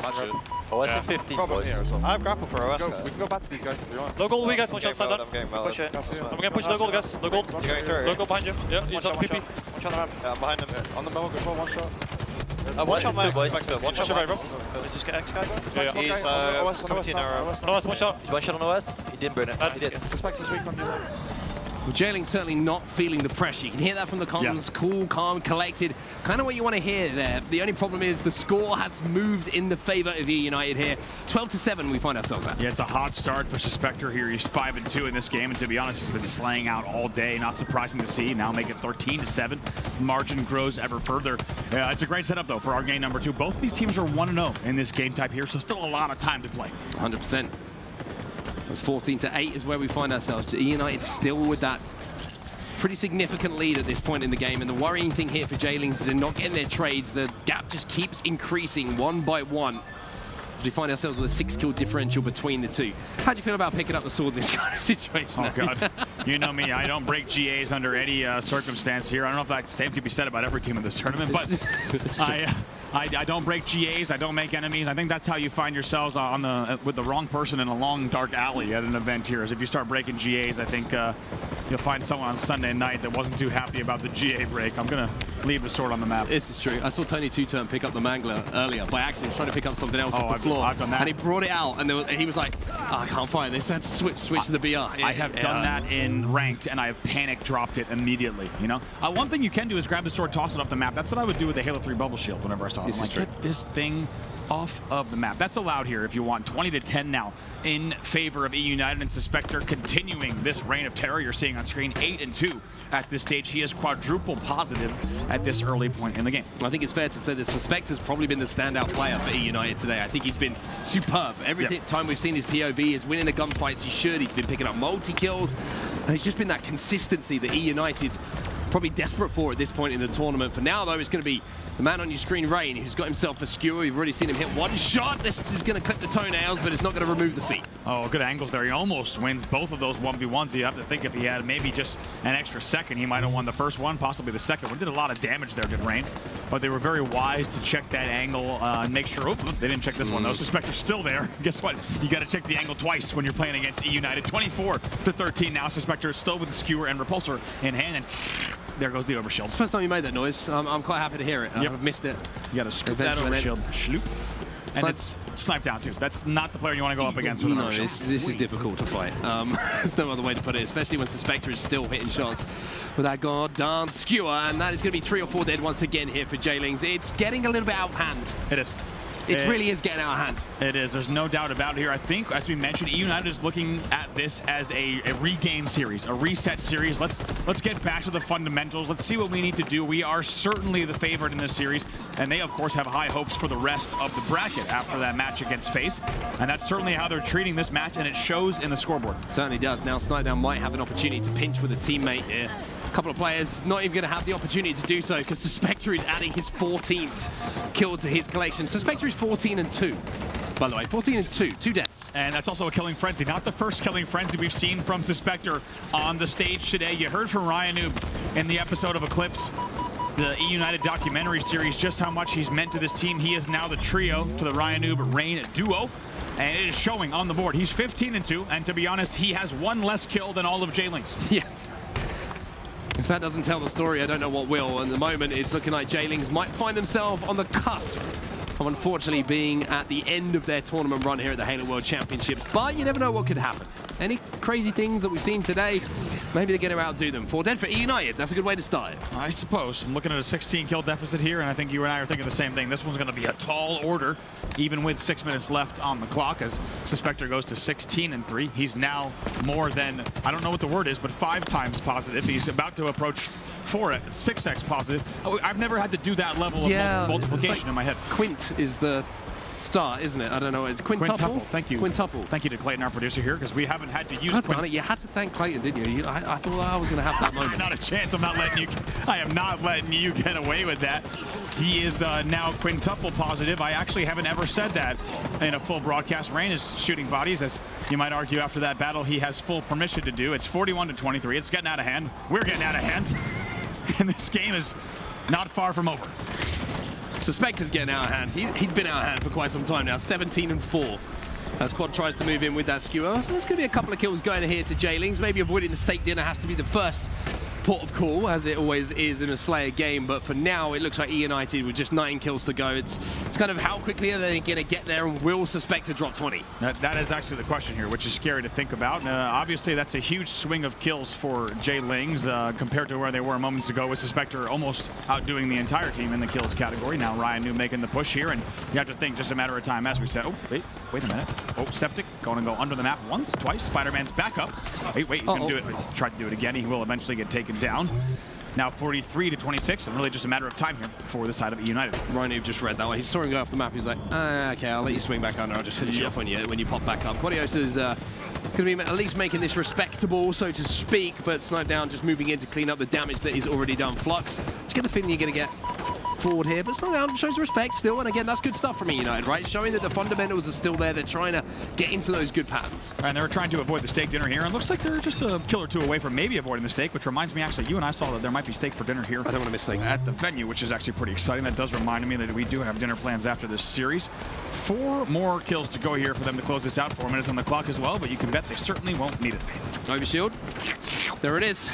OS in 15, boys. I have grapple for OS. We can go back to these guys if you want. Low gold, we guys, one shot, side Push it. I'm gonna push low gold, guys. Low gold. Low gold behind you. Yeah, he's on PP. One shot on the map. Yeah, I'm behind him. On the middle, go one shot. One shot, boys. One shot, right, bro. Is this X guy? Yeah. He's OS, OS, one shot. He's one shot on OS. He didn't burn it. He did. Suspect is weak on the left. Well, Jailing's certainly not feeling the pressure. You can hear that from the comms. Cool, calm, collected. Kind of what you want to hear there. The only problem is the score has moved in the favor of E United here. 12-7 we find ourselves at. Yeah, it's a hot start for Suspector here. He's 5-2 in this game, and to be honest, he's been slaying out all day. Not surprising to see. Now make it 13-7. Margin grows ever further. It's a great setup, though, for our game number 2. Both these teams are 1-0 in this game type here, so still a lot of time to play. 100%. It's 14-8 is where we find ourselves. E United still with that pretty significant lead at this point in the game, and the worrying thing here for Jailings is they're not getting their trades. The gap just keeps increasing one by one. We find ourselves with a 6-kill differential between the two. How do you feel about picking up the sword in this kind of situation? Oh, God. You know me, I don't break GAs under any circumstance here. I don't know if that same could be said about every team in this tournament, but I don't break GAs, I don't make enemies. I think that's how you find yourselves with the wrong person in a long, dark alley at an event here. Is if you start breaking GAs, I think you'll find someone on Sunday night that wasn't too happy about the GA break. I'm going to leave the sword on the map. This is true. I saw Tony Two-Turn pick up the Mangler earlier by accident, trying to pick up something else off the floor. I've done that. And he brought it out, and he was like, oh, I can't find this. Let's switch to the BR. I have done that in ranked, and I have panic dropped it immediately. You know, one thing you can do is grab the sword, toss it off the map. That's what I would do with the Halo 3 bubble shield whenever I saw it. I'm like, get this thing off of the map. That's allowed here if you want. 20-10 now in favor of E United, and Suspector continuing this reign of terror you're seeing on screen. 8-2 at this stage. He is quadruple positive at this early point in the game. I think it's fair to say that Suspector's probably been the standout player for E United today. I think he's been superb. Every time we've seen his POV is winning the gunfights he should. He's been picking up multi-kills, and it's just been that consistency that E United probably desperate for at this point in the tournament. For now, though, it's going to be the man on your screen, Rain, who's got himself a skewer. We've already seen him hit one shot. This is going to clip the toenails, but it's not going to remove the feet. Oh, good angles there. He almost wins both of those 1v1s. You have to think if he had maybe just an extra second, he might have won the first one, possibly the second one. Did a lot of damage there, did Rain. But they were very wise to check that angle and make sure. Oh, they didn't check this one, though. Suspector's still there. Guess what? You got to check the angle twice when you're playing against E United. 24-13 now. Suspector is still with the skewer and repulsor in hand, and there goes the overshield. It's the first time you made that noise. I'm quite happy to hear it. Yep. I've missed it. You got to scoop that overshield. Schloop. And it's sniped down, too. That's not the player you want to go up against with an overshield. This is difficult to fight. There's no other way to put it, especially when Suspector is still hitting shots with that goddamn skewer, and that is going to be 3 or 4 dead once again here for Jailings. It's getting a little bit out of hand. It is. It really is getting out of hand. It is. There's no doubt about it here. I think, as we mentioned, E United is looking at this as a regain series, a reset series. Let's get back to the fundamentals. Let's see what we need to do. We are certainly the favorite in this series, and they, of course, have high hopes for the rest of the bracket after that match against FaZe. And that's certainly how they're treating this match, and it shows in the scoreboard. Certainly does. Now, Snipedown might have an opportunity to pinch with a teammate here. A couple of players not even going to have the opportunity to do so because Suspector is adding his 14th kill to his collection. Suspector is 14-2, by the way. 14-2, 2 deaths. And that's also a killing frenzy. Not the first killing frenzy we've seen from Suspector on the stage today. You heard from Ryan Noob in the episode of Eclipse, the E United documentary series, just how much he's meant to this team. He is now the trio to the Ryan Noob Rain duo, and it is showing on the board. He's 15-2, and to be honest, he has 1 less kill than all of Jailings. Yes. If that doesn't tell the story, I don't know what will. And at the moment, it's looking like Jailings might find themselves on the cusp of unfortunately being at the end of their tournament run here at the Halo World Championships. But you never know what could happen. Any crazy things that we've seen today, maybe they're going to outdo them. 4 dead for E United. That's a good way to start it. I suppose. I'm looking at a 16-kill deficit here, and I think you and I are thinking the same thing. This one's going to be a tall order, even with 6 minutes left on the clock, as Suspector goes to 16-3. He's now more than, I don't know what the word is, but 5 times positive. He's about to approach 6x positive. I've never had to do that level of multiplication in my head. Quint is the start, isn't it? I don't know. It's quintuple. Thank you. Quintuple. Thank you to Clayton, our producer here, because we haven't had to use quintuple. You had to thank Clayton, didn't you? I thought I was going to have that moment. Not a chance. I am not letting you get away with that. He is now quintuple positive. I actually haven't ever said that in a full broadcast. Rain is shooting bodies, as you might argue after that battle he has full permission to do. It's 41-23. It's getting out of hand. We're getting out of hand. And this game is not far from over. Suspector's getting out of hand. He's been out of hand for quite some time now, 17-4. As Quad tries to move in with that skewer. So there's going to be a couple of kills going here to J-Lings. Maybe avoiding the steak dinner has to be the first port of call, as it always is in a Slayer game. But for now, it looks like E United with just 9 kills to go. It's kind of how quickly are they going to get there, and will Suspector drop 20? That is actually the question here, which is scary to think about. Obviously, that's a huge swing of kills for J-Lings compared to where they were moments ago, with Suspector almost outdoing the entire team in the kills category. Now Ryan New making the push here, and you have to think just a matter of time, as we said. Oh, wait a minute. Oh, Septic going to go under the map once, twice. Spider-Man's back up. Wait, he's going to do it. Tried to do it again. He will eventually get taken down. Now 43-26, and really just a matter of time here for the side of United. Ryan just read that way. He saw him go off the map. He's like, okay, I'll let you swing back under. I'll just finish off when you pop back up. Quadios is going to be at least making this respectable, so to speak, but Snipedown just moving in to clean up the damage that is already done. Flux, just get the feeling you're going to get forward here, but Snipedown shows respect still, and again, that's good stuff from United, right? Showing that the fundamentals are still there. They're trying to get into those good patterns. And they're trying to avoid the steak dinner here, and looks like they're just a kill or two away from maybe avoiding the steak, which reminds me, actually, you and I saw that there might be steak for dinner here. I don't want to miss steak. At the venue, which is actually pretty exciting. That does remind me that we do have dinner plans after this series. 4 more kills to go here for them to close this out. 4 minutes on the clock as well, but you can bet they certainly won't need it. Overshield. There it is.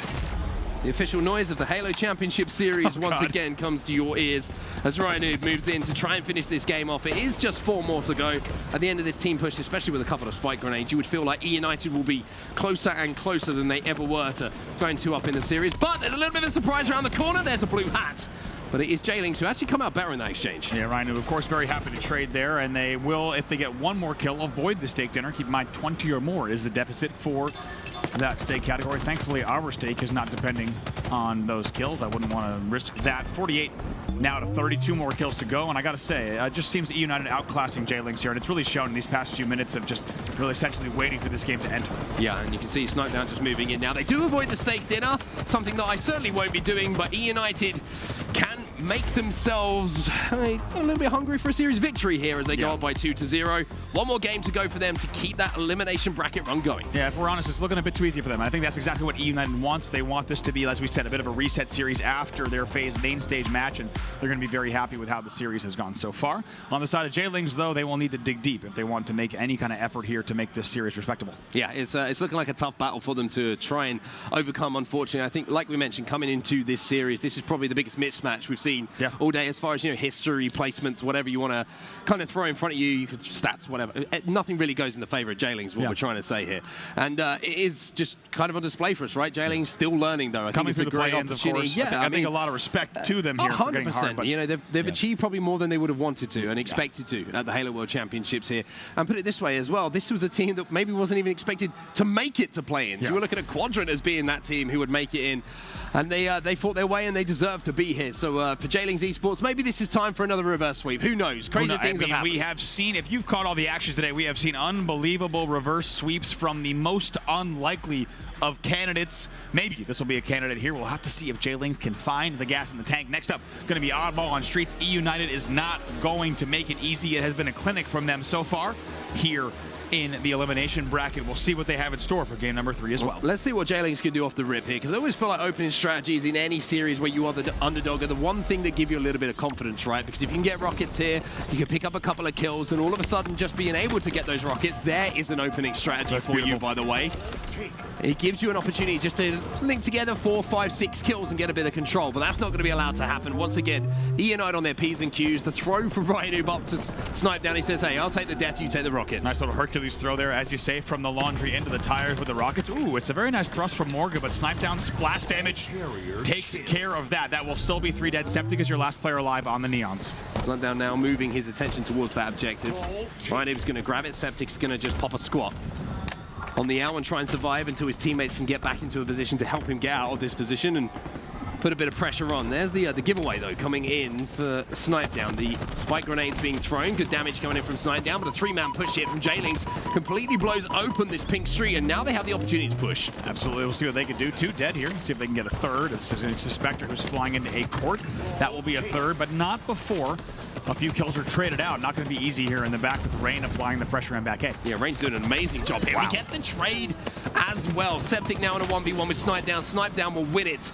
The official noise of the Halo Championship Series once again comes to your ears as Ryan moves in to try and finish this game off. It is just 4 more to go. At the end of this team push, especially with a couple of spike grenades, you would feel like E United will be closer and closer than they ever were to going 2 up in the series. But there's a little bit of a surprise around the corner. There's a blue hat. But it is J-Lings who actually come out better in that exchange. Yeah, Ryan, of course, very happy to trade there, and they will, if they get 1 more kill, avoid the steak dinner. Keep in mind, 20 or more is the deficit for that steak category. Thankfully, our steak is not depending on those kills. I wouldn't want to risk that. 48 now to 32 more kills to go, and I got to say, it just seems E United outclassing J-Lings here, and it's really shown in these past few minutes of just really essentially waiting for this game to end. Yeah, and you can see Snipedown just moving in now. They do avoid the steak dinner, something that I certainly won't be doing, but E United can make themselves a little bit hungry for a series victory here as they go up by 2-0. 1 more game to go for them to keep that elimination bracket run going. Yeah, if we're honest, it's looking a bit too easy for them. I think that's exactly what E United wants. They want this to be, as we said, a bit of a reset series after their main stage match, and they're going to be very happy with how the series has gone so far. On the side of J-Lings, though, they will need to dig deep if they want to make any kind of effort here to make this series respectable. Yeah, it's looking like a tough battle for them to try and overcome, unfortunately. I think, like we mentioned, coming into this series, this is probably the biggest mismatch we've seen all day as far as, history, placements, whatever you want to kind of throw in front of you. You could stats, whatever. Nothing really goes in the favor of J-Lings, what we're trying to say here. And it is just kind of on display for us, right? J-Lings still learning, though. I Coming think it's through a the great play-ins, of opportunity. course. I think a lot of respect to them here for getting hard. But they've achieved probably more than they would have wanted to and expected to at the Halo World Championships here. And put it this way as well, this was a team that maybe wasn't even expected to make it to play-ins. You were looking at Quadrant as being that team who would make it in. And they fought their way and they deserve to be here. So for J-Lings Esports, maybe this is time for another reverse sweep. Who knows? Crazy things have happened. We have seen, if you've caught all the actions today, we have seen unbelievable reverse sweeps from the most unlikely of candidates. Maybe this will be a candidate here. We'll have to see if J-Lings can find the gas in the tank. Next up, going to be Oddball on Streets. E United is not going to make it easy. It has been a clinic from them so far here in the elimination bracket. We'll see what they have in store for game number 3 as well. Let's see what J-Lings can do off the rip here, because I always feel like opening strategies in any series where you are the underdog are the one thing that give you a little bit of confidence, right? Because if you can get rockets here, you can pick up a couple of kills, and all of a sudden just being able to get those rockets, there is an opening strategy for you, by the way. It gives you an opportunity just to link together 4, 5, 6 kills and get a bit of control, but that's not going to be allowed to happen. Once again, E United on their P's and Q's. The throw from Ryan up to Snipedown. He says, hey, I'll take the death, you take the rockets. Nice little Hercules throw there, as you say, from the laundry into the tires with the rockets. Ooh, it's a very nice thrust from Morgan, but Snipedown splash damage takes care of that. That will still be 3 dead. Septic is your last player alive on the Neons. Snipedown now moving his attention towards that objective. Ryan is going to grab it. Septic's going to just pop a squat on the owl and try and survive until his teammates can get back into a position to help him get out of this position and put a bit of pressure on. There's the giveaway, though, coming in for Snipedown. The spike grenades being thrown. Good damage coming in from Snipedown, but a 3-man push here from J-Lings completely blows open this pink street, and now they have the opportunity to push. Absolutely. We'll see what they can do. 2 dead here. See if they can get a third. It's a Suspector who's flying into a court. That will be a third, but not before a few kills are traded out. Not going to be easy here in the back with Rain applying the pressure on back A. Yeah, Rain's doing an amazing job here. He gets the trade as well. Septic now in a 1v1 with Snipedown. Snipedown will win it.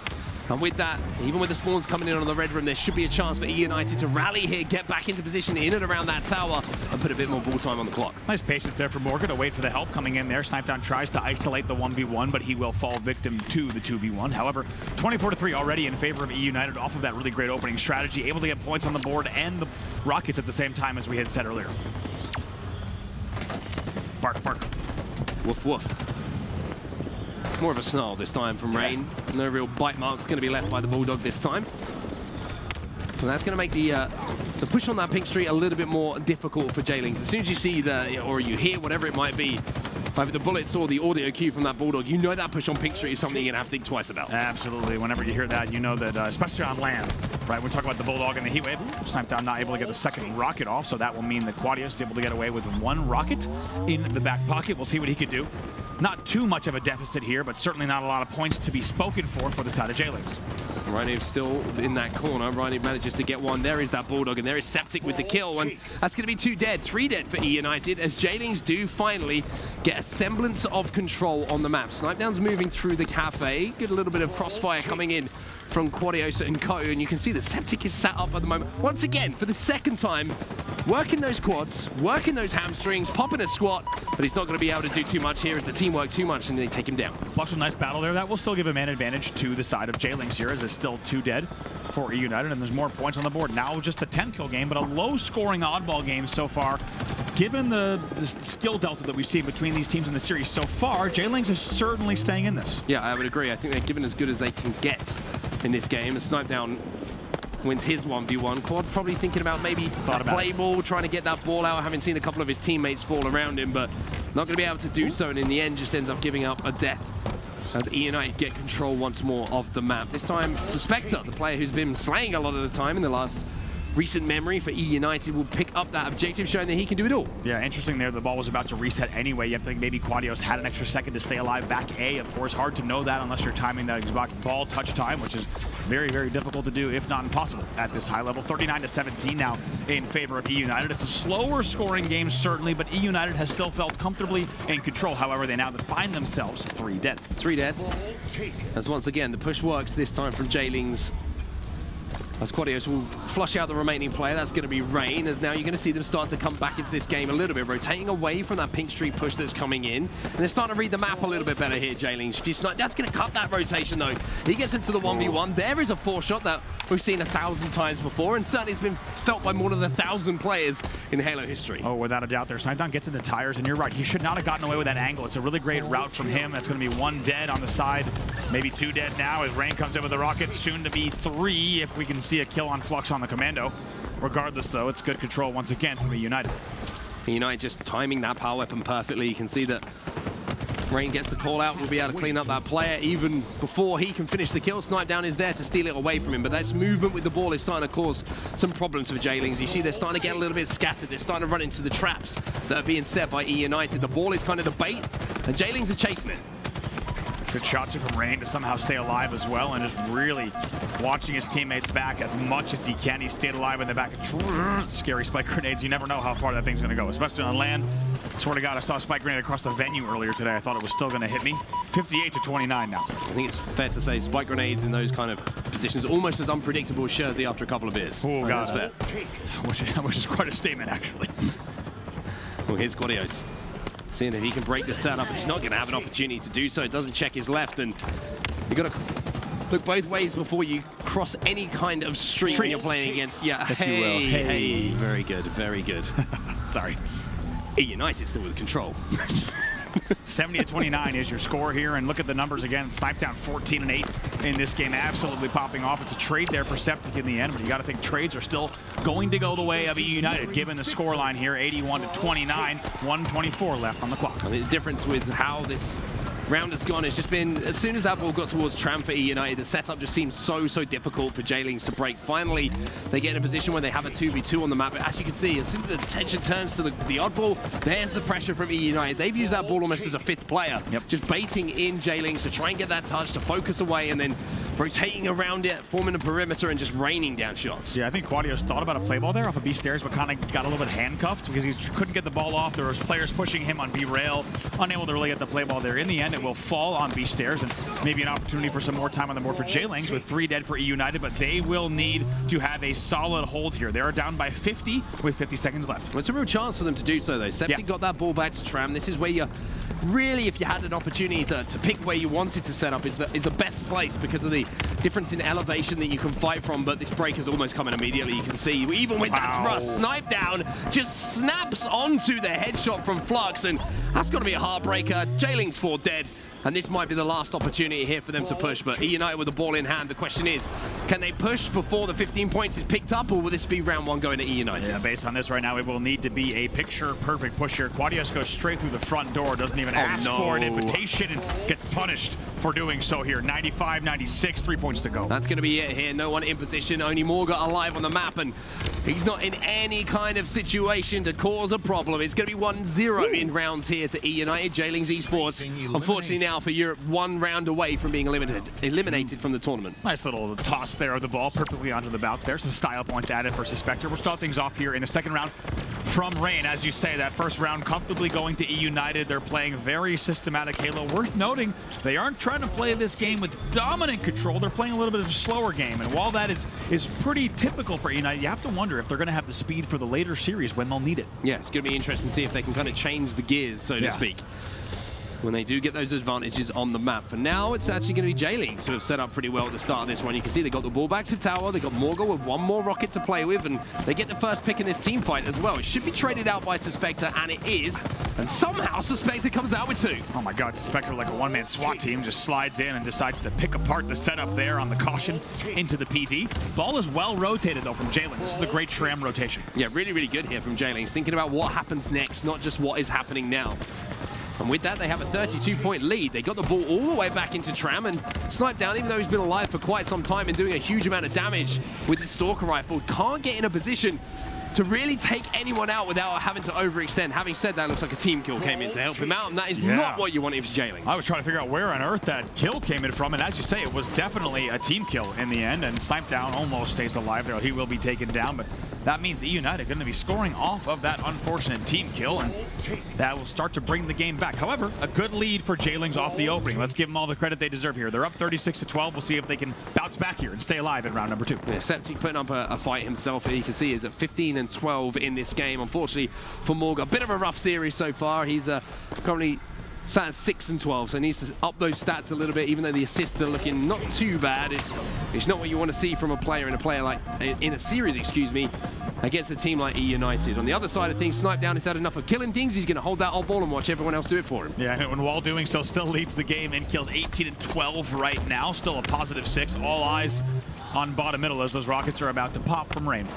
And with that, even with the spawns coming in on the red room, there should be a chance for E United to rally here, get back into position in and around that tower, and put a bit more ball time on the clock. Nice patience there for Morgan to wait for the help coming in there. Snipetown tries to isolate the 1v1, but he will fall victim to the 2v1. However, 24-3 already in favor of E United off of that really great opening strategy, able to get points on the board and the Rockets at the same time, as we had said earlier. Bark, bark. Woof, woof. More of a snarl this time from Rain. No real bite marks going to be left by the Bulldog this time. So that's going to make the push on that pink street a little bit more difficult for Jaylings. As soon as you see or you hear whatever it might be, either the bullets or the audio cue from that Bulldog, you know that push on pink street is something you're going to have to think twice about. Absolutely. Whenever you hear that, you know that, especially on land, right? We talk about the Bulldog and the Heatwave. Snipetown not able to get the second rocket off, so that will mean that Quadios is able to get away with one rocket in the back pocket. We'll see what he could do. Not too much of a deficit here, but certainly not a lot of points to be spoken for the side of Jaylings. Riley still in that corner. Riley manages to get one. There is that Bulldog, and there is Septic with the kill, and that's going to be 2 dead, 3 dead for E United, as Jaylings do finally get a semblance of control on the map. Snipetown's moving through the cafe. Get a little bit of crossfire coming in from Quadios and Co, and you can see that Septic is sat up at the moment. Once again, for the second time, working those quads, working those hamstrings, popping a squat, but he's not going to be able to do too much here as the team work too much and they take him down. Flux with a nice battle there. That will still give a man advantage to the side of Jaylings here, as it's still 2 dead for E United, and there's more points on the board. Now just a 10-kill game, but a low-scoring oddball game so far. Given the skill delta that we've seen between these teams in the series so far, Jaylings is certainly staying in this. Yeah, I would agree. I think they're given as good as they can get in this game. And Snipetown wins his 1v1. Quad probably thinking about maybe a play ball, trying to get that ball out, having seen a couple of his teammates fall around him, but not going to be able to do so, and in the end just ends up giving up a death as E United get control once more of the map. This time, Suspector, the player who's been slaying a lot of the time in the last recent memory for E United, will pick up that objective, showing that he can do it all. Yeah, interesting there. The ball was about to reset anyway. You have to think maybe Quadios had an extra second to stay alive back A. Of course, hard to know that unless you're timing that exact ball touch time, which is very, very difficult to do, if not impossible, at this high level. 39-17 now in favor of E United. It's a slower scoring game, certainly, but E United has still felt comfortably in control. However, they now find themselves 3 dead. 3 dead. As once again, the push works this time from Jaylings, as Quadios will flush out the remaining player. That's going to be Rain, as now you're going to see them start to come back into this game a little bit, rotating away from that pink street push that's coming in. And they're starting to read the map a little bit better here, Jaylings. That's going to cut that rotation, though. He gets into the 1v1. There is a 4-shot that we've seen 1,000 times before, and certainly it's been felt by more than 1,000 players in Halo history. Oh, without a doubt there. Snipetown gets into tires, and you're right. He should not have gotten away with that angle. It's a really great route from him. That's going to be 1 dead on the side, maybe 2 dead now, as Rain comes in with the rocket. Soon to be 3 if we can see a kill on Flux on the Commando. Regardless, though, it's good control once again from E United. United just timing that power weapon perfectly. You can see that Rain gets the call out, will be able to clean up that player even before he can finish the kill. Snipetown is there to steal it away from him, but that movement with the ball is starting to cause some problems for Jaylings. You see they're starting to get a little bit scattered. They're starting to run into the traps that are being set by E United. The ball is kind of the bait, and Jaylings are chasing it. Good shots from Rain to somehow stay alive as well, and just really watching his teammates back as much as he can. He stayed alive in the back. Scary spike grenades. You never know how far that thing's going to go, especially on land. Swear to God, I saw a spike grenade across the venue earlier today. I thought it was still going to hit me. 58-29 now. I think it's fair to say spike grenades in those kind of positions almost as unpredictable as Shirzy after a couple of beers. Oh, God. That's fair. Which is quite a statement, actually. Well, here's Quadios. Seeing if he can break the setup, he's not going to have an opportunity to do so. It doesn't check his left, and you've got to look both ways before you cross any kind of street when you're playing against. Yeah, if you will. Hey, very good, very good. Sorry. E United still with control. 70-29 is your score here, and look at the numbers again. Snipetown 14-8 in this game, absolutely popping off. It's a trade there for Septic in the end, but you got to think trades are still going to go the way of E United, given the scoreline here, 81-29, 1:24 left on the clock. I mean, the difference with how this round has gone has just been, as soon as that ball got towards Tram for E United, the setup just seems so difficult for Jaylings to break. Finally, they get in a position where they have a 2v2 on the map. But as you can see, as soon as the attention turns to the oddball, there's the pressure from E United. They've used that ball almost as a 5th player, just baiting in Jaylings to try and get that touch, to focus away, and then rotating around it, forming a perimeter, and just raining down shots. Yeah, I think Quadios thought about a play ball there off of B stairs, but kind of got a little bit handcuffed because he couldn't get the ball off. There was players pushing him on B rail, unable to really get the play ball there. In the end, it will fall on B stairs, and maybe an opportunity for some more time on the board for J-Lings with 3 dead for E United, but they will need to have a solid hold here. They are down by 50 with 50 seconds left. Well, it's a real chance for them to do so, though. Septic got that ball back to Tram. This is where you really, if you had an opportunity to pick where you wanted to set up, is the best place because of the difference in elevation that you can fight from. But this break is almost coming immediately. You can see, even with that thrust, Snipe Down just snaps onto the headshot from Flux, and that's got to be a heartbreaker. J-Lings 4 dead. And this might be the last opportunity here for them to push, but E United with the ball in hand. The question is, can they push before the 15 points is picked up, or will this be round 1 going to E United? Yeah, based on this right now, it will need to be a picture-perfect push here. Quadios goes straight through the front door, doesn't even ask for an invitation, and gets punished for doing so here. 95-96, 3 points to go. That's going to be it here. No one in position, only Morga alive on the map, and he's not in any kind of situation to cause a problem. It's going to be 1-0 in rounds here to E United. J-Lings Esports, unfortunately now for Europe, 1 round away from being eliminated from the tournament. Nice little toss there of the ball, perfectly onto the bout there. Some style points added for Suspector. We'll start things off here in the second round from Rain. As you say, that first round comfortably going to E United. They're playing very systematic Halo. Worth noting, they aren't trying to play this game with dominant control. They're playing a little bit of a slower game. And while that is pretty typical for E United, you have to wonder if they're going to have the speed for the later series when they'll need it. Yeah, it's going to be interesting to see if they can kind of change the gears, so to speak, when they do get those advantages on the map. For now, it's actually going to be J-Lings who have set up pretty well at the start of this one. You can see they got the ball back to tower. They got Morga with 1 more rocket to play with, and they get the first pick in this team fight as well. It should be traded out by Suspector, and it is. And somehow Suspector comes out with 2. Oh my God, Suspector, like a one-man SWAT team, just slides in and decides to pick apart the setup there on the caution into the PD. Ball is well rotated though from J-Lings. This is a great Shram rotation. Yeah, really, really good here from J-Lings. Thinking about what happens next, not just what is happening now. And with that, they have a 32-point lead. They got the ball all the way back into Tram, and Snipe Down, even though he's been alive for quite some time and doing a huge amount of damage with his Stalker Rifle, can't get in a position to really take anyone out without having to overextend. Having said that, it looks like a team kill came in to help him out, and that is not what you want if you're J-Lings. I was trying to figure out where on earth that kill came in from, and as you say, it was definitely a team kill in the end, and Snipe Down almost stays alive there. He will be taken down, but that means E United going to be scoring off of that unfortunate team kill, and that will start to bring the game back. However, a good lead for J-Lings off the opening. Let's give them all the credit they deserve here. They're up 36-12. We'll see if they can bounce back here and stay alive in round number 2. Yeah, Septic putting up a fight himself. You can see he's at 15-12 in this game. Unfortunately for Morga, a bit of a rough series so far. He's currently sat at 6-12, so he needs to up those stats a little bit, even though the assists are looking not too bad. It's not what you want to see from a player in a series, excuse me, against a team like E United. On the other side of things, Snipe Down has had enough of killing things. He's going to hold that odd ball and watch everyone else do it for him. Yeah, and while doing so, still leads the game in kills 18-12 right now. Still a +6. All eyes on bottom middle as those rockets are about to pop from Rain.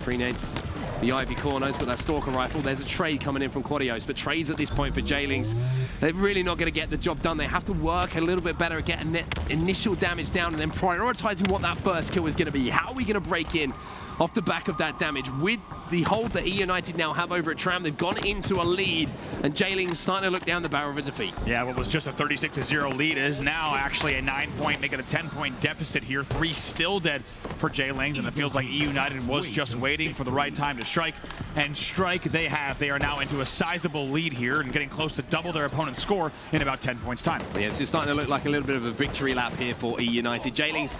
Pre-nades the Ivy corners, but that Stalker Rifle. There's a trade coming in from Quadios, but trades at this point for J-Lings, they're really not going to get the job done. They have to work a little bit better at getting initial damage down and then prioritizing what that first kill is going to be. How are we going to break in off the back of that damage? With the hold that E United now have over at Tram, they've gone into a lead, and J-Lings starting to look down the barrel of a defeat. Yeah, what was just a 36-0 lead is now actually a 9-point, making a 10-point deficit here. 3 still dead for J-Lings, and it feels like E United was just waiting for the right time to strike, and strike they have. They are now into a sizable lead here and getting close to double their opponent's score in about 10 points time. Yeah, it's just starting to look like a little bit of a victory lap here for E United. J-Lings,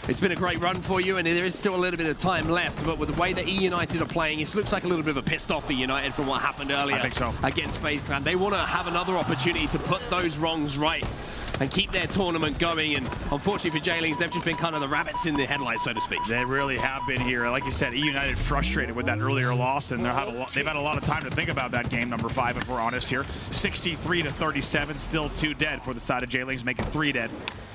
it's been a great run for you, and there is still a little bit of time left, but with the way that E United are playing, it looks like a little bit of a pissed off E United from what happened earlier. I think so. Against FaZe Clan. They want to have another opportunity to put those wrongs right and keep their tournament going, and unfortunately for J-Lings, they've just been kind of the rabbits in the headlights, so to speak. They really have been here. Like you said, E United frustrated with that earlier loss, and they've had a lot of time to think about that game number 5, if we're honest here. 63-37, still 2 dead for the side of J-Lings, making 3 dead.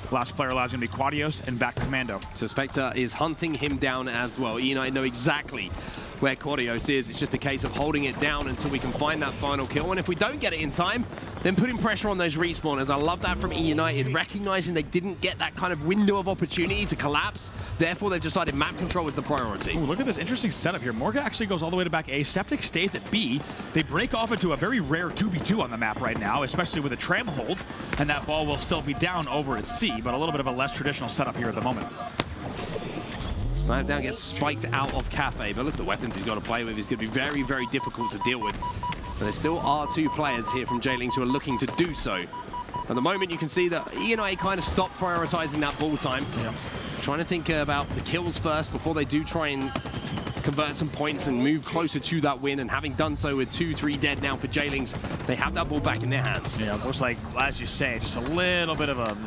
Last player alive is going to be Quadios and back Commando. Suspector is hunting him down as well. E United know exactly where Quadios is. It's just a case of holding it down until we can find that final kill. And if we don't get it in time, then putting pressure on those respawners. I love that from E United, recognizing they didn't get that kind of window of opportunity to collapse. Therefore, they've decided map control was the priority. Ooh, look at this interesting setup here. Morga actually goes all the way to back A. Septic stays at B. They break off into a very rare 2v2 on the map right now, especially with a tram hold, and that ball will still be down over at C, but a little bit of a less traditional setup here at the moment. Slamdown gets spiked out of Cafe, but look at the weapons he's got to play with. He's going to be very, very difficult to deal with. But there still are 2 players here from J-Links who are looking to do so. At the moment, you can see that E&I kind of stopped prioritizing that ball time. Yeah. Trying to think about the kills first before they do try and convert some points and move closer to that win. And having done so with 2-3 dead now for J-Links, they have that ball back in their hands. Yeah, it looks like, as you say, just a little bit of a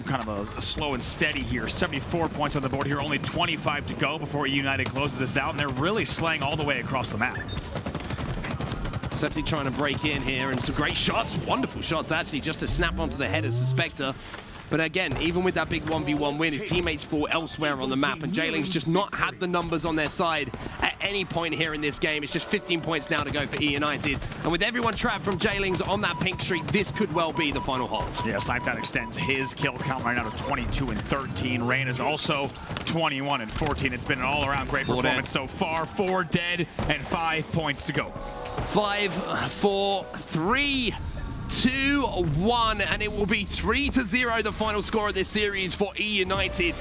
kind of a slow and steady here. 74 points on the board here, only 25 to go before United closes this out, and they're really slaying all the way across the map. Septic trying to break in here, and some great shots, wonderful shots actually, just to snap onto the head of Suspector. But again, even with that big 1v1 win, his teammates fall elsewhere on the map, and J-Links just not had the numbers on their side at any point here in this game. It's just 15 points now to go for E United. And with everyone trapped from J-Links on that pink streak, this could well be the final hold. Yeah, Snipedown extends his kill count right now to 22 and 13. Rain is also 21 and 14. It's been an all-around great performance so far. 4 dead and 5 points to go. 5, 4, 3, 2, 1, and it will be 3-0 the final score of this series for E United.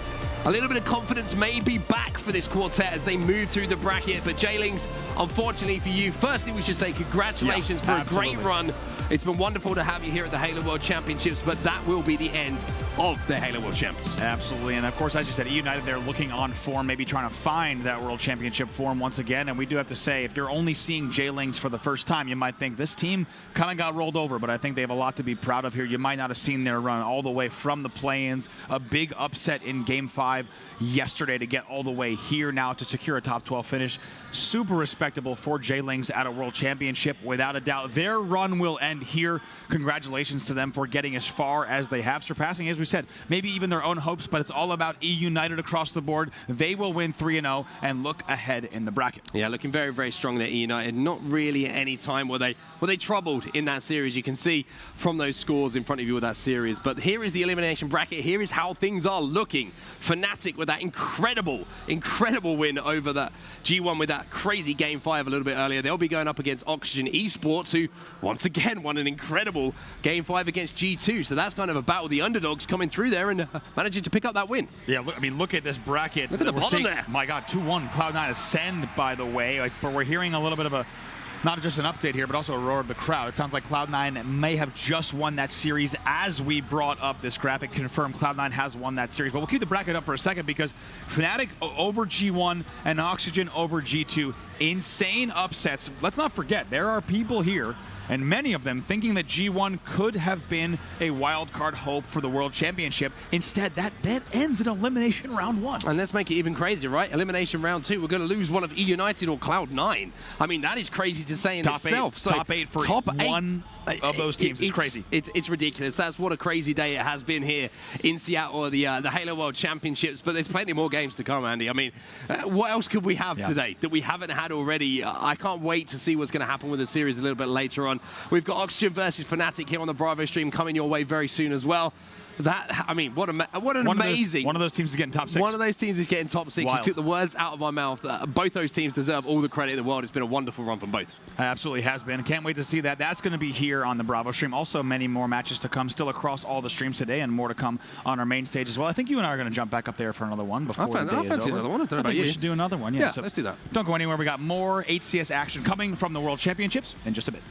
A little bit of confidence may be back for this quartet as they move through the bracket, but J-Links, unfortunately for you, firstly we should say congratulations for a great run. It's been wonderful to have you here at the Halo World Championships, but that will be the end of the Halo World Champions. Absolutely, and of course, as you said, E United, they're looking on form, maybe trying to find that World Championship form once again, and we do have to say, if you're only seeing J-Links for the first time, you might think this team kind of got rolled over, but I think they have a lot to be proud of here. You might not have seen their run all the way from the play-ins, a big upset in Game 5 yesterday to get all the way here now to secure a top 12 finish. Super respectable for J-Links at a World Championship, without a doubt. Their run will end here. Congratulations to them for getting as far as they have, surpassing, as we said, maybe even their own hopes, but it's all about E United across the board. They will win 3-0 and look ahead in the bracket. Yeah, looking very, very strong there, E United. Not really at any time were they troubled in that series. You can see from those scores in front of you with that series. But here is the elimination bracket. Here is how things are looking. Fnatic with that incredible win over that G1 with that crazy Game 5 a little bit earlier. They'll be going up against Oxygen Esports, who once again won an incredible Game 5 against G2. So that's kind of a battle of the underdogs coming through there and managing to pick up that win. Yeah, look, I mean, look at this bracket. Look at the bottom there. My God, 2-1. Cloud9 ascend, by the way. But we're hearing a little bit of a, not just an update here, but also a roar of the crowd. It sounds like Cloud9 may have just won that series as we brought up this graphic. Confirmed Cloud9 has won that series. But we'll keep the bracket up for a second because Fnatic over G1 and Oxygen over G2. Insane upsets. Let's not forget, there are people here, and many of them thinking that G1 could have been a wild card hope for the World Championship. Instead, that ends in elimination round 1. And let's make it even crazier, right? Elimination round 2, we're going to lose one of E United or Cloud9. I mean, that is crazy to say in itself. So top 8 for one of those teams is crazy. It's ridiculous. That's what a crazy day it has been here in Seattle, the Halo World Championships. But there's plenty more games to come, Andy. I mean, what else could we have today that we haven't had already? I can't wait to see what's going to happen with the series a little bit later on. We've got Oxygen versus Fnatic here on the Bravo stream coming your way very soon as well. That, I mean, what an amazing... One of those teams is getting top 6. One of those teams is getting top 6. Wild. You took the words out of my mouth. Both those teams deserve all the credit in the world. It's been a wonderful run from both. It absolutely has been. Can't wait to see that. That's going to be here on the Bravo stream. Also, many more matches to come still across all the streams today, and more to come on our main stage as well. I think you and I are going to jump back up there for another one before the day is over. Another one. I don't know I think about we you. should do another one. Yeah, so let's do that. Don't go anywhere. We got more HCS action coming from the World Championships in just a bit.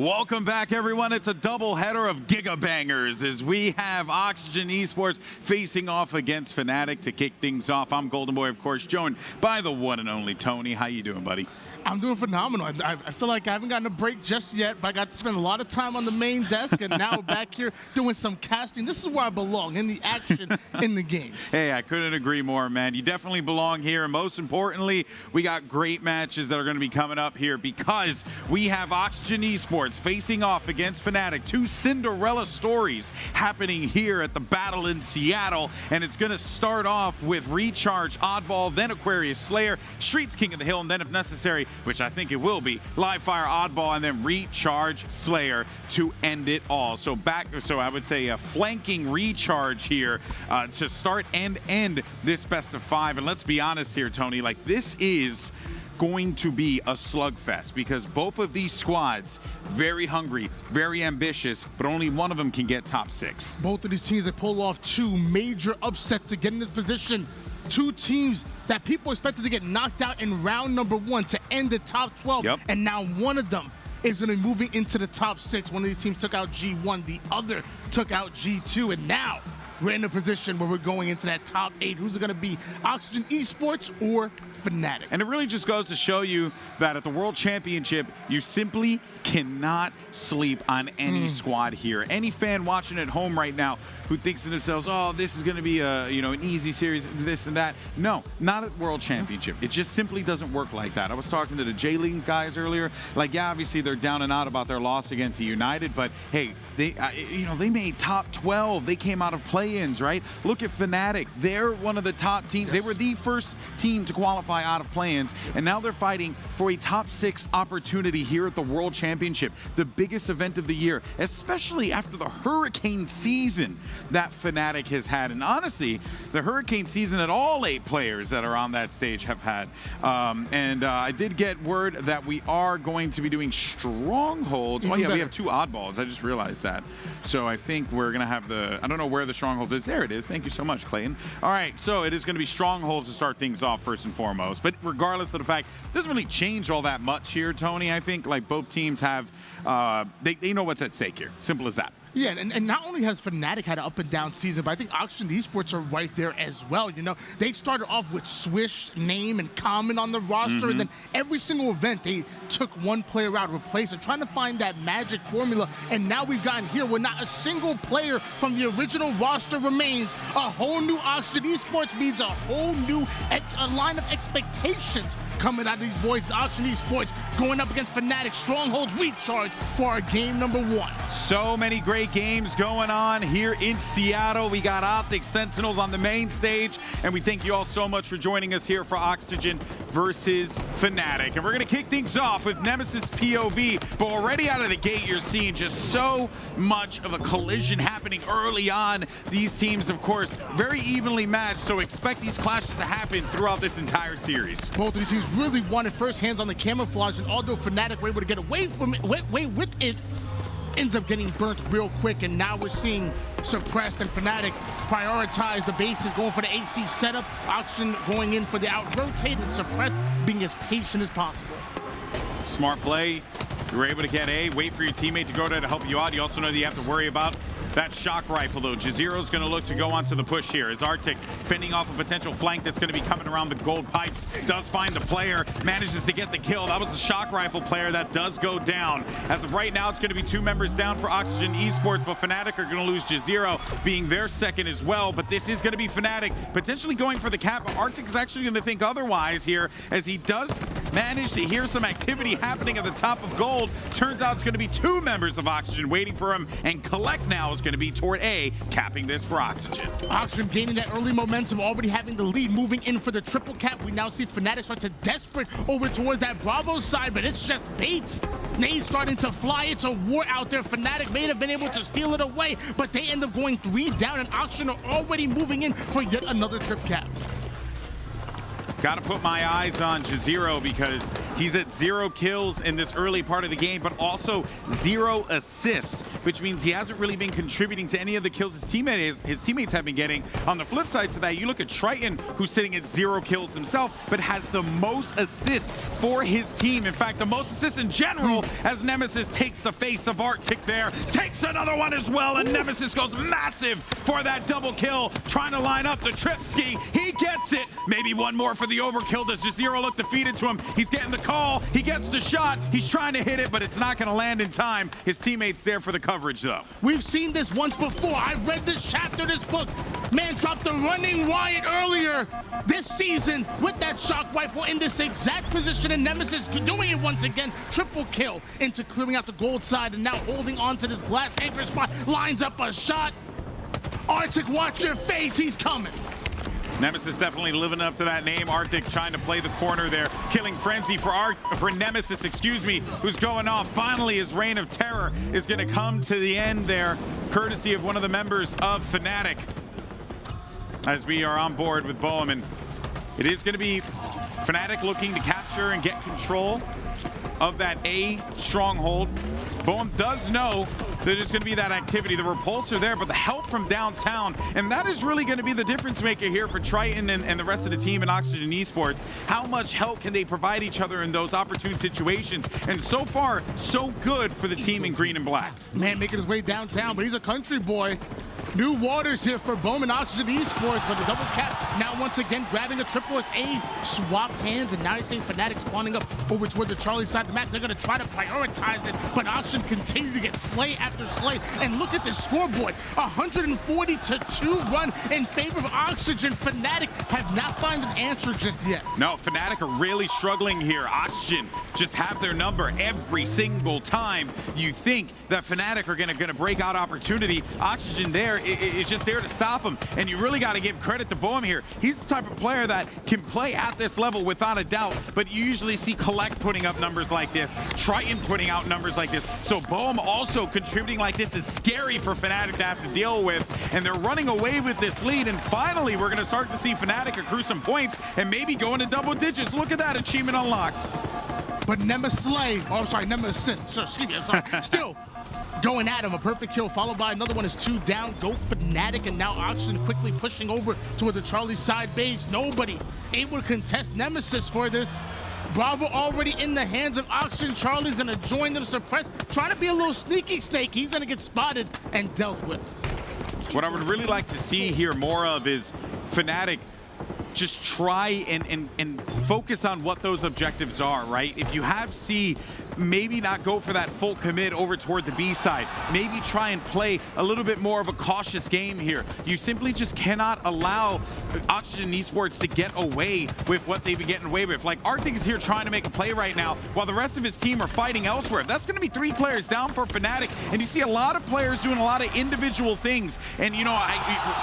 Welcome back, everyone. It's a double header of Giga Bangers as we have Oxygen Esports facing off against Fnatic to kick things off. I'm Golden Boy, of course, joined by the one and only Tony. How you doing, buddy? I'm doing phenomenal. I feel like I haven't gotten a break just yet, but I got to spend a lot of time on the main desk, and now we're back here doing some casting. This is where I belong, in the action, in the games. Hey, I couldn't agree more, man. You definitely belong here, and most importantly, we got great matches that are going to be coming up here because we have Oxygen Esports facing off against Fnatic. Two Cinderella stories happening here at the battle in Seattle, and it's going to start off with Recharge, Oddball, then Aquarius Slayer, Streets King of the Hill, and then if necessary, which I think it will be, Live Fire, Oddball, and then Recharge Slayer to end it all. So I would say a flanking Recharge here to start and end this best of 5. And let's be honest here, Tony, like this is going to be a slugfest because both of these squads very hungry, very ambitious, but only one of them can get top 6. Both of these teams have pulled off 2 major upsets to get in this position. 2 teams that people expected to get knocked out in round number 1 to end the top 12, and now one of them is going to be moving into the top 6. One of these teams took out G1, the other took out G2, and now we're in a position where we're going into that top 8. Who's it going to be, Oxygen Esports or Fnatic? And it really just goes to show you that at the World Championship, you simply cannot sleep on any squad here. Any fan watching at home right now who thinks to themselves, oh, this is going to be a, an easy series, this and that. No, not at World Championship. It just simply doesn't work like that. I was talking to the J-League guys earlier. Like, yeah, obviously they're down and out about their loss against United, but hey, they made top 12. They came out of play-ins, right? Look at Fnatic. They're one of the top teams. They were the first team to qualify out of play-ins, and now they're fighting for a top 6 opportunity here at the World Championship, the biggest event of the year, especially after the hurricane season that Fnatic has had. And honestly, the hurricane season that all 8 players that are on that stage have had. I did get word that we are going to be doing strongholds. Oh yeah, we have 2 oddballs. I just realized that. So I think we're going to have I don't know where the strongholds is. There it is. Thank you so much, Clayton. All right, so it is going to be strongholds to start things off first and foremost. But regardless of the fact, it doesn't really change all that much here, Tony. I think like both teams have, they know what's at stake here. Simple as that. Yeah, and not only has Fnatic had an up and down season, but I think Oxygen Esports are right there as well. They started off with Swish, Name, and Common on the roster, and then every single event they took one player out, replaced it, trying to find that magic formula. And now we've gotten here where not a single player from the original roster remains. A whole new Oxygen Esports means a whole new line of expectations coming out of these boys. Oxygen Esports going up against Fnatic. Strongholds Recharge for our game number 1. So many great games going on here in Seattle. We got Optic Sentinels on the main stage, and we thank you all so much for joining us here for Oxygen versus Fnatic. And we're going to kick things off with Nemesis POV, but already out of the gate, you're seeing just so much of a collision happening early on. These teams, of course, very evenly matched, so expect these clashes to happen throughout this entire series. Both of these teams really wanted first hands on the camouflage, and although Fnatic were able to get away with it, ends up getting burnt real quick, and now we're seeing Suppressed and Fnatic prioritize the bases, going for the AC setup. Oxygen going in for the out-rotate, and Suppressed being as patient as possible. Smart play. You were able to get A, wait for your teammate to go there to help you out. You also know that you have to worry about that shock rifle, though. Jazero's going to look to go onto the push here as Arctic, fending off a potential flank that's going to be coming around the gold pipes, does find the player, manages to get the kill. That was the shock rifle player that does go down. As of right now, it's going to be 2 members down for Oxygen Esports, but Fnatic are going to lose Jazero, being their second as well. But this is going to be Fnatic potentially going for the cap. But Arctic is actually going to think otherwise here, as he does manage to hear some activity happening at the top of gold. Turns out it's going to be 2 members of Oxygen waiting for him, and Collect now is going to be toward A, capping this for Oxygen. Oxygen gaining that early momentum, already having the lead, moving in for the triple cap. We now see Fnatic start to desperate over towards that Bravo side, but it's just baits. Nade starting to fly. It's a war out there. Fnatic may have been able to steal it away, but they end up going 3 down, and Oxygen are already moving in for yet another trip cap. Got to put my eyes on Jazero because He's at 0 kills in this early part of the game, but also 0 assists, which means he hasn't really been contributing to any of the kills his teammates have been getting. On the flip side to that, you look at Triton, who's sitting at 0 kills himself, but has the most assists for his team. In fact, the most assists in general, as Nemesis takes the face of Arctic there, takes another one as well, and Nemesis goes massive for that double kill, trying to line up the trip ski. He gets it. Maybe one more for the overkill. Does Jazero look defeated to him? He's getting the call. He gets the shot. He's trying to hit it, but it's not going to land in time. His teammate's there for the coverage, though. We've seen this once before. I read this chapter, this book. Man dropped the running riot earlier this season with that shock rifle in this exact position, and Nemesis doing it once again. Triple kill into clearing out the gold side, and now holding on to this glass anchor spot. Lines up a shot. Arctic, watch your face. He's coming. Nemesis definitely living up to that name. Arctic trying to play the corner there. Killing Frenzy for Nemesis, excuse me, who's going off. Finally, his reign of terror is going to come to the end there, courtesy of one of the members of Fnatic. As we are on board with Boehm, and it is going to be Fnatic looking to capture and get control of that A stronghold. Boehm does know that there's going to be that activity. The repulsor there, but the help from downtown, and that is really going to be the difference maker here for Triton and the rest of the team in Oxygen Esports. How much help can they provide each other in those opportune situations? And so far, so good for the team in green and black. Man making his way downtown, but he's a country boy. New waters here for Bowman Oxygen Esports, but the double cap now once again grabbing a triple as A swap hands, and now you're seeing Fnatic spawning up over toward the Charlie side of the map. They're going to try to prioritize it, but Oxygen continue to get slay after slay. And look at the scoreboard, 140-2 run in favor of Oxygen. Fnatic have not found an answer just yet. No, Fnatic are really struggling here. Oxygen just have their number every single time. You think that Fnatic are going to break out opportunity. Oxygen there is just there to stop him, and you really got to give credit to Boehm here. He's the type of player that can play at this level without a doubt, but you usually see Collect putting up numbers like this, Triton putting out numbers like this, so Boehm also contributing like this is scary for Fnatic to have to deal with, and they're running away with this lead, and finally we're going to start to see Fnatic accrue some points and maybe go into double digits. Look at that achievement unlocked. But Nemesis, still going at him. A perfect kill followed by another one is 2 down. Go Fnatic, and now Oxygen quickly pushing over toward the Charlie side base. Nobody able to contest Nemesis for this. Bravo already in the hands of Oxygen. Charlie's gonna join them, suppress, trying to be a little sneaky snake. He's gonna get spotted and dealt with. What I would really like to see here more of is Fnatic just try and focus on what those objectives are, right? If you have C, maybe not go for that full commit over toward the B side. Maybe try and play a little bit more of a cautious game here. You simply just cannot allow Oxygen Esports to get away with what they've been getting away with. Like, Arctic is here trying to make a play right now while the rest of his team are fighting elsewhere. That's going to be 3 players down for Fnatic, and you see a lot of players doing a lot of individual things. And, you know,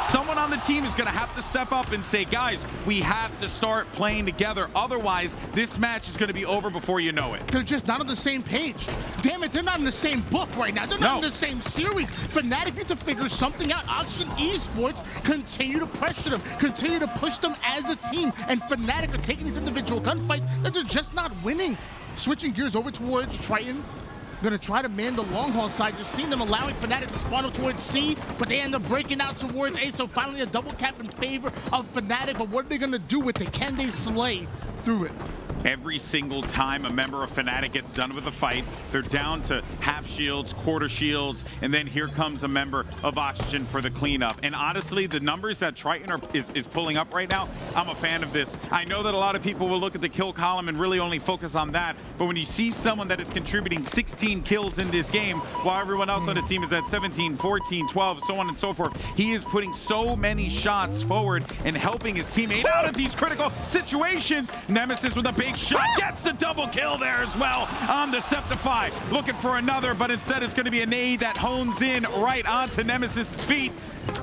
someone on the team is going to have to step up and say, guys, we have to start playing together. Otherwise, this match is going to be over before you know it. They're just not on the same page. Damn it, they're not in the same book right now. They're not in the same series. Fnatic needs to figure something out. Oxygen Esports continue to pressure them, continue to push them as a team, and Fnatic are taking these individual gunfights that they're just not winning. Switching gears over towards Triton. Gonna try to man the long haul side. You're seeing them allowing Fnatic to spawn up towards C, but they end up breaking out towards A, so finally a double cap in favor of Fnatic. But what are they gonna do with it? Can they slay through it? Every single time a member of Fnatic gets done with a fight, they're down to half shields, quarter shields, and then here comes a member of Oxygen for the cleanup. And honestly, the numbers that Triton is pulling up right now, I'm a fan of this. I know that a lot of people will look at the kill column and really only focus on that, but when you see someone that is contributing 16 kills in this game, while everyone else on his team is at 17, 14, 12, so on and so forth, he is putting so many shots forward and helping his teammate out of these critical situations. Nemesis with a big shot, gets the double kill there as well on the Septify. Looking for another, but instead it's going to be a nade that hones in right onto Nemesis' feet.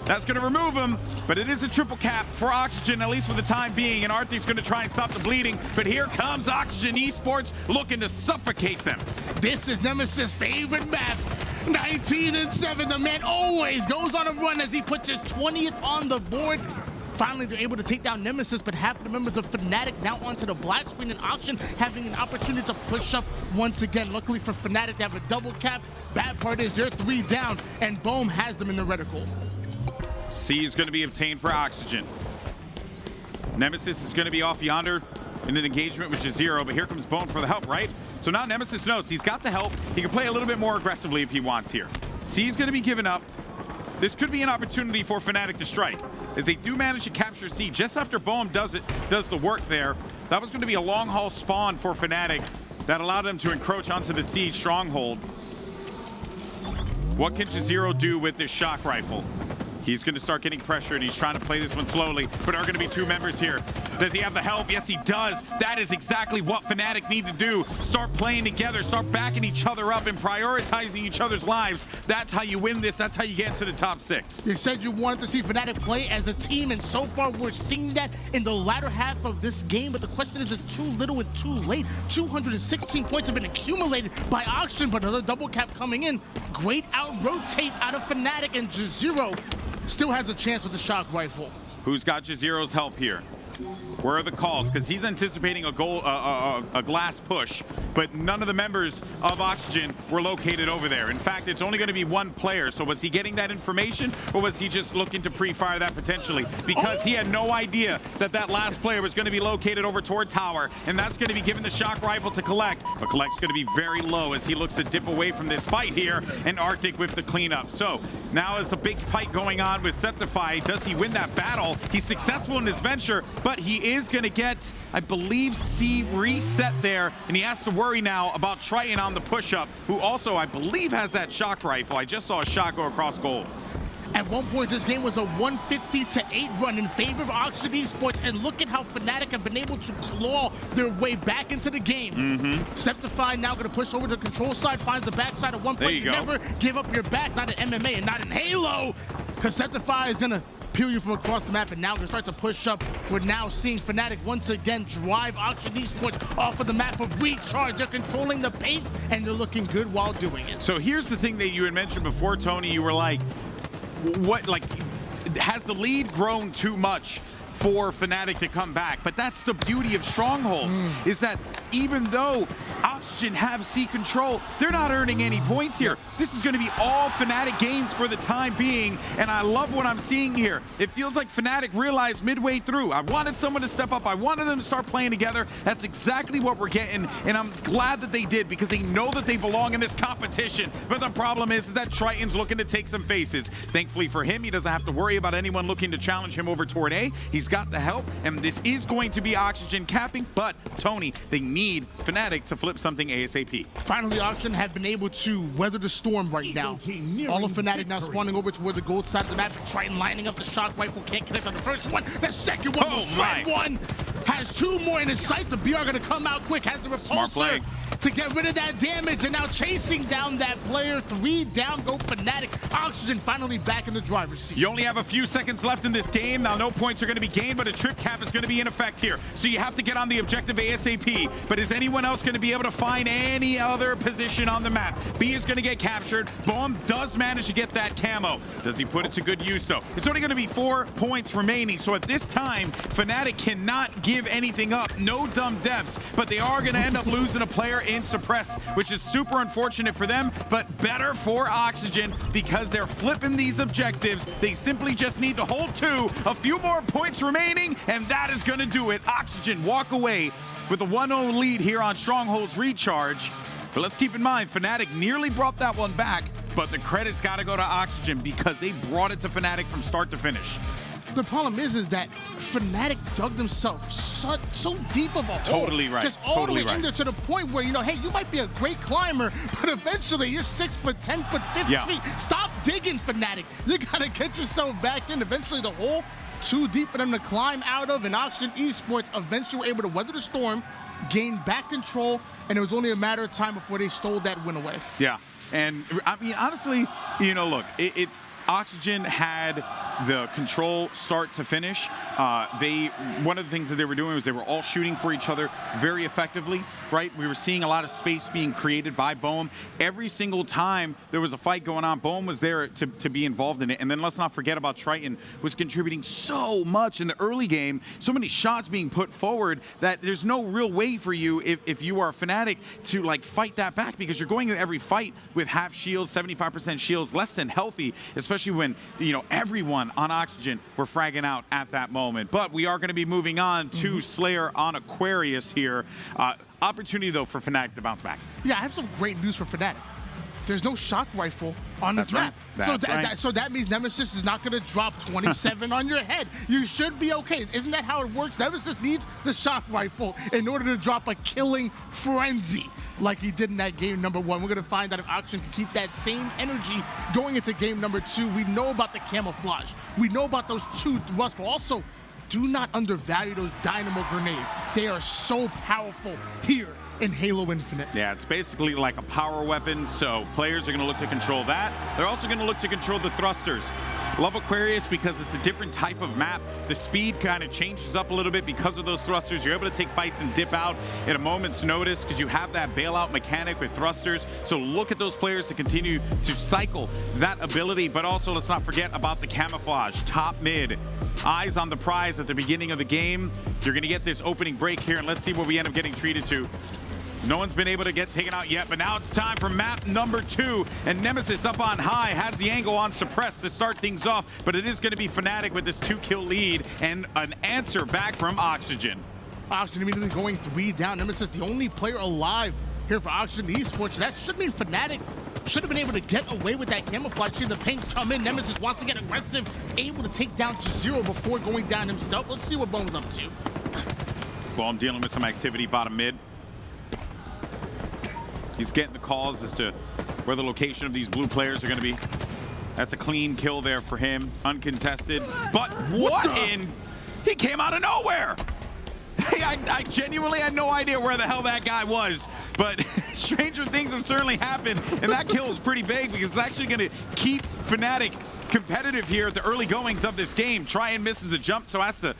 That's going to remove him, but it is a triple cap for Oxygen, at least for the time being, and Arctic's going to try and stop the bleeding, but here comes Oxygen Esports looking to suffocate them. This is Nemesis' favorite map. 19-7, the man always goes on a run as he puts his 20th on the board. Finally, they're able to take down Nemesis, but half of the members of Fnatic now onto the black screen in Auction, having an opportunity to push up once again. Luckily for Fnatic, they have a double cap. Bad part is they're 3 down, and Bohm has them in the reticle. C is going to be obtained for Oxygen. Nemesis is going to be off yonder in an engagement with J0, but here comes Bone for the help, right? So now Nemesis knows he's got the help. He can play a little bit more aggressively if he wants here. C is going to be given up. This could be an opportunity for Fnatic to strike, as they do manage to capture C just after Bohm does the work there. That was going to be a long haul spawn for Fnatic that allowed them to encroach onto the C stronghold. What can J0 do with this shock rifle? He's going to start getting pressured. He's trying to play this one slowly, but there are going to be 2 members here. Does he have the help? Yes, he does. That is exactly what Fnatic need to do. Start playing together, start backing each other up and prioritizing each other's lives. That's how you win this. That's how you get into the top 6. You said you wanted to see Fnatic play as a team, and so far we're seeing that in the latter half of this game, but the question is it too little and too late? 216 points have been accumulated by Oxygen, but another double cap coming in. Great out-rotate out of Fnatic, and J0 still has a chance with the shock rifle. Who's got J0's help here? Where are the calls? Because he's anticipating a glass push, but none of the members of Oxygen were located over there. In fact, it's only going to be 1 player. So was he getting that information, or was he just looking to pre-fire that potentially? Because he had no idea that that last player was going to be located over toward tower, and that's going to be given the shock rifle to Collect. But Collect's going to be very low as he looks to dip away from this fight here, and Arctic with the cleanup. So now is a big fight going on with Septify. Does he win that battle? He's successful in his venture, but he is going to get, I believe, C reset there, and he has to worry now about Triton on the push-up, who also, I believe, has that shock rifle. I just saw a shot go across goal. At one point, this game was a 150-8 run in favor of Oxygen Esports, and look at how Fnatic have been able to claw their way back into the game. Septify now going to push over to the control side, finds the backside at one point. You never give up your back, not in MMA and not in Halo, because Septify is going to peel you from across the map, and now they start to push up. We're now seeing Fnatic once again drive Oxygen Esports off of the map of Recharge. They're controlling the pace, and they're looking good while doing it. So here's the thing that you had mentioned before, Tony. You were like, what, like, has the lead grown too much for Fnatic to come back? But that's the beauty of Strongholds, is that even though Oxygen have C control, they're not earning any points here. This is going to be all Fnatic gains for the time being, and I love what I'm seeing here. It feels like Fnatic realized midway through, I wanted someone to step up, I wanted them to start playing together. That's exactly what we're getting, and I'm glad that they did, because they know that they belong in this competition. But the problem is that Triton's looking to take some faces. Thankfully for him, he doesn't have to worry about anyone looking to challenge him over toward A. He's got the help, and this is going to be Oxygen capping, but Tony, they need Fnatic to flip something ASAP. Finally, Oxygen have been able to weather the storm right now. All of Fnatic now spawning over to where the gold side of the map. Triton lining up the shock rifle, can't connect on the first one. The second one was right one. Has 2 more in his sight. The BR gonna come out quick, has the repulsor to get rid of that damage, and now chasing down that player. 3 down go Fnatic. Oxygen finally back in the driver's seat. You only have a few seconds left in this game. Now no points are going to be gained, but a trip cap is going to be in effect here. So you have to get on the objective ASAP. But is anyone else going to be able to find any other position on the map? B is going to get captured. Bohm does manage to get that camo. Does he put it to good use though? It's only going to be 4 points remaining. So at this time, Fnatic cannot give anything up. No dumb deaths, but they are going to end up losing a player in Suppress, which is super unfortunate for them, but better for Oxygen because they're flipping these objectives. They simply just need to hold 2, a few more points remaining, and that is going to do it. Oxygen walk away with a 1-0 lead here on Stronghold's Recharge. But let's keep in mind, Fnatic nearly brought that one back, but the credit's got to go to Oxygen because they brought it to Fnatic from start to finish. The problem is that Fnatic dug themselves so deep of a hole. Totally right. Just all the way in there to the point where, you know, hey, you might be a great climber, but eventually you're 6 foot, 10 foot, 50 feet. Stop digging, Fnatic. You gotta get yourself back in. Eventually the hole too deep for them to climb out of, and Oxygen Esports eventually were able to weather the storm, gain back control, and it was only a matter of time before they stole that win away. Yeah, and I mean, honestly, you know, look, it's Oxygen had the control start to finish. One of the things that they were doing was they were all shooting for each other very effectively, right? We were seeing a lot of space being created by Boehm. Every single time there was a fight going on, Boehm was there to be involved in it. And then let's not forget about Triton was contributing so much in the early game, so many shots being put forward that there's no real way for you if you are a Fnatic to like fight that back, because you're going into every fight with half shields, 75% shields, less than healthy, especially when, you know, everyone on Oxygen were fragging out at that moment. But we are going to be moving on to Slayer on Aquarius here. Opportunity, though, for Fnatic to bounce back. Yeah, I have some great news for Fnatic. There's no shock rifle on this map. So that means Nemesis is not going to drop 27 on your head. You should be okay. Isn't that how it works? Nemesis needs the shock rifle in order to drop a killing frenzy like he did in that game number 1. We're going to find out if Oxygen can keep that same energy going into game number 2. We know about the camouflage. We know about those 2 thrusts, but also do not undervalue those dynamo grenades. They are so powerful here in Halo Infinite. Yeah, it's basically like a power weapon, so players are going to look to control that. They're also going to look to control the thrusters. Love Aquarius because it's a different type of map. The speed kind of changes up a little bit because of those thrusters. You're able to take fights and dip out at a moment's notice because you have that bailout mechanic with thrusters. So look at those players to continue to cycle that ability, but also let's not forget about the camouflage. Top mid, eyes on the prize at the beginning of the game. You're going to get this opening break here, and let's see what we end up getting treated to. No one's been able to get taken out yet, but now it's time for map number 2. And Nemesis up on high has the angle on suppressed to start things off, but it is going to be Fnatic with this 2-kill lead and an answer back from Oxygen. Oxygen immediately going 3 down. Nemesis, the only player alive here for Oxygen Esports. That should mean Fnatic should have been able to get away with that camouflage. See the pinks come in. Nemesis wants to get aggressive, able to take down Zero before going down himself. Let's see what Bone's up to. Well, I'm dealing with some activity bottom mid. He's getting the calls as to where the location of these blue players are going to be. That's a clean kill there for him, uncontested. But what in? He came out of nowhere. Hey, I genuinely had no idea where the hell that guy was. But stranger things have certainly happened, and that kill is pretty big because it's actually going to keep Fnatic competitive here at the early goings of this game. Triton misses the jump, so that's a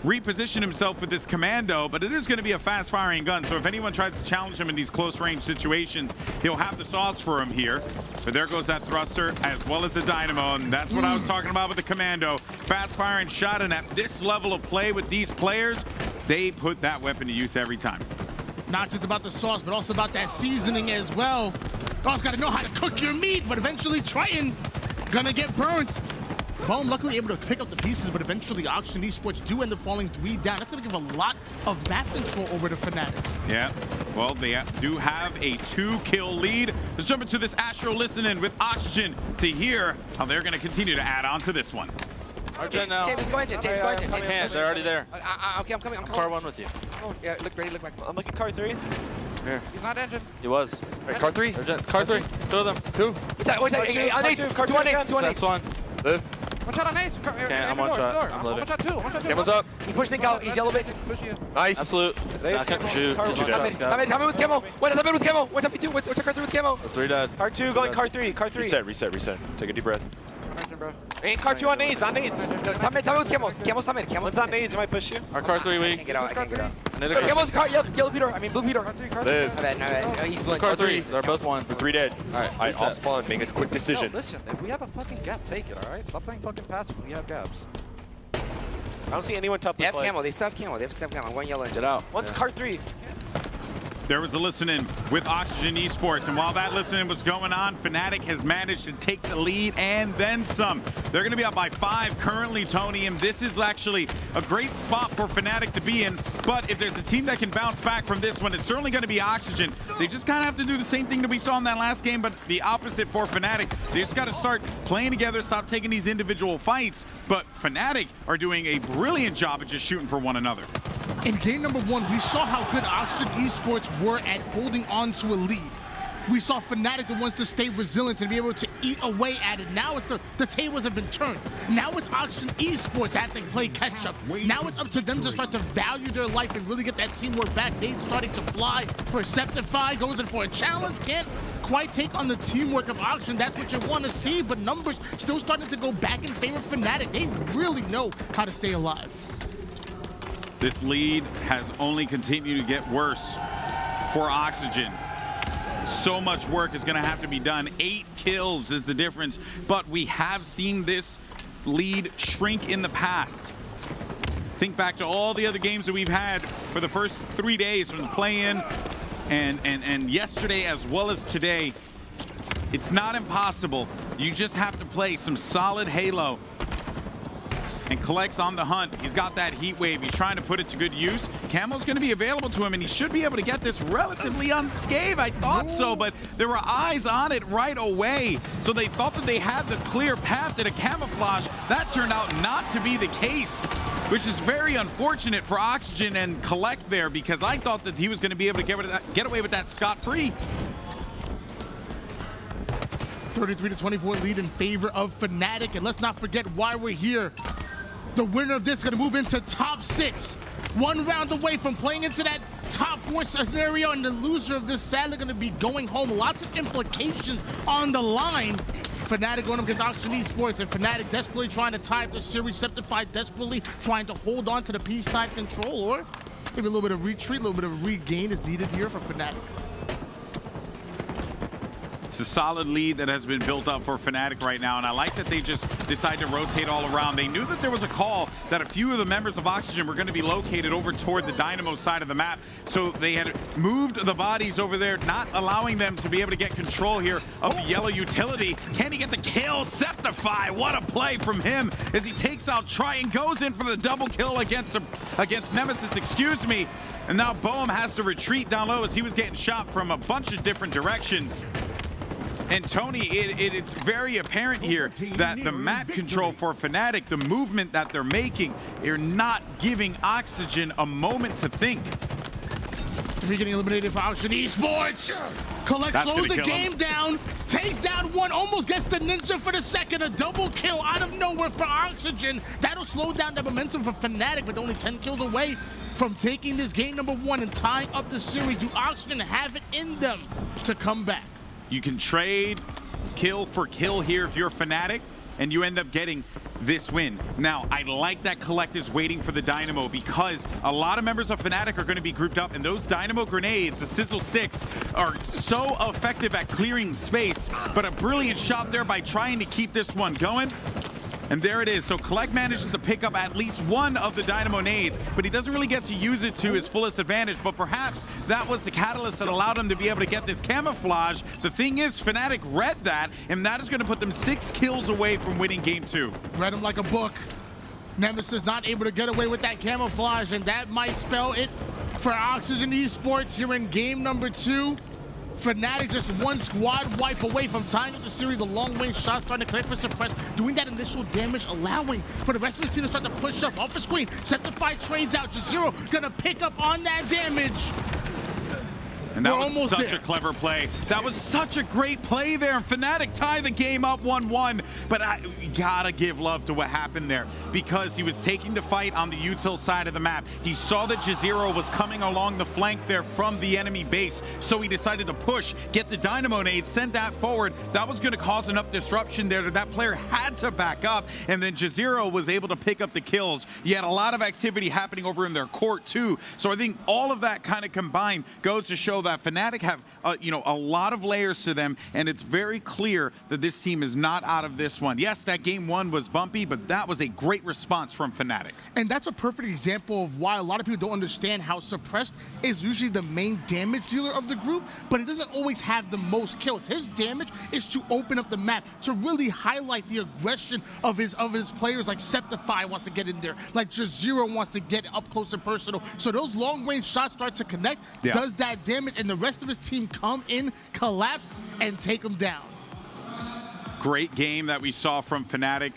reposition himself with this commando, but it is going to be a fast-firing gun, so if anyone tries to challenge him in these close-range situations, he'll have the sauce for him here. But there goes that thruster, as well as the dynamo, and that's what I was talking about with the commando. Fast-firing shot, and at this level of play with these players, they put that weapon to use every time. Not just about the sauce, but also about that seasoning as well. You also got to know how to cook your meat, but eventually Triton gonna get burnt. Bohm luckily able to pick up the pieces, but eventually Oxygen Esports do end up falling 3 down. That's going to give a lot of map control over to Fnatic. Yeah, well, they do have a 2-kill lead. Let's jump into this Astro listen-in with Oxygen to hear how they're going to continue to add on to this one. James, go engine. James, go engine. Hands, they're already there. Okay, I'm coming. Car 1 with you. Oh, yeah, look ready, look back. I'm looking car 3. Here. He's not engine. He was. Right, car 3. Car 3. 2 of them. 2. What's that? Hey, on Ace. 2 on Ace. 2 on Ace. That's 1. Live. One shot on Ace. Okay, I'm one shot. I'm living. One shot 2. Camo's up. He pushed the out. He's yellow bitch. Nice. Absolute. Shoot. Come in with camo. What's up with camo? What's up with 2? What's car 3 with camo? 3 dead. Car 2 going car 3. Car 3. Reset. Take a deep breath. Ain't car 2 on nades. On nades. Tell me with camo. Camo's coming. One's on nades. He might push you. Our car 3 weak. I can't get out. Another Camo's car. Yellow Peter. I mean blue Peter. Live. No, he's blue. Car 3. They're both 1. 3 dead. Alright, I'll spawn. Make a quick decision. No, listen. If we have a fucking gap, take it. All right. Stop playing fucking passive. We have gaps. I don't see anyone top. They have camo. They still have camo. They have camo. 1 yellow. Get out. One's car 3. There was a listen-in with Oxygen Esports, and while that listen-in was going on, Fnatic has managed to take the lead and then some. They're going to be up by 5 currently, Tony, and this is actually a great spot for Fnatic to be in, but if there's a team that can bounce back from this one, it's certainly going to be Oxygen. They just kind of have to do the same thing that we saw in that last game, but the opposite for Fnatic. They just got to start playing together, stop taking these individual fights, but Fnatic are doing a brilliant job at just shooting for one another. In game number 1, we saw how good Oxygen Esports were at holding on to a lead. We saw Fnatic the ones to stay resilient and be able to eat away at it. Now it's the tables have been turned. Now it's Oxygen Esports that have to play catch up. Now it's up to them to start to value their life and really get that teamwork back. Nade's starting to fly. Perceptify goes in for a challenge, can't quite take on the teamwork of Oxygen. That's what you want to see, but numbers still starting to go back in favor of Fnatic. They really know how to stay alive. This lead has only continued to get worse for Oxygen. So much work is going to have to be done. 8 kills is the difference, but we have seen this lead shrink in the past. Think back to all the other games that we've had for the first 3 days from the play-in and yesterday as well as today. It's not impossible. You just have to play some solid Halo. And Collect's on the hunt. He's got that heat wave. He's trying to put it to good use. Camo's going to be available to him, and he should be able to get this relatively unscathed. I thought so, but there were eyes on it right away. So they thought that they had the clear path to the camouflage. That turned out not to be the case, which is very unfortunate for Oxygen and Collect there, because I thought that he was going to be able to get away with that scot-free. 33-24 lead in favor of Fnatic, and let's not forget why we're here. The winner of this is going to move into top 6. 1 round away from playing into that top 4 scenario, and the loser of this sadly going to be going home. Lots of implications on the line. Fnatic going up against Oxygen Esports, and Fnatic desperately trying to tie up the series. Septify desperately trying to hold on to the P-side control, or maybe a little bit of retreat, a little bit of regain is needed here for Fnatic. It's a solid lead that has been built up for Fnatic right now, and I like that they just decide to rotate all around. They knew that there was a call that a few of the members of Oxygen were going to be located over toward the Dynamo side of the map, so they had moved the bodies over there, not allowing them to be able to get control here of the yellow utility. Can he get the kill? Septify, what a play from him as he takes out Try and goes in for the double kill against Nemesis, excuse me. And now Boehm has to retreat down low as he was getting shot from a bunch of different directions. And Tony, it's very apparent here that the map control for Fnatic, the movement that they're making, they're not giving Oxygen a moment to think. Three getting eliminated for Oxygen Esports. Collect slows the game down, takes down one, almost gets the ninja for the second. A double kill out of nowhere for Oxygen. That'll slow down the momentum for Fnatic, but only 10 kills away from taking this game number 1 and tying up the series. Do Oxygen have it in them to come back? You can trade kill for kill here if you're Fnatic, and you end up getting this win. Now, I like that Collect is waiting for the Dynamo, because a lot of members of Fnatic are going to be grouped up, and those Dynamo grenades, the sizzle sticks, are so effective at clearing space, but a brilliant shot there by trying to keep this one going. And there it is. So Collect manages to pick up at least one of the Dynamo nades, but he doesn't really get to use it to his fullest advantage. But perhaps that was the catalyst that allowed him to be able to get this camouflage. The thing is, Fnatic read that, and that is going to put them 6 kills away from winning game 2. Read him like a book. Nemesis not able to get away with that camouflage, and that might spell it for Oxygen Esports here in game number 2. Fnatic just one squad wipe away from tying up the series. The long-range shots starting to connect for Suppress, doing that initial damage, allowing for the rest of the team to start to push up off the screen. Septify trades out. Jazero gonna pick up on that damage. And that was such a clever play. That was such a great play there. Fnatic tie the game up 1-1. But I gotta give love to what happened there, because he was taking the fight on the util side of the map. He saw that Jazero was coming along the flank there from the enemy base. So he decided to push, get the Dynamo nade, send that forward. That was gonna cause enough disruption there that that player had to back up. And then Jazero was able to pick up the kills. You had a lot of activity happening over in their court too. So I think all of that kind of combined goes to show that Fnatic have a lot of layers to them, and it's very clear that this team is not out of this one. Yes, that game 1 was bumpy, but that was a great response from Fnatic. And that's a perfect example of why a lot of people don't understand how Suppressed is usually the main damage dealer of the group, but it doesn't always have the most kills. His damage is to open up the map, to really highlight the aggression of his players. Like Septify wants to get in there, like Jazero wants to get up close and personal. So those long-range shots start to connect, does that damage, and the rest of his team come in, collapse, and take him down. Great game that we saw from Fnatic,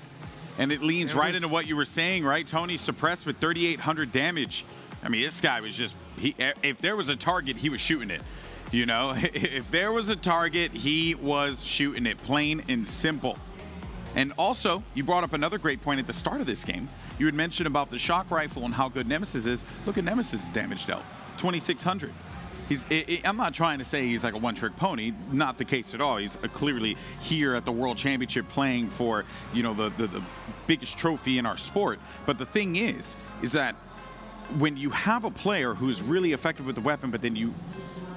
and it leans right into what you were saying, right, Tony? Suppressed with 3,800 damage. I mean, this guy was just, if there was a target, he was shooting it. You know, if there was a target, he was shooting it, plain and simple. And also, you brought up another great point at the start of this game. You had mentioned about the shock rifle and how good Nemesis is. Look at Nemesis' damage dealt, 2,600. I'm not trying to say he's like a one-trick pony. Not the case at all. He's clearly here at the World Championship playing for, you know, the biggest trophy in our sport. But the thing is that when you have a player who's really effective with the weapon, but then you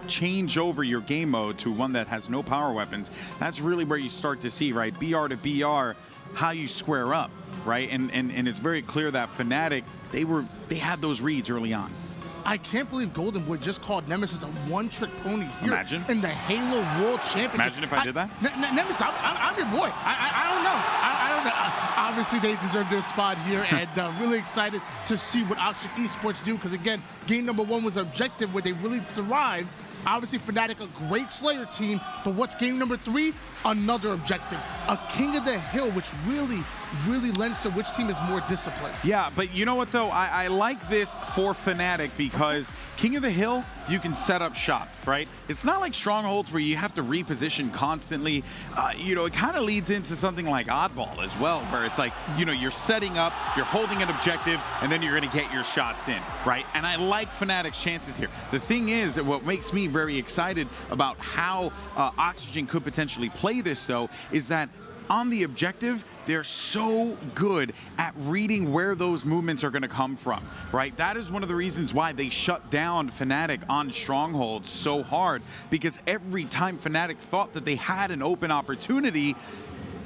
change over your game mode to one that has no power weapons, that's really where you start to see, right, BR to BR, how you square up, right? And it's very clear that Fnatic, they had those reads early on. I can't believe Golden Boy just called Nemesis a one-trick pony here Imagine. in the Halo World Championship. Imagine if I did that. Nemesis, I'm your boy. I don't know. I don't know. Obviously, they deserve their spot here, and really excited to see what Oxygen Esports do, because, again, game number 1 was objective where they really thrived. Obviously, Fnatic, a great Slayer team, but what's game number 3? Another objective. A King of the Hill, which really lends to which team is more disciplined. Yeah, but you know what, though? I like this for Fnatic because King of the Hill, you can set up shop, right? It's not like Strongholds where you have to reposition constantly. You know, it kind of leads into something like Oddball as well, where it's like, you know, you're setting up, you're holding an objective, and then you're going to get your shots in, right? And I like Fnatic's chances here. The thing is that what makes me very excited about how Oxygen could potentially play this, though, is that on the objective, they're so good at reading where those movements are going to come from, right? That is one of the reasons why they shut down Fnatic on Stronghold so hard, because every time Fnatic thought that they had an open opportunity,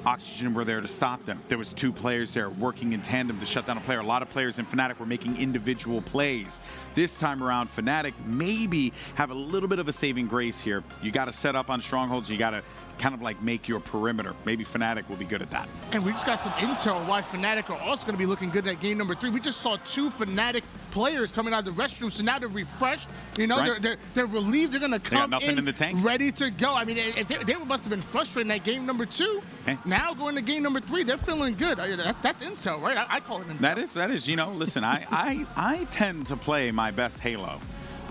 Oxygen were there to stop them. There was 2 players there working in tandem to shut down a player. A lot of players in Fnatic were making individual plays. This time around, Fnatic maybe have a little bit of a saving grace here. You got to set up on Strongholds. You got to kind of like make your perimeter. Maybe Fnatic will be good at that. And we just got some intel on why Fnatic are also going to be looking good at game number 3. We just saw 2 Fnatic players coming out of the restroom, so now they're refreshed. You know, right. they're relieved. They're going to come in the tank, ready to go. I mean, if they must have been frustrated at game number 2. Okay. Now going to game number 3, they're feeling good. That's intel, right? I call it intel. That is. You know, listen, I tend to play my best Halo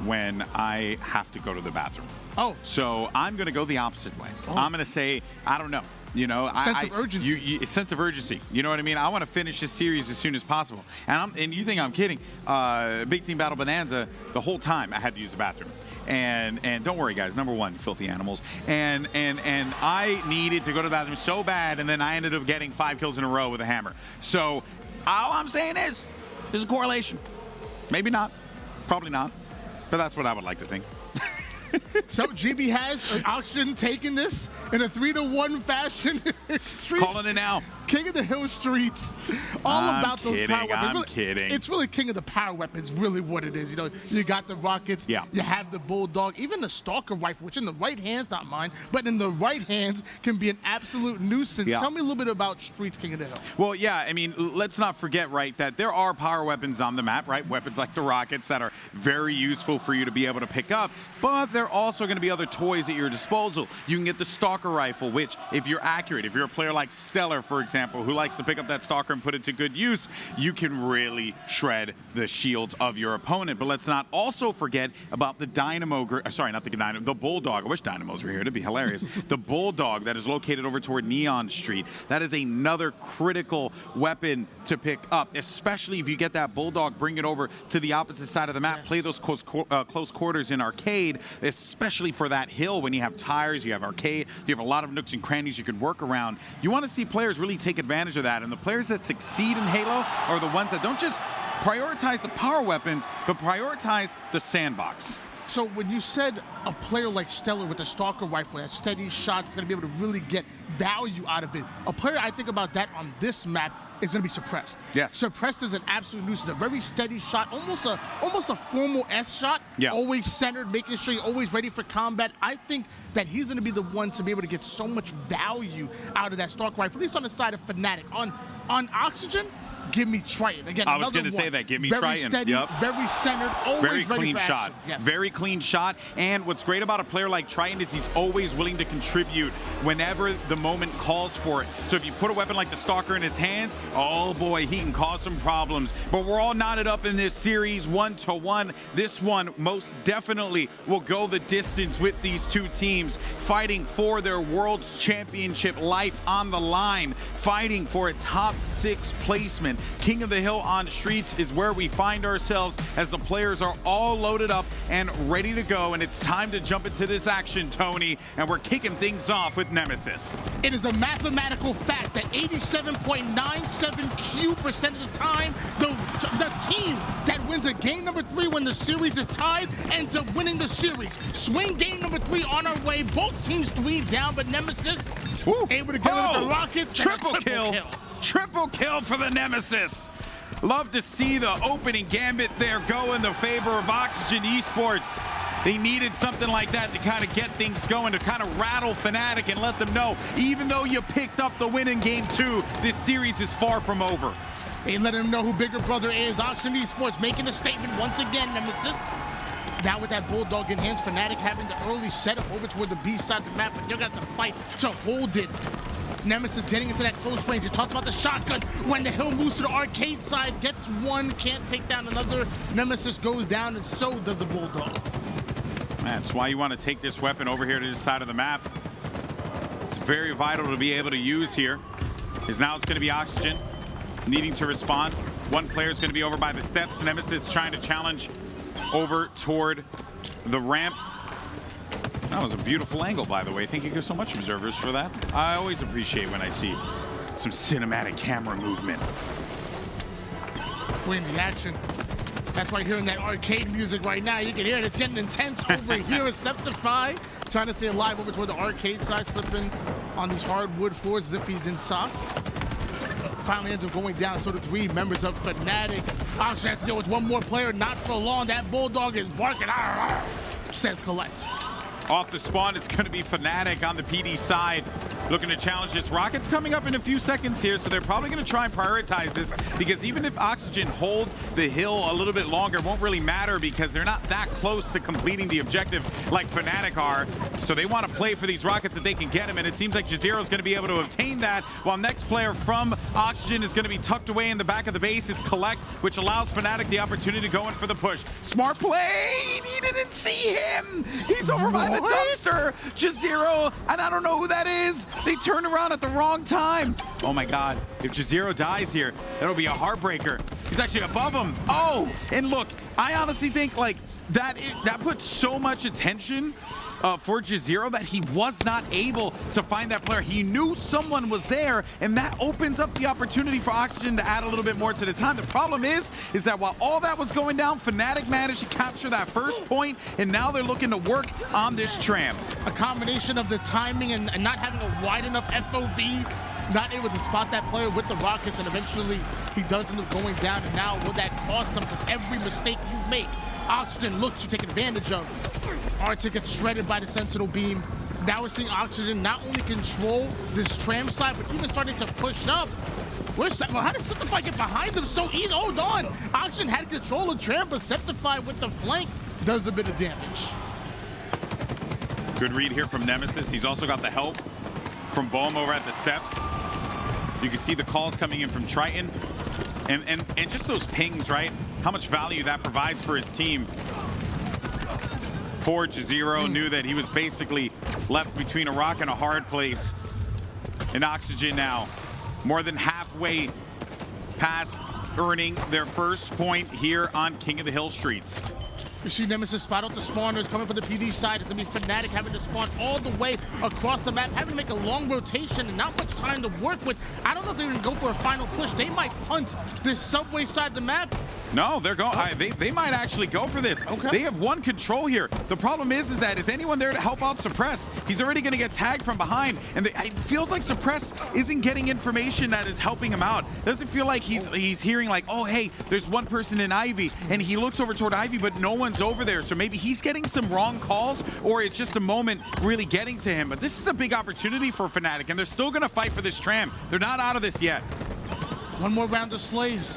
when I have to go to the bathroom. Oh. So I'm going to go the opposite way. Oh. I'm going to say, I don't know. You know, sense of urgency. Sense of urgency. You know what I mean? I want to finish this series as soon as possible. And you think I'm kidding? Big Team Battle Bonanza, the whole time I had to use the bathroom. And don't worry, guys. Number 1, filthy animals. And I needed to go to the bathroom so bad, and then I ended up getting 5 kills in a row with a hammer. So all I'm saying is, there's a correlation. Maybe not. Probably not. But that's what I would like to think. So GB has Oxygen taking this in a 3-1 fashion. Calling it now. King of the Hill Streets. All about those power weapons. I'm kidding. It's really King of the Power Weapons, really what it is. You know, you got the rockets. Yeah. You have the Bulldog. Even the Stalker rifle, which in the right hands, not mine, but in the right hands can be an absolute nuisance. Yeah. Tell me a little bit about Streets King of the Hill. Well, yeah, I mean, let's not forget, right, that there are power weapons on the map, right? Weapons like the rockets that are very useful for you to be able to pick up, but there are also going to be other toys at your disposal. You can get the Stalker rifle, which, if you're accurate, if you're a player like Stellar, for example, who likes to pick up that Stalker and put it to good use, you can really shred the shields of your opponent. But let's not also forget about the the Bulldog. I wish Dynamos were here. It'd be hilarious. The Bulldog that is located over toward Neon Street. That is another critical weapon to pick up, especially if you get that Bulldog, bring it over to the opposite side of the map, play those close quarters in arcade, especially for that hill when you have tires, you have arcade, you have a lot of nooks and crannies you can work around. You want to see players really take advantage of that, and the players that succeed in Halo are the ones that don't just prioritize the power weapons, but prioritize the sandbox. So when you said a player like Stellar with a Stalker rifle, a steady shot, is going to be able to really get value out of it. A player I think about that on this map is going to be Suppressed. Yes. Suppressed is an absolute nuisance. A very steady shot, almost a formal S shot. Yeah. Always centered, making sure you're always ready for combat. I think that he's going to be the one to be able to get so much value out of that Stalker rifle, at least on the side of Fnatic. On Oxygen, give me Triton. Again, I was going to say that. Give me very Triton. Steady, very centered, always very ready clean for shot. action. Yes. Very clean shot. And what's great about a player like Triton is he's always willing to contribute whenever the moment calls for it. So if you put a weapon like the Stalker in his hands, oh boy, he can cause some problems. But we're all knotted up in this series 1-1. This one most definitely will go the distance with these two teams fighting for their World Championship life on the line, fighting for a top 6 placement King of the Hill on Streets is where we find ourselves as the players are all loaded up and ready to go, and it's time to jump into this action, Tony, and we're kicking things off with Nemesis. It is a mathematical fact that 87.97% of the time, the team that wins a game number 3 when the series is tied ends up winning the series. Swing game number 3 on our way. Both teams 3 down, but Nemesis able to get rid of the Rockets. Triple kill. Triple kill for the Nemesis. Love to see the opening gambit there go in the favor of Oxygen Esports. They needed something like that to kind of get things going, to kind of rattle Fnatic and let them know, even though you picked up the win in game 2, this series is far from over. They let him know who bigger brother is. Oxygen Esports making a statement once again, Nemesis. Now with that Bulldog in hands, Fnatic having the early setup over toward the B side of the map, but they're gonna have to fight to hold it. Nemesis getting into that close range. You talked about the shotgun. When the Hill moves to the arcade side, gets one, can't take down another. Nemesis goes down, and so does the Bulldog. That's why you want to take this weapon over here to this side of the map. It's very vital to be able to use here, because now it's going to be Oxygen needing to respond. One player is going to be over by the steps. Nemesis trying to challenge over toward the ramp. That was a beautiful angle, by the way. Thank you so much, observers, for that. I always appreciate when I see some cinematic camera movement. We're in the action. That's why you're hearing that arcade music right now. You can hear it. It's getting intense over here. Septify trying to stay alive over toward the arcade side, slipping on these hardwood floors as if he's in socks. Finally ends up going down. So the 3 members of Fnatic. Oxygen has to deal with one more player. Not for long. That Bulldog is barking. Says Collect. Off the spawn, it's going to be Fnatic on the PD side, looking to challenge this. Rocket's coming up in a few seconds here, so they're probably going to try and prioritize this, because even if Oxygen hold the hill a little bit longer, it won't really matter, because they're not that close to completing the objective like Fnatic are. So they want to play for these Rockets if they can get them, and it seems like Jazero is going to be able to obtain that, while next player from Oxygen is going to be tucked away in the back of the base. It's Collect, which allows Fnatic the opportunity to go in for the push. Smart play! He didn't see him! He's over by the dumpster. Jazero, and I don't know who that is. They turned around at the wrong time. Oh my God, if Jazero dies here, that'll be a heartbreaker. He's actually above him. Oh, and look, I honestly think like that puts so much attention for Jazero that he was not able to find that player. He knew someone was there, and that opens up the opportunity for Oxygen to add a little bit more to the time. The problem is that while all that was going down, Fnatic managed to capture that first point, and now they're looking to work on this tram. A combination of the timing and not having a wide enough FOV, not able to spot that player with the Rockets, and eventually he does end up going down, and now will that cost them? Because every mistake you make, Oxygen looks to take advantage of. Arctic gets shredded by the Sentinel beam. Now we're seeing Oxygen not only control this tram side, but even starting to push up. Well, how does Septify get behind them so easy? Hold on. Oxygen had control of tram, but Septify with the flank does a bit of damage. Good read here from Nemesis. He's also got the help from Bohm over at the steps. You can see the calls coming in from Triton. And just those pings, right? How much value that provides for his team. Poor Jazero knew that he was basically left between a rock and a hard place. And Oxygen now more than halfway past earning their first point here on King of the Hill Streets. You see Nemesis spot out the spawners coming from the PD side. It's going to be Fnatic having to spawn all the way across the map, having to make a long rotation and not much time to work with. I don't know if they're going to go for a final push. They might punt this subway side of the map. No, they're going. They might actually go for this. Okay. They have one control here. The problem is that is anyone there to help out Suppress? He's already going to get tagged from behind, and it feels like Suppress isn't getting information that is helping him out. Doesn't feel like he's hearing like, oh hey, there's one person in Ivy, and he looks over toward Ivy, but no one's over there. So maybe he's getting some wrong calls, or it's just a moment really getting to him. But this is a big opportunity for Fnatic, and they're still going to fight for this tram. They're not out of this yet. One more round of slays.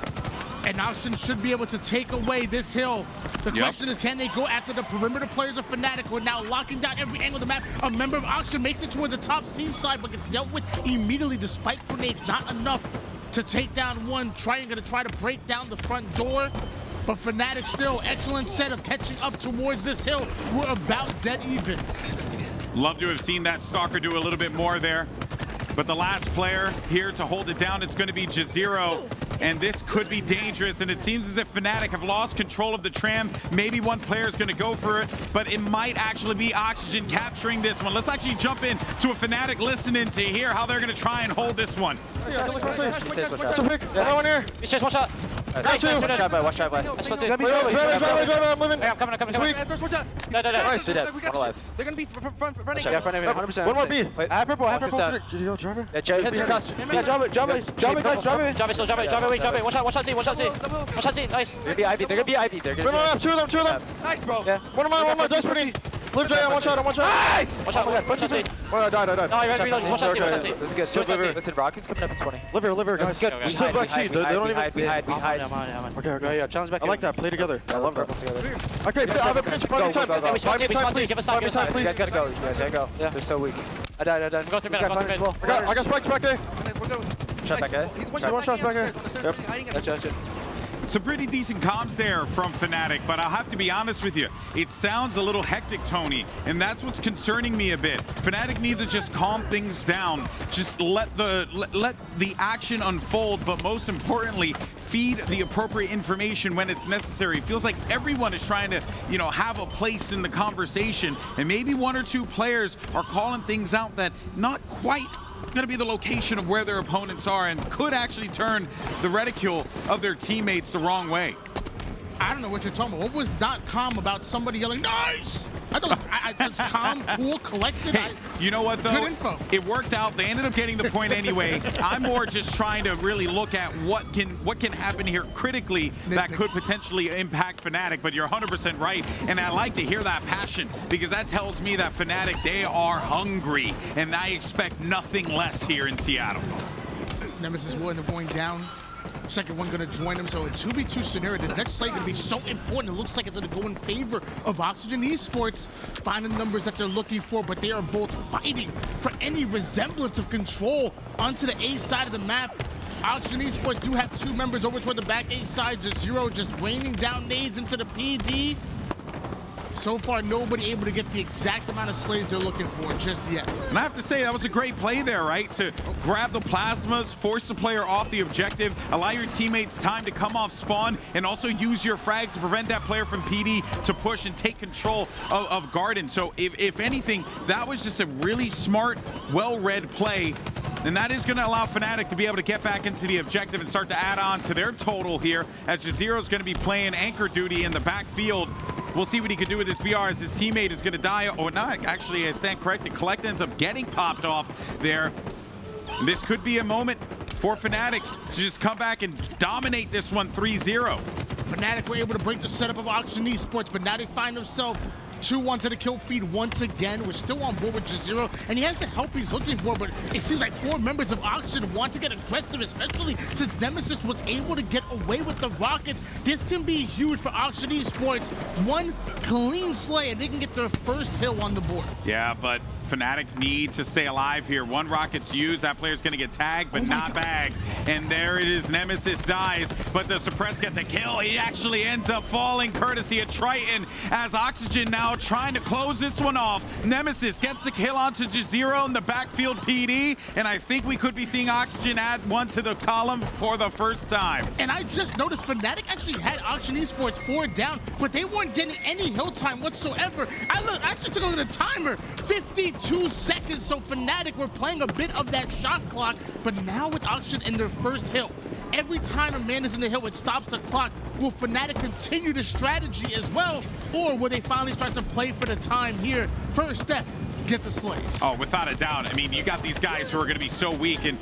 And Oxygen should be able to take away this hill. The question is, can they go after the perimeter players of Fnatic who are now locking down every angle of the map? A member of Oxygen makes it toward the top C side, but gets dealt with immediately despite grenades. Not enough to take down one. Going to try to break down the front door. But Fnatic still, excellent setup, catching up towards this hill. We're about dead even. Love to have seen that Stalker do a little bit more there. But the last player here to hold it down, it's going to be Jazero. and this could be dangerous, and it seems as if Fnatic have lost control of the tram. Maybe one player is going to go for it, but it might actually be Oxygen capturing this one. Let's actually jump in to a Fnatic listening to hear how they're going to try and hold this one. Too quick. One here. He one shot. Nice. Watch driveway. I'm coming. Nice. One alive. They're gonna be front. Yeah, front of me, 100%. One more B. Wait, I have purple. driver. Yeah, drive it, guys. Drive it. One shot C. Nice. They're gonna be Ivy. Two of them. Nice, bro. Yeah. One of mine, desperately. Live J on one shot. Nice! One shot C. I died. No, you're reload. One shot C. This is good. Listen, Rocket's coming up in 20. Liver, guys. Good. We still back seat. They don't even. We hide. I'm on. Okay. Yeah, challenge back. I like that. Play together. I love that. Together. Okay, I have a pinch. Buy me time. Please. Give us Buy me time, time, You please. guys gotta go. Yeah. They're so weak. I died. I'm going through mid. I got spikes back there. Shot that guy. One shot back here. Yep. Gotcha. Some pretty decent comms there from Fnatic, but I'll have to be honest with you. It sounds a little hectic, Tony, and that's what's concerning me a bit. Fnatic need to just calm things down. Just let the action unfold, but most importantly, feed the appropriate information when it's necessary. It feels like everyone is trying to, have a place in the conversation, and maybe one or two players are calling things out that not quite going to be the location of where their opponents are and could actually turn the reticule of their teammates the wrong way. I don't know what you're talking about. What was not calm about somebody yelling, nice? I thought I was calm, cool, collected. Hey, you know what, though? Good info. It worked out. They ended up getting the point anyway. I'm more just trying to really look at what can happen here critically that could potentially impact Fnatic, but you're 100% right, and I like to hear that passion because that tells me that Fnatic, they are hungry, and I expect nothing less here in Seattle. Nemesis willing to going down. Second one going to join him, so a 2v2 scenario. The next play going to be so important. It looks like it's going to go in favor of Oxygen Esports, finding the numbers that they're looking for, but they are both fighting for any resemblance of control onto the A side of the map. Oxygen Esports do have two members over toward the back A side, just Zero just raining down nades into the PD. So far, nobody able to get the exact amount of slays they're looking for just yet. And I have to say, that was a great play there, right? To grab the plasmas, force the player off the objective, allow your teammates time to come off spawn, and also use your frags to prevent that player from PD to push and take control of Garden. So if anything, that was just a really smart, well-read play. And that is going to allow Fnatic to be able to get back into the objective and start to add on to their total here, as Jazeera is going to be playing anchor duty in the backfield. We'll see what he can do with this BR as his teammate is going to die. Oh, not actually, I stand corrected. Collect ends up getting popped off there. And this could be a moment for Fnatic to just come back and dominate this one 3-0. Fnatic were able to break the setup of Oxygen Esports, but now they find themselves 2-1 to the kill feed once again. We're still on board with Jazeera, and he has the help he's looking for, but it seems like 4 members of Oxygen want to get aggressive, especially since Nemesis was able to get away with the rockets. This can be huge for Oxygen Esports. One clean slay, and they can get their first hill on the board. Yeah, but Fnatic need to stay alive here. One rocket's used, that player's gonna get tagged, but not bagged. And there it is, Nemesis dies, but the Suppress get the kill. He actually ends up falling courtesy of Triton, as Oxygen now trying to close this one off. Nemesis gets the kill onto Jazeera in the backfield PD, and I think we could be seeing Oxygen add one to the column for the first time. And I just noticed Fnatic actually had Oxygen Esports 4 down, but they weren't getting any hill time whatsoever. I just took a look at the timer, 52 seconds, so Fnatic were playing a bit of that shot clock, but now with Oxygen in their first hill, every time a man is in the hill, it stops the clock. Will Fnatic continue the strategy as well, or will they finally start to play for the time here? First step, get the slays. Oh, without a doubt. I mean, you got these guys who are going to be so weak, and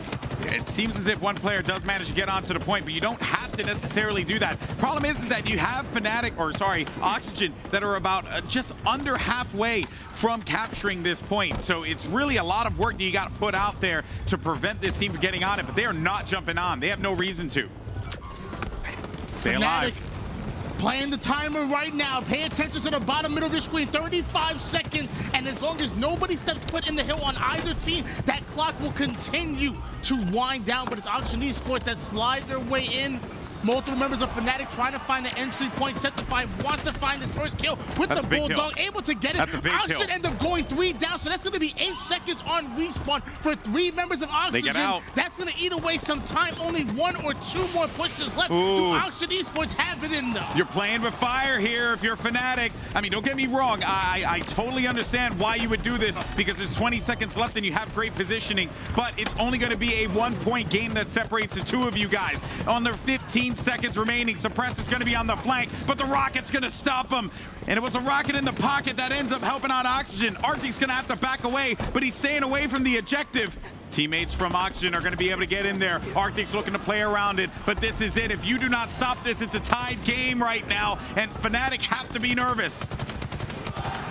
it seems as if one player does manage to get onto the point, but you don't have to necessarily do that. Problem is that you have Oxygen that are about just under halfway from capturing this point. So it's really a lot of work that you got to put out there to prevent this team from getting on it, but they are not jumping on. They have no reason to. Stay alive. Playing the timer right now. Pay attention to the bottom middle of your screen. 35 seconds. And as long as nobody steps foot in the hill on either team, that clock will continue to wind down. But it's Oxygen Esports that slide their way in. Multiple members of Fnatic trying to find the entry point. Septify wants to find his first kill with the Bulldog, able to get it. Oxygen ends up going 3 down, so that's going to be 8 seconds on respawn for 3 members of Oxygen. They get out. That's going to eat away some time. Only 1 or 2 more pushes left. Do Oxygen Esports have it in them? You're playing with fire here if you're Fnatic. I mean, don't get me wrong. I totally understand why you would do this because there's 20 seconds left and you have great positioning, but it's only going to be a 1-point game that separates the 2 of you guys. On their 15 seconds remaining, Suppress is going to be on the flank, but the Rocket's going to stop him. And it was a Rocket in the pocket that ends up helping out Oxygen. Arctic's going to have to back away, but he's staying away from the objective. Teammates from Oxygen are going to be able to get in there. Arctic's looking to play around it, but this is it. If you do not stop this, it's a tied game right now, and Fnatic have to be nervous.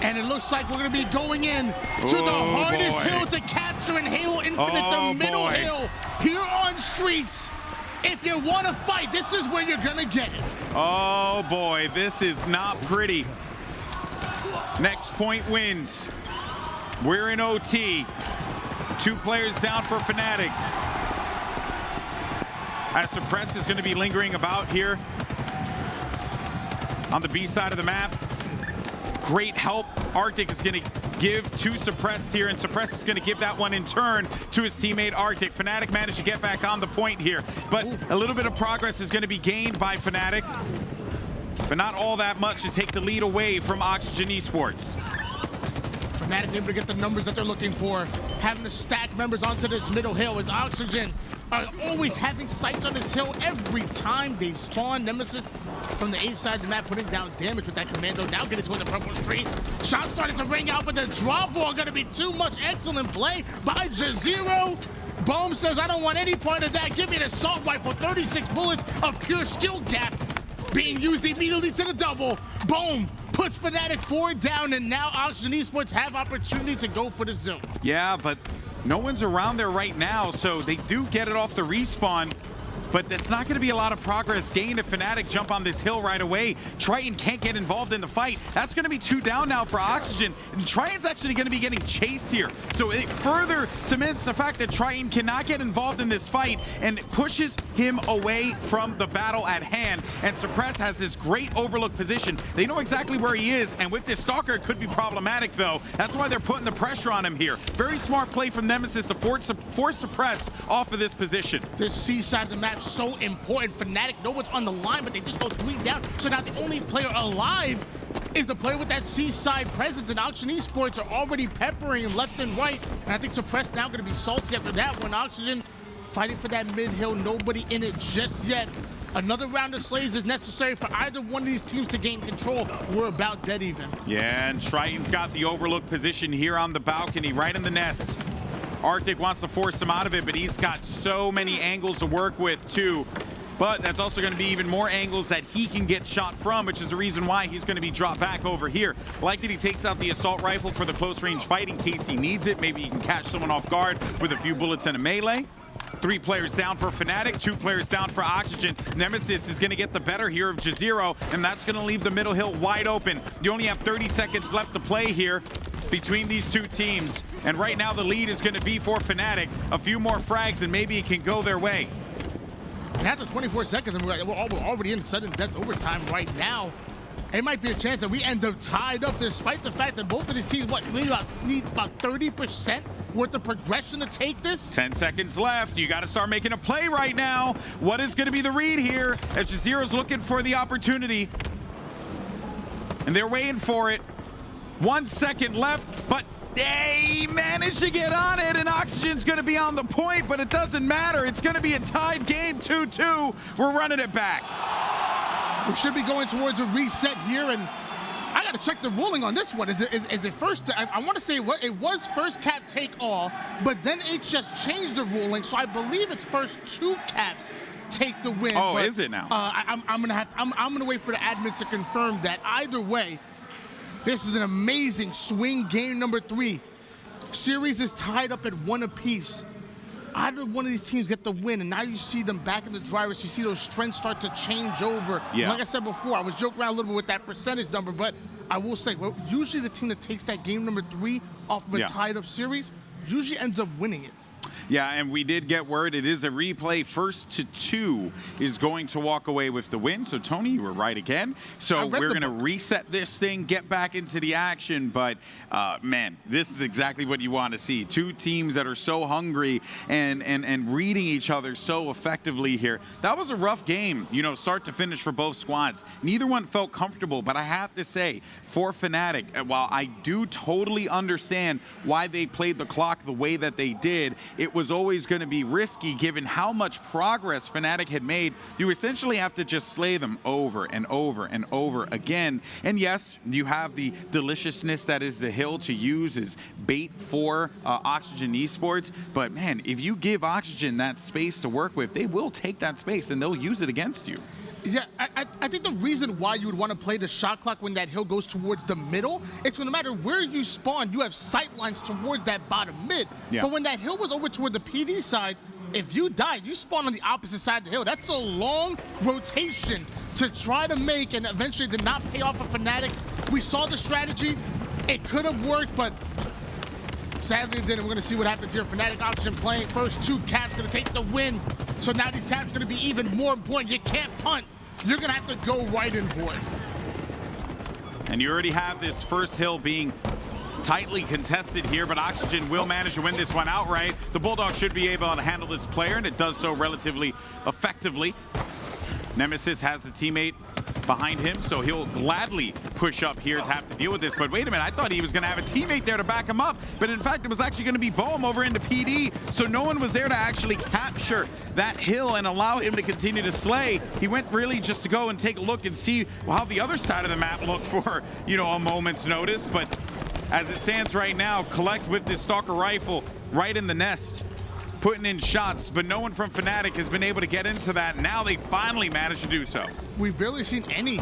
And it looks like we're going to be going in to the hardest hill to capture in Halo Infinite, the middle hill here on Streets. If you want to fight, this is where you're going to get it. Oh boy, this is not pretty. Next point wins. We're in OT. 2 players down for Fnatic. As Suppress is going to be lingering about here on the B side of the map. Great help Arctic is going to give to Suppress here, and Suppress is going to give that one in turn to his teammate Arctic. Fnatic managed to get back on the point here, but a little bit of progress is going to be gained by Fnatic, but not all that much to take the lead away from Oxygen Esports. Fnatic able to get the numbers that they're looking for, having to stack members onto this middle hill as Oxygen are always having sights on this hill every time they spawn. Nemesis from the A side of the map putting down damage with that commando, now getting towards the purple tree. Shots starting to ring out, but the drop ball gonna be too much. Excellent play by Jazero. Bohm says, I don't want any part of that. Give me an assault rifle, 36 bullets of pure skill gap being used immediately to the double. Boom puts Fnatic 4 down, and now Oxygen Esports have opportunity to go for the zone. Yeah, but no one's around there right now, so they do get it off the respawn. But that's not going to be a lot of progress gained if Fnatic jump on this hill right away. Triton can't get involved in the fight. That's going to be 2 down now for Oxygen. And Triton's actually going to be getting chased here. So it further cements the fact that Triton cannot get involved in this fight and pushes him away from the battle at hand. And Suppress has this great overlook position. They know exactly where he is. And with this Stalker, it could be problematic, though. That's why they're putting the pressure on him here. Very smart play from Nemesis to force Suppress off of this position. This C side of the map so important. Fnatic know what's on the line, but they just go 3 down. So now the only player alive is the player with that C-side presence, and Oxygen Esports are already peppering him left and right. And I think Suppress now going to be salty after that one. Oxygen fighting for that mid-hill, nobody in it just yet. Another round of slays is necessary for either one of these teams to gain control. We're about dead even. Yeah, and Triton's got the overlook position here on the balcony, right in the nest. Arctic wants to force him out of it, but he's got so many angles to work with too. But that's also going to be even more angles that he can get shot from, which is the reason why he's going to be dropped back over here. Like that he takes out the assault rifle for the close range fight in case he needs it. Maybe he can catch someone off guard with a few bullets and a melee. 3 players down for Fnatic, 2 players down for Oxygen. Nemesis is going to get the better here of Jazero, and that's going to leave the middle hill wide open. You only have 30 seconds left to play here between these 2 teams. And right now the lead is going to be for Fnatic. A few more frags and maybe it can go their way. And after 24 seconds, and we're already in sudden death overtime right now. It might be a chance that we end up tied up, despite the fact that both of these teams, need about 30% worth of progression to take this. 10 seconds left. You got to start making a play right now. What is going to be the read here as Jazeera's looking for the opportunity? And they're waiting for it. 1 second left, but they managed to get on it, and Oxygen's going to be on the point, but it doesn't matter. It's going to be a tied game, 2-2. We're running it back. We should be going towards a reset here, and I got to check the ruling on this one. Is it first? I want to say it was first cap take all, but then it just changed the ruling, so I believe it's first 2 caps take the win. Oh, but, is it now? I'm gonna wait for the admins to confirm that. Either way, this is an amazing swing game number 3. Series is tied up at 1 apiece. Either one of these teams get the win, and now you see them back in the drivers. You see those strengths start to change over. Yeah. Like I said before, I was joking around a little bit with that percentage number, but I will say, well, usually the team that takes that game number 3 off of a tied up series usually ends up winning it. Yeah, and we did get word it is a replay. First to 2 is going to walk away with the win. So, Tony, you were right again. So we're going to reset this thing, get back into the action. But, man, this is exactly what you want to see. Two teams that are so hungry and reading each other so effectively here. That was a rough game, you know, start to finish for both squads. Neither one felt comfortable, but I have to say, for Fnatic, while I do totally understand why they played the clock the way that they did, it was always going to be risky given how much progress Fnatic had made. You essentially have to just slay them over and over and over again. And yes, you have the deliciousness that is the hill to use as bait for Oxygen Esports. But man, if you give Oxygen that space to work with, they will take that space and they'll use it against you. Yeah, I think the reason why you would want to play the shot clock when that hill goes towards the middle, it's no matter where you spawn, you have sight lines towards that bottom mid. Yeah. But when that hill was over toward the PD side, if you die, you spawn on the opposite side of the hill. That's a long rotation to try to make, and eventually did not pay off for Fnatic. We saw the strategy. It could have worked, but sadly it didn't. We're going to see what happens here. Fnatic Oxygen playing first 2 caps, going to take the win. So now these caps are going to be even more important. You can't punt. You're going to have to go right in for it. And you already have this first hill being tightly contested here, but Oxygen will manage to win this one outright. The Bulldogs should be able to handle this player, and it does so relatively effectively. Nemesis has the teammate behind him, so he'll gladly push up here to have to deal with this. But wait a minute, I thought he was going to have a teammate there to back him up, but in fact, it was actually going to be Boehm over into PD, so no one was there to actually capture that hill and allow him to continue to slay. He went really just to go and take a look and see how the other side of the map looked for, you know, a moment's notice. But as it stands right now, Collect with this Stalker rifle right in the nest, putting in shots, but no one from Fnatic has been able to get into that. Now they finally managed to do so. We've barely seen any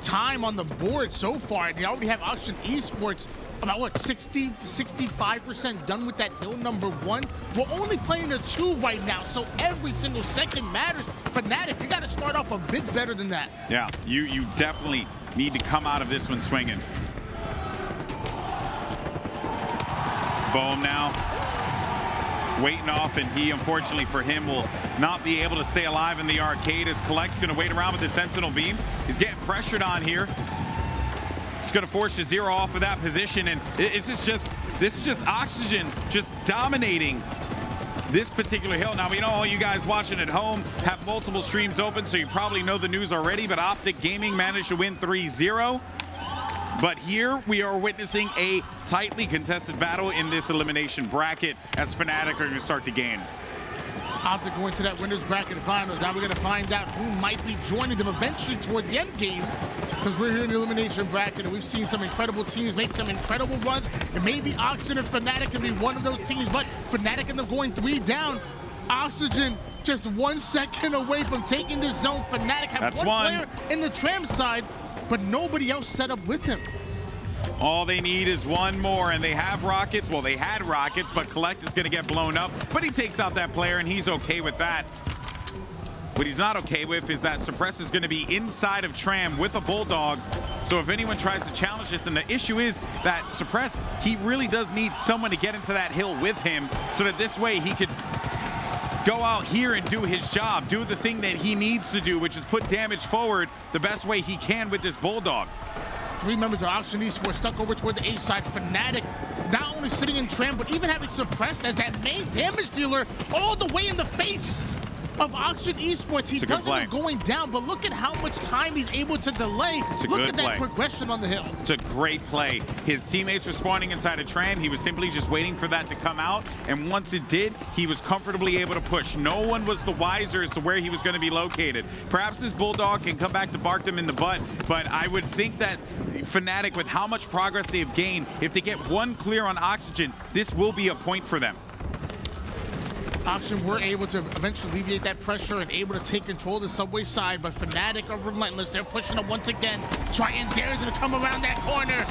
time on the board so far. They already have Oxygen Esports about, what, 65% done with that hill number 1. We're only playing a 2 right now, so every single second matters. Fnatic, you got to start off a bit better than that. Yeah, you definitely need to come out of this one swinging. Boehm now waiting off, and he, unfortunately for him, will not be able to stay alive in the arcade as Collect's going to wait around with the Sentinel beam. He's getting pressured on here. He's going to force the 0 off of that position, and this is just Oxygen just dominating this particular hill. Now, we know all you guys watching at home have multiple streams open, so you probably know the news already, but Optic Gaming managed to win 3-0. But here we are witnessing a tightly contested battle in this elimination bracket as Fnatic are going to start to gain. Optic going to that winners bracket finals. Now we're going to find out who might be joining them eventually toward the end game, because we're here in the elimination bracket and we've seen some incredible teams make some incredible runs, and maybe Oxygen and Fnatic can be one of those teams, but Fnatic end up going 3 down. Oxygen just 1 second away from taking this zone. Fnatic have one player in the tram side, but nobody else set up with him. All they need is one more, and they have rockets. Well, they had rockets, but Collect is going to get blown up. But he takes out that player, and he's okay with that. What he's not okay with is that Suppress is going to be inside of Tram with a Bulldog. So if anyone tries to challenge this, and the issue is that Suppress, he really does need someone to get into that hill with him, so that this way he could go out here and do his job, do the thing that he needs to do, which is put damage forward the best way he can with this Bulldog. 3 members of Oxygen Esports stuck over toward the A side. Fnatic not only sitting in Tram, but even having Suppressed as that main damage dealer all the way in the face of Oxygen Esports. He doesn't end up going down, but look at how much time he's able to delay. Look at that progression on the hill. It's a great play. His teammates were spawning inside a Tram. He was simply just waiting for that to come out, and once it did, he was comfortably able to push. No one was the wiser as to where he was going to be located. Perhaps this Bulldog can come back to bark them in the butt, but I would think that Fnatic, with how much progress they've gained, if they get 1 clear on Oxygen, this will be a point for them. Oxygen were able to eventually alleviate that pressure and able to take control of the subway side, but Fnatic are relentless. They're pushing up once again. Trying dares to come around that corner.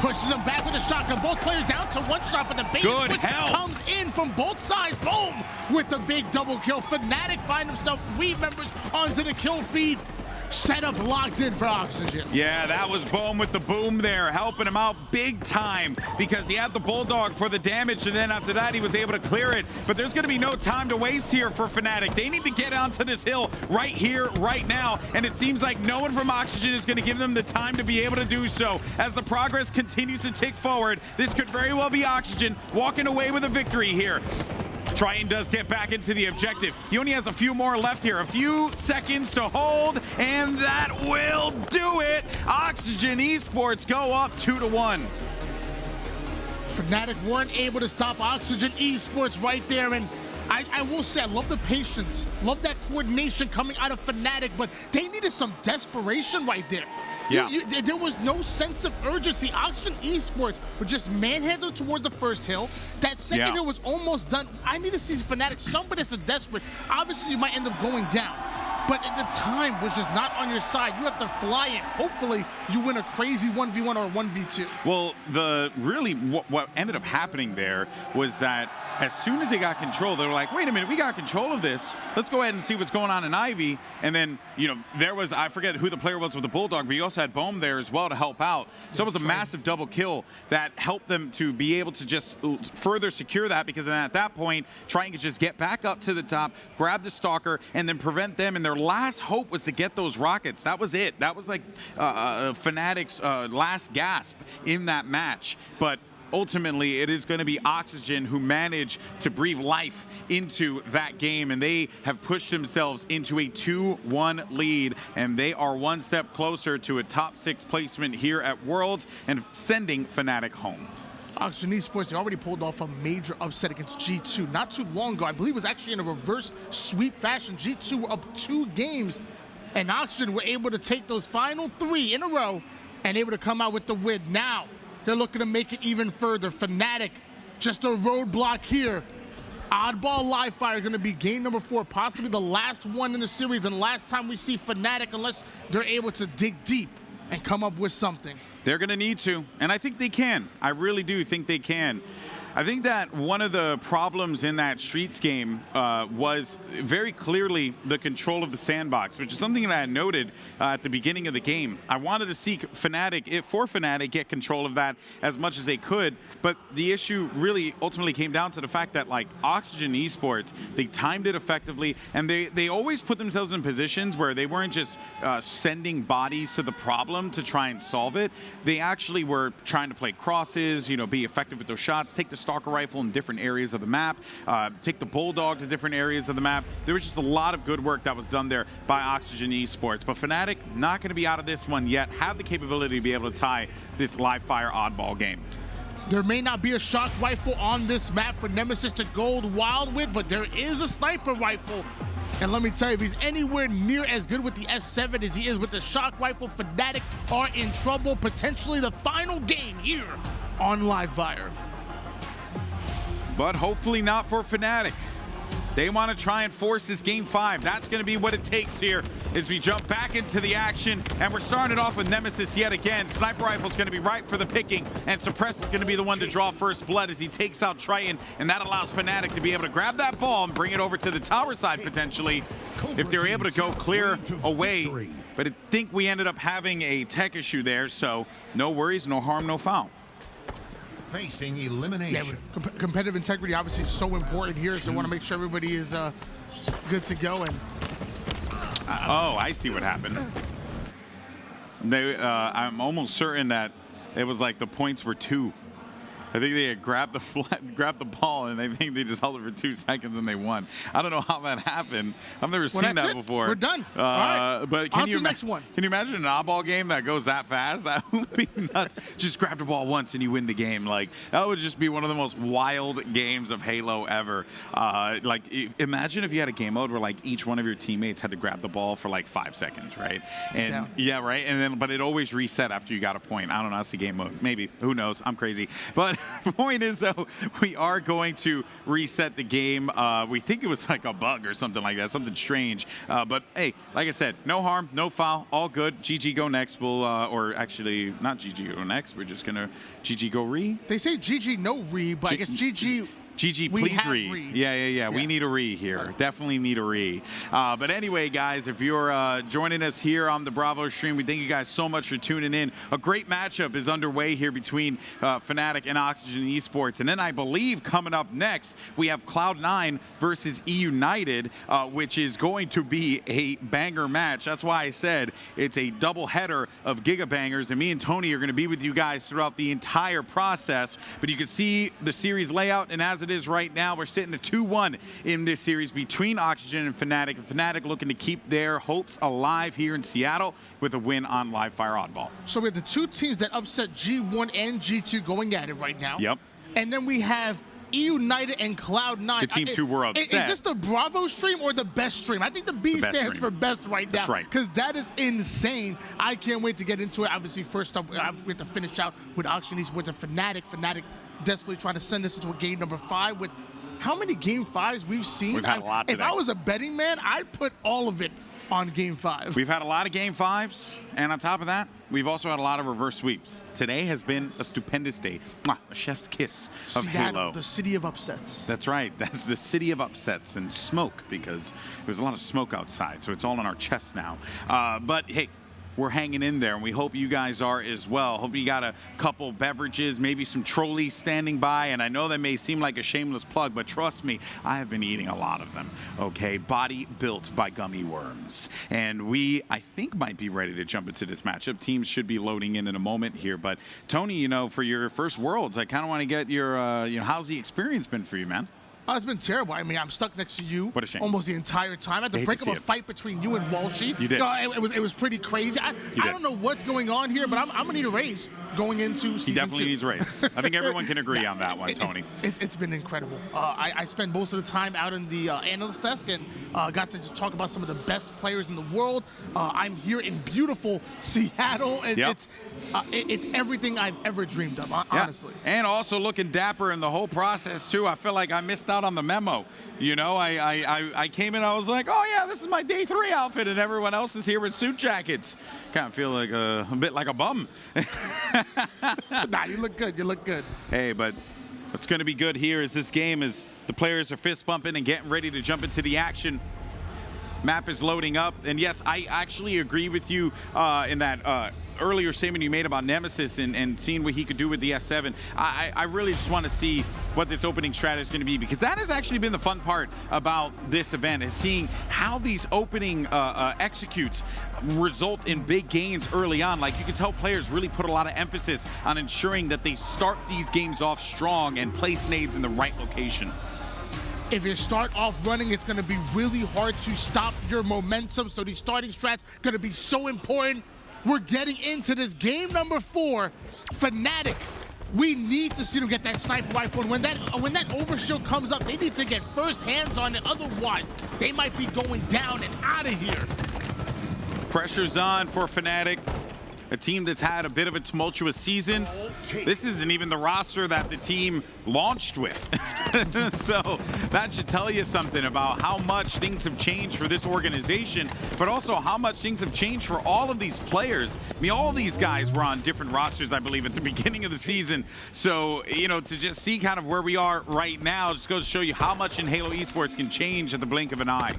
Pushes him back with a shotgun. Both players down to 1 shot, but the bait comes in from both sides. Boom! With the big double kill. Fnatic find himself 3 members onto the kill feed. Setup locked in for Oxygen. Yeah, that was Bohm with the boom there, helping him out big time because he had the Bulldog for the damage, and then after that he was able to clear it. But there's going to be no time to waste here for Fnatic. They need to get onto this hill right here, right now, and it seems like no one from Oxygen is going to give them the time to be able to do so. As the progress continues to tick forward, this could very well be Oxygen walking away with a victory here. Triton does get back into the objective. He only has a few more left here, a few seconds to hold, and that will do it. Oxygen Esports go up 2-1. Fnatic weren't able to stop Oxygen Esports right there, and I will say I love the patience, love that coordination coming out of Fnatic, but they needed some desperation right there. Yeah. There was no sense of urgency. Oxygen Esports were just manhandled towards the first hill. That second hill was almost done. I need to see Fnatic, somebody that's desperate. Obviously, you might end up going down, but at the time was just not on your side. You have to fly in. Hopefully, you win a crazy 1v1 or 1v2. Well, what ended up happening there was that as soon as they got control, they were like, wait a minute, we got control of this. Let's go ahead and see what's going on in Ivy. And then, you know, there was, I forget who the player was with the Bulldog, but you also had Bohm there as well to help out. So it was a massive double kill that helped them to be able to just further secure that, because then at that point, Triton could just get back up to the top, grab the Stalker, and then prevent them. And their last hope was to get those rockets. That was it. That was like Fnatic's last gasp in that match. But ultimately, it is going to be Oxygen who manage to breathe life into that game, and they have pushed themselves into a 2-1 lead, and they are one step closer to a top 6 placement here at Worlds and sending Fnatic home. Oxygen Esports, they already pulled off a major upset against G2 not too long ago. I believe it was actually in a reverse sweep fashion. G2 were up 2 games, and Oxygen were able to take those final 3 in a row and able to come out with the win. Now, they're looking to make it even further. Fnatic, just a roadblock here. Oddball Live Fire going to be game number 4, possibly the last one in the series and last time we see Fnatic, unless they're able to dig deep and come up with something. They're going to need to, and I think they can. I really do think they can. I think that one of the problems in that Streets game was very clearly the control of the sandbox, which is something that I noted at the beginning of the game. I wanted to see Fnatic get control of that as much as they could, but the issue really ultimately came down to the fact that, like, Oxygen Esports, they timed it effectively, and they always put themselves in positions where they weren't just sending bodies to the problem to try and solve it. They actually were trying to play crosses, you know, be effective with those shots, take the Stalker Rifle in different areas of the map, take the Bulldog to different areas of the map. There was just a lot of good work that was done there by Oxygen Esports. But Fnatic, not going to be out of this one yet, have the capability to be able to tie this live fire oddball game. There may not be a shock rifle on this map for Nemesis to go wild with, but there is a sniper rifle. And let me tell you, if he's anywhere near as good with the S7 as he is with the shock rifle, Fnatic are in trouble. Potentially the final game here on Live Fire. But hopefully not for Fnatic. They want to try and force this game 5. That's going to be what it takes here as we jump back into the action. And we're starting it off with Nemesis yet again. Sniper Rifle's going to be right for the picking, and Suppress is going to be the one to draw first blood as he takes out Triton, and that allows Fnatic to be able to grab that ball and bring it over to the tower side potentially if they're able to go clear away. But I think we ended up having a tech issue there, so no worries, no harm, no foul. Facing elimination. Yeah, competitive integrity obviously is so important here, so I want to make sure everybody is good to go. And oh, I see what happened. I'm almost certain that it was like the points were 2. I think they had grabbed the ball, and I think they just held it for 2 seconds and they won. I don't know how that happened. I've never seen that before. We're done. All right. But on to the next one. Can you imagine an oddball game that goes that fast? That would be nuts. Just grab the ball once and you win the game. Like, that would just be one of the most wild games of Halo ever. Like, imagine if you had a game mode where, like, each one of your teammates had to grab the ball for like 5 seconds, right? And yeah, right. And then, but it always reset after you got a point. I don't know. That's the game mode. Maybe. Who knows? I'm crazy. But the point is, though, we are going to reset the game. We think it was like a bug or something like that, something strange. But hey, like I said, no harm, no foul, all good. GG go next. We'll, or actually, not GG go next. We're just gonna GG go re. They say GG no re, but I guess GG GG, We please have re. re. Yeah. We need a re here. Definitely need a re. But anyway, guys, if you're joining us here on the Bravo stream, we thank you guys so much for tuning in. A great matchup is underway here between Fnatic and Oxygen Esports. And then I believe coming up next, we have Cloud9 versus E-United, which is going to be a banger match. That's why I said it's a double header of Giga Bangers. And me and Tony are going to be with you guys throughout the entire process. But you can see the series layout, and as it is right now, we're sitting at 2-1 in this series between Oxygen and Fnatic. And Fnatic looking to keep their hopes alive here in Seattle with a win on Live Fire Oddball. So we have the two teams that upset G1 and G2 going at it right now. Yep. And then we have E-United and Cloud9. The teams who were upset. Is this the Bravo stream or the best stream? I think the B stands for best right now. That's right. Because that is insane. I can't wait to get into it. Obviously, first up, we have to finish out with Oxygen Esports and Fnatic. Fnatic desperately trying to send this into a game number 5 with how many game 5s we've seen. We've had a lot today. If I was a betting man, I'd put all of it on game 5. We've had a lot of game 5s, and on top of that, we've also had a lot of reverse sweeps. Today has been a stupendous day. Mwah, a chef's kiss of Seattle, Halo. the city of upsets. That's right. That's the city of upsets and smoke, because there's a lot of smoke outside, so it's all on our chest now. But hey, we're hanging in there, and we hope you guys are as well. Hope you got a couple beverages, maybe some trolleys standing by, and I know that may seem like a shameless plug, but trust me, I have been eating a lot of them, okay? Body built by gummy worms. And we, I think, might be ready to jump into this matchup. Teams should be loading in a moment here, but Tony, you know, for your first Worlds, I kind of want to get your, how's the experience been for you, man? Oh, it's been terrible. I mean, I'm stuck next to you what a shame. almost the entire time. I had to break up a fight between you and Walshy. You did. It was pretty crazy. I don't know what's going on here, but I'm going to need a raise going into season 2. He definitely needs a raise. I think everyone can agree on that one, Tony. It's been incredible. I spent most of the time out in the analyst desk and got to just talk about some of the best players in the world. I'm here in beautiful Seattle, and it's everything I've ever dreamed of, honestly. And also looking dapper in the whole process, too. I feel like I missed out on the memo. You know, I came in, I was like, oh, yeah, this is my day 3 outfit, and everyone else is here with suit jackets. Kind of feel like a bit like a bum. Nah, you look good. You look good. Hey, but what's going to be good here is this game is the players are fist bumping and getting ready to jump into the action. Map is loading up, and yes, I actually agree with you in that earlier statement you made about Nemesis and seeing what he could do with the S7. I really just want to see what this opening strat is going to be, because that has actually been the fun part about this event, is seeing how these opening executes result in big gains early on. Like, you can tell players really put a lot of emphasis on ensuring that they start these games off strong and place nades in the right location. If you start off running, it's going to be really hard to stop your momentum. So these starting strats going to be so important. We're getting into this game number 4. Fnatic, we need to see them get that sniper rifle. And when that overshield comes up, they need to get first hands on it. Otherwise, they might be going down and out of here. Pressure's on for Fnatic. A team that's had a bit of a tumultuous season. This isn't even the roster that the team launched with. So that should tell you something about how much things have changed for this organization, but also how much things have changed for all of these players. I mean, all these guys were on different rosters, I believe, at the beginning of the season. So, you know, to just see kind of where we are right now just goes to show you how much in Halo Esports can change at the blink of an eye.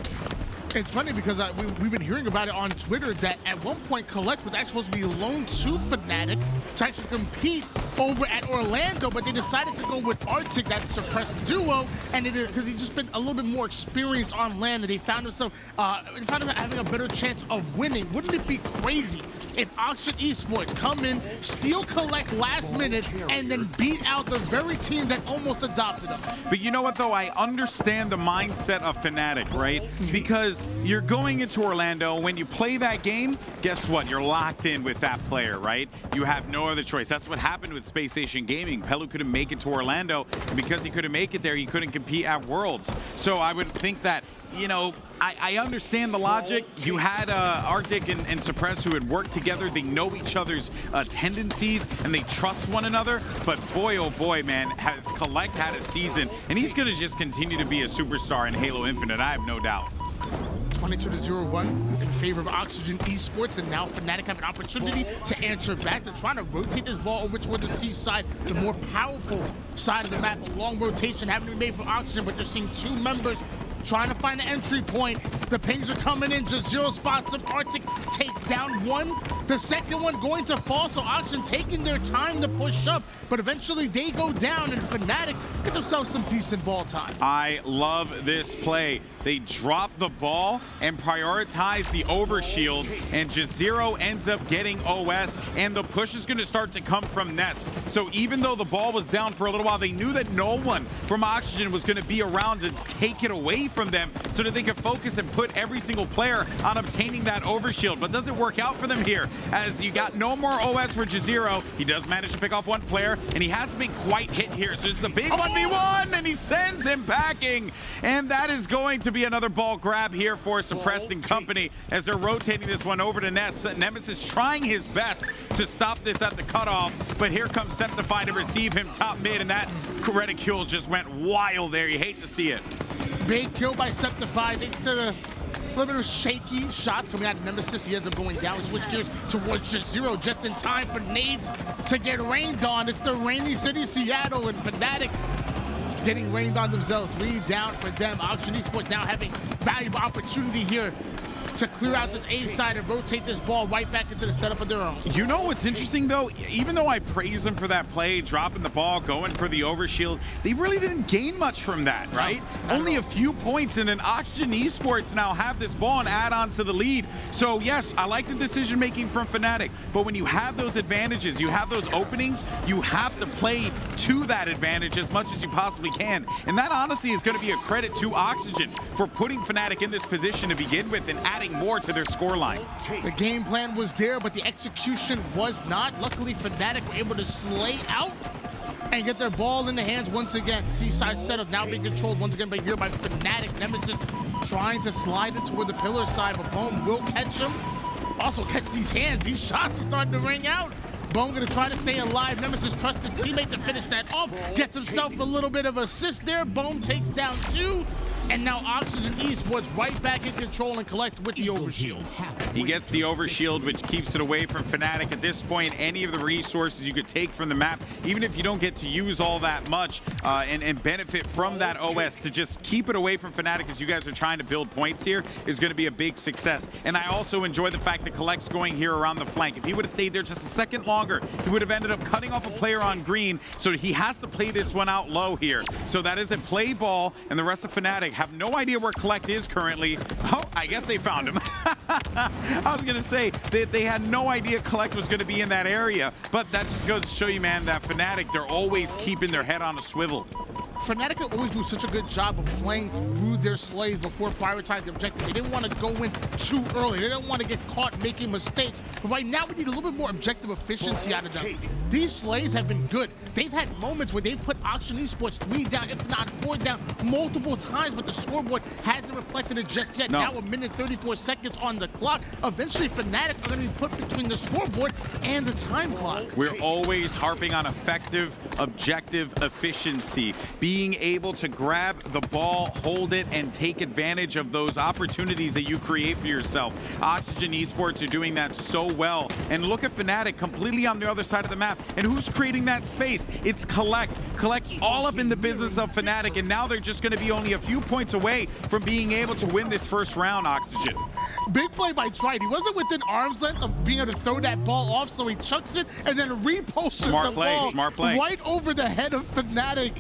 It's funny because we've been hearing about it on Twitter that at one point Collect was actually supposed to be loaned to Fnatic to actually compete over at Orlando, but they decided to go with Arctic, that suppressed duo, and because he's just been a little bit more experienced on land, and they found himself having a better chance of winning. Wouldn't it be crazy if Oxygen Esports come in, steal Collect last minute, and then beat out the very team that almost adopted them? But you know what, though? I understand the mindset of Fnatic, right? Because you're going into Orlando. When you play that game, guess what? You're locked in with that player, right? You have no other choice. That's what happened with Space Station Gaming. Pelu couldn't make it to Orlando, and because he couldn't make it there, he couldn't compete at Worlds. So I would think that, you know, I understand the logic. You had Arctic and Suppress who had worked together. They know each other's tendencies, and they trust one another. But boy, oh boy, man, has Collect had a season, and he's going to just continue to be a superstar in Halo Infinite. I have no doubt. 22-0-1 in favor of Oxygen Esports, and now Fnatic have an opportunity to answer back. They're trying to rotate this ball over toward the C side, the more powerful side of the map. A long rotation having to be made for Oxygen, but they're seeing two members trying to find an entry point. The pings are coming in, just 0 spots of Arctic takes down one. The second one going to fall, so Oxygen taking their time to push up, but eventually they go down, and Fnatic get themselves some decent ball time. I love this play. They drop the ball and prioritize the overshield, and Jazero ends up getting OS, and the push is going to start to come from Nest. So even though the ball was down for a little while, they knew that no one from Oxygen was going to be around to take it away from them so that they could focus and put every single player on obtaining that overshield. But doesn't work out for them here, as you got no more OS for Jazero. He does manage to pick off one player, and he hasn't been quite hit here. So this is a big 1v1, and he sends him packing. And that is going to be another ball grab here for Suppressing Company as they're rotating this one over to Nest. Nemesis trying his best to stop this at the cutoff, but here comes Septify to receive him top mid, and that reticule just went wild there. You hate to see it. Big kill by Septify, thanks to the little bit of shaky shots coming out of Nemesis. He ends up going down. We switch gears towards Jazero just in time for nades to get rained on. It's the rainy city, Seattle, and Fnatic getting rained on themselves. 3 down for them. Oxygen Esports now having valuable opportunity here to clear out this A side and rotate this ball right back into the setup of their own. You know what's interesting though? Even though I praise them for that play, dropping the ball, going for the overshield, they really didn't gain much from that, right? Only a few points, and then Oxygen Esports now have this ball and add on to the lead. So yes, I like the decision making from Fnatic, but when you have those advantages, you have those openings, you have to play to that advantage as much as you possibly can. And that honestly is going to be a credit to Oxygen for putting Fnatic in this position to begin with and adding more to their scoreline. The game plan was there, but the execution was not. Luckily, Fnatic were able to slay out and get their ball in the hands once again. Seaside setup now being controlled once again by Fnatic. Nemesis trying to slide it toward the pillar side, but Boom will catch him. Also catch these hands. These shots are starting to ring out. Bone gonna try to stay alive. Nemesis trusts his teammate to finish that off. Gets himself a little bit of assist there. Bone takes down 2. And now Oxygen Esports right back in control and collect with the overshield. He gets the overshield, which keeps it away from Fnatic. At this point, any of the resources you could take from the map, even if you don't get to use all that much and benefit from that OS, to just keep it away from Fnatic as you guys are trying to build points here is going to be a big success. And I also enjoy the fact that Collect's going here around the flank. If he would have stayed there just a second longer, he would have ended up cutting off a player on green, so he has to play this one out low here. So that is a play ball, and the rest of Fnatic have no idea where Collect is currently. Oh, I guess they found him. I was going to say that they had no idea Collect was going to be in that area, but that just goes to show you, man, that Fnatic, they're always keeping their head on a swivel. Fnatic always do such a good job of playing through their slays before prioritizing the objective. They didn't want to go in too early. They didn't want to get caught making mistakes. But right now, we need a little bit more objective efficiency out of them. These slays have been good. They've had moments where they've put Oxygen Esports 3 down, if not 4 down, multiple times, but the scoreboard hasn't reflected it just yet. Now 1 minute 34 seconds on the clock. Eventually, Fnatic are going to be put between the scoreboard and the time clock. We're always harping on effective, objective efficiency. Being able to grab the ball, hold it, and take advantage of those opportunities that you create for yourself. Oxygen Esports are doing that so well. And look at Fnatic completely on the other side of the map. And who's creating that space? It's Collect. Collect's all up in the business of Fnatic, and now they're just going to be only a few points away from being able to win this first round, Oxygen. Big play by Trite. He wasn't within arm's length of being able to throw that ball off, so he chucks it and then reposts the ball right over the head of Fnatic.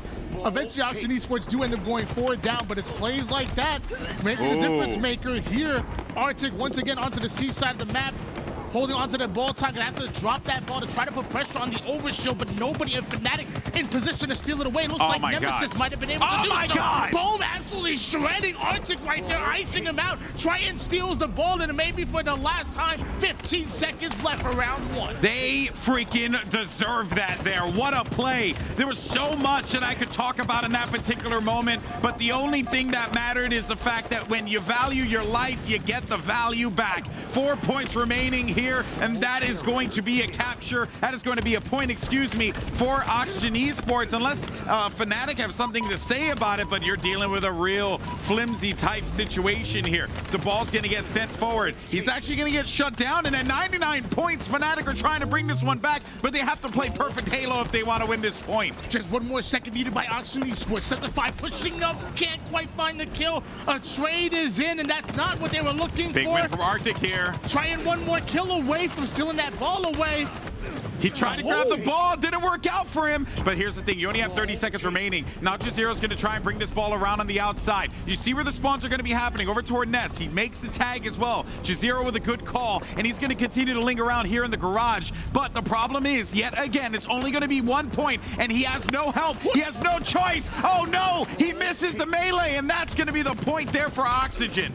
Eventually, Oxygen Esports do end up going 4 down, but it's plays like that making the difference maker here. Arctic once again onto the C side of the map, holding onto that ball time. Gonna have to drop that ball to try to put pressure on the overshield, but nobody in Fnatic in position to steal it away. It looks like Nemesis might have been able to do so. Boom, absolutely shredding Arctic right there, icing him out. Triton steals the ball, and maybe for the last time, 15 seconds left for round 1. They freaking deserve that there. What a play. There was so much that I could talk about in that particular moment, but the only thing that mattered is the fact that when you value your life, you get the value back. 4 points remaining here. here, and that is going to be a capture. That is going to be a point, excuse me, for Oxygen Esports, unless Fnatic have something to say about it, but you're dealing with a real flimsy type situation here. The ball's going to get sent forward. He's actually going to get shut down, and at 99 points, Fnatic are trying to bring this one back, but they have to play perfect Halo if they want to win this point. Just one more second needed by Oxygen Esports. 75 pushing up, can't quite find the kill. A trade is in, and that's not what they were looking for. Big win from Arctic here. Trying one more kill away from stealing that ball away. He tried to grab the ball, didn't work out for him. But here's the thing, you only have 30 seconds remaining. Now Jazero's gonna try and bring this ball around on the outside. You see where the spawns are gonna be happening, over toward Ness. He makes the tag as well. Jazero with a good call, and he's gonna continue to linger around here in the garage. But the problem is, yet again, it's only gonna be 1 point, and he has no help. He has no choice. Oh no, he misses the melee, and that's gonna be the point there for Oxygen.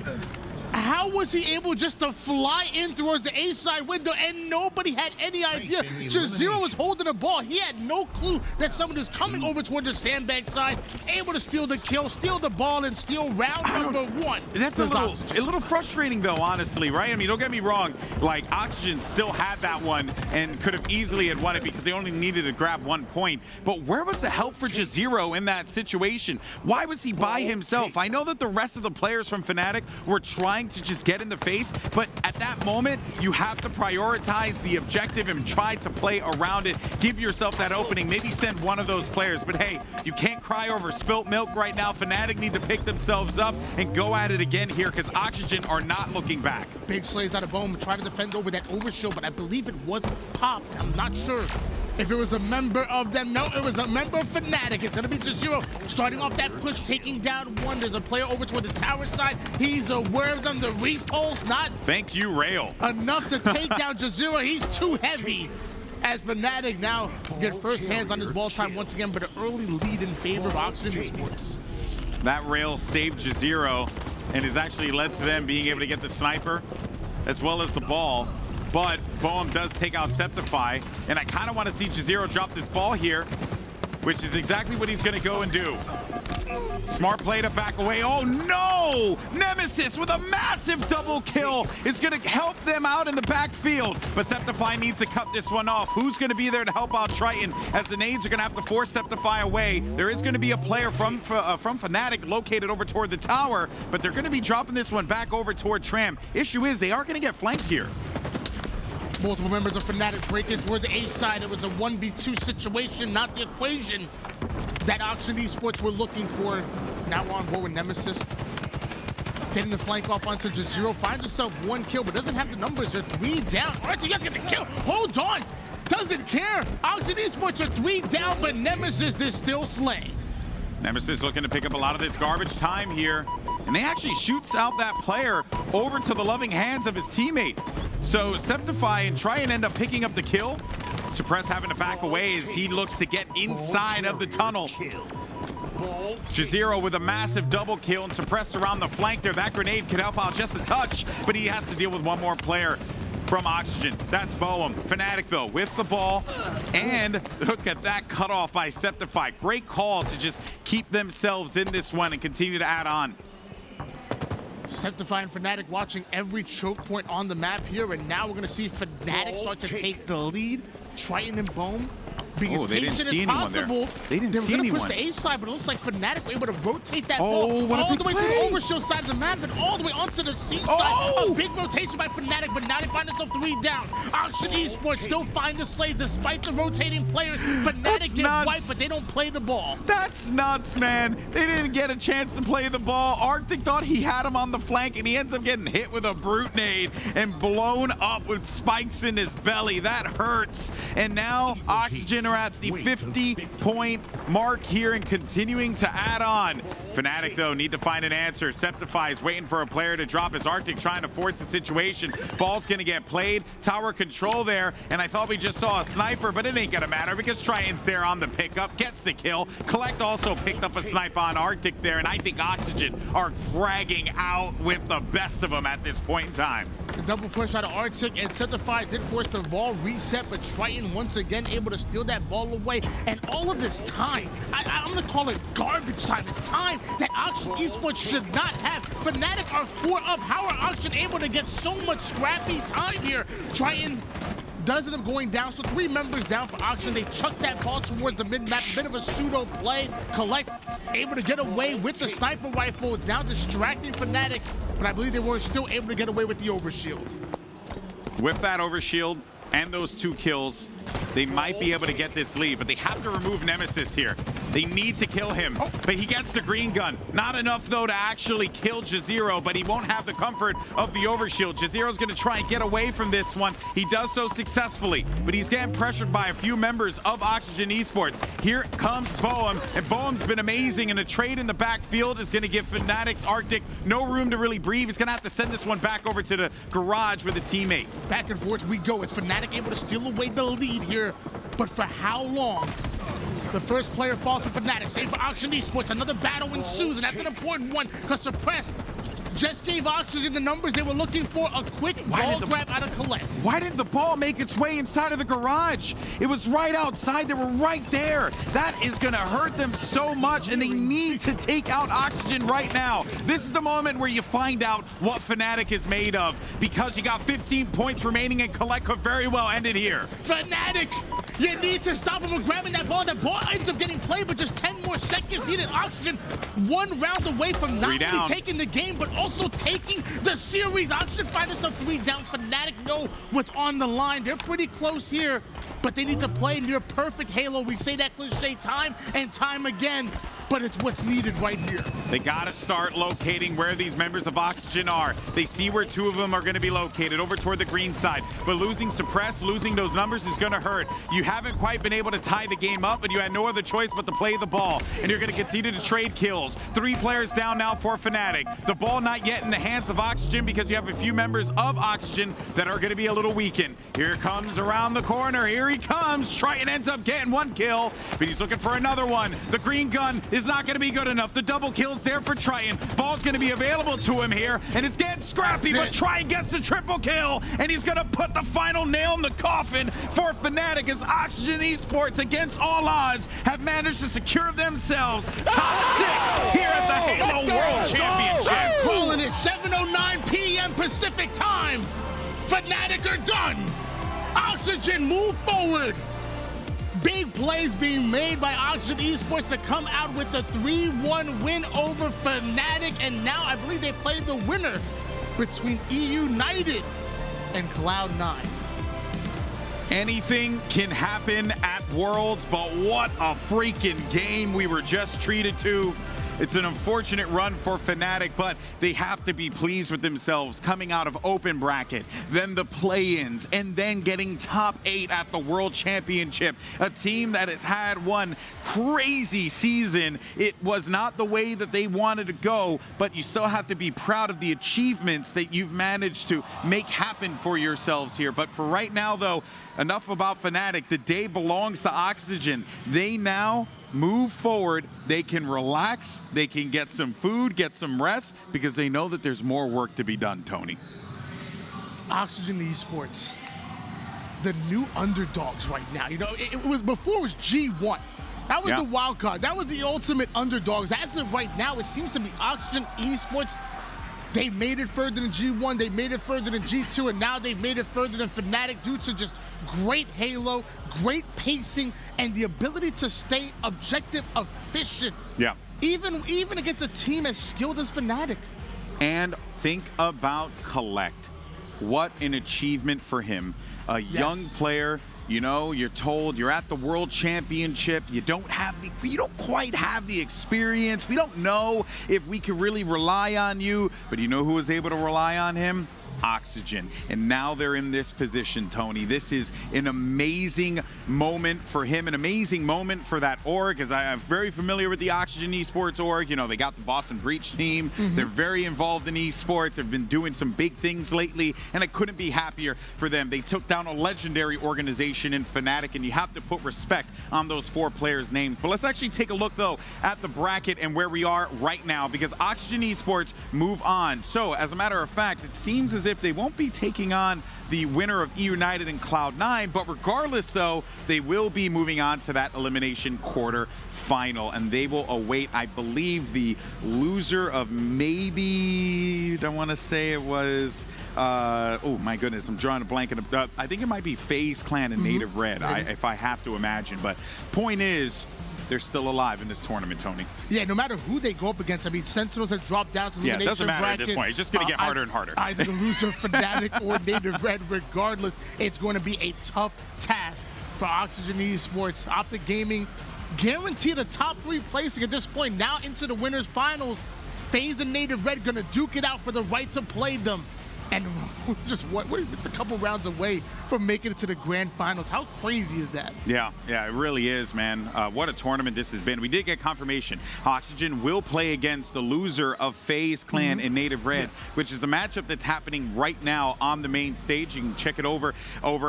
How was he able just to fly in towards the A-side window and nobody had any idea? Jazero was holding the ball. He had no clue that someone is coming over towards the sandbag side, able to steal the kill, steal the ball, and steal round number 1. That's a little frustrating though, honestly, right? I mean, don't get me wrong, like Oxygen still had that one and could have easily had won it because they only needed to grab 1 point. But where was the help for Jazero in that situation? Why was he by himself? I know that the rest of the players from Fnatic were trying to just get in the face, but at that moment you have to prioritize the objective and try to play around it. Give yourself that opening, maybe send one of those players, but hey, you can't cry over spilt milk right now. Fnatic need to pick themselves up and go at it again here because Oxygen are not looking back. Big slays out of Bohm, trying to defend over that overshield, but I believe it wasn't popped. I'm not sure if it was a member of them. No, it was a member of Fnatic. It's gonna be Jazero starting off that push, taking down one. There's a player over toward the tower side. He's aware of them. The repulse not thank you, Rail, enough to take down Jazero. He's too heavy. As Fnatic now get first hands on his ball time once again, but an early lead in favor of Oxygen Esports. That Rail saved Jazero and has actually led to them being able to get the sniper as well as the ball. But Boehm does take out Septify, and I kind of want to see Jazero drop this ball here, which is exactly what he's going to go and do. Smart play to back away. Oh no! Nemesis with a massive double kill is going to help them out in the backfield. But Septify needs to cut this one off. Who's going to be there to help out Triton as the nades are going to have to force Septify away? There is going to be a player from Fnatic located over toward the tower, but they're going to be dropping this one back over toward Tram. Issue is they are going to get flanked here. Multiple members of Fnatic break in towards the A side. It was a 1v2 situation, not the equation that Oxygen Esports were looking for. Now we're on board with Nemesis. Getting the flank off onto Jazero. Finds himself 1 kill, but doesn't have the numbers. They're 3 down. Alright, so you have to get the kill. Hold on. Doesn't care. Oxygen Esports are 3 down, but Nemesis is still slaying. Nemesis looking to pick up a lot of this garbage time here. And they actually shoots out that player over to the loving hands of his teammate. So Septify and try and end up picking up the kill. Suppress having to back away as he looks to get inside of the tunnel. Jazero with a massive double kill and Suppressed around the flank there. That grenade could help out just a touch, but he has to deal with one more player from Oxygen. That's Boehm. Fnatic though with the ball, and look at that cutoff by Septify. Great call to just keep themselves in this one and continue to add on. Septify and Fnatic watching every choke point on the map here, and now we're going to see Fnatic start to take the lead. Triton and Bohm being as patient as possible. They didn't see going to anyone. push the A side, but it looks like Fnatic were able to rotate that ball all the way to the overshield side of the map and all the way onto the C side. A big rotation by Fnatic, but now they find themselves 3 down. Oxygen Esports still find the slay despite the rotating players. Fnatic get wiped, but they don't play the ball. That's nuts, man. They didn't get a chance to play the ball. Arctic thought he had him on the flank, and he ends up getting hit with a brute nade and blown up with spikes in his belly. That hurts. And now Oxygen are at the 50-point mark here and continuing to add on. Fnatic, though, need to find an answer. Septify is waiting for a player to drop as Arctic trying to force the situation. Ball's going to get played. Tower control there, and I thought we just saw a sniper, but it ain't going to matter because Triton's there on the pickup, gets the kill. Collect also picked up a snipe on Arctic there, and I think Oxygen are dragging out with the best of them at this point in time. The double push out of Arctic and Centify did force the ball reset, but Triton once again able to steal that ball away. And all of this time, I'm gonna call it garbage time. It's time that Auction Esports should not have. Fnatic are 4 up. How are Auction able to get so much scrappy time here? Triton does end up going down, so 3 members down for Auction. They chuck that ball towards the mid-map, bit of a pseudo play. Collect able to get away with the sniper rifle, now distracting Fnatic, but I believe they were still able to get away with the overshield. With that overshield and those 2 kills, they might be able to get this lead, but they have to remove Nemesis here. They need to kill him, but he gets the green gun. Not enough, though, to actually kill Jazero, but he won't have the comfort of the overshield. Jazero's going to try and get away from this one. He does so successfully, but he's getting pressured by a few members of Oxygen Esports. Here comes Boehm, and Boehm's been amazing, and a trade in the backfield is going to give Fnatic's Arctic no room to really breathe. He's going to have to send this one back over to the garage with his teammate. Back and forth we go as Fnatic able to steal away the lead here, but for how long? The first player falls for Fnatic, save for Auction Esports. Another battle ensues, and that's an important one because Suppressed just gave Oxygen the numbers they were looking for. A quick ball grab out of Colette. Why didn't the ball make its way inside of the garage? It was right outside. They were right there. That is going to hurt them so much, and they need to take out Oxygen right now. This is the moment where you find out what Fnatic is made of, because you got 15 points remaining, and Colette could very well end it here. Fnatic, you need to stop him from grabbing that ball. That ball ends up getting played, but just 10 more seconds needed. Oxygen 1 round away from not only taking the game, but also taking the series. Oxygen find themselves 3 down. Fnatic know what's on the line. They're pretty close here, but they need to play near perfect Halo. We say that cliche time and time again, but it's what's needed right here. They gotta start locating where these members of Oxygen are. They see where 2 of them are gonna be located, over toward the green side. But losing Suppress, losing those numbers is gonna hurt. You haven't quite been able to tie the game up, but you had no other choice but to play the ball. And you're gonna continue to trade kills. 3 players down now for Fnatic. The ball not yet in the hands of Oxygen, because you have a few members of Oxygen that are gonna be a little weakened. Here comes around the corner, here he comes. Triton ends up getting 1 kill, but he's looking for another one. The green gun is not going to be good enough. The double kill's there for Triton. Ball's going to be available to him here, and it's getting scrappy, but Triton gets the triple kill, and he's going to put the final nail in the coffin for Fnatic, as Oxygen Esports, against all odds, have managed to secure themselves top 6 here at the Halo World Championship. I'm calling it 7:09 p.m. Pacific time. Fnatic are done. Oxygen move forward. Big plays being made by Oxygen Esports to come out with the 3-1 win over Fnatic, and now I believe they played the winner between United and Cloud9. Anything can happen at Worlds, but what a freaking game we were just treated to. It's an unfortunate run for Fnatic, but they have to be pleased with themselves, coming out of open bracket, then the play-ins, and then getting top 8 at the World Championship. A team that has had one crazy season. It was not the way that they wanted to go, but you still have to be proud of the achievements that you've managed to make happen for yourselves here. But for right now, though, enough about Fnatic. The day belongs to Oxygen. They now move forward. They can relax, they can get some food, get some rest, because they know that there's more work to be done, Tony. Oxygen Esports, the new underdogs right now. You know, it was before it was G1. That was the wild card. That was the ultimate underdogs. As of right now, it seems to be Oxygen Esports. They made it further than G1, they made it further than G2, and now they've made it further than Fnatic due to just great Halo, great pacing, and the ability to stay objective, efficient. Yeah. Even against a team as skilled as Fnatic. And think about Collect. What an achievement for him. A young player. You know, you're told you're at the World Championship. You don't quite have the experience. We don't know if we can really rely on you. But you know who was able to rely on him? Oxygen. And now they're in this position, Tony. This is an amazing moment for him, an amazing moment for that org, as I'm very familiar with the Oxygen Esports org. You know, they got the Boston Breach team. They're very involved in esports. They've been doing some big things lately, and I couldn't be happier for them. They took down a legendary organization in Fnatic, and you have to put respect on those 4 players' names. But let's actually take a look, though, at the bracket and where we are right now, because Oxygen Esports move on. So, as a matter of fact, it seems as if chip. They won't be taking on the winner of E United and Cloud9, but regardless, though, they will be moving on to that elimination quarter final, and they will await, I believe, the loser of maybe, I want to say it was, oh my goodness, I'm drawing a blank. I think it might be FaZe Clan and Native Red, if I have to imagine. But point is, they're still alive in this tournament, Tony. Yeah, no matter who they go up against. I mean, Sentinels have dropped down to the elimination bracket. Yeah, it doesn't matter bracket. at this point. It's just going to get harder and harder. Either the loser, Fnatic, or Native Red. Regardless, it's going to be a tough task for Oxygen Esports. Optic Gaming guaranteed a top 3 placing at this point. Now into the winners finals. FaZe and Native Red going to duke it out for the right to play them. And just it's a couple rounds away from making it to the grand finals. How crazy is that? Yeah, it really is, man. What a tournament this has been. We did get confirmation. Oxygen will play against the loser of FaZe Clan and Native Red, which is a matchup that's happening right now on the main stage. You can check it over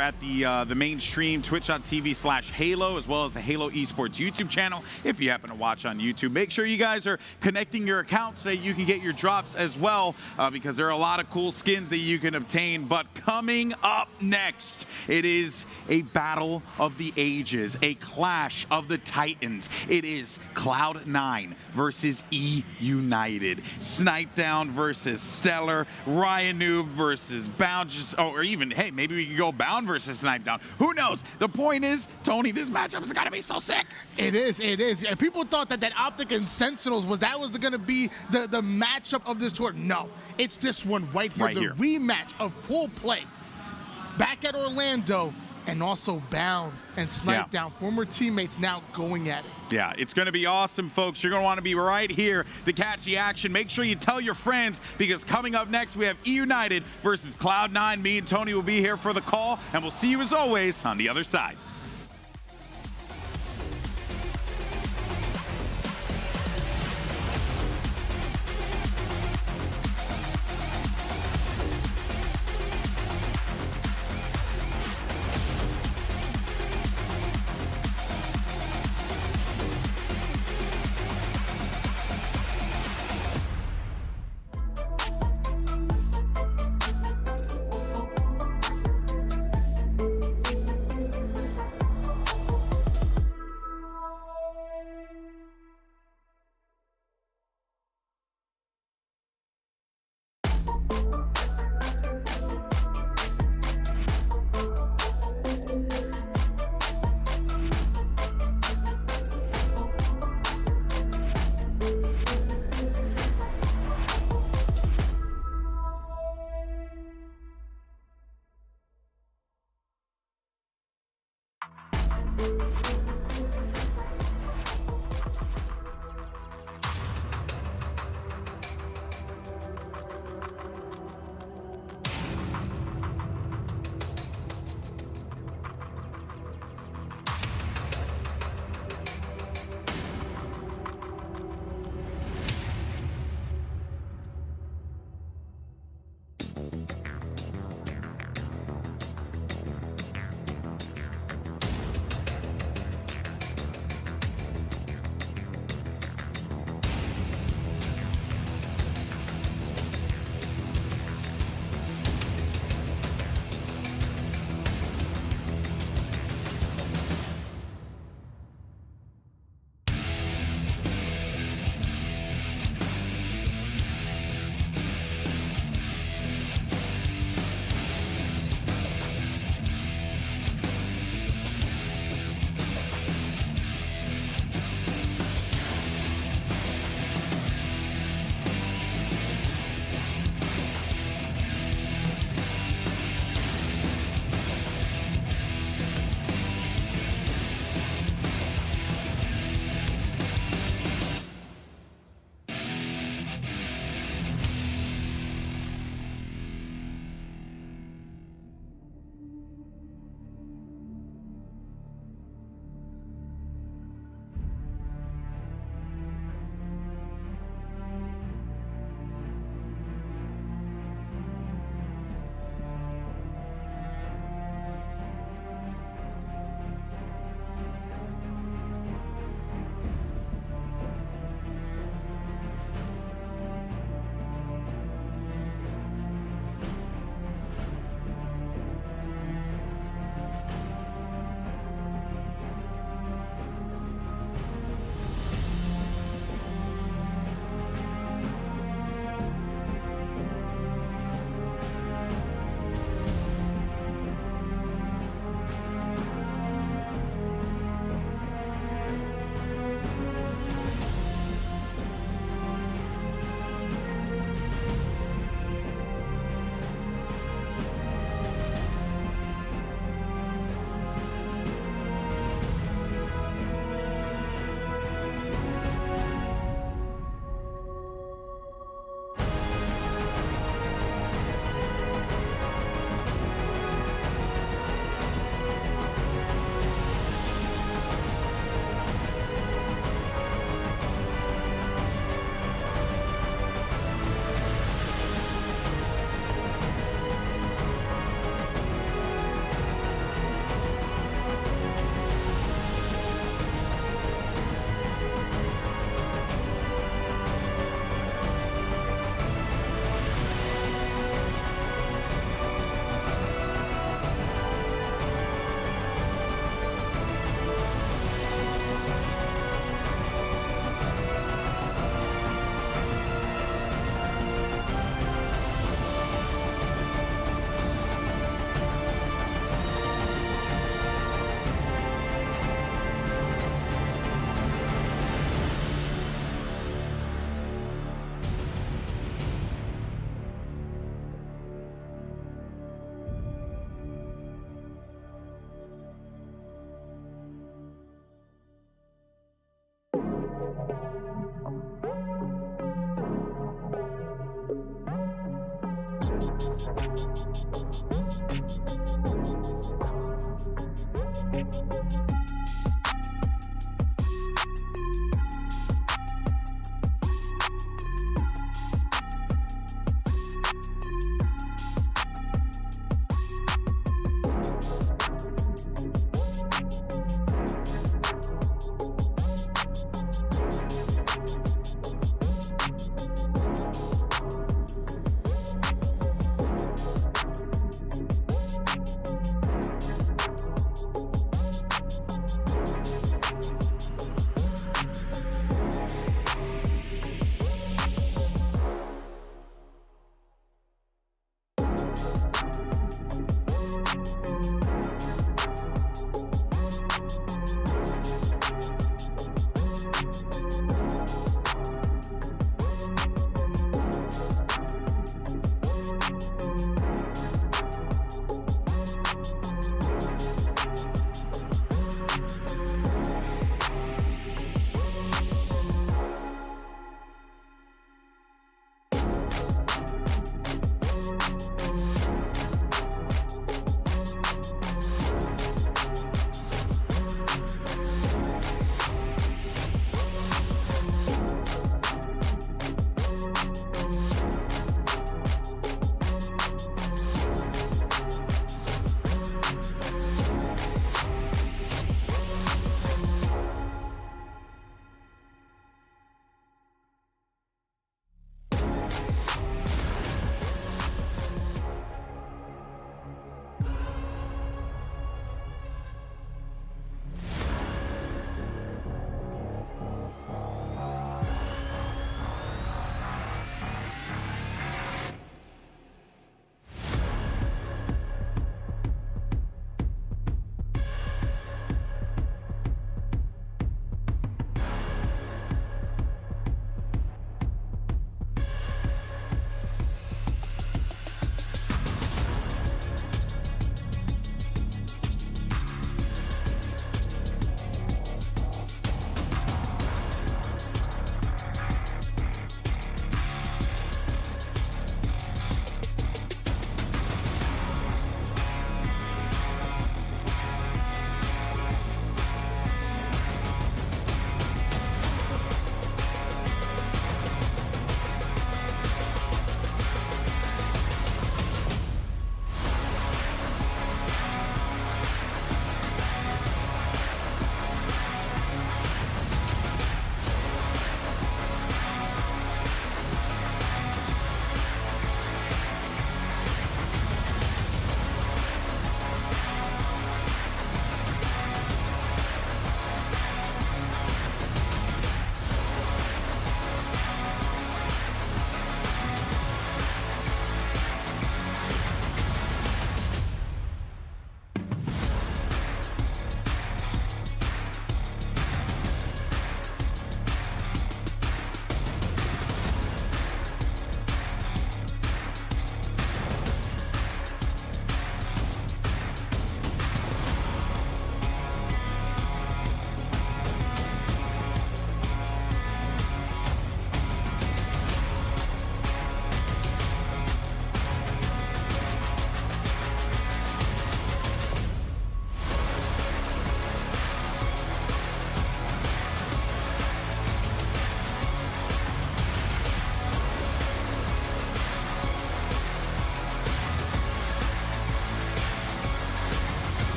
at the main stream, twitch.tv/Halo, as well as the Halo Esports YouTube channel. If you happen to watch on YouTube, make sure you guys are connecting your accounts so that you can get your drops as well, because there are a lot of cool skins that you can obtain. But coming up next, it is a battle of the ages, a clash of the titans. It is Cloud9 versus E United, Snipedown versus Stellar, Ryan Noob versus Bound, or even, hey, maybe we could go Bound versus Snipedown. Who knows? The point is, Tony, this matchup is gonna be so sick. It is. And people thought that Optic and Sentinels was gonna be the matchup of this tour. No, it's this one right here. Rematch of pool play back at Orlando, and also Bound and Snipedown, former teammates, now going at it. Yeah, it's going to be awesome, folks. You're going to want to be right here to catch the action. Make sure you tell your friends, because coming up next, we have E United versus Cloud9. Me and Tony will be here for the call, and we'll see you as always on the other side.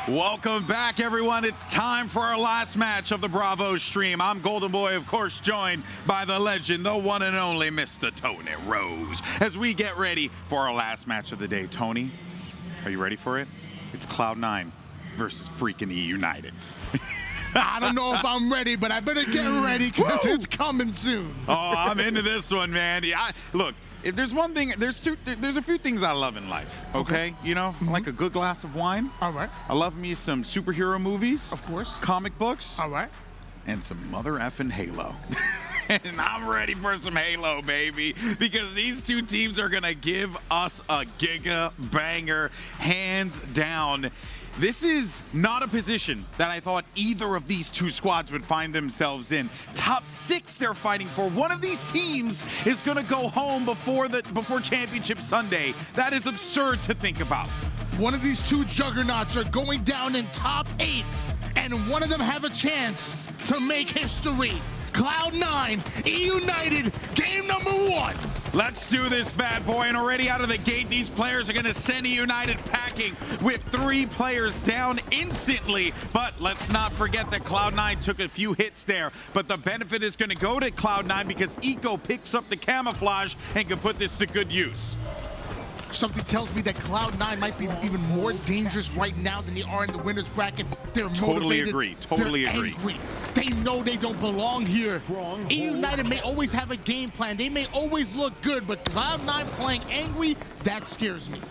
Welcome back, everyone. It's time for our last match of the Bravo stream. I'm Golden Boy, of course, joined by the legend, the one and only Mr. Tony Rose. As we get ready for our last match of the day. Tony, are you ready for it? It's Cloud9 versus freaking E-United. I don't know if I'm ready, but I better get ready because it's coming soon. Oh, I'm into this one, man. Yeah, look. If there's one thing, there's a few things I love in life, okay? You know, I like a good glass of wine. All right. I love me some superhero movies. Of course. Comic books. All right. And some mother effing Halo. And I'm ready for some Halo, baby, because these two teams are going to give us a giga banger, hands down. This is not a position that I thought either of these two squads would find themselves in. Top 6 they're fighting for. One of these teams is going to go home before Championship Sunday. That is absurd to think about. One of these two juggernauts are going down in top 8, and one of them have a chance to make history. Cloud9, E-United, game number 1. Let's do this bad boy, and already out of the gate, these players are gonna send E-United packing with 3 players down instantly. But let's not forget that Cloud9 took a few hits there, but the benefit is gonna go to Cloud9 because Eco picks up the camouflage and can put this to good use. Something tells me that Cloud9 might be even more dangerous right now than they are in the winners bracket. They're motivated. Totally They're agree. Angry. They know they don't belong here. E-United may always have a game plan. They may always look good, but Cloud9 playing angry, that scares me.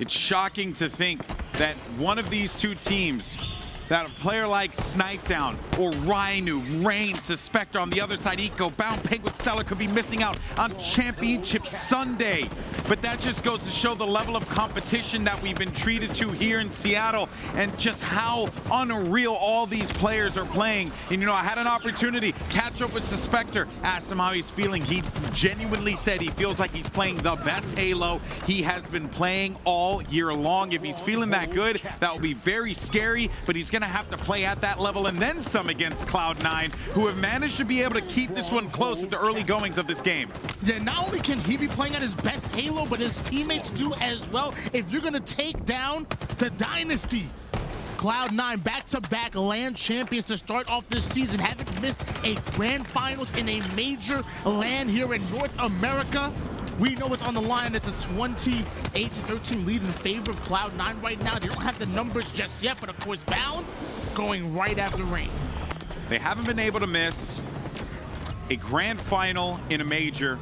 It's shocking to think that one of these two teams, that a player like Snipedown or Rhino, Rain, Suspector on the other side, Eco, Bound, Penguin, Stellar could be missing out on Championship Sunday. But that just goes to show the level of competition that we've been treated to here in Seattle and just how unreal all these players are playing. And you know, I had an opportunity catch up with Suspector, asked him how he's feeling. He genuinely said he feels like he's playing the best Halo he has been playing all year long. If he's feeling that good, that will be very scary, but he's gonna have to play at that level and then some against Cloud9, who have managed to be able to keep this one close at the early goings of this game. Yeah, not only can he be playing at his best Halo, but his teammates do as well. If you're gonna take down the Dynasty, Cloud9 back-to-back LAN champions to start off this season, haven't missed a grand finals in a major LAN here in North America. We know what's on the line. It's a 28-13 lead in favor of Cloud9 right now. They don't have the numbers just yet, but of course, Bound going right after Rain. They haven't been able to miss a grand final in a major,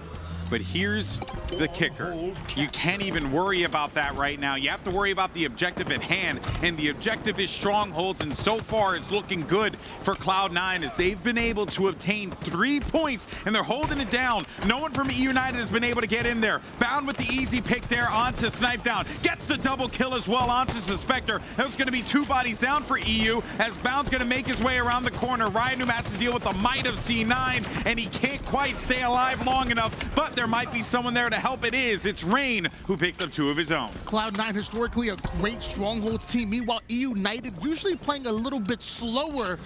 but here's the kicker. You can't even worry about that right now. You have to worry about the objective at hand, and the objective is strongholds, and so far it's looking good for Cloud9 as they've been able to obtain 3 points, and they're holding it down. No one from E-United has been able to get in there. Bound with the easy pick there onto Snipedown. Gets the double kill as well onto Suspector. There's going to be 2 bodies down for EU as Bound's going to make his way around the corner. Ryan has to deal with the might of C9, and he can't quite stay alive long enough, but there might be someone there to help. It's Rain who picks up 2 of his own. Cloud9 historically a great strongholds team. Meanwhile, E-United usually playing a little bit slower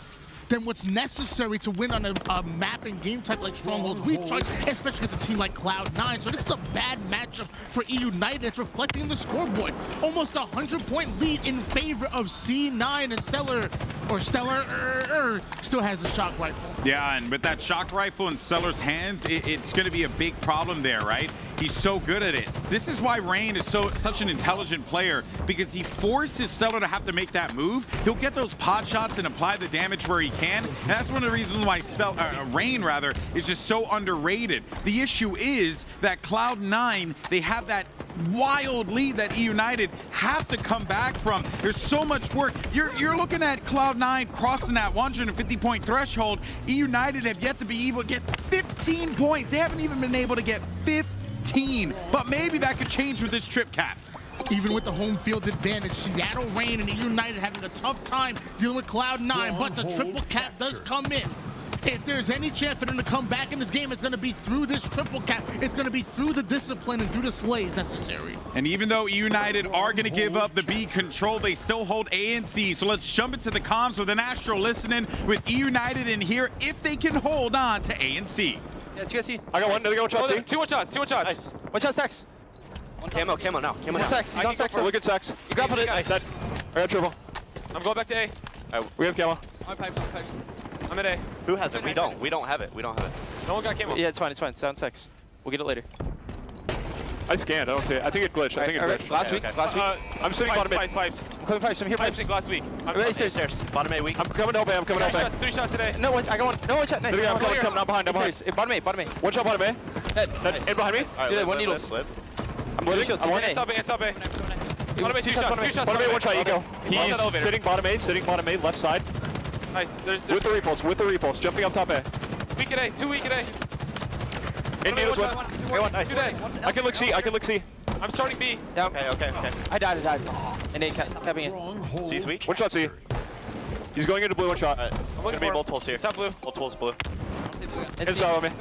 than what's necessary to win on a map and game type like Strongholds Recharge, especially with a team like Cloud9. So this is a bad matchup for E-United. It's reflecting in the scoreboard. Almost a 100-point lead in favor of C9, and Stellar still has the shock rifle. Yeah, and with that shock rifle in Stellar's hands, it's going to be a big problem there, right? He's so good at it. This is why Rain is such an intelligent player, because he forces Stellar to have to make that move. He'll get those pot shots and apply the damage where he can. And that's one of the reasons why Rain is just so underrated. The issue is that Cloud9, they have that wild lead that E-United have to come back from. There's so much work. You're looking at Cloud9 crossing that 150-point threshold. E-United have yet to be able to get 15 points. They haven't even been able to get 15, but maybe that could change with this trip cap. Even with the home field advantage, Seattle Rain and E-United having a tough time dealing with Cloud9, but the triple cap does come in. If there's any chance for them to come back in this game, it's going to be through this triple cap. It's going to be through the discipline and through the slays necessary. And even though E-United are going to give up the B control, they still hold A and C. So let's jump into the comms with an Astro listening with E-United in here if they can hold on to A and C. Yeah, 2 SC. I got one. They got 1 shot. Oh, 2 1 shots. 2 1 shots. Nice. 1 shot Sex. Camo now. He's on Sex. He's on Sex. Look at Sex. You grappled it. Nice. I got triple. I'm going back to A. We have camo. I'm pipes. I'm at A. Who has it? We don't. We don't have it. No one got camo. Yeah, it's fine. 7-6. We'll get it later. I scanned. I don't see it. I think it glitched. I think it glitched. Last week. I'm sitting bottom A. Pipes. I'm coming pipes. I'm here. Pipes last week. I'm ready stairs. Bottom A weak. I'm coming up A. I'm coming up A. 3 shots today. No, I got one. No, one shot. Nice. I'm coming. I'm behind. Bottom A. One shot bottom A. Dead. In behind me. Dude, one needles. I'm living. Shields, I'm on it's It's up A. Bottom A, 2 shots. 2 shots. Bottom A, one shot. You go. He's on elevator. Sitting bottom A, left side. Nice. There's With the repulse. Jumping up top A. weak at A. 2 weak at A. In needles with. Nice. 2 A. I can look C. I'm starting B. Yeah. Okay. I died. And A capping it. C's weak. One shot C. He's going into blue, one shot. I'm looking Gonna be for multiples here. Stop blue. Multiples blue. His job on me.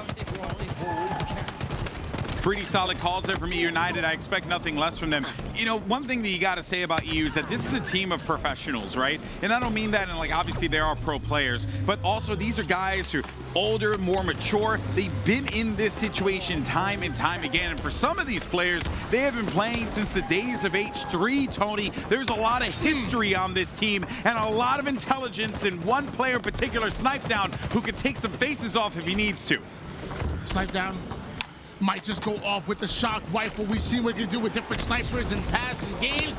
Pretty solid calls there from EU United. I expect nothing less from them. You know, one thing that you got to say about EU is that this is a team of professionals, right? And I don't mean that in like, obviously they are pro players, but also these are guys who are older, more mature. They've been in this situation time and time again. And for some of these players, they have been playing since the days of H3, Tony. There's a lot of history on this team and a lot of intelligence in one player in particular, Snipe Down, who can take some faces off if he needs to. Snipe Down might just go off with the shock rifle. We've seen what it can do with different snipers in past games.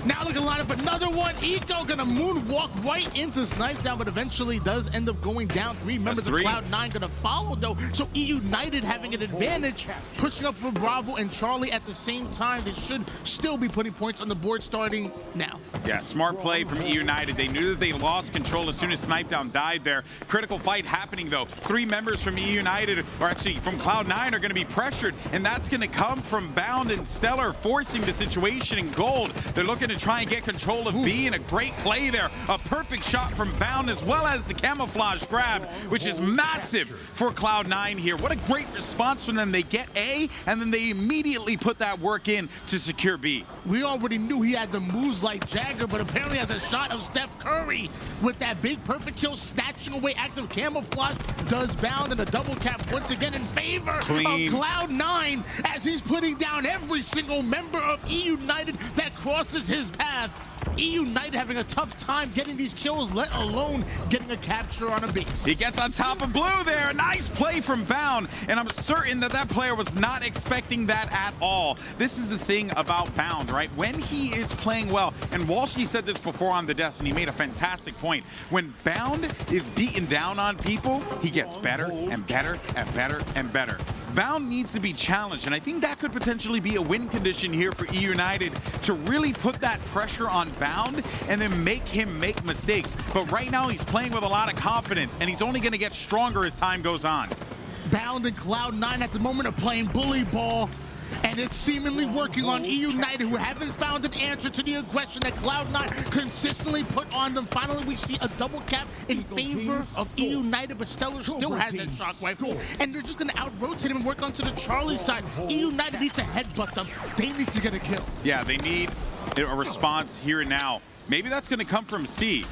Now look at line up another one. Eco gonna moonwalk right into Snipe Down, but eventually does end up going down. 3 members of Cloud9 gonna follow though. So EU United having an advantage, pushing up for Bravo and Charlie at the same time. They should still be putting points on the board starting now. Yeah, smart play from EU United. They knew that they lost control as soon as Snipe Down died there. Critical fight happening though. 3 members from EU United, or actually from Cloud9, are gonna be pressured, and that's gonna come from Bound and Stellar forcing the situation in gold. They're looking to try and get control of B, and a great play there. A perfect shot from Bound, as well as the camouflage grab, which is massive for Cloud9 here. What a great response from them. They get A, and then they immediately put that work in to secure B. We already knew he had the moves like Jagger, but apparently has a shot of Steph Curry with that big perfect kill, snatching away active camouflage. Does Bound, and a double cap once again in favor of Cloud9 as he's putting down every single member of EU United that crosses his path. EU United having a tough time getting these kills, let alone getting a capture on a base. He gets on top of blue there. Nice play from Bound, and I'm certain that that player was not expecting that at all. This is the thing about Bound, right? When he is playing well, and Walshy said this before on the desk, and he made a fantastic point. When Bound is beaten down on people, he gets better and better and better and better. Bound needs to be challenged, and I think that could potentially be a win condition here for EU United to really put that pressure on Bound and then make him make mistakes. But right now he's playing with a lot of confidence, and he's only going to get stronger as time goes on. Bound and Cloud9 at the moment are playing bully ball, and it's seemingly working on EU United, who haven't found an answer to the aggression that Cloud9 consistently put on them. Finally, we see a double cap in favor of EU United, but Stellar still has that shock rifle, and they're just going to out-rotate him and work onto the Charlie side. EU United needs to headbutt them. They need to get a kill. Yeah, they need a response here and now. Maybe that's going to come from C,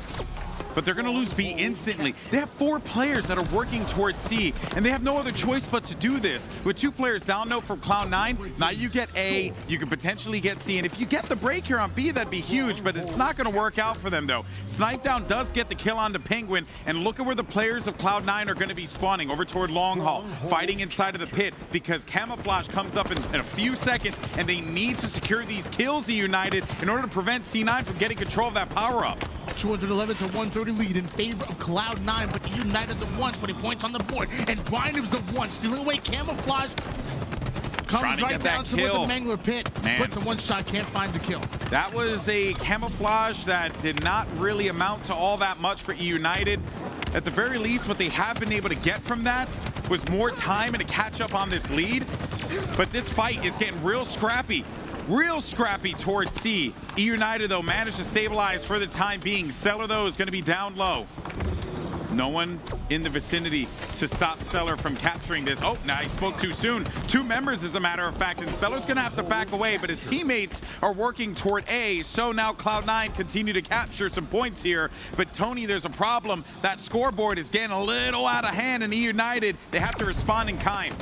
but they're going to lose B instantly. They have 4 players that are working towards C, and they have no other choice but to do this. With 2 players down though from Cloud9, now you get A, you can potentially get C, and if you get the break here on B, that'd be huge, but it's not going to work out for them though. Snipe Down does get the kill onto Penguin, and look at where the players of Cloud9 are going to be spawning, over toward Long Haul, fighting inside of the pit, because Camouflage comes up in a few seconds, and they need to secure these kills, United, in order to prevent C9 from getting control of that power-up. 211 to 130 lead in favor of Cloud9, but United the ones putting points on the board, and Brian's the one stealing away camouflage. Comes right down to the Mangler pit, puts a one-shot, can't find the kill. That was a camouflage that did not really amount to all that much for United. At the very least, what they have been able to get from that was more time and to catch up on this lead. But this fight is getting real scrappy towards C. United, though, managed to stabilize for the time being. Stellar, though, is going to be down low. No one in the vicinity to stop Stellar from capturing this. Oh, now he spoke too soon. 2 members, as a matter of fact, and Stellar's going to have to back away, but his teammates are working toward A, so now Cloud9 continue to capture some points here. But Tony, there's a problem. That scoreboard is getting a little out of hand, and United, they have to respond in kind.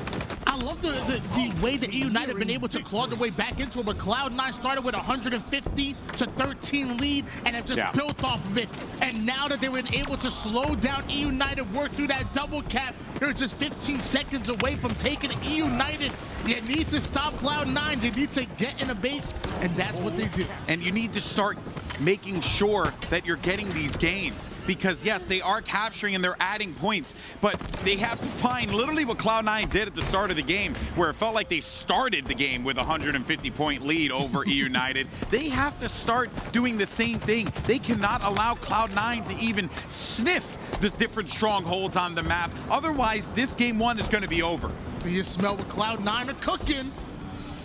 I love the way that United have been able to claw their way back into it, but Cloud9 started with a 150 to 13 lead and have just built off of it. And now that they were able to slow down United, work through that double cap, they're just 15 seconds away from taking it. United, you need to stop Cloud9. They need to get in a base, and that's what they do. And you need to start making sure that you're getting these gains, because yes, they are capturing and they're adding points, but they have to find literally what Cloud9 did at the start of the game, where it felt like they started the game with a 150-point lead over United. They have to start doing the same thing. They cannot allow Cloud9 to even sniff the different strongholds on the map. Otherwise, this game one is going to be over. You smell what Cloud9 are cooking.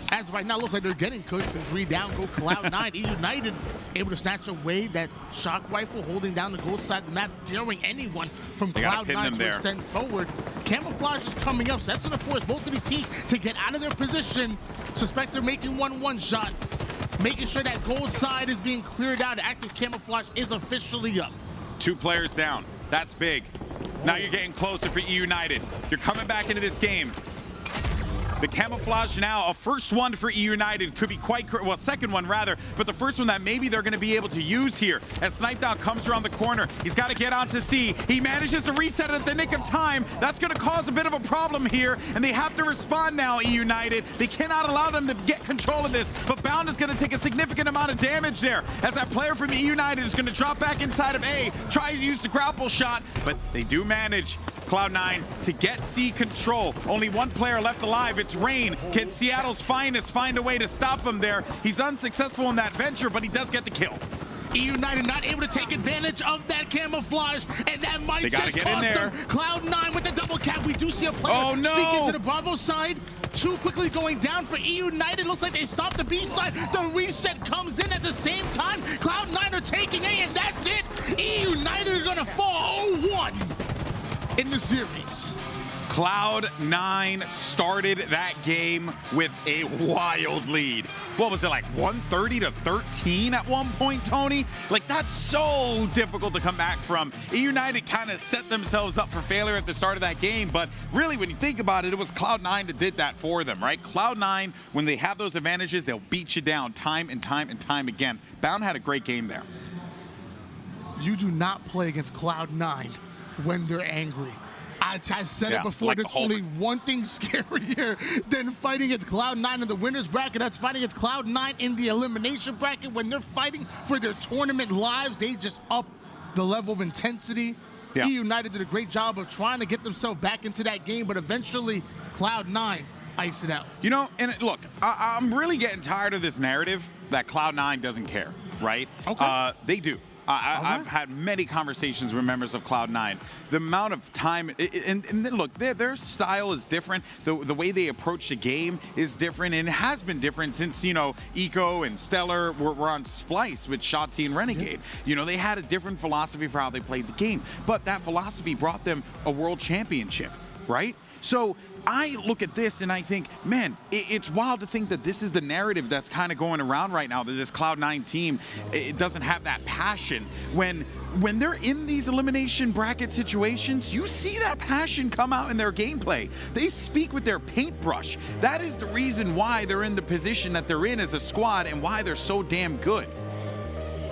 As of right now, it looks like they're getting cooked. 3 down, go Cloud9. United able to snatch away that shock rifle, holding down the gold side of the map, daring anyone from Cloud9 to extend forward. Camouflage is coming up, so that's going to force both of these teams to get out of their position. Suspect they're making one shot, making sure that gold side is being cleared out. Active camouflage is officially up. 2 players down. That's big. Now you're getting closer for United. You're coming back into this game. The camouflage now, a first one for United, could be quite, well, second one rather, but the first one that maybe they're going to be able to use here. As Snipe Down comes around the corner, he's got to get onto C. He manages to reset it at the nick of time. That's going to cause a bit of a problem here, and they have to respond now, United. They cannot allow them to get control of this, but Bound is going to take a significant amount of damage there, as that player from United is going to drop back inside of A, try to use the grapple shot, but they do manage, Cloud9, to get C control. Only 1 player left alive. It's Rain. Can Seattle's finest find a way to stop him there? He's unsuccessful in that venture, but he does get the kill. United not able to take advantage of that camouflage, and that might just cost them. Cloud9 with the double cap. We do see a player sneak into the Bravo side. 2 quickly going down for United. Looks like they stopped the B side. The reset comes in at the same time. Cloud9 are taking A, and that's it. United are going to fall 0-1 in the series. Cloud9 started that game with a wild lead. What was it, like 130 to 13 at one point, Tony? Like, that's so difficult to come back from. United kind of set themselves up for failure at the start of that game, but really, when you think about it, it was Cloud9 that did that for them, right? Cloud9, when they have those advantages, they'll beat you down time and time and time again. Bound had a great game there. You do not play against Cloud9 when they're angry. I said it before, like there's only one thing scarier than fighting against Cloud9 in the winner's bracket. That's fighting against Cloud9 in the elimination bracket. When they're fighting for their tournament lives, they just up the level of intensity. United did a great job of trying to get themselves back into that game, but eventually Cloud9 iced it out. You know, and look, I'm really getting tired of this narrative that Cloud9 doesn't care, right? Okay. They do. I've had many conversations with members of Cloud9. The amount of time, and look, their style is different. The way they approach the game is different, and it has been different since, you know, Eco and Stellar were on Splice with Shotzi and Renegade. You know, they had a different philosophy for how they played the game, but that philosophy brought them a world championship, right? So I look at this and I think, man, it's wild to think that this is the narrative that's kind of going around right now, that this Cloud9 team, it doesn't have that passion. When they're in these elimination bracket situations, you see that passion come out in their gameplay. They speak with their paintbrush. That is the reason why they're in the position that they're in as a squad and why they're so damn good.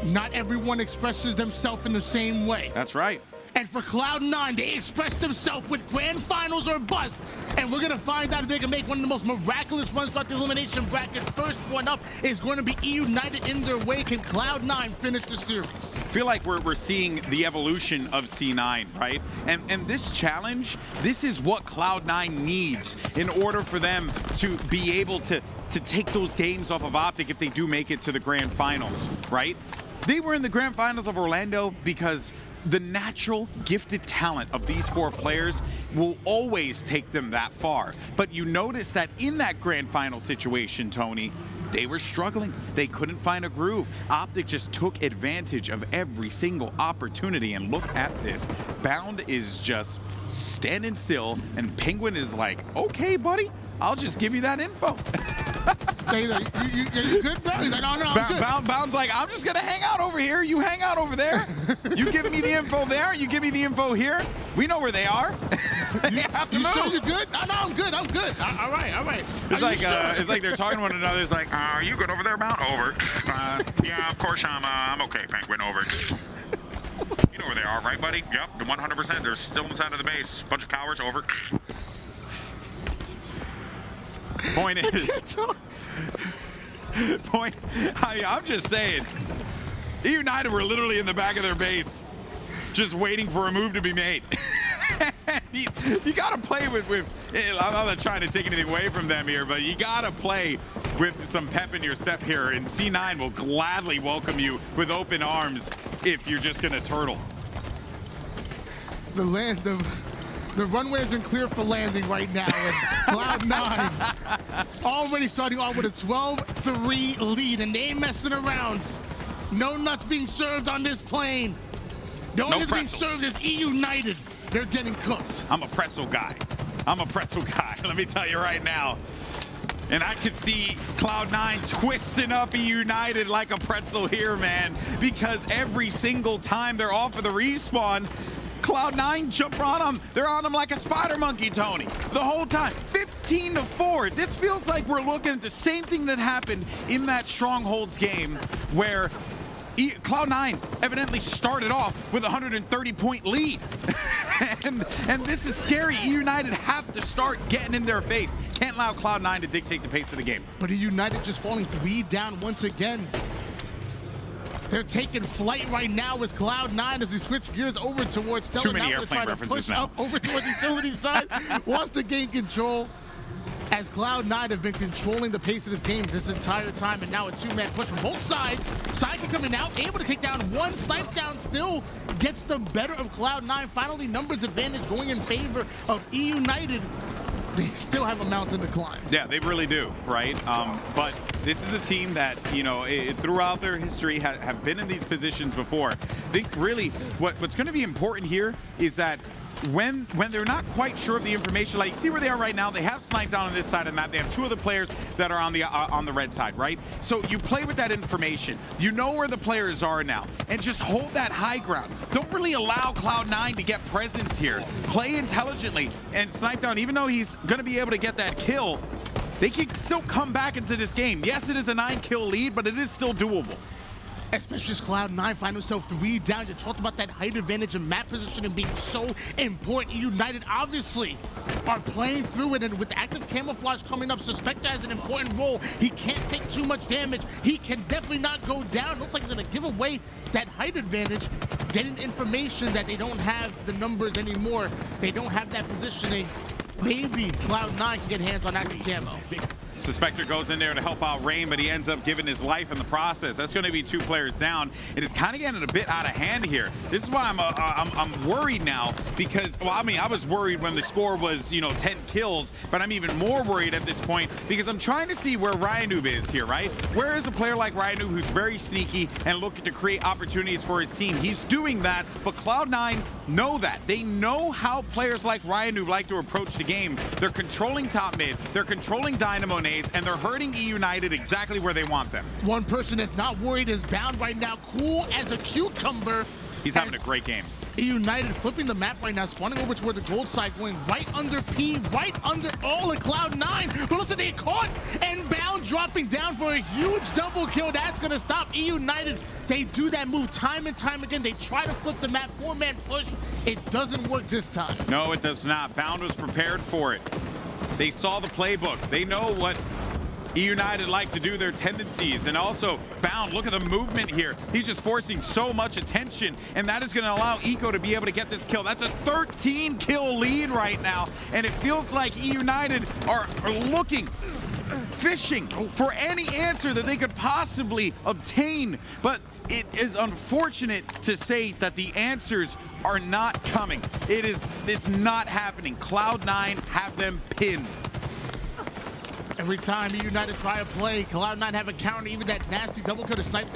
Not everyone expresses themselves in the same way. That's right. And for Cloud9, they express themselves with grand finals or bust. And we're going to find out if they can make one of the most miraculous runs throughout the elimination bracket. First one up is going to be United in their way. Can Cloud9 finish the series? I feel like we're seeing the evolution of C9, right? And this challenge, this is what Cloud9 needs in order for them to be able to take those games off of Optic if they do make it to the grand finals, right? They were in the grand finals of Orlando because the natural gifted talent of these 4 players will always take them that far. But you notice that in that grand final situation, Tony, they were struggling. They couldn't find a groove. Optic just took advantage of every single opportunity, and look at this. Bound is just standing still, and Penguin is like, okay, buddy, I'll just give you that info. He's like, you good, bro? He's like, oh, no, I'm good. Bound's like, I'm just going to hang out over here. You hang out over there. You give me the info there. You give me the info here. We know where they are. They have to You move. sure you good? No, I'm good. I'm good. All right. It's like they're talking to one another. It's like, are you good over there, Bound? Over. Yeah, of course I'm okay, Penguin. Over. You know where they are, right, buddy? Yep, 100%. They're still inside of the base. Bunch of cowards. Over. Point is, I'm just saying, United were literally in the back of their base, just waiting for a move to be made. You gotta play with. I'm not trying to take anything away from them here, but you gotta play with some pep in your step here. And C9 will gladly welcome you with open arms if you're just gonna turtle. The runway has been clear for landing right now, and Cloud9 already starting off with a 12-3 lead, and they ain't messing around. No nuts being served on this plane. The only thing being served is E-United. They're getting cooked. I'm a pretzel guy. Let me tell you right now. And I could see Cloud9 twisting up E-United like a pretzel here, man, because every single time they're off of the respawn, Cloud9 jump on them. They're on them like a spider monkey, Tony. The whole time. 15-4. This feels like we're looking at the same thing that happened in that Strongholds game where Cloud9 evidently started off with a 130-point lead. and this is scary. E-United have to start getting in their face. Can't allow Cloud9 to dictate the pace of the game. But E-United just falling 3 down once again. They're taking flight right now as Cloud9 as we switch gears over towards Stella. Too many now airplane they're trying to push now. up over towards the utility side. Wants to gain control as Cloud9 have been controlling the pace of this game this entire time, and now a two-man push from both sides. Saika coming out, able to take down one. Snipe down still gets the better of Cloud9. Finally, numbers advantage going in favor of E-United. They still have a mountain to climb. Yeah, they really do, right? But this is a team that, you know, throughout their history have been in these positions before. I think really what's going to be important here is that when they're not quite sure of the information, like see where they are right now, they have sniped down on this side of the map. They have 2 other players that are on the red side, right? So you play with that information. You know where the players are now, and just hold that high ground. Don't really allow Cloud9 to get presence here. Play intelligently and snipe down. Even though he's going to be able to get that kill, they can still come back into this game. Yes, it is a 9-kill lead, but it is still doable. Especially as Cloud9 find himself 3 down. You talked about that height advantage and map positioning being so important. United obviously are playing through it, and with active camouflage coming up, Suspector has an important role. He can't take too much damage. He can definitely not go down. Looks like he's going to give away that height advantage, getting information that they don't have the numbers anymore. They don't have that positioning. Maybe Cloud9 can get hands on active camo. Suspector goes in there to help out Rain, but he ends up giving his life in the process. That's going to be 2 players down. It is kind of getting a bit out of hand here. This is why I'm worried now, because, well, I mean, I was worried when the score was, you know, 10 kills, but I'm even more worried at this point because I'm trying to see where Ryanoob is here, right? Where is a player like Ryanoob who's very sneaky and looking to create opportunities for his team? He's doing that, but Cloud9 know that. They know how players like Ryanoob like to approach the game. They're controlling top mid, they're controlling Dynamo nades, and they're hurting E-United exactly where they want them. One person that's not worried is Bound right now, cool as a cucumber. He's having a great game. E-United flipping the map right now, spawning over toward the gold side, going right under P, right under all of Cloud9. But listen, they caught, and Bound dropping down for a huge double kill. That's going to stop E-United. They do that move time and time again. They try to flip the map, 4-man push. It doesn't work this time. No, it does not. Bound was prepared for it. They saw the playbook. They know what E-United like to do, their tendencies. And also, Bound, look at the movement here. He's just forcing so much attention, and that is going to allow Eco to be able to get this kill. That's a 13-kill lead right now, and it feels like E-United are looking, fishing for any answer that they could possibly obtain. But it is unfortunate to say that the answers are not coming. It's not happening. Cloud9 have them pinned. Every time E-United try a play, Cloud9 have a counter. Even that nasty double kill to Snipe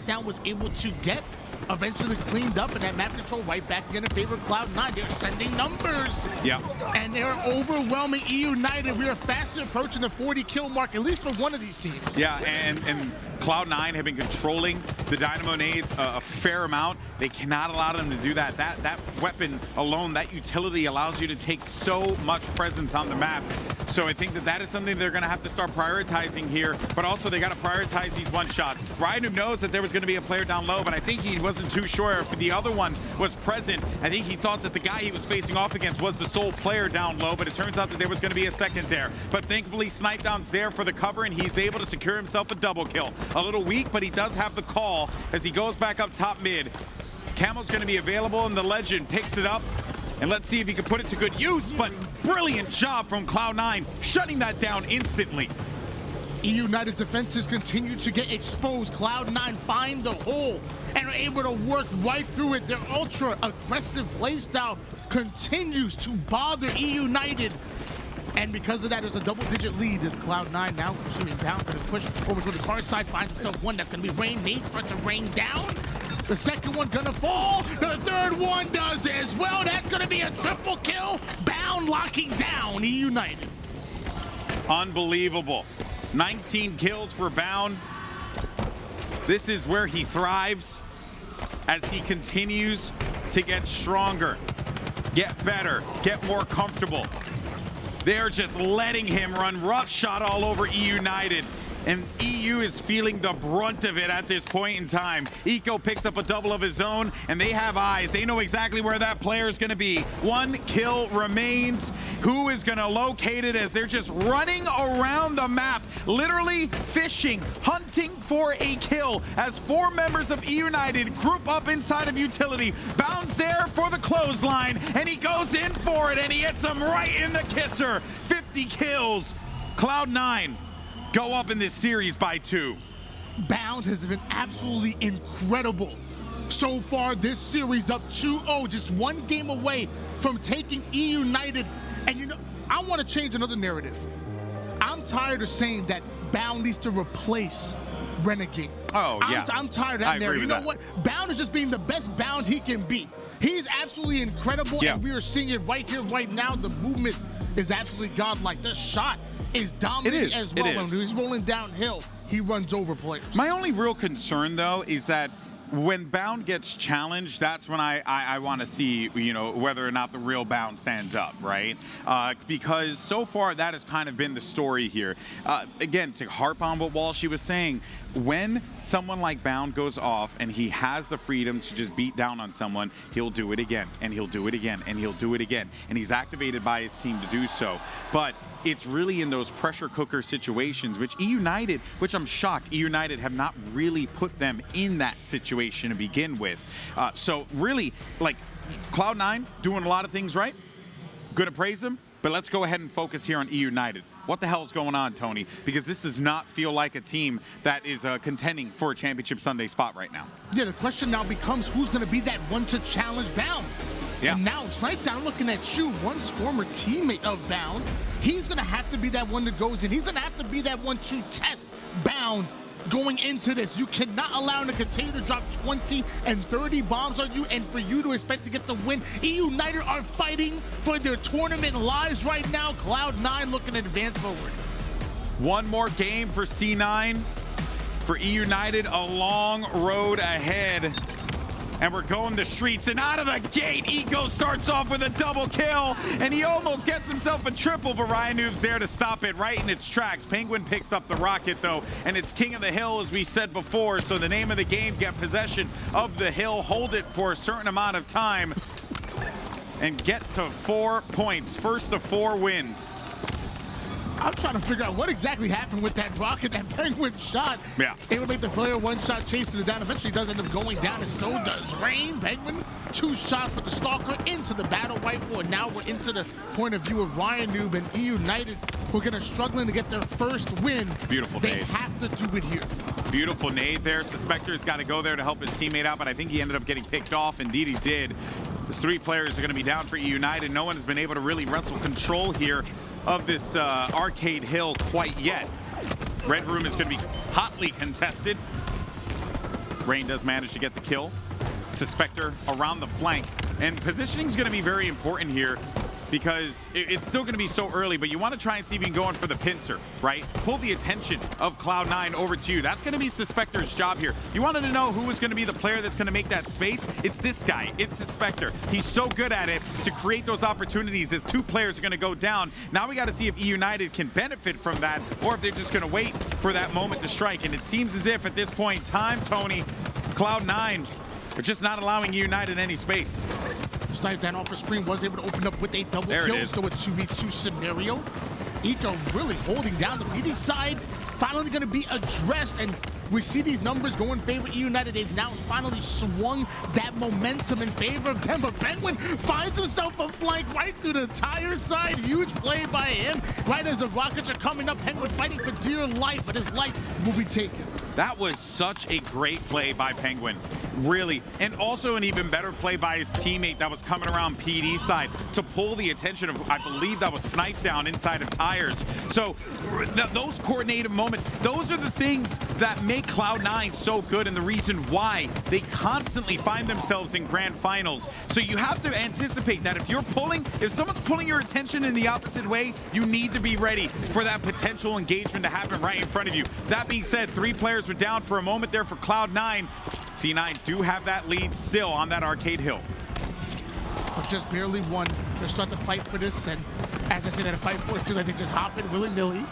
Down was able to get. eventually cleaned up, and that map control right back again in favor of Cloud9. They're sending numbers. Yeah. And they're overwhelming E United. We are fast approaching the 40 kill mark, at least for one of these teams. Yeah, and Cloud9 have been controlling the Dynamo nades a fair amount. They cannot allow them to do that. That weapon alone, that utility allows you to take so much presence on the map. So I think that is something they're going to have to start prioritizing here, but also they got to prioritize these one-shots. Ryan knows that there was going to be a player down low, but I think he wasn't too sure if the other one was present. I think he thought that the guy he was facing off against was the sole player down low, but it turns out that there was going to be a second there. But thankfully, Snipedown's there for the cover, and he's able to secure himself a double kill. A little weak, but he does have the call as he goes back up top mid. Camel's going to be available, and the Legend picks it up. And let's see if he can put it to good use, but brilliant job from Cloud9, shutting that down instantly. E United's defenses continue to get exposed. Cloud9 find the hole and are able to work right through it. Their ultra-aggressive playstyle continues to bother E United. And because of that, there's a double-digit lead as Cloud9 now pursuing down for the push over to the car side, finds himself one that's going to be Rain. Nate starts to rain down. The second one gonna fall. The third one does as well. That's gonna be a triple kill. Bound locking down E United. Unbelievable. 19 kills for Bound. This is where he thrives as he continues to get stronger, get better, get more comfortable. They're just letting him run roughshod all over E United. And EU is feeling the brunt of it at this point in time. Eco picks up a double of his own, and they have eyes. They know exactly where that player is going to be. One kill remains. Who is going to locate it as they're just running around the map, literally fishing, hunting for a kill as 4 members of E United group up inside of Utility. Bounds there for the clothesline, and he goes in for it, and he hits him right in the kisser. 50 kills. Cloud9 go up in this series by 2. Bound has been absolutely incredible so far this series, up 2-0, just one game away from taking E United. And you know, I want to change another narrative. I'm tired of saying that Bound needs to replace Renegade. Oh, yeah. I'm tired of that narrative. You know what? Bound is just being the best Bound he can be. He's absolutely incredible, and we are seeing it right here, right now. The movement is absolutely godlike. The shot is dominating as well. When he's rolling downhill, he runs over players. My only real concern, though, is that when Bound gets challenged, that's when I want to see, you know, whether or not the real Bound stands up, right? Because so far that has kind of been the story here. Again, to harp on what Walshy was saying, when someone like Bound goes off and he has the freedom to just beat down on someone, he'll do it again, and he'll do it again, and he'll do it again. And he's activated by his team to do so. But it's really in those pressure cooker situations, which E United, which I'm shocked, E United have not really put them in that situation to begin with. So really, like, Cloud9 doing a lot of things right. Gonna praise them, but let's go ahead and focus here on E United. What the hell's going on, Tony? Because this does not feel like a team that is contending for a Championship Sunday spot right now. Yeah, the question now becomes who's going to be that one to challenge Bound. Yeah. And now Snipedown looking at you, once former teammate of Bound. He's going to have to be that one that goes in. He's going to have to be that one to test Bound going into this. You cannot allow him to continue to drop 20 and 30 bombs on you, and for you to expect to get the win. E United are fighting for their tournament lives right now. Cloud9 looking to advance forward. One more game for C9. For E United, a long road ahead. And we're going the streets, and out of the gate, Eco starts off with a double kill, and he almost gets himself a triple, but Ryan Noob's there to stop it right in its tracks. Penguin picks up the rocket, though, and it's King of the Hill, as we said before, so the name of the game, get possession of the hill, hold it for a certain amount of time, and get to 4 points. First of 4 wins. I'm trying to figure out what exactly happened with that rocket, that Penguin shot. Yeah. Able to make the player one shot, chasing it down. Eventually does end up going down, and so does Rain. Penguin, 2 shots with the Stalker into the battle rifle, and now we're into the point of view of Ryan Noob and E United, who are gonna struggling to get their first win. Beautiful They nade. have to do it here. Beautiful nade there. Suspector's got to go there to help his teammate out, but I think he ended up getting picked off. Indeed, he did. Those 3 players are going to be down for E United. No one has been able to really wrestle control here of this arcade hill quite yet. Red Room is going to be hotly contested. Rain does manage to get the kill. Suspector around the flank. And positioning is going to be very important here because it's still going to be so early, but you want to try and see if you can go in for the pincer, right? Pull the attention of Cloud9 over to you. That's going to be Suspector's job here. You wanted to know who was going to be the player that's going to make that space? It's this guy. It's Suspector. He's so good at it to create those opportunities as two players are going to go down. Now we got to see if E United can benefit from that or if they're just going to wait for that moment to strike. And it seems as if at this point in time, Tony, Cloud9 are just not allowing E United any space. Snipe down off the screen, was able to open up with a double kill, so a 2v2 scenario. Eco really holding down the BD side, finally going to be addressed, and we see these numbers go in favor of E United. They've now finally swung that momentum in favor of them, but Penguin finds himself a flank right through the tire side. Huge play by him, right as the Rockets are coming up. Penguin fighting for dear life, but his life will be taken. That was such a great play by Penguin, really. And also an even better play by his teammate that was coming around PD side to pull the attention of, I believe that was Snipe down inside of tires. So those coordinated moments, those are the things that make Cloud9 so good and the reason why they constantly find themselves in grand finals. So you have to anticipate that if someone's pulling your attention in the opposite way, you need to be ready for that potential engagement to happen right in front of you. That being said, 3 players were down for a moment there for Cloud9. C9 do have that lead still on that Arcade Hill. But just barely won. They'll start to fight for this, and as I said, at a fight for it, seems like they just hop in willy-nilly.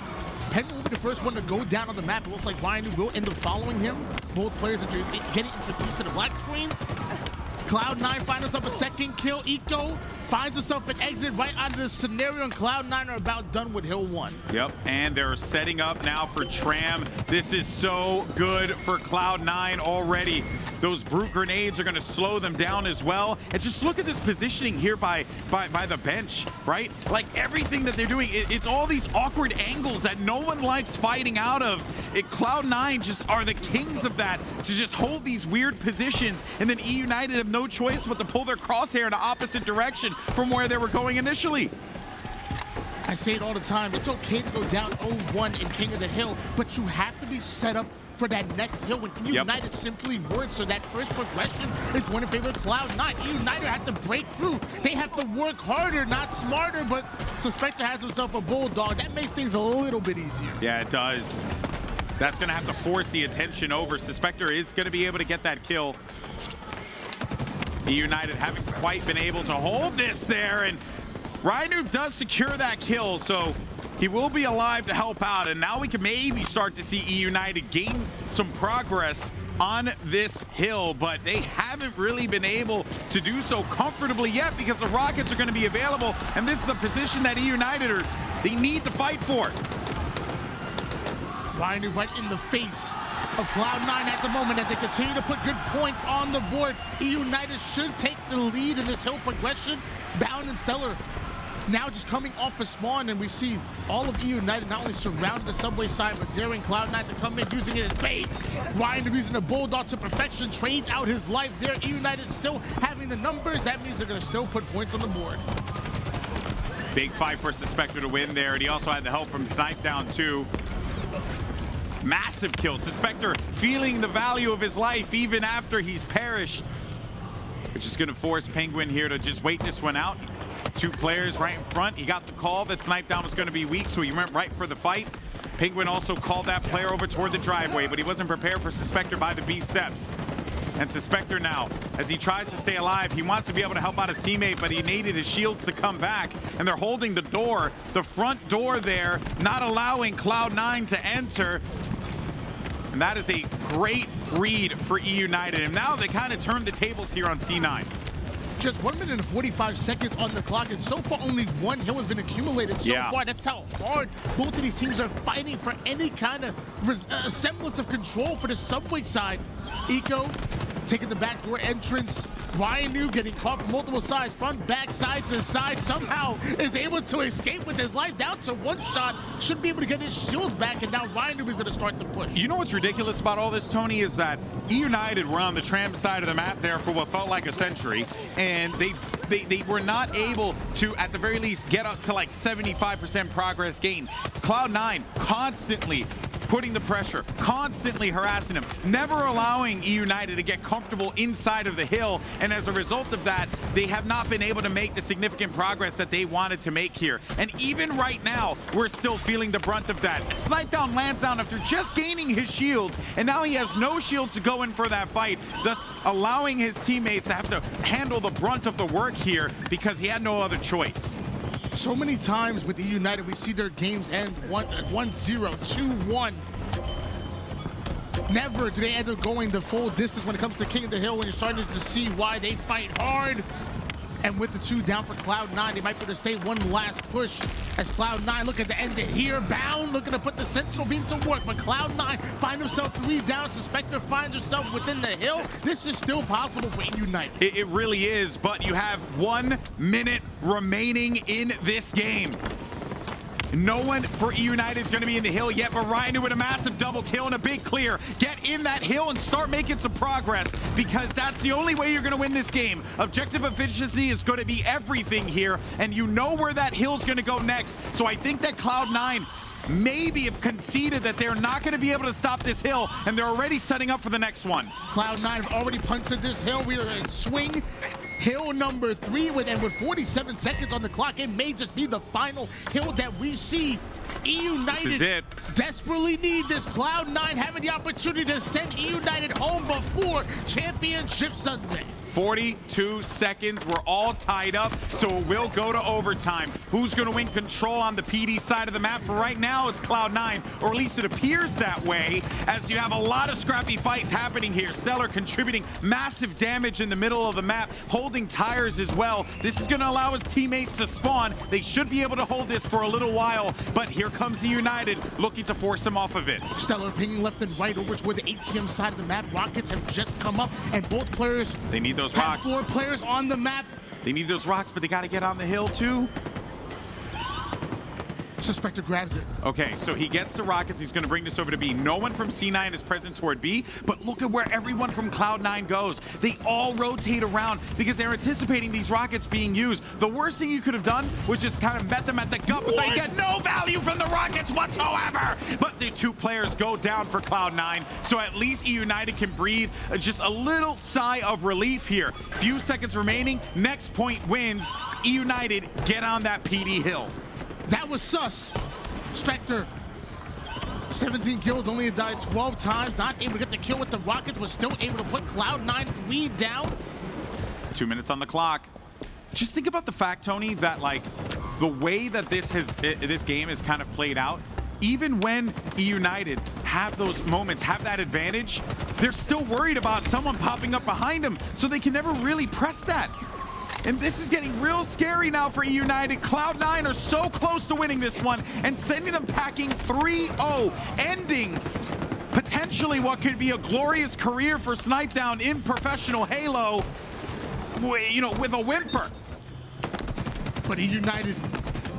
Penguin will be the first one to go down on the map. It looks like Ryan will end up following him. Both players are getting introduced to the black screen. Cloud9 finds himself a second kill. Eco finds himself an exit right out of this scenario, and Cloud9 are about done with Hill 1. Yep, and they're setting up now for Tram. This is so good for Cloud9 already. Those brute grenades are going to slow them down as well. And just look at this positioning here by the bench, right? Like everything that they're doing, it's all these awkward angles that no one likes fighting out of. Cloud9 just are the kings of that, to just hold these weird positions, and then E United have no choice but to pull their crosshair in the opposite direction from where they were going initially. I say it all the time, it's okay to go down 0-1 in King of the Hill, but you have to be set up for that next hill when United simply works. So that first progression is one in favor of Cloud9. United have to break through. They have to work harder, not smarter, but Suspector has himself a bulldog. That makes things a little bit easier. Yeah, it does. That's going to have to force the attention over. Suspector is going to be able to get that kill. United haven't quite been able to hold this there, and Rhino does secure that kill, so he will be alive to help out, and now we can maybe start to see E United gain some progress on this hill, but they haven't really been able to do so comfortably yet because the Rockets are going to be available, and this is a position that E United they need to fight for. Ryan right in the face of Cloud9 at the moment as they continue to put good points on the board. E United should take the lead in this hill progression. Bound and Stellar now just coming off a spawn, and we see all of E United not only surround the subway side, but daring Cloud9 to come in, using it as bait. Ryan using the bulldog to perfection, trades out his life there. E United still having the numbers. That means they're going to still put points on the board. Big fight for Suspector to win there, and he also had the help from Snipe down too. Massive kill. Suspector feeling the value of his life even after he's perished. Which is going to force Penguin here to just wait this one out. 2 players right in front. He got the call that Snipe down was going to be weak, so he went right for the fight. Penguin also called that player over toward the driveway, but he wasn't prepared for Suspector by the B steps. And Suspector now, as he tries to stay alive, he wants to be able to help out his teammate, but he needed his shields to come back. And they're holding the door, the front door there, not allowing Cloud9 to enter. And that is a great read for E United. And now they kind of turned the tables here on C9. Just 1 minute and 45 seconds on the clock, and so far only 1 hill has been accumulated so far. That's how hard both of these teams are fighting for any kind of semblance of control for the subway side. Eco taking the backdoor entrance. Ryan New getting caught from multiple sides, front, back, side to side, somehow is able to escape with his life down to 1 shot. Should be able to get his shields back, and now Ryan New is going to start the push. You know what's ridiculous about all this, Tony, is that E United were on the Tram side of the map there for what felt like a century, and they were not able to, at the very least, get up to like 75% progress gain. Cloud9 constantly putting the pressure, constantly harassing him, never allowing E United to get comfortable inside of the hill, and as a result of that, they have not been able to make the significant progress that they wanted to make here. And even right now, we're still feeling the brunt of that. Snipe down lands down after just gaining his shields, and now he has no shields to go in for that fight, thus allowing his teammates to have to handle the brunt of the work here because he had no other choice. So many times with E United, we see their games end 1-0, 2-1. Never do they end up going the full distance when it comes to King of the Hill, when you're starting to see why they fight hard. And with the 2 down for Cloud9, they might be able to stay one last push as Cloud9 look at the end of here. Bound looking to put the Sentinel Beam to work, but Cloud9 find himself 3 down. Suspector finds herself within the hill. This is still possible for E United. It really is, but you have 1 minute remaining in this game. No one for E United is going to be in the hill yet, but Ryan with a massive double kill and a big clear. Get in that hill and start making some progress, because that's the only way you're going to win this game. Objective efficiency is going to be everything here, and you know where that hill is going to go next. So I think that Cloud9 maybe have conceded that they're not going to be able to stop this hill, and they're already setting up for the next one. Cloud9 have already punctured this hill. We are in swing hill number 3, with 47 seconds on the clock. It may just be the final hill that we see. E United desperately need this. Cloud9 having the opportunity to send E United home before Championship Sunday. 42 seconds, we're all tied up, so it will go to overtime. Who's going to win control on the PD side of the map? For right now, it's Cloud9, or at least it appears that way, as you have a lot of scrappy fights happening here. Stellar contributing massive damage in the middle of the map, holding tires as well. This is going to allow his teammates to spawn. They should be able to hold this for a little while, but here comes the United looking to force him off of it. Stellar pinging left and right over toward the ATM side of the map. Rockets have just come up, and both players, they need those rocks. 4 players on the map. They need those rocks, but they got to get on the hill too. Suspector grabs it. Okay, so he gets the rockets. He's going to bring this over to B. No one from C9 is present toward B, but look at where everyone from Cloud9 goes. They all rotate around because they're anticipating these rockets being used. The worst thing you could have done was just kind of met them at the gut, but they get no value from the rockets whatsoever. But the 2 players go down for Cloud9, so at least E United can breathe just a little sigh of relief here. Few seconds remaining. Next point wins. E United get on that PD hill. That was sus. Spectre, 17 kills, only died 12 times. Not able to get the kill with the rockets, but still able to put Cloud9 3 down. 2 minutes on the clock. Just think about the fact, Tony, that like the way that this game has kind of played out, even when E United have those moments, have that advantage, they're still worried about someone popping up behind them, so they can never really press that. And this is getting real scary now for E United. Cloud9 are so close to winning this one and sending them packing 3-0, ending potentially what could be a glorious career for Snipedown in professional Halo, you know, with a whimper. But E United,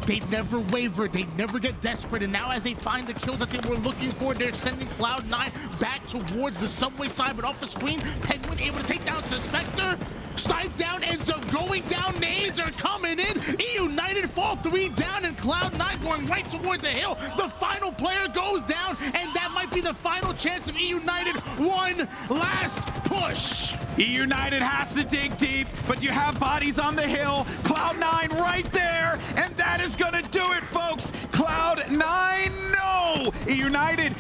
they never waver, they never get desperate, and now as they find the kills that they were looking for, they're sending Cloud9 back towards the subway side, but off the screen, Penguin able to take down Suspector. Snipedown ends up going down, nades are coming in, E United fall 3 down, and Cloud9 going right towards the hill. The final player goes down, and that might be the final chance of E United. One last push. E United has to dig deep, but you have bodies on the hill. Cloud9 right there, and that is gonna do it, folks. Cloud9, no! E United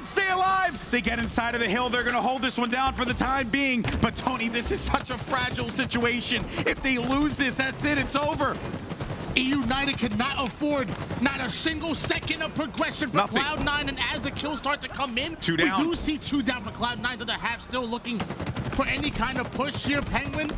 stay alive. They get inside of the hill. They're gonna hold this one down for the time being. But Tony, this is such a fragile situation. If they lose this, that's it, it's over. E United cannot afford not a single second of progression for Cloud9, and as the kills start to come in, 2 down. We do see 2 down for Cloud9 to the half, still looking for any kind of push here. Penguin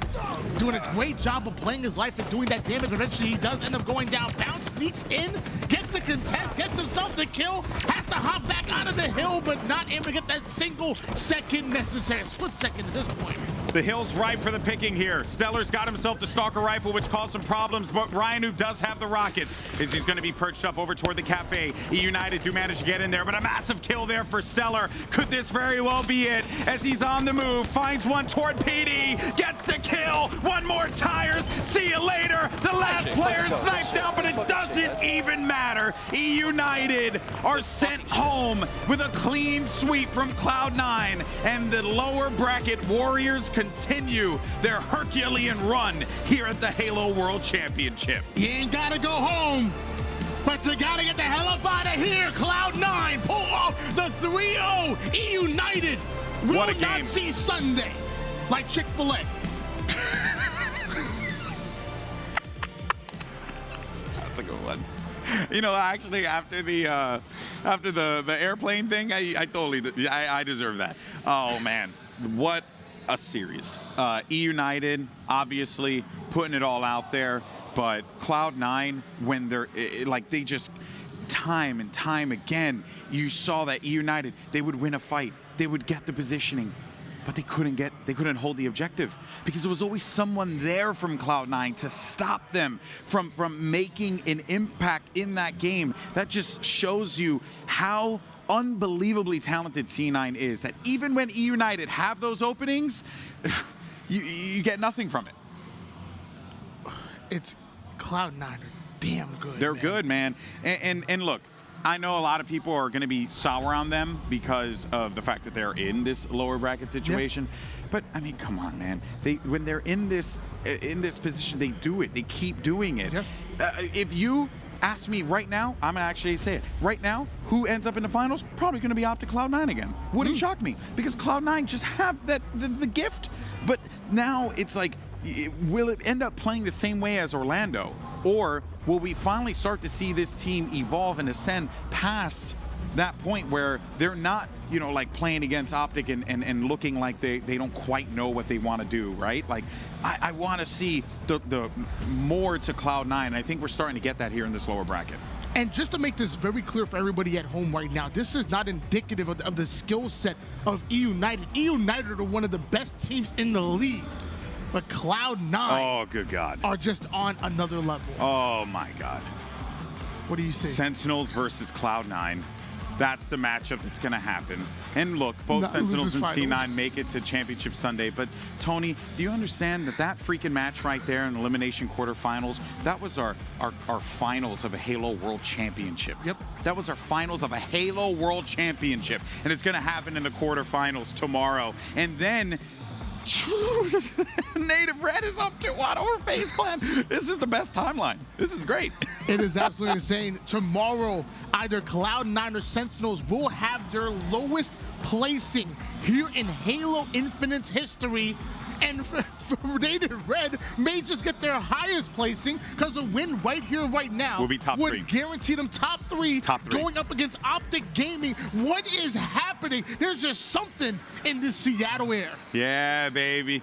doing a great job of playing his life and doing that damage. Eventually he does end up going down. Bounce sneaks in, gets the contest, gets himself the kill, has to hop back out of the hill, but not able to get that single second necessary. Split second at this point. The hill's ripe for the picking here. Stellar's got himself the Stalker rifle, which caused some problems, but Ryan, does have the rockets, is he's going to be perched up over toward the cafe. E United do manage to get in there, but a massive kill there for Stellar. Could this very well be it? As he's on the move, finds one toward PD, gets the kill. One more tires. See you later. The last player sniped down, but it does doesn't even matter. E United are sent home with a clean sweep from Cloud9, and the lower bracket Warriors continue their Herculean run here at the Halo World Championship. You ain't gotta go home, but you gotta get the hell up out of here. Cloud9 pull off the 3-0. E United will What a not game. see Sunday like Chick-fil-A. That's a good one. You know, actually, after the airplane thing, I totally I deserve that. Oh man, what a series. E United obviously putting it all out there, but Cloud9, when they're like, they just time and time again, you saw that E United, they would win a fight, they would get the positioning, but they couldn't hold the objective because there was always someone there from Cloud9 to stop them from making an impact in that game. That just shows you how unbelievably talented C9 is, that even when E United have those openings, you get nothing from it. It's Cloud9 are damn good. They're good, man. And look, I know a lot of people are going to be sour on them because of the fact that they're in this lower bracket situation. Yep. But I mean, come on, man. When they're in this position, they do it. They keep doing it. Yep. If you ask me right now, I'm going to actually say it. Right now, who ends up in the finals? Probably going to be Optic Cloud9 again. Wouldn't shock me because Cloud9 just have the gift. But now it's like, will it end up playing the same way as Orlando? Or will we finally start to see this team evolve and ascend past that point where they're not, you know, like playing against Optic and looking like they don't quite know what they want to do, right? Like, I want to see the more to Cloud9. I think we're starting to get that here in this lower bracket. And just to make this very clear for everybody at home right now, this is not indicative of the skill set of E United. E United are one of the best teams in the league. But Cloud9 oh, good God. are just on another level. Oh, my God. What do you say? Sentinels versus Cloud9. That's the matchup that's going to happen. And look, both Sentinels and C9 make it to Championship Sunday. But, Tony, do you understand that freaking match right there in Elimination Quarterfinals, that was our finals of a Halo World Championship. Yep. That was our finals of a Halo World Championship. And it's going to happen in the quarterfinals tomorrow. And then Native Red is up to what? Over FaZe Clan. This is the best timeline. This is great. It is absolutely insane. Tomorrow, either Cloud9 or Sentinels will have their lowest placing here in Halo Infinite's history. And for Native Red may just get their highest placing because a win right here, right now will be top would three. Guarantee them top three going up against Optic Gaming. What is happening? There's just something in this Seattle air. Yeah, baby.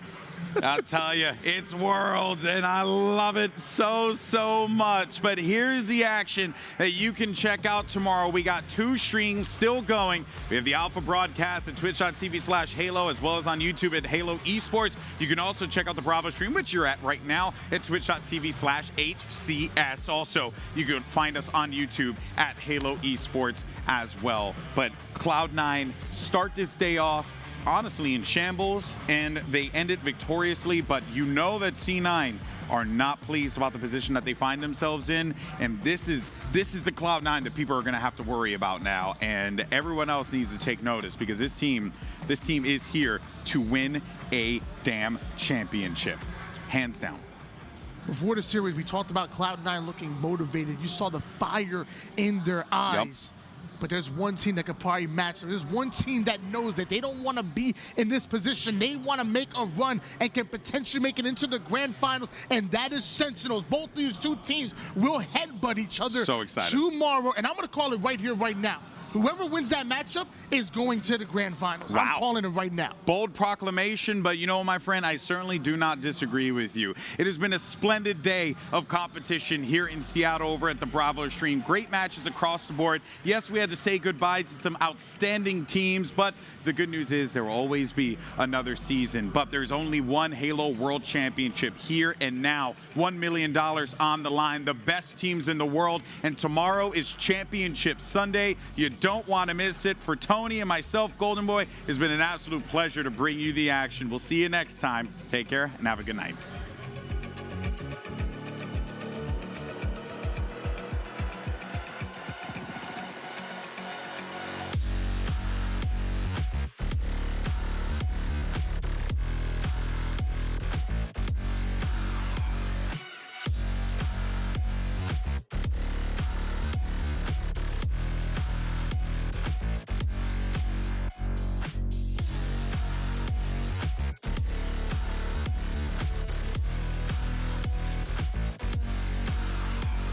I'll tell you, it's Worlds, and I love it so much. But here's the action that you can check out tomorrow. We got 2 streams still going. We have the Alpha broadcast at twitch.tv/Halo, as well as on YouTube at Halo Esports. You can also check out the Bravo stream, which you're at right now, at twitch.tv/HCS. Also, you can find us on YouTube at Halo Esports as well. But Cloud9 start this day off honestly in shambles, and they end it victoriously, but you know that C9 are not pleased about the position that they find themselves in, and this is the Cloud9 that people are going to have to worry about now, and everyone else needs to take notice because this team is here to win a damn championship, hands down. Before the series, we talked about Cloud9 looking motivated. You saw the fire in their eyes. Yep. But there's one team that could probably match them. There's one team that knows that they don't want to be in this position. They want to make a run and can potentially make it into the grand finals, and that is Sentinels. Both these two teams will headbutt each other tomorrow, and I'm going to call it right here, right now. Whoever wins that matchup is going to the grand finals. Wow. I'm calling it right now. Bold proclamation, but you know, my friend, I certainly do not disagree with you. It has been a splendid day of competition here in Seattle over at the Bravo stream. Great matches across the board. Yes, we had to say goodbye to some outstanding teams, but the good news is there will always be another season. But there's only one Halo World Championship here and now. $1 million on the line. The best teams in the world. And tomorrow is Championship Sunday. You don't want to miss it. For Tony and myself, Golden Boy, it's been an absolute pleasure to bring you the action. We'll see you next time. Take care and have a good night.